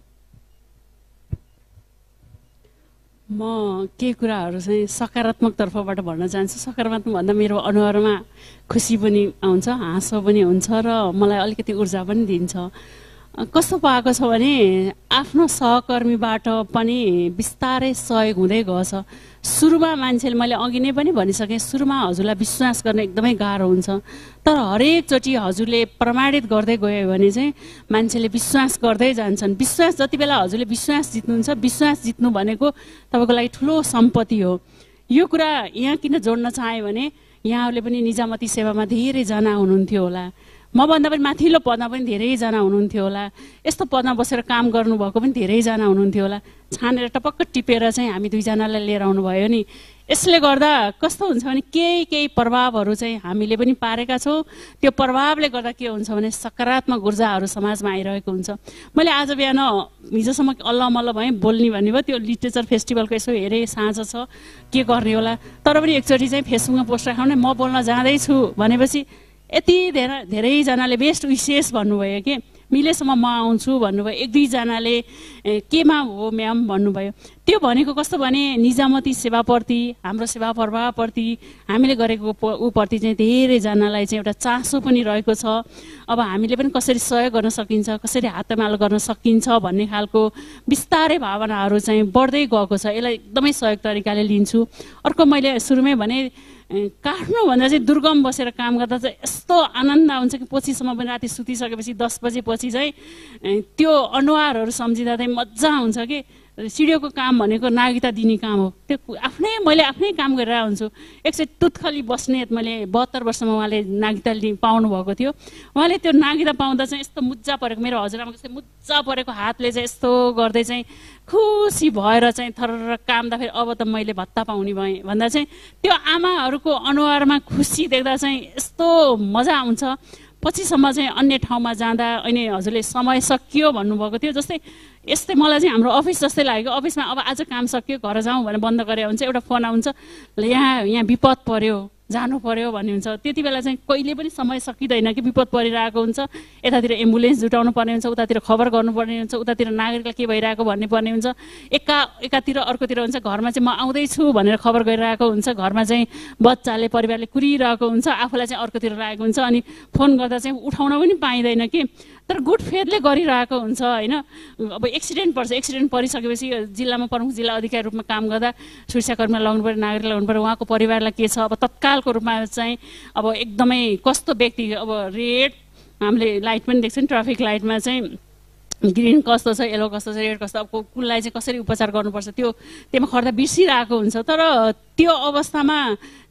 म केही कुराहरू चाहिँ सकारात्मक तर्फबाट भन्न चाहन्छु। सकारात्मक भन्दा मेरो अनुहारमा खुसी पनि आउँछ, हाँसो पनि हुन्छ र मलाई अलिकति ऊर्जा पनि दिन्छ। कस्तो पाएको छ भने आफ्नो सहकर्मीबाट पनि बिस्तारै सहयोग हुँदै गएछ। सुरुमा मान्छेले, मैले अघि नै पनि भनिसकेँ, सुरुमा हजुरलाई विश्वास गर्न एकदमै गाह्रो हुन्छ, तर हरेकचोटि हजुरले प्रमाणित गर्दै गयो भने चाहिँ मान्छेले विश्वास गर्दै जान्छन्। विश्वास जति बेला हजुरले विश्वास जित्नुहुन्छ, विश्वास जित्नु भनेको तपाईँको लागि ठुलो सम्पत्ति हो। यो कुरा यहाँ किन जोड्न चाहेँ भने यहाँहरूले पनि निजामती सेवामा धेरैजना हुनुहुन्थ्यो होला, मभन्दा पनि माथिल्लो पदमा पनि धेरैजना हुनुहुन्थ्यो होला, यस्तो पदमा बसेर काम गर्नुभएको पनि धेरैजना हुनुहुन्थ्यो होला। छानेर टपक्क टिपेर चाहिँ हामी दुईजनालाई लिएर आउनुभयो नि। यसले गर्दा कस्तो हुन्छ भने केही प्रभावहरू चाहिँ हामीले पनि पारेका छौँ। त्यो प्रभावले गर्दा के हुन्छ भने सकारात्मक ऊर्जाहरू समाजमा आइरहेको हुन्छ। मैले आज बिहान हिजोसम्म अल्लमल्ल भएँ, बोल्ने भन्ने भयो, त्यो लिटरेचर फेस्टिभलको यसो हेरेँ, साँझ छ के गर्ने होला, तर पनि एकचोटि चाहिँ फेसबुकमा पोस्ट राखाउने, म बोल्न जाँदैछु भनेपछि यति धेरैजनाले बेस्ट विशेष भन्नुभयो कि मिलेसम्म म आउँछु भन्नुभयो। एक दुईजनाले केमा हो म्याम भन्नुभयो। त्यो भनेको कस्तो भने निजामती सेवाप्रति, हाम्रो सेवा प्रवाहप्रति हामीले गरेको उप्रति चाहिँ धेरैजनालाई चाहिँ एउटा चासो पनि रहेको छ। अब हामीले पनि कसरी सहयोग गर्न सकिन्छ, कसरी हातमालो गर्न सकिन्छ भन्ने खालको बिस्तारै भावनाहरू चाहिँ बढ्दै गएको छ। यसलाई एकदमै सहयोग तरिकाले लिन्छु। अर्को मैले सुरुमै भने काट्नुभन्दा चाहिँ दुर्गम बसेर काम गर्दा चाहिँ यस्तो आनन्द आउँछ कि पछिसम्म पनि राति सुतिसकेपछि 10 बजेपछि चाहिँ त्यो अनुहारहरू सम्झिँदा चाहिँ मजा आउँछ कि सिडिओको काम भनेको नागरिकता दिने काम हो। त्यो मैले आफ्नै काम गरेर हुन्छु। एकचोटि तुत्खली बस्नेत मैले 72 वर्षमा उहाँले नागरिकता पाउनु भएको थियो। उहाँले त्यो नागरिकता पाउँदा चाहिँ यस्तो मुज्जा परेको, मेरो हजुरआमाको चाहिँ मुज्जा परेको हातले चाहिँ यस्तो गर्दै चाहिँ खुसी भएर चाहिँ थर कामदाखेरि अब त मैले भत्ता पाउने भएँ भन्दा चाहिँ त्यो आमाहरूको अनुहारमा खुसी देख्दा चाहिँ यस्तो मजा आउँछ। पछिसम्म चाहिँ अन्य ठाउँमा जाँदा अहिले हजुरले समय सकियो भन्नुभएको थियो, जस्तै यस्तै मलाई चाहिँ हाम्रो अफिस जस्तै लाग्यो। अफिसमा अब आज काम सकियो घर जाउँ भनेर बन्द गरे हुन्छ, एउटा फोन आउँछ यहाँ विपद पर्यो जानु पर्यो भन्ने हुन्छ। त्यति बेला चाहिँ कहिले पनि समय सकिँदैन कि विपद परिरहेको हुन्छ। यतातिर एम्बुलेन्स जुटाउनु पर्ने हुन्छ, उतातिर खबर गर्नुपर्ने हुन्छ, उतातिर नागरिकलाई के भइरहेको भन्ने पर्ने हुन्छ। एकातिर अर्कोतिर हुन्छ। घरमा चाहिँ म आउँदैछु भनेर खबर गरिरहेको हुन्छ, घरमा चाहिँ बच्चाले परिवारले कुरिरहेको हुन्छ, आफूलाई चाहिँ अर्कोतिर लागेको हुन्छ। अनि फोन गर्दा चाहिँ उठाउन पनि पाइँदैन कि, तर गुड फेथले गरिरहेको हुन्छ होइन। अब एक्सिडेन्ट पर्छ, एक्सिडेन्ट परिसकेपछि जिल्लामा प्रमुख जिल्ला अधिकारी रूपमा काम गर्दा सुरक्षाकर्मीलाई लगाउनु पऱ्यो, नागरिकलाई लगाउनु पऱ्यो, उहाँको परिवारलाई के छ। अब तत्कालको रूपमा चाहिँ अब एकदमै कस्तो व्यक्ति, अब रेड हामीले लाइट पनि देख्छौँ, ट्राफिक लाइटमा चाहिँ ग्रिन कस्तो छ, येलो कस्तो छ, रेड कस्तो, अब कुललाई चाहिँ कसरी उपचार गर्नुपर्छ त्योमा खर्दा बिर्सिरहेको हुन्छ। तर त्यो अवस्थामा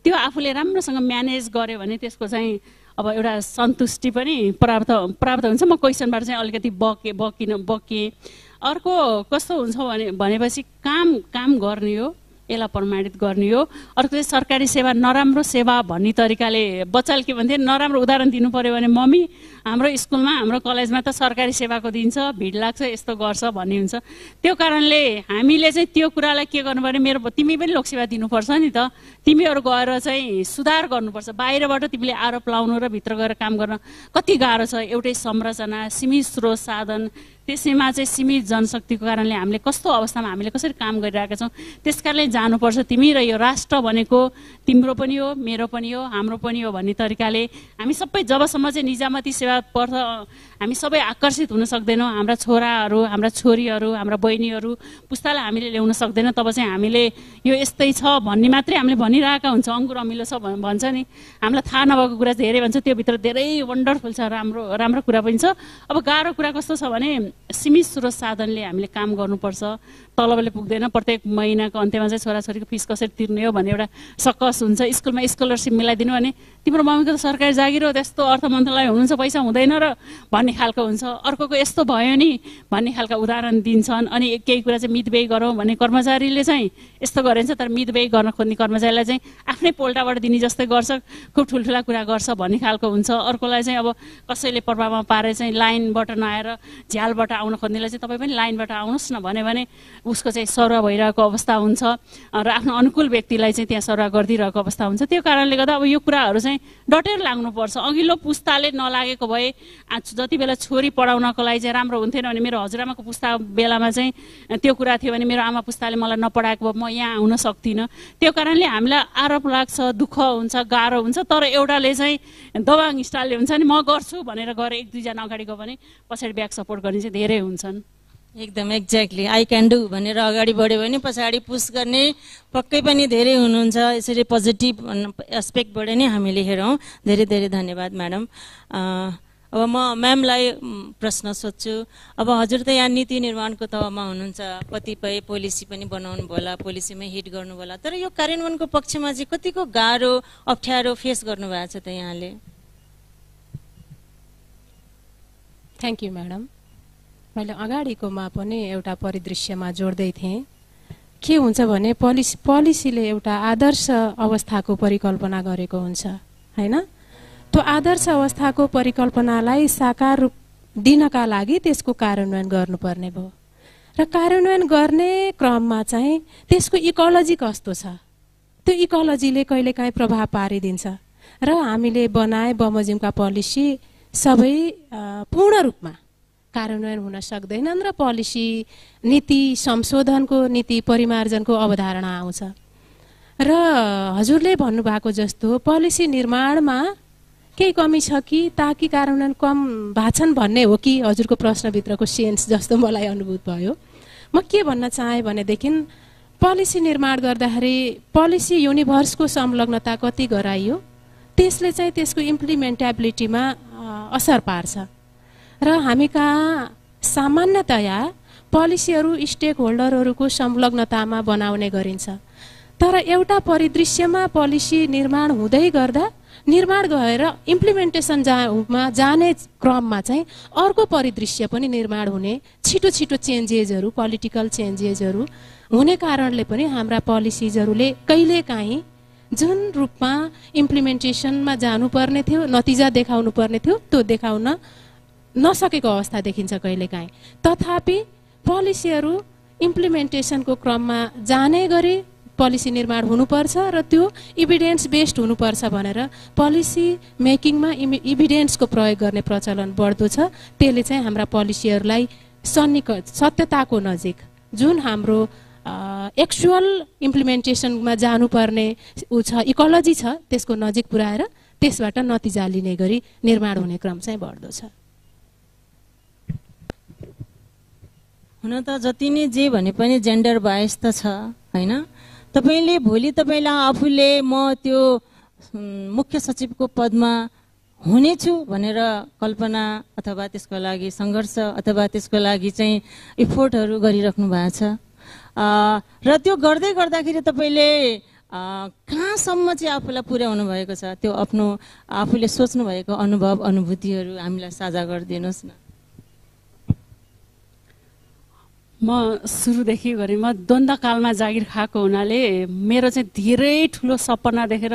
त्यो आफूले राम्रोसँग म्यानेज गर्यो भने त्यसको चाहिँ अब एउटा सन्तुष्टि पनि प्राप्त हुन्छ। म क्वेसनबाट चाहिँ अलिकति बकेँ। अर्को कस्तो हुन्छ भनेपछि काम गर्ने हो, यसलाई प्रमाणित गर्ने हो। अर्को चाहिँ सरकारी सेवा नराम्रो सेवा भन्ने तरिकाले बच्चाले के भन्थे, नराम्रो उदाहरण दिनु पर्यो भने मम्मी हाम्रो स्कुलमा हाम्रो कलेजमा त सरकारी सेवाको दिन्छ, भिड लाग्छ, यस्तो गर्छ भन्ने हुन्छ। त्यो कारणले हामीले चाहिँ त्यो कुरालाई के गर्नु पर्यो, तिमी पनि लोकसेवा दिनुपर्छ नि त, तिमीहरू गएर चाहिँ सुधार गर्नुपर्छ। बाहिरबाट तिमीले आरोप लाउनु र भित्र गएर काम गर्न कति गाह्रो छ। एउटै संरचना, सीमित स्रोत साधन, त्यसैमा चाहिँ सीमित जनशक्तिको कारणले हामीले कस्तो अवस्थामा हामीले कसरी काम गरिरहेका छौँ, त्यसकारणले जानुपर्छ तिमी र यो राष्ट्र भनेको तिम्रो पनि हो, मेरो पनि हो, हाम्रो पनि हो भन्ने तरिकाले हामी सबै जबसम्म चाहिँ निजामती सेवा पर्छ हामी सबै आकर्षित हुन सक्दैनौँ, हाम्रा छोराहरू, हाम्रा छोरीहरू, हाम्रा बहिनीहरू पुस्तालाई हामीले ल्याउन सक्दैनौँ, तब चाहिँ हामीले यो यस्तै छ भन्ने मात्रै हामीले भनिरहेका हुन्छ। अङ्गुर अमिलो छ भन्छ नि, हामीलाई थाहा नभएको कुरा धेरै भन्छ, त्योभित्र धेरै वन्डरफुल छ, राम्रो राम्रो कुरा पनि छ। अब गाह्रो कुरा कस्तो छ भने सीमित स्रोत साधनले हामीले काम गर्नुपर्छ, तलबले पुग्दैन, प्रत्येक महिनाको अन्त्यमा चाहिँ छोराछोरीको फिस कसरी तिर्ने हो भन्ने एउटा सकस हुन्छ। स्कुलमा स्कलरसिप मिलाइदिनु भने तिम्रो मम्मीको त सरकारी जागिर हो, त्यस्तो अर्थ मन्त्रालय हुनुहुन्छ, पैसा हुँदैन र भन्ने खालको हुन्छ। अर्कोको यस्तो भयो नि भन्ने खालका उदाहरण दिन्छन्। अनि केही कुरा चाहिँ मितव्यय गरौँ भन्ने कर्मचारीले चाहिँ यस्तो गरिन्छ, तर मितव्यय गर्न खोज्ने कर्मचारीलाई चाहिँ आफ्नै पोल्टाबाट दिने जस्तै गर्छ, खुब ठुल्ठुला कुरा गर्छ भन्ने खालको हुन्छ। अर्कोलाई चाहिँ अब कसैले प्रभावमा पारे चाहिँ लाइनबाट नआएर झ्यालबाट आउन खोज्नेलाई चाहिँ तपाईँ पनि लाइनबाट आउनुहोस् न भन्यो भने उसको चाहिँ सरुवा भइरहेको अवस्था हुन्छ र आफ्नो अनुकूल व्यक्तिलाई चाहिँ त्यहाँ सरुवा गरिदिरहेको अवस्था हुन्छ। त्यो कारणले गर्दा अब यो कुराहरू चाहिँ डटेर लाग्नुपर्छ। अघिल्लो पुस्ताले नलागेको भए जति बेला छोरी पढाउनको लागि चाहिँ राम्रो हुन्थेन भने मेरो हजुरआमाको पुस्ता बेलामा चाहिँ त्यो कुरा थियो भने मेरो आमा पुस्ताले मलाई नपढाएको भए म यहाँ आउन सक्दिनँ। त्यो कारणले हामीलाई आरोप लाग्छ, दुःख हुन्छ, गाह्रो हुन्छ, तर एउटाले चाहिँ दबाङ स्टाइलले हुन्छ नि म गर्छु भनेर गएर एक दुईजना अगाडि गयो भने पछाडि ब्याक सपोर्ट गर्ने चाहिँ धेरै हुन्छन्। एकदम एक्ज्याक्टली आई क्यान डु भनेर अगाडि बढ्यो भने पछाडि पुस गर्ने पक्कै पनि धेरै हुनुहुन्छ। यसरी पोजिटिभ एस्पेक्टबाट नै हामीले हेरौँ। धेरै धेरै धन्यवाद म्याडम। अब म म्यामलाई प्रश्न सोध्छु। अब हजुर त यहाँ नीति निर्माणको तहमा हुनुहुन्छ, कतिपय पोलिसी पनि बनाउनु होला, पोलिसीमै हिट गर्नु होला, तर यो कार्यान्वयनको पक्षमा चाहिँ कतिको गाह्रो अप्ठ्यारो फेस गर्नुभएको छ त यहाँले? Thank you madam. मैले अगाडिकोमा पनि एउटा परिदृश्यमा जोड्दै थिएँ। के हुन्छ भने पोलिसीले एउटा आदर्श अवस्थाको परिकल्पना गरेको हुन्छ हैन? त्यो आदर्श अवस्थाको परिकल्पनालाई साकार रूप दिनका लागि त्यसको कार्यान्वयन गर्नुपर्ने भयो र कार्यान्वयन गर्ने क्रममा चाहिँ त्यसको इकोलोजी कस्तो छ, त्यो इकोलोजीले कहिलेकाहीँ प्रभाव पारिदिन्छ र हामीले बनाए बमोजिमका पोलिसी सबै पूर्ण रूपमा कार्यान्वयन हुन सक्दैनन् र पोलिसी नीति संशोधनको, नीति परिमार्जनको अवधारणा आउँछ। र हजुरले भन्नुभएको जस्तो पोलिसी निर्माणमा केही कमी छ कि ताकि कार्यान्वयन कम भाछन् भन्ने हो कि हजुरको प्रश्नभित्रको सेन्स जस्तो मलाई अनुभूत भयो। म के भन्न चाहेँ भनेदेखि पोलिसी निर्माण गर्दाखेरि पोलिसी युनिभर्सको संलग्नता कति गराइयो त्यसले चाहिँ त्यसको इम्प्लिमेन्टेबिलिटीमा असर पार्छ र हामी कहाँ सामान्यतया पोलिसीहरू स्टेक होल्डरहरूको संलग्नतामा बनाउने गरिन्छ। तर एउटा परिदृश्यमा पोलिसी निर्माण हुँदै गर्दा निर्माण गएर इम्प्लिमेन्टेसनमा जाने क्रममा चाहिँ अर्को परिदृश्य पनि निर्माण हुने, छिटो छिटो चेन्जेसहरू, पोलिटिकल चेन्जेसहरू हुने कारणले पनि हाम्रा पोलिसिजहरूले कहिलेकाहीँ जुन रूपमा इम्प्लिमेन्टेसनमा जानुपर्ने थियो, नतिजा देखाउनु पर्ने थियो, त्यो देखाउन नसकेको अवस्था देखिन्छ कहिलेकाहीँ। तथापि पोलिसीहरू इम्प्लिमेन्टेसनको क्रममा जाने गरी पोलिसी निर्माण हुनुपर्छ र त्यो इभिडेन्स बेस्ड हुनुपर्छ भनेर पोलिसी मेकिङमा इभिडेन्सको प्रयोग गर्ने प्रचलन बढ्दो छ। त्यसले चाहिँ हाम्रा पोलिसीहरूलाई सत्यताको नजिक जुन हाम्रो एक्चुअल इम्प्लिमेन्टेसनमा जानुपर्ने छ, इकोलोजी छ, त्यसको नजिक पुर्याएर त्यसबाट नतिजा लिने गरी निर्माण हुने क्रम चाहिँ बढ्दो छ। हुन त जति नै जे भने पनि जेन्डर बायस त छ हैन? तपाईले भोलि तपाईलाई आफूले म त्यो मुख्य सचिवको पदमा हुनेछु भनेर कल्पना अथवा त्यसको लागि सङ्घर्ष अथवा त्यसको लागि चाहिँ इफोर्टहरू गरिराख्नु भएको छ र त्यो गर्दै गर्दाखेरि तपाईले कहाँसम्म चाहिँ आफूलाई पुर्याउनु भएको छ, त्यो आफ्नो आफूले सोच्नु भएको अनुभव अनुभूतिहरू हामीलाई साझा गरिदिनुहोस् न। म सुरुदेखि गरी म द्वन्द्वकालमा जागिर खाएको हुनाले मेरो चाहिँ धेरै ठुलो सपना देखेर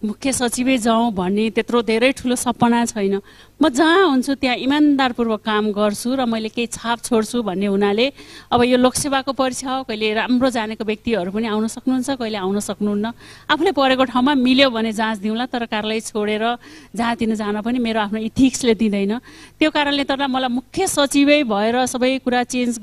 मुख्य सचिवै जाउँ भन्ने त्यत्रो धेरै ठुलो सपना छैन। म जहाँ हुन्छु त्यहाँ इमान्दारपूर्वक काम गर्छु र मैले केही छाप छोड्छु भन्ने हुनाले अब यो लोकसेवाको परीक्षा हो, कहिले राम्रो जानेको व्यक्तिहरू पनि आउन सक्नुहुन्छ, कहिले आउन सक्नुहुन्न। आफूले परेको ठाउँमा मिल्यो भने जाँच दिउँला, तर कार्यालय छोडेर जहाँतिर जान पनि मेरो आफ्नो इथिक्सले दिँदैन। त्यो कारणले तर मलाई मुख्य सचिवै भएर सबै कुरा चेन्ज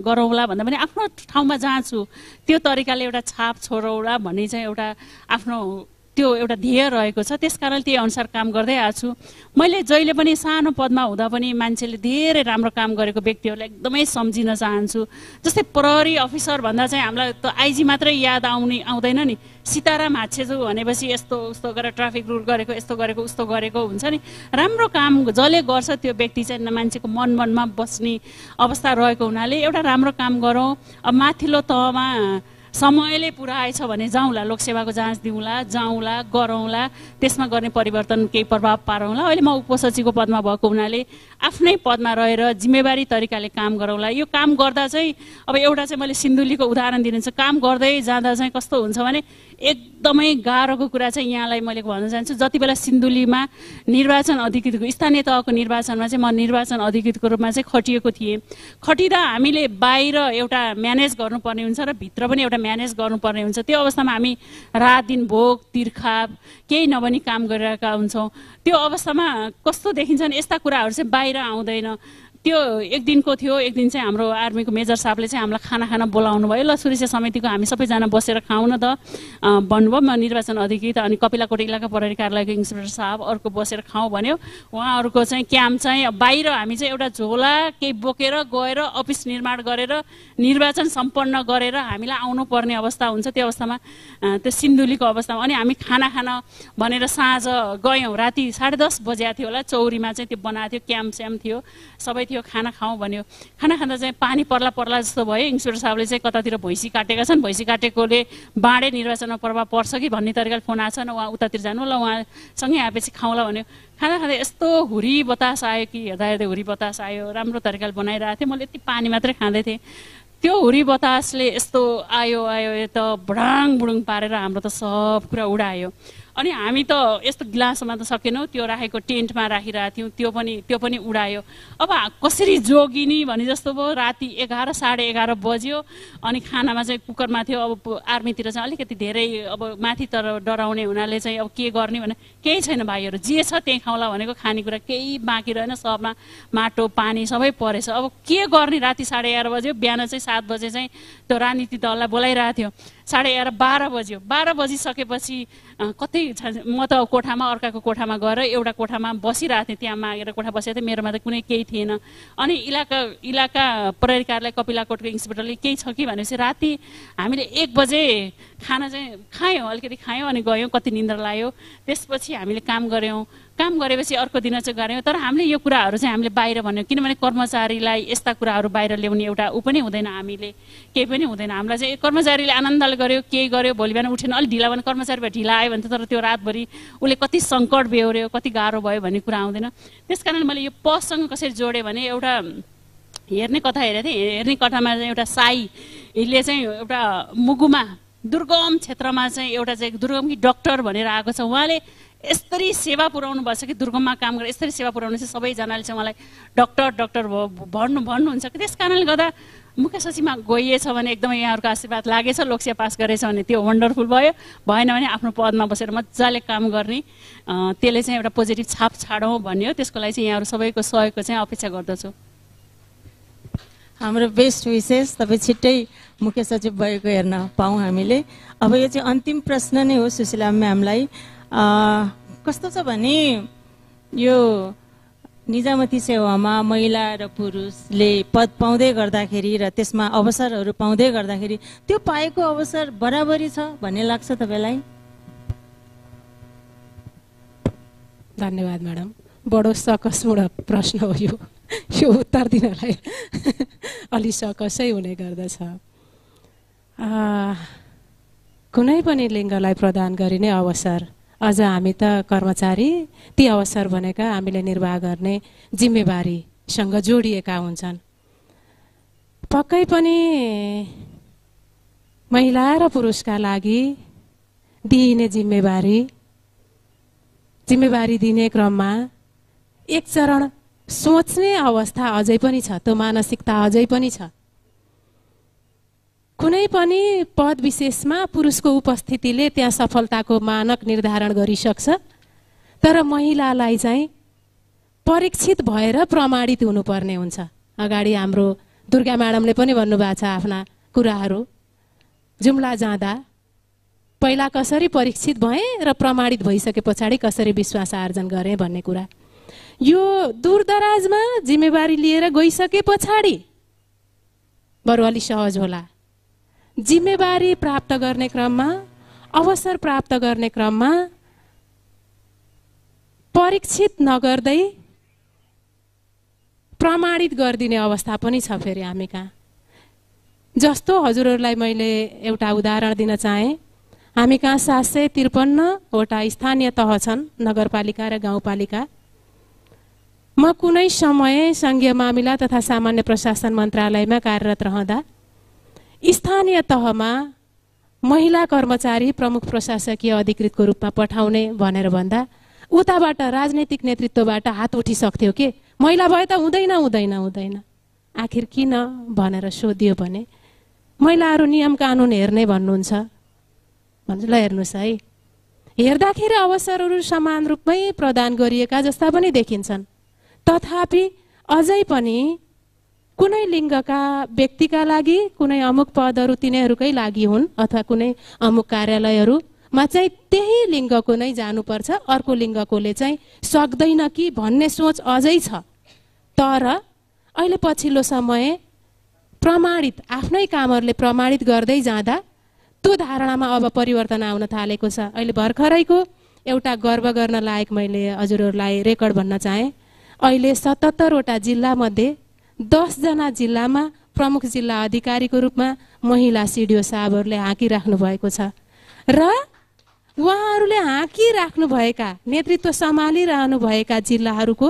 गरौँला भन्दा पनि आफ्नो ठाउँमा जान्छु, त्यो तरिकाले एउटा छाप छोडौँला भन्ने चाहिँ एउटा आफ्नो त्यो एउटा ध्येय रहेको छ। त्यसकारण त्यही अनुसार काम गर्दै आएको छु। मैले जहिले पनि सानो पदमा हुँदा पनि मान्छेले धेरै राम्रो काम गरेको व्यक्तिहरूलाई एकदमै सम्झिन चाहन्छु। जस्तै प्रहरी अफिसर भन्दा चाहिँ हामीलाई त आइजी मात्रै याद आउँदैन नि। सीताराम हाच्छेजु भनेपछि यस्तो उस्तो गरेर ट्राफिक रुल गरेको, यस्तो गरेको, उस्तो गरेको हुन्छ नि। राम्रो काम जसले गर्छ त्यो व्यक्ति चाहिँ मान्छेको मनमा बस्ने अवस्था रहेको हुनाले एउटा राम्रो काम गरौँ। अब माथिल्लो तहमा समयले पुऱ्याएछ भने जाउँला, लोकसेवाको जाँच दिउँला, जाउँला, गरौँला, त्यसमा गर्ने परिवर्तन केही प्रभाव पारौँला। अहिले म उपसचिवको पदमा भएको हुनाले आफ्नै पदमा रहेर जिम्मेवारी तरिकाले काम गरौँला। यो काम गर्दा चाहिँ अब एउटा चाहिँ मैले सिन्धुलीको उदाहरण दिनुहुन्छ। काम गर्दै जाँदा चाहिँ कस्तो हुन्छ भने एकदमै गाह्रोको कुरा चाहिँ यहाँलाई मैले भन्न चाहन्छु। जति बेला सिन्धुलीमा निर्वाचन अधिकृतको स्थानीय तहको निर्वाचनमा चाहिँ म निर्वाचन अधिकृतको रूपमा चाहिँ खटिएको थिएँ। खटिँदा हामीले बाहिर एउटा म्यानेज गर्नुपर्ने हुन्छ र भित्र पनि एउटा म्यानेज गर्नुपर्ने हुन्छ। त्यो अवस्थामा हामी रात दिन भोक तिर्खा केही नभनी काम गरिरहेका हुन्छौँ। त्यो अवस्थामा कस्तो देखिन्छ भने यस्ता कुराहरू चाहिँ बाहिर आउँदैन। त्यो एक दिनको थियो, एक दिन चाहिँ हाम्रो आर्मीको मेजर साहबले चाहिँ हामीलाई खाना बोलाउनु भयो। ल सुरक्षा समितिको हामी सबैजना बसेर खाउँ न त भन्नुभयो। म निर्वाचन अधिकृत अनि कपिलाकोट इलाका प्रहरी कार्यालयको इन्सपेक्टर साहब अर्को बसेर खाउँ भन्यो। उहाँहरूको चाहिँ क्याम्प चाहिँ बाहिर हामी चाहिँ एउटा झोला केही बोकेर गएर अफिस निर्माण गरेर निर्वाचन सम्पन्न गरेर हामीलाई आउनुपर्ने अवस्था हुन्छ। त्यो अवस्थामा त्यो सिन्धुलीको अवस्थामा अनि हामी खाना भनेर साँझ गयौँ। राति 10:30 बजेको थियो होला। चौरीमा चाहिँ त्यो बनाएको थियो, क्याम्प स्याम्प थियो, सबै थियो। खाना खाउँ भन्यो। खाना खाँदा चाहिँ पानी पर्ला जस्तो भयो। इन्सपेक्टर साहबले चाहिँ कतातिर भैँसी काटेका छन्, भैँसी काटेकोले बाँडे निर्वाचनमा प्रभाव पर्छ कि भन्ने तरिकाले फोन आएको छ न, उहाँ उतातिर जानु ल, उहाँसँगै आएपछि खाउँला भन्यो। खाँदा यस्तो हुरी बतास आयो कि हेर्दा हुरी बतास आयो। राम्रो तरिकाले बनाइरहेको थिएँ। मैले यति पानी मात्रै खाँदै थिएँ। त्यो हुरी बतासले यस्तो आयो त बडाङ बुडुङ पारेर हाम्रो त सब कुरा उडायो। अनि हामी त यस्तो गिलासमा त सकेनौँ, त्यो राखेको टेन्टमा राखिरहेको थियौँ, त्यो पनि उडायो। अब कसरी जोगिनी भने जस्तो भयो। राति 11 साढे 11 बज्यो अनि खानामा चाहिँ कुकरमा थियो। अब आर्मीतिर चाहिँ अलिकति धेरै अब माथि तर डराउने हुनाले चाहिँ अब के गर्ने भने केही छैन भाइहरू, जे छ त्यही खाउँला भनेको खानेकुरा केही बाँकी रहेन, सबमा माटो पानी सबै परेछ। अब के गर्ने। राति 11:30 बज्यो। बिहान चाहिँ 7 बजे चाहिँ त्यो राजनीति दललाई बोलाइरहेको थियो। 11:30 12 बज्यो। 12 बजिसकेपछि कतै म त कोठामा अर्काको कोठामा गएर एउटा कोठामा बसिरहेको थिएँ। त्यहाँ मागेर कोठा बसेको थिएँ। मेरोमा त कुनै केही थिएन। अनि इलाका प्रहरी कार्यालय कपिलाकोटको इन्सपेक्टरले केही छ कि भनेपछि राति हामीले 1 बजे खाना चाहिँ खायौँ, अलिकति खायौँ अनि गयौँ। कति निन्द्रा लाग्यो। त्यसपछि हामीले काम गऱ्यौँ। काम गरेपछि अर्को दिन चाहिँ गऱ्यौँ। तर हामीले यो कुराहरू चाहिँ हामीले बाहिर भन्यौँ, किनभने कर्मचारीलाई यस्ता कुराहरू बाहिर ल्याउने एउटा ऊ पनि हुँदैन, हामीले केही पनि हुँदैन। हामीलाई चाहिँ कर्मचारीले आनन्दले गर्यो, केही गर्यो, भोलि बिहान उठेन अलिक ढिला भने कर्मचारी भए ढिला आयो भने तर त्यो रातभरि उसले कति सङ्कट बेहोर्यो, कति गाह्रो भयो भन्ने कुरा आउँदैन। त्यसकारण मैले यो पससँग कसरी जोडेँ भने एउटा हेर्ने कथा हेरेको थिएँ। हेर्ने कथामा चाहिँ एउटा साईले चाहिँ एउटा मुगुमा दुर्गम क्षेत्रमा चाहिँ एउटा चाहिँ दुर्गमकी डक्टर भनेर आएको छ। उहाँले यस्तरी सेवा पुर्याउनु भएछ कि दुर्गममा काम गरेर यस्तरी सेवा पुर्याउनु चाहिँ सबैजनाले चाहिँ उहाँलाई डक्टर भन्नुहुन्छ कि त्यस कारणले गर्दा मुख्य सचिवमा गइएछ भने एकदमै यहाँहरूको आशीर्वाद लागेछ, लोकसेवा पास गरेछ भने त्यो वन्डरफुल भयो। भएन भने आफ्नो पदमा बसेर मजाले काम गर्ने, त्यसले चाहिँ एउटा पोजिटिभ छाप छाडौँ भन्ने हो। त्यसको लागि चाहिँ यहाँहरू सबैको सहयोगको चाहिँ अपेक्षा गर्दछु। हाम्रो बेस्ट विशेष तपाईँ छिट्टै मुख्य सचिव भएको हेर्न पाऊँ हामीले। अब यो चाहिँ अन्तिम प्रश्न नै हो सुशीला म्यामलाई। कस्तो छ भने यो निजामती सेवामा महिला र पुरुषले पद पाउँदै गर्दाखेरि र त्यसमा अवसरहरू पाउँदै गर्दाखेरि त्यो पाएको अवसर बराबरी छ भन्ने लाग्छ तपाईँलाई? धन्यवाद म्याडम। बडो सकसमूलक प्रश्न हो यो उत्तर दिनलाई अलि सकसै हुने गर्दछ। कुनै पनि लिङ्गलाई प्रदान गरिने अवसर, अझ हामी त कर्मचारी, ती अवसर भनेका हामीले निर्वाह गर्ने जिम्मेवारीसँग जोडिएका हुन्छन्। पक्कै पनि महिला र पुरुषका लागि दिइने जिम्मेवारी जिम्मेवारी दिने क्रममा एक चरण सोच्ने अवस्था अझै पनि छ, त्यो मानसिकता अझै पनि छ। कुनै पनि पद विशेषमा पुरुषको उपस्थितिले त्यहाँ सफलताको मानक निर्धारण गरिसक्छ, तर महिलालाई चाहिँ परीक्षित भएर प्रमाणित हुनुपर्ने हुन्छ। अगाडि हाम्रो दुर्गा म्याडमले पनि भन्नुभएको छ आफ्ना कुराहरू। जुम्ला जाँदा पहिला कसरी परीक्षित भएँ र प्रमाणित भइसके पछाडि कसरी विश्वास आर्जन गरेँ भन्ने कुरा। यो दूरदराजमा जिम्मेवारी लिएर गइसके पछाडि बरु अलि सहज होला। जिम्मेवारी प्राप्त गर्ने क्रममा, अवसर प्राप्त गर्ने क्रममा परीक्षित नगर्दै प्रमाणित गरिदिने अवस्था पनि छ फेरि हामी कहाँ। जस्तो हजुरहरूलाई मैले एउटा उदाहरण दिन चाहेँ, हामी कहाँ 753वटा स्थानीय तह छन्, नगरपालिका र गाउँपालिका। म कुनै समय सङ्घीय मामिला तथा सामान्य प्रशासन मन्त्रालयमा कार्यरत रहँदा स्थानीय तहमा महिला कर्मचारी प्रमुख प्रशासकीय अधिकृतको रूपमा पठाउने भनेर भन्दा उताबाट राजनैतिक नेतृत्वबाट हात उठिसक्थ्यो के महिला भए त हुँदैन हुँदैन हुँदैन। आखिर किन भनेर सोधियो भने महिलाहरू नियम कानुन हेर्ने भन्नुहुन्छ। भन्छ ल हेर्नुहोस् है, हेर्दाखेरि अवसरहरू समान रूपमै प्रदान गरिएका जस्ता पनि देखिन्छन्, तथापि अझै पनि कुनै लिङ्गका व्यक्तिका लागि कुनै अमुक पदहरू तिनीहरूकै लागि हुन् अथवा कुनै अमुक कार्यालयहरूमा चाहिँ त्यही लिङ्गको नै जानुपर्छ, अर्को लिङ्गकोले चाहिँ सक्दैन कि भन्ने सोच अझै छ। तर अहिले पछिल्लो समय प्रमाणित आफ्नै कामहरूले प्रमाणित गर्दै जाँदा त्यो धारणामा अब परिवर्तन आउन थालेको छ। अहिले भर्खरैको एउटा गर्व गर्न लायक मैले हजुरहरूलाई रेकर्ड भन्न चाहेँ। अहिले 77वटा जिल्लामध्ये 10 जना जिल्लामा प्रमुख जिल्ला अधिकारीको रूपमा महिला सिडिओ साहबहरूले हाँकिराख्नु भएको छ र उहाँहरूले हाँकिराख्नु भएका नेतृत्व सम्हालिरहनु भएका जिल्लाहरूको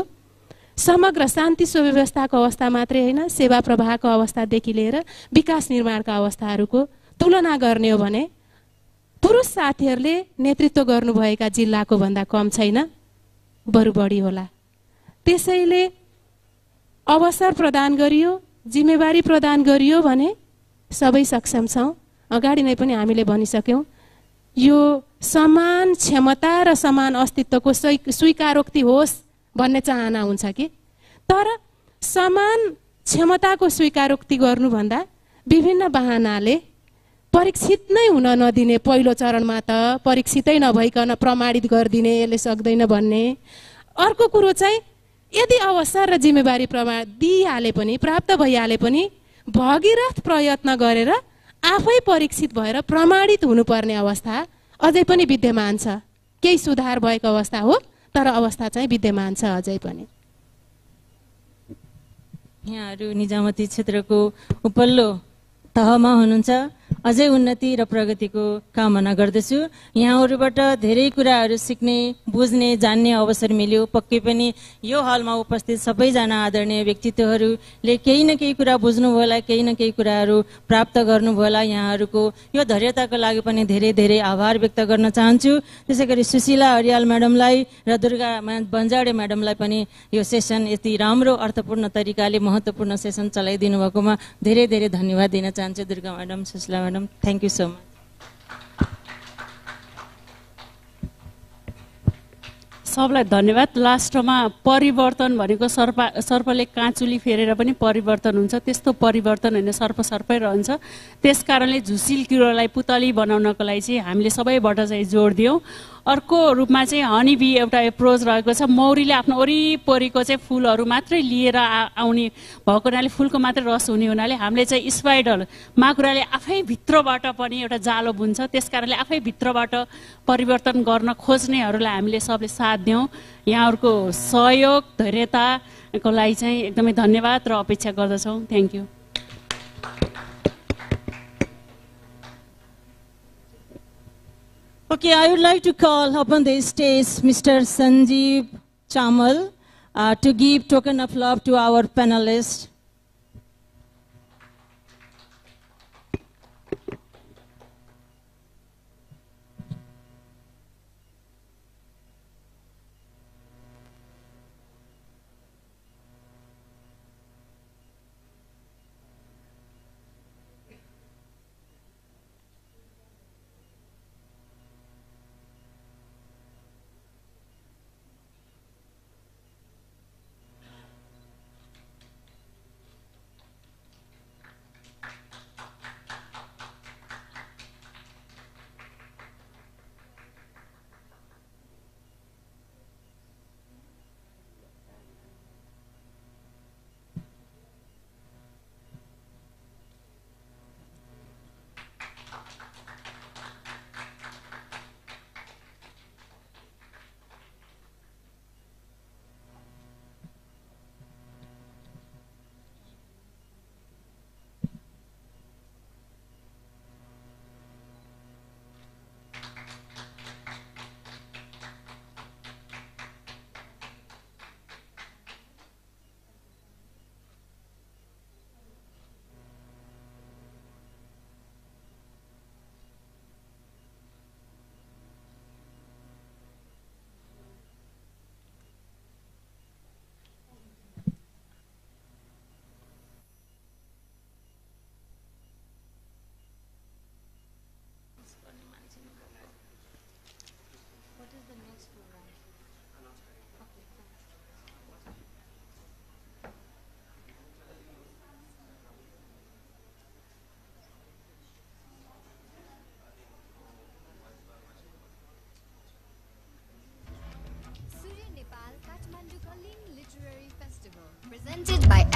समग्र शान्ति सुव्यवस्थाको अवस्था मात्रै होइन, सेवा प्रवाहको अवस्थादेखि लिएर विकास निर्माणका अवस्थाहरूको तुलना गर्ने हो भने पुरुष साथीहरूले नेतृत्व गर्नुभएका जिल्लाको भन्दा कम छैन, बरु बढी होला। त्यसैले अवसर प्रदान गरियो, जिम्मेवारी प्रदान गरियो भने सबै सक्षम छौँ। अगाडि नै पनि हामीले भनिसक्यौँ, यो समान क्षमता र समान अस्तित्वको स्वीकारोक्ति होस् भन्ने चाहना हुन्छ कि, तर समान क्षमताको स्वीकारोक्ति गर्नुभन्दा विभिन्न बहानाले परीक्षित नै हुन नदिने, पहिलो चरणमा त परीक्षितै नभइकन प्रमाणित गरिदिने, यसले सक्दैन भन्ने। अर्को कुरो चाहिँ यदि अवसर र जिम्मेवारी दिइहाले पनि, प्राप्त भइहाले पनि भगीरथ प्रयत्न गरेर आफै परीक्षित भएर प्रमाणित हुनुपर्ने अवस्था अझै पनि विद्यमान छ। केही सुधार भएको अवस्था हो, तर अवस्था चाहिँ विद्यमान छ अझै पनि। यहाँहरू निजामती क्षेत्रको उपल्लो तहमा हुनुहुन्छ, अझै उन्नति र प्रगतिको कामना गर्दछु। यहाँहरूबाट धेरै कुराहरू सिक्ने, बुझ्ने, जान्ने अवसर मिल्यो। पक्कै पनि यो हलमा उपस्थित सबैजना आदरणीय व्यक्तित्वहरूले केही न केही कुरा बुझ्नुभयो होला, केही न केही कुराहरू प्राप्त गर्नुभयो होला। यहाँहरूको यो धैर्यताको लागि पनि धेरै धेरै आभार व्यक्त गर्न चाहन्छु। त्यसै गरी सुशीला हरियाल म्याडमलाई र दुर्गा बन्जाडे म्याडमलाई पनि यो सेसन यति राम्रो अर्थपूर्ण तरिकाले महत्त्वपूर्ण सेसन चलाइदिनु भएकोमा धेरै धेरै धन्यवाद दिन चाहन्छु। Durga madam, Sushila madam, thank you so much. सबलाई धन्यवाद। लास्टमा परिवर्तन भनेको सर्पले काँचुली फेरेर पनि परिवर्तन हुन्छ, त्यस्तो परिवर्तन होइन, सर्पै रहन्छ। त्यस कारणले झुसिल किरोलाई पुतली बनाउनको लागि चाहिँ हामीले सबैबाट चाहिँ जोड दियौँ। अर्को रूपमा चाहिँ हनी बी एउटा एप्रोच रहेको छ। मौरीले आफ्नो वरिपरिको चाहिँ फुलहरू मात्रै लिएर आउने भएको हुनाले, फुलको मात्रै रस हुने हुनाले हामीले चाहिँ स्पाइडर माकुराले आफै भित्रबाट पनि एउटा जालो बुन्छ। त्यस कारणले आफै भित्रबाट परिवर्तन गर्न खोज्नेहरूलाई हामीले सबले साथ दियौँ। यहाँहरूको सहयोग, धैर्यताको लागि चाहिँ एकदमै धन्यवाद र अपेक्षा गर्दछौँ। Thank you. Okay, I would like to call upon the stage Mr. Sanjeev Chamal to give token of love to our panelists.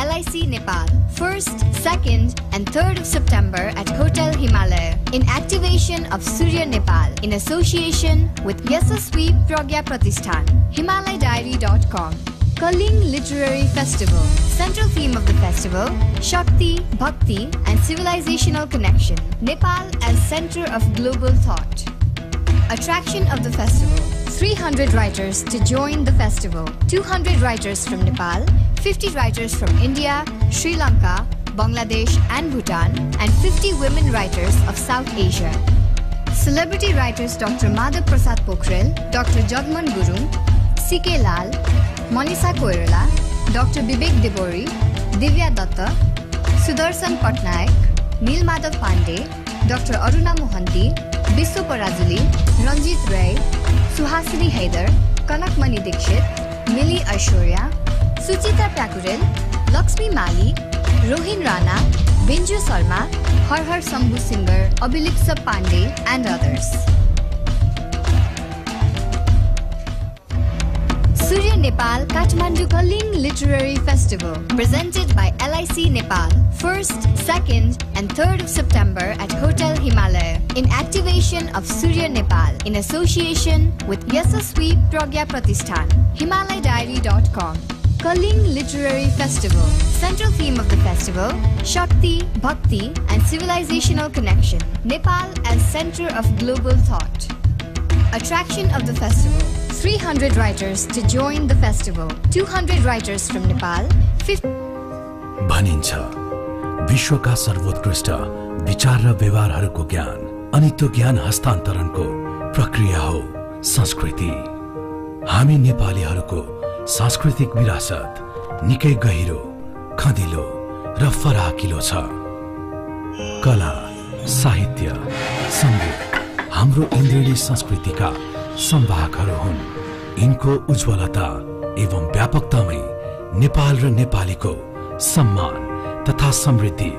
LIC Nepal, 1st, 2nd and 3rd of September at Hotel Himalaya in activation of Surya Nepal in association with Yasasvi Pragya Pratishthan. HimalayDiary.com. Kaling Literary Festival. Central theme of the festival, Shakti, Bhakti and Civilizational Connection. Nepal as center of global thought. Attraction of the festival. 300 writers to join the festival. 200 writers from Nepal, 50 writers from India, Sri Lanka, Bangladesh and Bhutan, and 50 women writers of South Asia. Celebrity writers Dr. Madhav Prasad Pokhrel, Dr. Jagman Gurung, C.K. Lal, Monisha Koirala, Dr. Vivek Debori, Divya Datta, Sudarshan Patnaik, Neel Madhav Pandey, Dr. Aruna Mohanty, Biswa Parazuli, Ranjit Ray, Suhasini Haidar, Kanakmani Dikshit, Millie Aishwarya, Suchita Pakurel, Lakshmi Mali, Rohin Rana, Binju Sarma, Har Har Sambhu Singer, Abhilipsa Pandey and others. Surya Nepal Kathmandu Kaling Literary Festival presented by LIC Nepal, 1st, 2nd and 3rd of September at Hotel Himalaya in activation of Surya Nepal in association with Yasasvi Pragya Pratishthan. HimalayDiary.com. Kaling Literary Festival. Central theme of the festival, Shakti, Bhakti and Civilizational Connection. Nepal as center of global thought. Attraction of the festival. 300 writers to join the festival. 200 writers from Nepal. भनिन्छ विश्वका सर्वोत्कृष्ट विचार र व्यवहारहरूको ज्ञान अनि त्यो ज्ञान हस्तान्तरणको प्रक्रिया हो संस्कृति। हामी नेपालीहरूको सांस्कृतिक विरासत निकै गहिरो, खँदिलो र फराकिलो छ। कला, साहित्य, सङ्गीत हाम्रो इन्द्रिणी संस्कृतिका संवाहकहरू हुन्। यिनको उज्ज्वलता एवं व्यापकतामै नेपाल र नेपालीको सम्मान तथा समृद्धि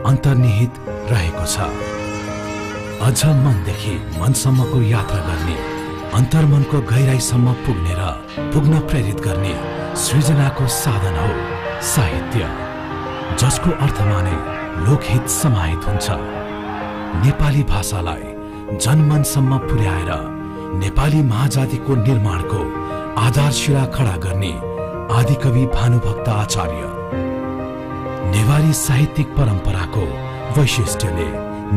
अन्तर्निहित रहेको छ। अझ मनदेखि मनसम्मको यात्रा गर्ने, अन्तर्मनको गहिराईसम्म पुग्ने र पुग्न प्रेरित गर्ने सृजनाको साधन हो साहित्य, जसको अर्थमा नै लोकहित समाहित हुन्छ। नेपाली भाषालाई जनमनसम्म पुर्याएर नेपाली महाजातिको निर्माणको आधारशिला खडा गर्ने आदिकवि भानुभक्त आचार्य, नेवारी साहित्यिक परम्पराको वैशिष्ट्यले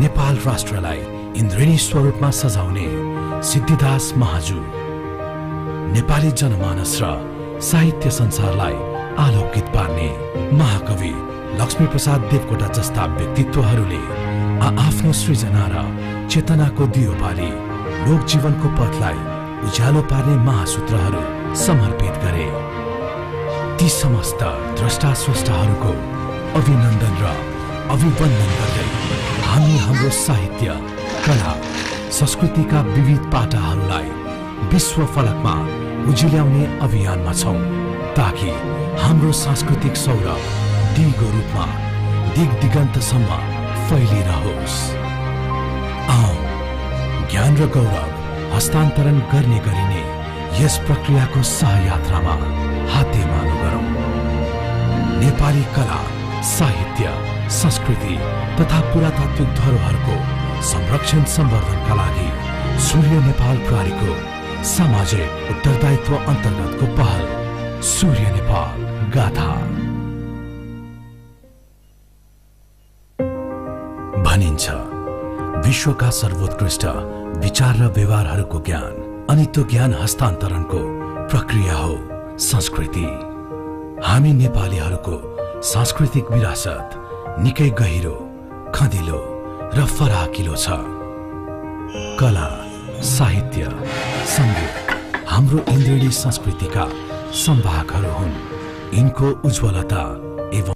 नेपाल राष्ट्रलाई इन्द्रिणी स्वरूपमा सजाउने सिद्धिदास महाजु, नेपाली जनमानस र साहित्य संसारलाई आलोकित पार्ने महाकवि लक्ष्मीप्रसाद देवकोटा जस्ता व्यक्तित्वहरूले आफ्नो सृजना र चेतनाको दियो बाली लोक जीवनको पथलाई उज्यालो पार्ने महासूत्रहरू समर्पित गरे। ती समस्त द्रष्टा स्रष्टाहरूको अभिनन्दन र अभिवन्दन गर्दै हामी हाम्रो साहित्य, कला, संस्कृतिका विविध पाटाहरूलाई विश्व फलकमा उजिल्याउने अभियानमा छौं, ताकि हाम्रो सांस्कृतिक सौरभ दिगो रूपमा दिग दिगन्तसम्म फैलिरहोस्। आऊ ज्ञान र गौरव हस्तान्तरण गर्ने गरिने यस प्रक्रियाको सहयात्रामा हातेमालो गरौं। नेपाली कला, साहित्य, संस्कृति तथा पुरातात्विक धरोहरको संरक्षण सम्वर्धनका लागि सूर्य नेपाल प्रहरीको सामाजिक उत्तरदायित्व अन्तर्गतको पहल सूर्य नेपाल गाथा। भनिन्छ विश्वका सर्वोत्कृष्ट विचार र व्यवहारहरूको ज्ञान अनि त्यो ज्ञान हस्तान्तरणको प्रक्रिया हो संस्कृति। हामी नेपालीहरूको सांस्कृतिक विरासत निकै गहिरो, खँदिलो र फराकिलो छ। कला, साहित्य, सङ्गीत हाम्रो इन्द्रिणी संस्कृतिका संवाहकहरू हुन्। यिनको उज्ज्वलता एवं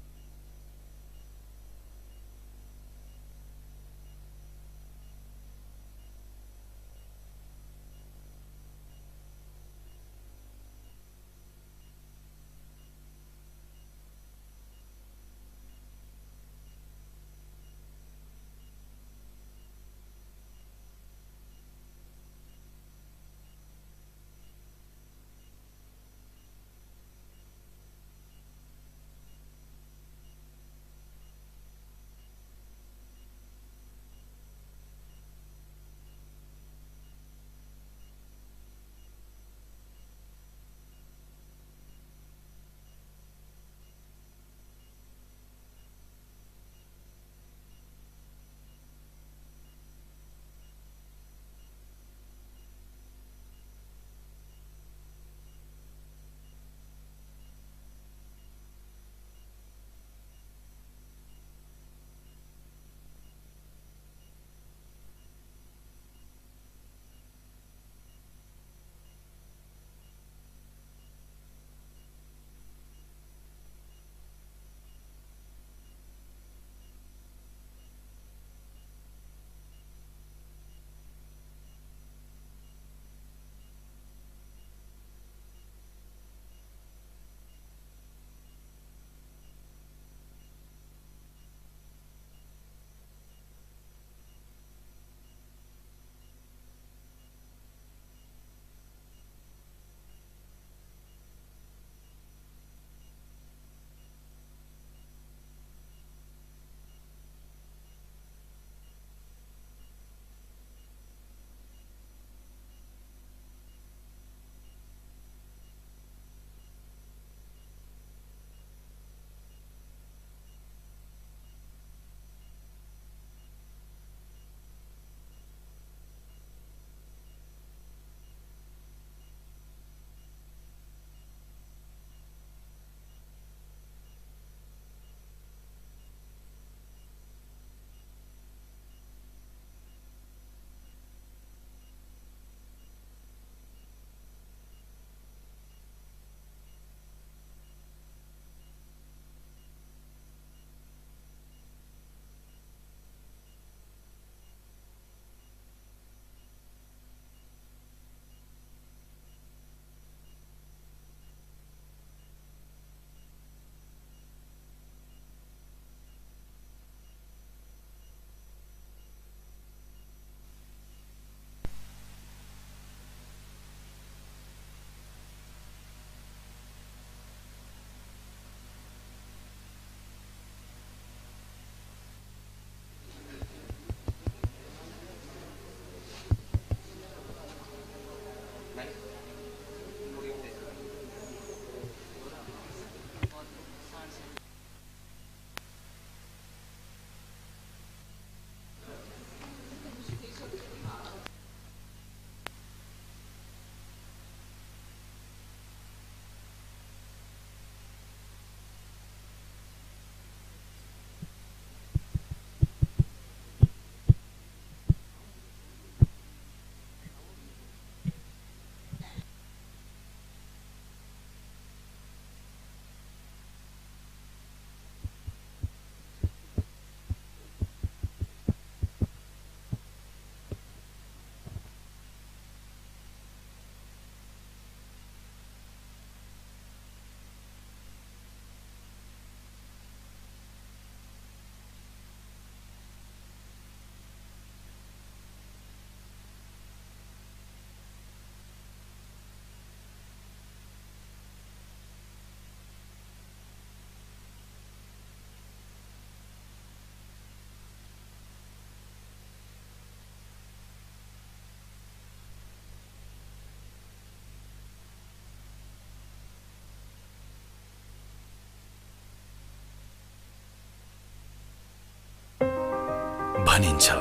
भनिन्छ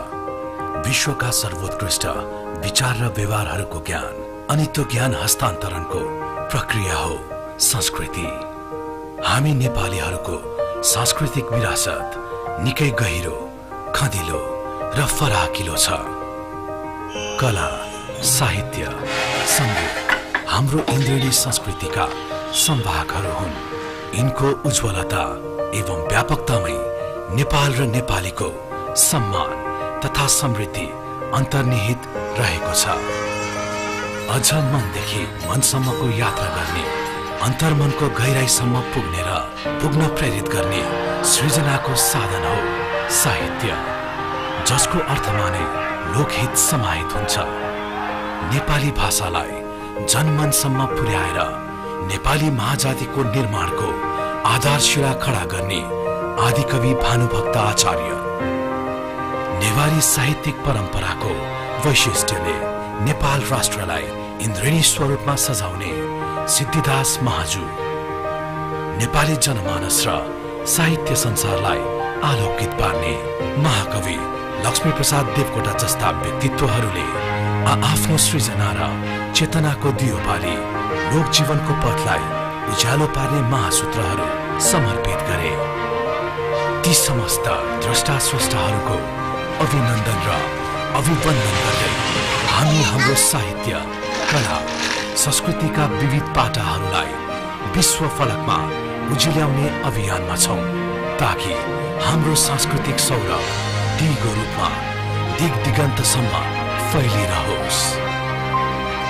विश्वका सर्वोत्कृष्ट विचार र व्यवहारहरूको ज्ञान अनि त्यो ज्ञान हस्तान्तरणको प्रक्रिया हो संस्कृति। हामी नेपालीहरूको सांस्कृतिक विरासत निकै गहिरो, खँदिलो र फराकिलो छ। कला, साहित्य, संगीत हाम्रो इन्द्रिणी संस्कृतिका संवाहकहरू हुन्। यिनको उज्जवलता एवं व्यापकतामै नेपाल र नेपालीको सम्मान तथा समृद्धि अन्तर्निहित रहेको छ। अझ मनदेखि मनसम्मको यात्रा गर्ने, अन्तर्मनको गहिराईसम्म पुग्ने र पुग्न प्रेरित गर्ने सृजनाको साधन हो साहित्य, जसको अर्थमा नै लोकहित समाहित हुन्छ। नेपाली भाषालाई जनमनसम्म पुर्याएर नेपाली महाजातिको निर्माणको आधारशिला खडा गर्ने आदिकवि भानुभक्त आचार्य, नेवारी साहित्यिक परम्पराको वैशिष्ट्यले नेपाल राष्ट्रलाई इन्द्रिणी स्वरूपमा सजाउने सिद्धिदास महाजु, नेपाली जनमानस र साहित्य संसारलाई आलोकित पार्ने महाकवि लक्ष्मीप्रसाद देवकोटा जस्ता व्यक्तित्वहरूले आफ्नो सृजना र चेतनाको दियो बाली लोकजीवनको पथलाई उज्यालो पार्ने महासूत्रहरू समर्पित गरे। ती समस्त द्रष्टा स्रष्टाहरूको अभिनन्दन र अभिवन्दन गर्दै हामी हाम्रो साहित्य, कला, संस्कृतिका विविध पाटाहरूलाई विश्व फलकमा उजिल्याउने अभियानमा छौं, ताकि हाम्रो सांस्कृतिक सौरभ दिगो रूपमा दिग दिगन्तसम्म फैलिरहोस्।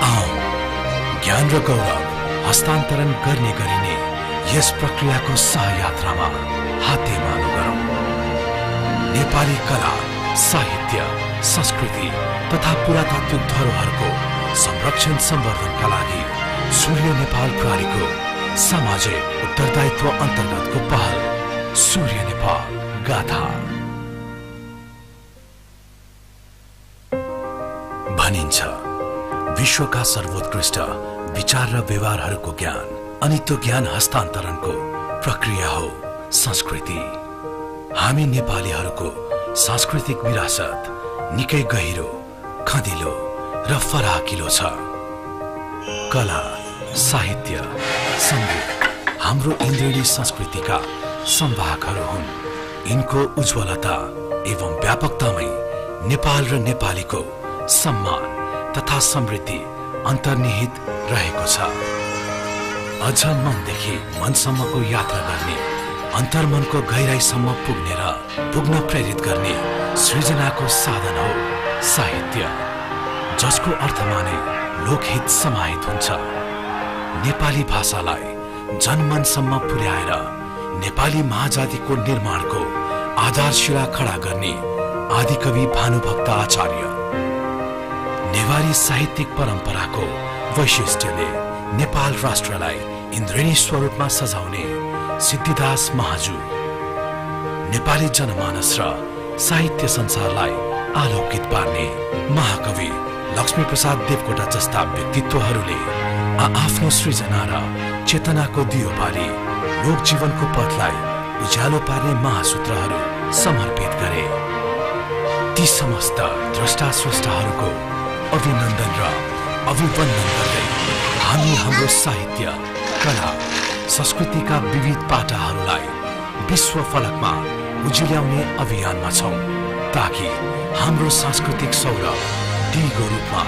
आओ ज्ञान र गौरव हस्तान्तरण गर्ने गरिने यस प्रक्रियाको सहयात्रामा हातेमालो गरौं। नेपाली कला, साहित्य, संस्कृति तथा पुरातात्विक धरोहरको संरक्षण सम्वर्धनका लागि सूर्य नेपाल प्रहरीको सामाजिक उत्तरदायित्व अन्तर्गतको पहल सूर्य नेपाल गाथा। भनिन्छ विश्वका सर्वोत्कृष्ट विचार र व्यवहारहरूको ज्ञान अनि त्यो ज्ञान हस्तान्तरणको प्रक्रिया हो संस्कृति। हामी नेपालीहरूको सांस्कृतिक विरासत निकै गहिरो, खँदिलो र फराकिलो छ। कला, साहित्य, संगीत हाम्रो इन्द्रिणी संस्कृतिका संवाहकहरू हुन्। यिनको उज्जवलता एवं व्यापकतामै नेपाल र नेपालीको सम्मान तथा समृद्धि अन्तर्निहित रहेको छ। अझ मनदेखि मनसम्मको यात्रा गर्ने, अन्तर्मनको गहिराईसम्म पुग्ने र पुग्न प्रेरित गर्ने सृजनाको साधन हो साहित्य, जसको अर्थमा नै लोकहित समाहित हुन्छ। नेपाली भाषालाई जनमनसम्म पुर्याएर नेपाली महाजातिको निर्माणको आधारशिला खडा गर्ने आदिकवि भानुभक्त आचार्य, नेवारी साहित्यिक परम्पराको वैशिष्ट्यले नेपाल राष्ट्रलाई इन्द्रिणी स्वरूपमा सजाउने सिद्धिदास महाजु, नेपाली जनमानस र साहित्य संसारलाई आलोकित पार्ने महाकवि लक्ष्मीप्रसाद देवकोटा जस्ता व्यक्तित्वहरूले आफ्नो सृजना र चेतनाको दियो बाली लोकजीवनको पथलाई उज्यालो पार्ने महासूत्रहरू समर्पित गरे। ती समस्त द्रष्टा स्रष्टाहरूको अभिनन्दन र अभिवन्दन गर्दै हामी हाम्रो साहित्य, कला, संस्कृतिका विविध पाटाहरूलाई विश्व फलकमा उजिल्याउने अभियानमा छौं, ताकि हाम्रो सांस्कृतिक सौरभ दिगो रूपमा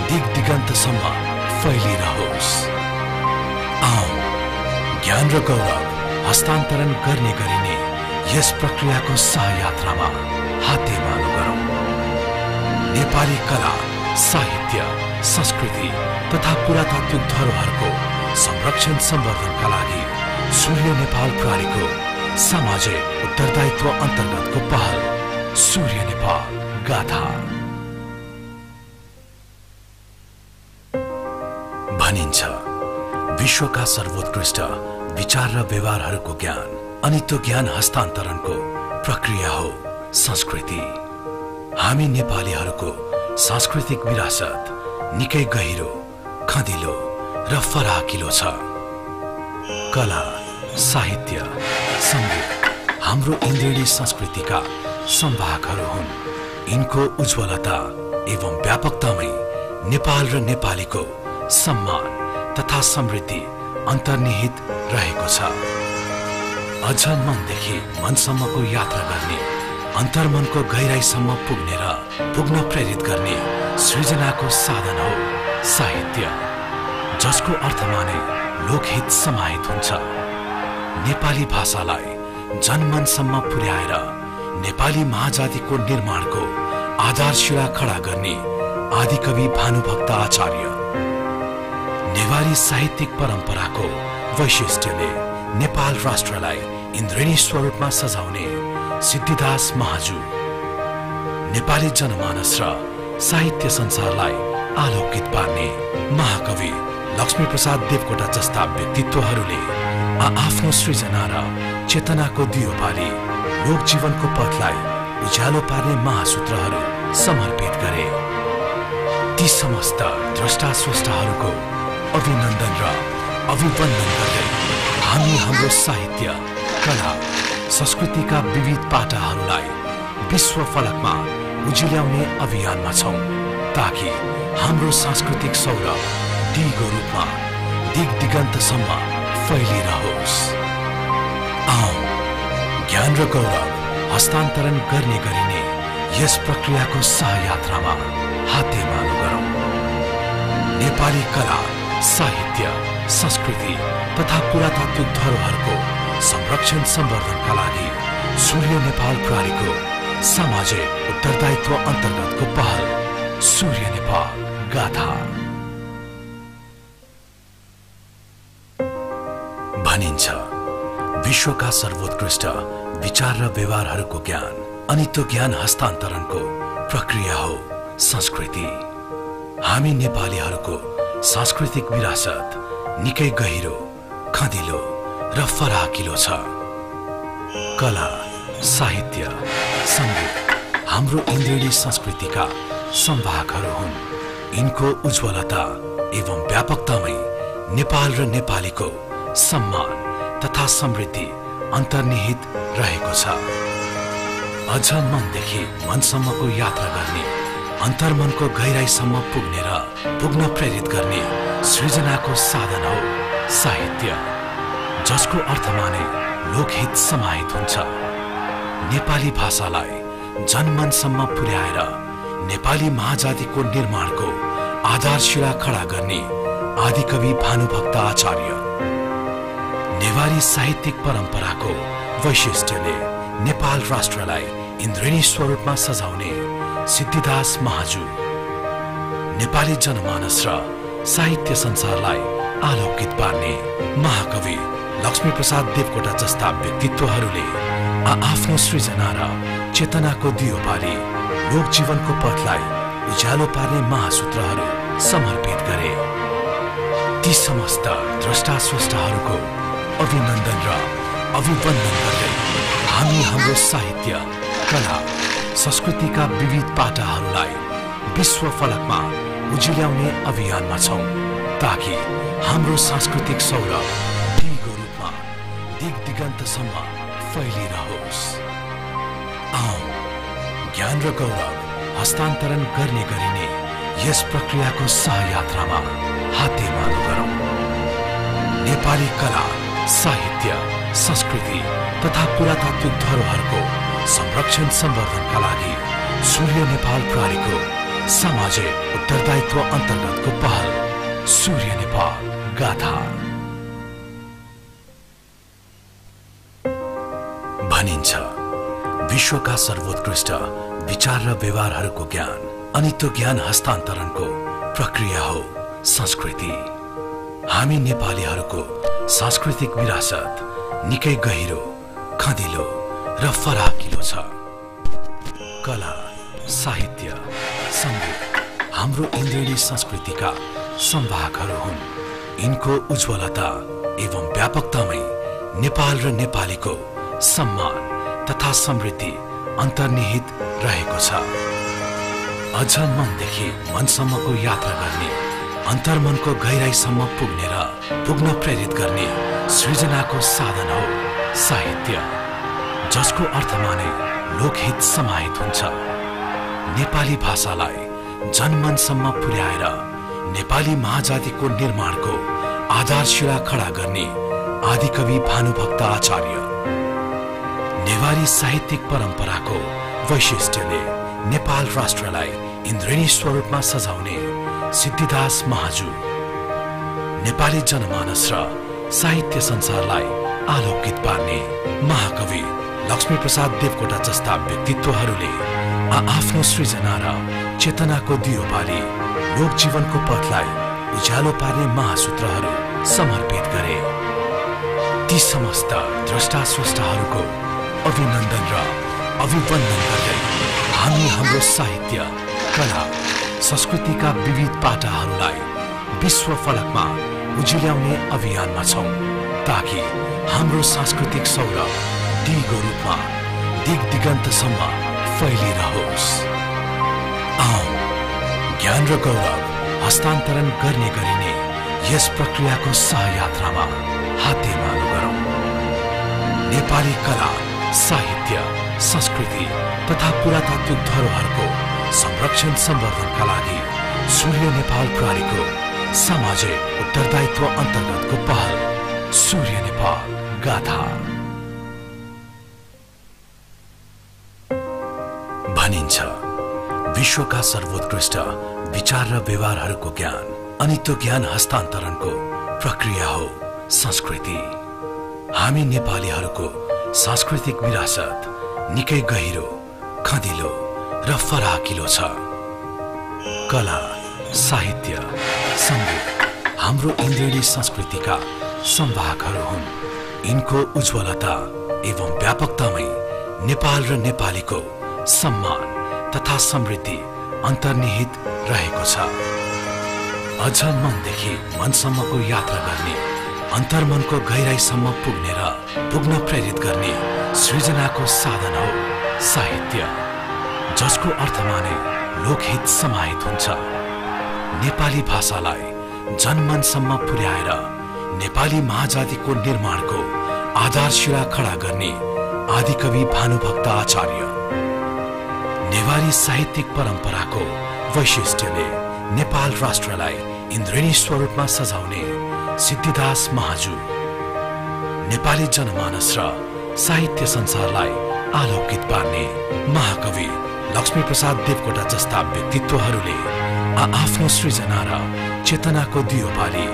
दिग दिगन्तसम्म फैलिरहोस्। आओ ज्ञान र गौरव हस्तान्तरण गर्ने गरिने यस प्रक्रियाको सहयात्रामा हातेमालो गरौं। नेपाली कला, साहित्य, संस्कृति तथा पुरातात्विक धरोहरको संरक्षण सम्वर्धनका लागि सूर्य नेपाल प्रहरीको सामाजिक उत्तरदायित्व अन्तर्गतको पहल सूर्य नेपाल गाथा। भनिन्छ विश्वका सर्वोत्कृष्ट विचार र व्यवहारहरूको ज्ञान अनि त्यो ज्ञान हस्तान्तरणको प्रक्रिया हो संस्कृति। हामी नेपालीहरूको सांस्कृतिक विरासत निकै गहिरो, खँदिलो र फराकिलो छ। कला, साहित्य, संगीत हाम्रो इन्द्रिणी संस्कृतिका संवाहकहरू हुन्। इनको उज्जवलता एवं व्यापकतामै नेपाल र नेपालीको सम्मान तथा समृद्धि अन्तर्निहित रहेको छ। अझ मनदेखि मनसम्मको यात्रा गर्ने, अन्तर्मनको गहिराईसम्म पुग्ने र पुग्न प्रेरित गर्ने सृजनाको साधन हो साहित्य, जसको अर्थमा नै लोकहित समाहित हुन्छ। नेपाली भाषालाई जनमनसम्म पुर्याएर नेपाली महाजातिको निर्माणको आधारशिला खडा गर्ने आदिकवि भानुभक्त आचार्य, नेवारी साहित्यिक परम्पराको वैशिष्ट्यले नेपाल राष्ट्रलाई इन्द्रेणी स्वरूपमा सजाउने सिद्धिदास महाजु, नेपाली जनमानस र साहित्य संसारलाई आलोकित पार्ने महाकवि लक्ष्मीप्रसाद देवकोटा जस्ता व्यक्तित्वहरूले आफ्नो सृजना र चेतनाको दियो बाली लोकजीवनको पथलाई उज्यालो पार्ने महासूत्रहरू समर्पित गरे। ती समस्त द्रष्टा स्रष्टाहरूको अभिनन्दन र अभिवन्दन गर्दै हामी हाम्रो साहित्य, कला, संस्कृतिका विविध पाटाहरूलाई विश्व फलकमा उजिल्याउने अभियानमा छौं, ताकि हाम्रो सांस्कृतिक सौरभ दिगो रूपमा दिग दिगन्तसम्म फैलिरहोस्। आओ ज्ञान र गौरव हस्तान्तरण गर्ने गरिने यस प्रक्रियाको सहयात्रामा हातेमालो गरौं। नेपाली कला, साहित्य, संस्कृति तथा पुरातात्विक धरोहरको संरक्षण सम्वर्धनका लागि सूर्य नेपाल प्रहरीको सामाजिक उत्तरदायित्व अन्तर्गतको पहल सूर्य नेपाल गाथा। भनिन्छ विश्वका सर्वोत्कृष्ट विचार र व्यवहारहरूको ज्ञान अनि त्यो ज्ञान हस्तान्तरणको प्रक्रिया हो संस्कृति। हामी नेपालीहरूको सांस्कृतिक विरासत निकै गहिरो, खँदिलो र फराकिलो छ। कला, साहित्य, संगीत हाम्रो इन्द्रेणी संस्कृतिका संवाहकहरू हुन्। यिनको उज्जवलता एवं व्यापकतामै नेपाल र नेपालीको सम्मान तथा समृद्धि अन्तर्निहित रहेको छ। अझ मनदेखि मनसम्मको यात्रा गर्ने, अन्तर्मनको गहिराईसम्म पुग्ने र पुग्न प्रेरित गर्ने सृजनाको साधन हो साहित्य, जसको अर्थमा नै लोकहित समाहित हुन्छ। नेपाली भाषालाई जनमनसम्म पुर्याएर नेपाली महाजातिको निर्माणको आधारशिला खडा गर्ने आदिकवि भानुभक्त आचार्य, नेवारी साहित्यिक परम्पराको वैशिष्ट्यले नेपाल राष्ट्रलाई इन्द्रेणी स्वरूपमा सजाउने सिद्धिदास महाजु, नेपाली जनमानस र साहित्य संसारलाई आलोकित पार्ने महाकवि लक्ष्मीप्रसाद देवकोटा जस्ता व्यक्तित्वहरूले आफ्नो सृजना र चेतनाको दियो बाली लोकजीवनको पथलाई उज्यालो पार्ने महासूत्रहरू समर्पित गरे। ती समस्त द्रष्टा स्रष्टाहरूको अभिनन्दन र अभिवन्दन गर्दै हामी हाम्रो साहित्य, कला, संस्कृतिका विविध पाटाहरूलाई विश्व फलकमा उजिल्याउने अभियानमा छौं, ताकि हाम्रो सांस्कृतिक सौरभ दिगो रूपमा दिग दिगन्तसम्म फैलिरहोस्। आओ ज्ञान र गौरव हस्तान्तरण गर्ने गरिने यस प्रक्रियाको सहयात्रामा हातेमालो गरौं। नेपाली कला, साहित्य, संस्कृति तथा पुरातात्विक धरोहरको संरक्षण सम्वर्धनका लागि सूर्य नेपाल प्रहरीको सामाजिक उत्तरदायित्व अन्तर्गतको पहल सूर्य नेपाल गाथा। भनिन्छ विश्वका सर्वोत्कृष्ट विचार र व्यवहारहरूको ज्ञान अनि त्यो ज्ञान हस्तान्तरणको प्रक्रिया हो संस्कृति। हामी नेपालीहरूको सांस्कृतिक विरासत निकै गहिरो, खँदिलो र फराकिलो छ। कला, साहित्य, संगीत हाम्रो इन्द्रेणी संस्कृतिका संवाहकहरू हुन्। यिनको उज्जवलता एवं व्यापकतामै नेपाल र नेपालीको सम्मान तथा समृद्धि अन्तर्निहित रहेको छ। अझ मनदेखि मनसम्मको यात्रा गर्ने, अन्तर्मनको गहिराईसम्म पुग्ने र पुग्न प्रेरित गर्ने सृजनाको साधन हो साहित्य, जसको अर्थमा नै लोकहित समाहित हुन्छ। नेपाली भाषालाई जनमनसम्म पुर्याएर नेपाली महाजातिको निर्माणको आधारशिला खडा गर्ने आदिकवि भानुभक्त आचार्य। नेवारी साहित्यिक परम्पराको वैशिष्ट्यले नेपाल राष्ट्रलाई इन्द्रेणी स्वरूपमा सजाउने सिद्धिदास महाजु। नेपाली जनमानस र साहित्य संसारलाई आलोकित पार्ने महाकवि लक्ष्मीप्रसाद देवकोटा जस्ता व्यक्तित्वहरूले आफ्नो सृजना र चेतनाको दियो बाली लोकजीवनको पथलाई उज्यालो पार्ने महासूत्रहरू समर्पित गरे। ती समस्त द्रष्टा स्रष्टाहरूको अभिनन्दन र अभिवन्दन गर्दै हामी हाम्रो साहित्य, कला, संस्कृतिका विविध पाटाहरूलाई विश्व फलकमा उजिल्याउने अभियानमा छौं, ताकि हाम्रो सांस्कृतिक सौरभ दिगो रूपमा दिग दिगन्तसम्म फैलिरहोस्। आऊ ज्ञान र गौरव हस्तान्तरण गर्ने गरिने यस प्रक्रियाको सहयात्रामा हातेमालो गरौं। नेपाली कला, साहित्य, संस्कृति तथा पुरातात्विक धरोहरको संरक्षण सम्वर्धनका लागि सूर्य नेपाल प्रहरीको सामाजिक उत्तरदायित्व अन्तर्गतको पहल सूर्य नेपाल गाथा। भनिन्छ विश्वका सर्वोत्कृष्ट विचार र व्यवहारहरूको ज्ञान अनि त्यो ज्ञान हस्तान्तरणको प्रक्रिया हो संस्कृति। हामी नेपालीहरूको सांस्कृतिक विरासत निकै गहिरो, खँदिलो र फराकिलो छ। कला, साहित्य, संगीत हाम्रो इन्द्रेणी संस्कृतिका संवाहकहरू हुन्। यिनको उज्जवलता एवं व्यापकतामै नेपाल र नेपालीको सम्मान तथा समृद्धि अन्तर्निहित रहेको छ। अझ मनदेखि मनसम्मको यात्रा गर्ने, अन्तर्मनको गहिराईसम्म पुग्ने र पुग्न प्रेरित गर्ने सृजनाको साधन हो साहित्य, जसको अर्थमा नै लोकहित समाहित हुन्छ। नेपाली भाषालाई जनमनसम्म पुर्याएर नेपाली महाजातिको निर्माणको आधारशिला खडा गर्ने आदिकवि भानुभक्त आचार्य। नेवारी साहित्यिक परम्पराको वैशिष्ट्यले नेपाल राष्ट्रलाई इन्द्रेणी स्वरूपमा सजाउने सिद्धिदास महाजु। नेपाली जनमानस र साहित्य संसारलाई आलोकित पार्ने महाकवि लक्ष्मीप्रसाद देवकोटा जस्ता व्यक्तित्वहरूले आफ्नो सृजना र चेतनाको दियो बाली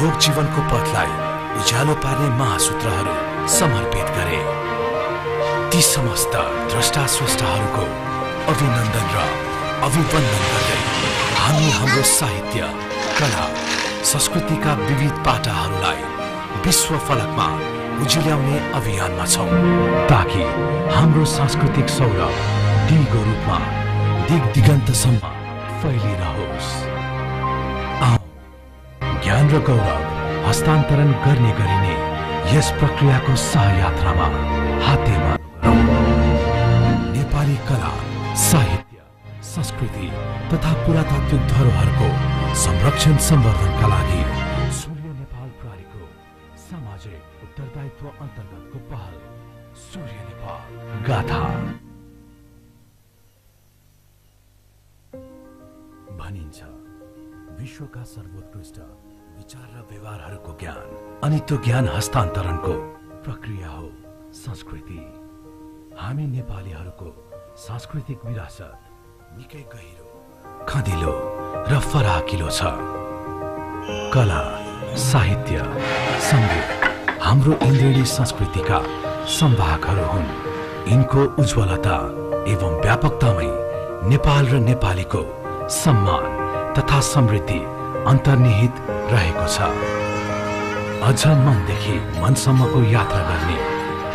लोकजीवनको पथलाई उज्यालो पार्ने महासूत्रहरू समर्पित गरे। ती समस्त द्रष्टा स्रष्टाहरूको अभिनन्दन र अभिवन्दन गर्दै हामी हाम्रो साहित्य, कला, संस्कृतिका विविध पाटाहरूलाई विश्व फलकमा उजिल्याउने अभियानमा छौं, ताकि हाम्रो सांस्कृतिक सौरभ दिगो रूपमा दिग दिगन्तसम्म फैलिरहोस्। आऊ ज्ञान र गौरव हस्तान्तरण गर्ने गरिने यस प्रक्रियाको सहयात्रामा हातेमालो गरौं। नेपाली कला, साहित्य, संस्कृति तथा पुरातात्विक धरोहरको संरक्षण सम्वर्धनका लागि सूर्य नेपाल प्रहरीको सामाजिक उत्तरदायित्व अन्तर्गतको पहल सूर्य नेपाल गाथा। भनिन्छ विश्वका सर्वोत्कृष्ट विचार र व्यवहारहरूको ज्ञान अनि त्यो ज्ञान हस्तान्तरणको प्रक्रिया हो संस्कृति। हामी नेपालीहरूको सांस्कृतिक विरासत निकै गहिरो, खँदिलो र फराकिलो छ। कला, साहित्य, संगीत हाम्रो इन्द्रेणी संस्कृतिका संवाहकहरू हुन्। यिनको उज्जवलता एवं व्यापकतामै नेपाल र नेपालीको सम्मान तथा समृद्धि अन्तर्निहित रहेको छ। अझ मनदेखि मनसम्मको यात्रा गर्ने,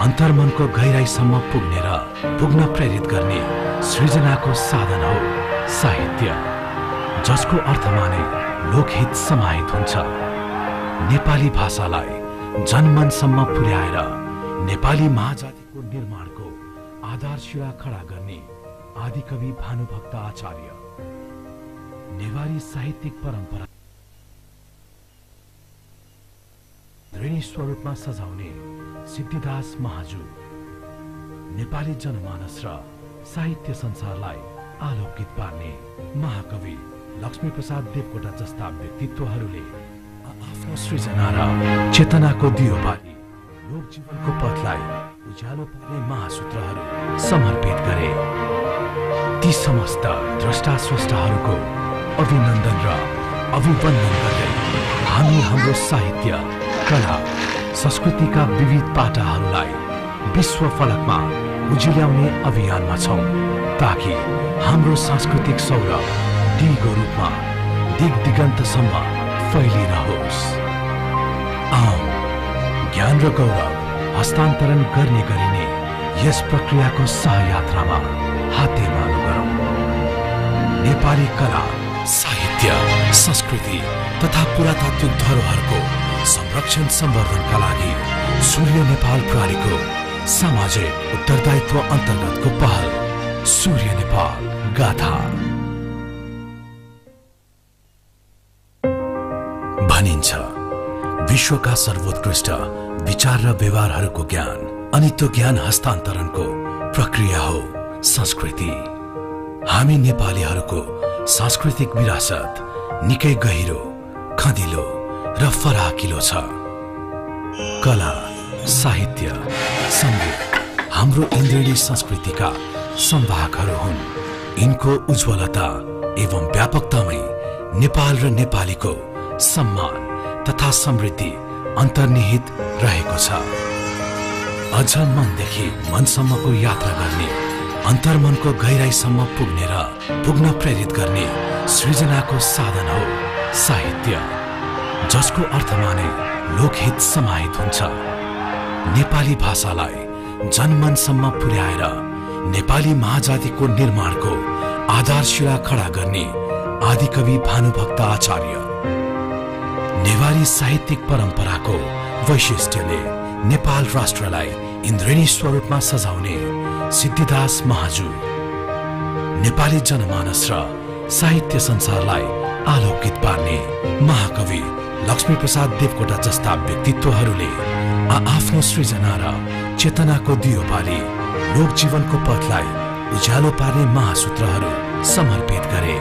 अन्तर्मनको गहिराईसम्म पुग्ने र पुग्न प्रेरित गर्ने सृजनाको साधन हो साहित्य, जसको अर्थमा नै लोकहित समाहित हुन्छ। नेपाली भाषालाई जनमनसम्म पुर्याएर नेपाली महाजातिको निर्माणको आधारशिला खडा गर्ने आदिकवि भानुभक्त आचार्य। नेवारी साहित्यिक परम्परा ऋणी स्वरूपमा सजाउने सिद्धिदास महाजु। नेपाली जनमानस र साहित्य संसारलाई आलोकित पार्ने महाकवि लक्ष्मीप्रसाद देवकोटा जस्ता व्यक्तित्वहरूले आफ्नो सृजना र चेतनाको दियो बाली लोक जीवनको पथलाई उज्यालो पार्ने महासूत्रहरू समर्पित गरे। ती समस्त द्रष्टा स्रष्टाहरूको अभिनन्दन र अभिवन्दन गर्दै हामी हाम्रो साहित्य, कला, संस्कृतिका विविध पाटाहरूलाई विश्व फलकमा उजिल्याउने अभियानमा छौं ताकि हाम्रो सांस्कृतिक सौरभ दिगो रूपमा दिग दिगन्तसम्म फैलिरहोस्। आओ ज्ञान र गौरव हस्तान्तरण गर्ने गरिने यस प्रक्रियाको सहयात्रामा हातेमालो गरौँ। नेपाली कला, साहित्य, संस्कृति तथा पुरातात्विक धरोहरको संरक्षण सम्वर्धनका लागि सूर्य नेपाल प्रहरीको सामाजिक उत्तरदायित्व अन्तर्गतको पहल सूर्य नेपाल गाथा। भनिन्छ विश्वका सर्वोत्कृष्ट विचार र व्यवहारहरूको ज्ञान अनि त्यो ज्ञान हस्तान्तरणको प्रक्रिया हो संस्कृति। हामी नेपालीहरूको सांस्कृतिक विरासत निकै गहिरो, खँदिलो र फराकिलो छ। कला, साहित्य, संगीत हाम्रो इन्द्रिणी संस्कृतिका संवाहकहरू हुन्। यिनको उज्जवलता एवं व्यापकतामै नेपाल र नेपालीको सम्मान तथा समृद्धि अन्तर्निहित रहेको छ। अझ मनदेखि मनसम्मको यात्रा गर्ने, अन्तर्मनको गहिराईसम्म पुग्ने र पुग्न प्रेरित गर्ने सृजनाको साधन हो साहित्य, जसको अर्थमा नै लोकहित समाहित हुन्छ। नेपाली भाषालाई जनमनसम्म पुर्याएर नेपाली महाजातिको निर्माणको आधारशिला खडा गर्ने आदिकवि भानुभक्त आचार्य, नेवारी साहित्यिक परम्पराको वैशिष्ट्यले नेपाल राष्ट्रलाई इन्द्रेणी स्वरूपमा सजाउने सिद्धिदास महाजु, नेपाली जनमानस र साहित्य संसारलाई आलोकित पार्ने महाकवि लक्ष्मीप्रसाद देवकोटा जस्ता व्यक्तित्वहरूले आफ्नो सृजना र चेतनाको दियो बाली लोक जीवनको पथलाई उज्यालो पार्ने महासूत्रहरू समर्पित गरे।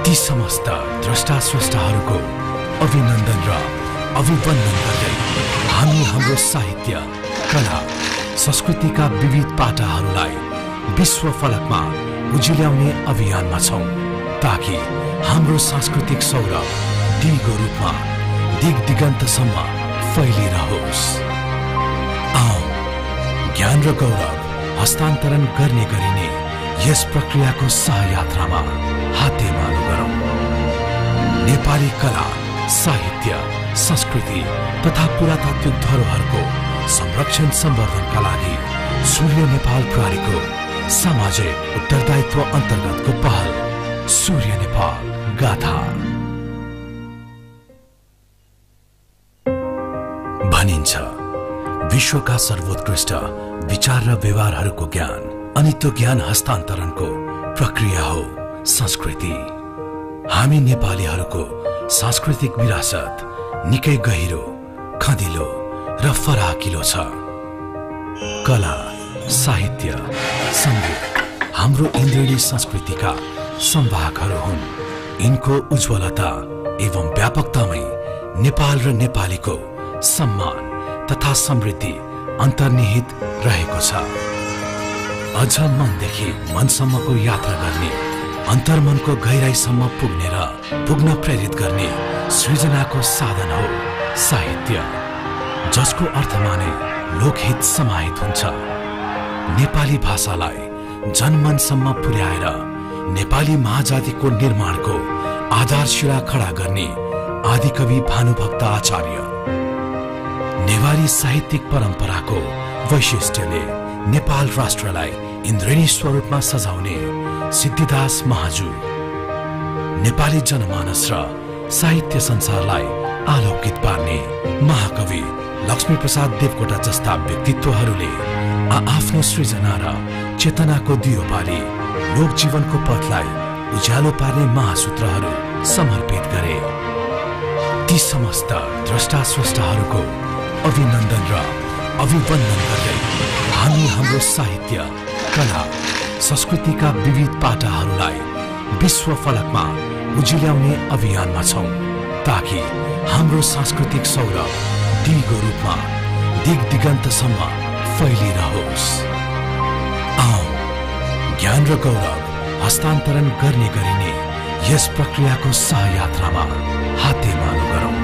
ती समस्त द्रष्टा स्रष्टाहरूको अभिनन्दन र अभिवन्दन गर्दै हामी हाम्रो साहित्य, कला, संस्कृतिका विविध पाटाहरूलाई विश्व फलकमा उजिल्याउने अभियानमा छौं ताकि हाम्रो सांस्कृतिक सौरभ दिगो रूपमा दिग दिगन्तसम्म फैलिरहोस्। आओ ज्ञान र गौरव हस्तान्तरण गर्ने गरिने यस प्रक्रियाको सहयात्रामा हातेमालो गरौँ। नेपाली कला, साहित्य, संस्कृति तथा पुरातात्विक धरोहरको संरक्षण सम्वर्धनका लागि सूर्य नेपाल प्रहरीको सामाजिक उत्तरदायित्व अन्तर्गतको पहल सूर्य नेपाल गाथा। भनिन्छ विश्वका सर्वोत्कृष्ट विचार र व्यवहारहरूको ज्ञान अनि त्यो ज्ञान हस्तान्तरणको प्रक्रिया हो संस्कृति। हामी नेपालीहरूको सांस्कृतिक विरासत निकै गहिरो, खँदिलो र फराकिलो छ। कला, साहित्य, संगीत हाम्रो इन्द्रिणी संस्कृतिका संवाहकहरू हुन्। यिनको उज्जवलता एवं व्यापकतामै नेपाल र नेपालीको सम्मान तथा समृद्धि अन्तर्निहित रहेको छ। अझ मनदेखि मनसम्मको यात्रा गर्ने, अन्तर्मनको गहिराईसम्म पुग्ने र पुग्न प्रेरित गर्ने सृजनाको साधन हो साहित्य, जसको अर्थमा नै लोकहित समाहित हुन्छ। नेपाली भाषालाई जनमनसम्म पुर्याएर नेपाली महाजातिको निर्माणको आधारशिला खडा गर्ने आदिकवि भानुभक्त आचार्य, नेवारी साहित्यिक परम्पराको वैशिष्ट्यले नेपाल राष्ट्रलाई इन्द्रेणी स्वरूपमा सजाउने सिद्धिदास महाजु, नेपाली जनमानस र साहित्य संसारलाई आलोकित पार्ने महाकवि लक्ष्मीप्रसाद देवकोटा जस्ता व्यक्तित्वहरूले आफ्नो सृजना र चेतनाको दियो बाली लोक जीवनको पथलाई उज्यालो पार्ने महासूत्रहरू समर्पित गरे। ती समस्त द्रष्टा स्रष्टाहरूको अभिनन्दन र अभिवन्दन गर्दै हामी हाम्रो साहित्य, कला, संस्कृतिका विविध पाटाहरूलाई विश्व फलकमा उजिल्याउने अभियानमा छौं ताकि हाम्रो सांस्कृतिक सौरभ दिगो रूपमा दिग दिगन्तसम्म फैलिरहोस्। आओ ज्ञान र गौरव हस्तान्तरण गर्ने गरिने यस प्रक्रियाको सहयात्रामा हातेमालो गरौं।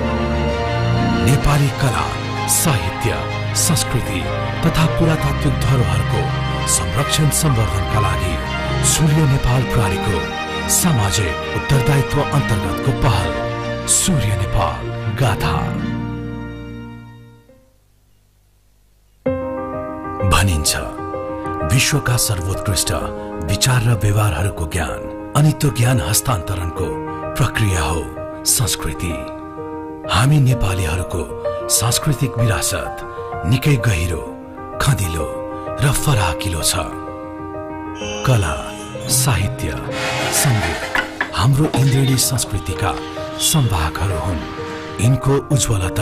नेपाली कला, साहित्य, संस्कृति तथा पुरातात्विक धरोहरको संरक्षण सम्वर्धनका लागि सूर्य नेपाल प्रहरीको सामाजिक उत्तरदायित्व अन्तर्गतको पहल सूर्य नेपाल गाथा। भनिन्छ विश्वका सर्वोत्कृष्ट विचार र व्यवहारहरूको ज्ञान अनि त्यो ज्ञान हस्तान्तरणको प्रक्रिया हो संस्कृति। हामी नेपालीहरूको सांस्कृतिक विरासत निकै गहिरो, खदिलो र फराकिलो छ। कला, साहित्य, संगीत हाम्रो इन्द्रिणी संस्कृतिका संवाहकहरू हुन्। यिनको उज्ज्वलता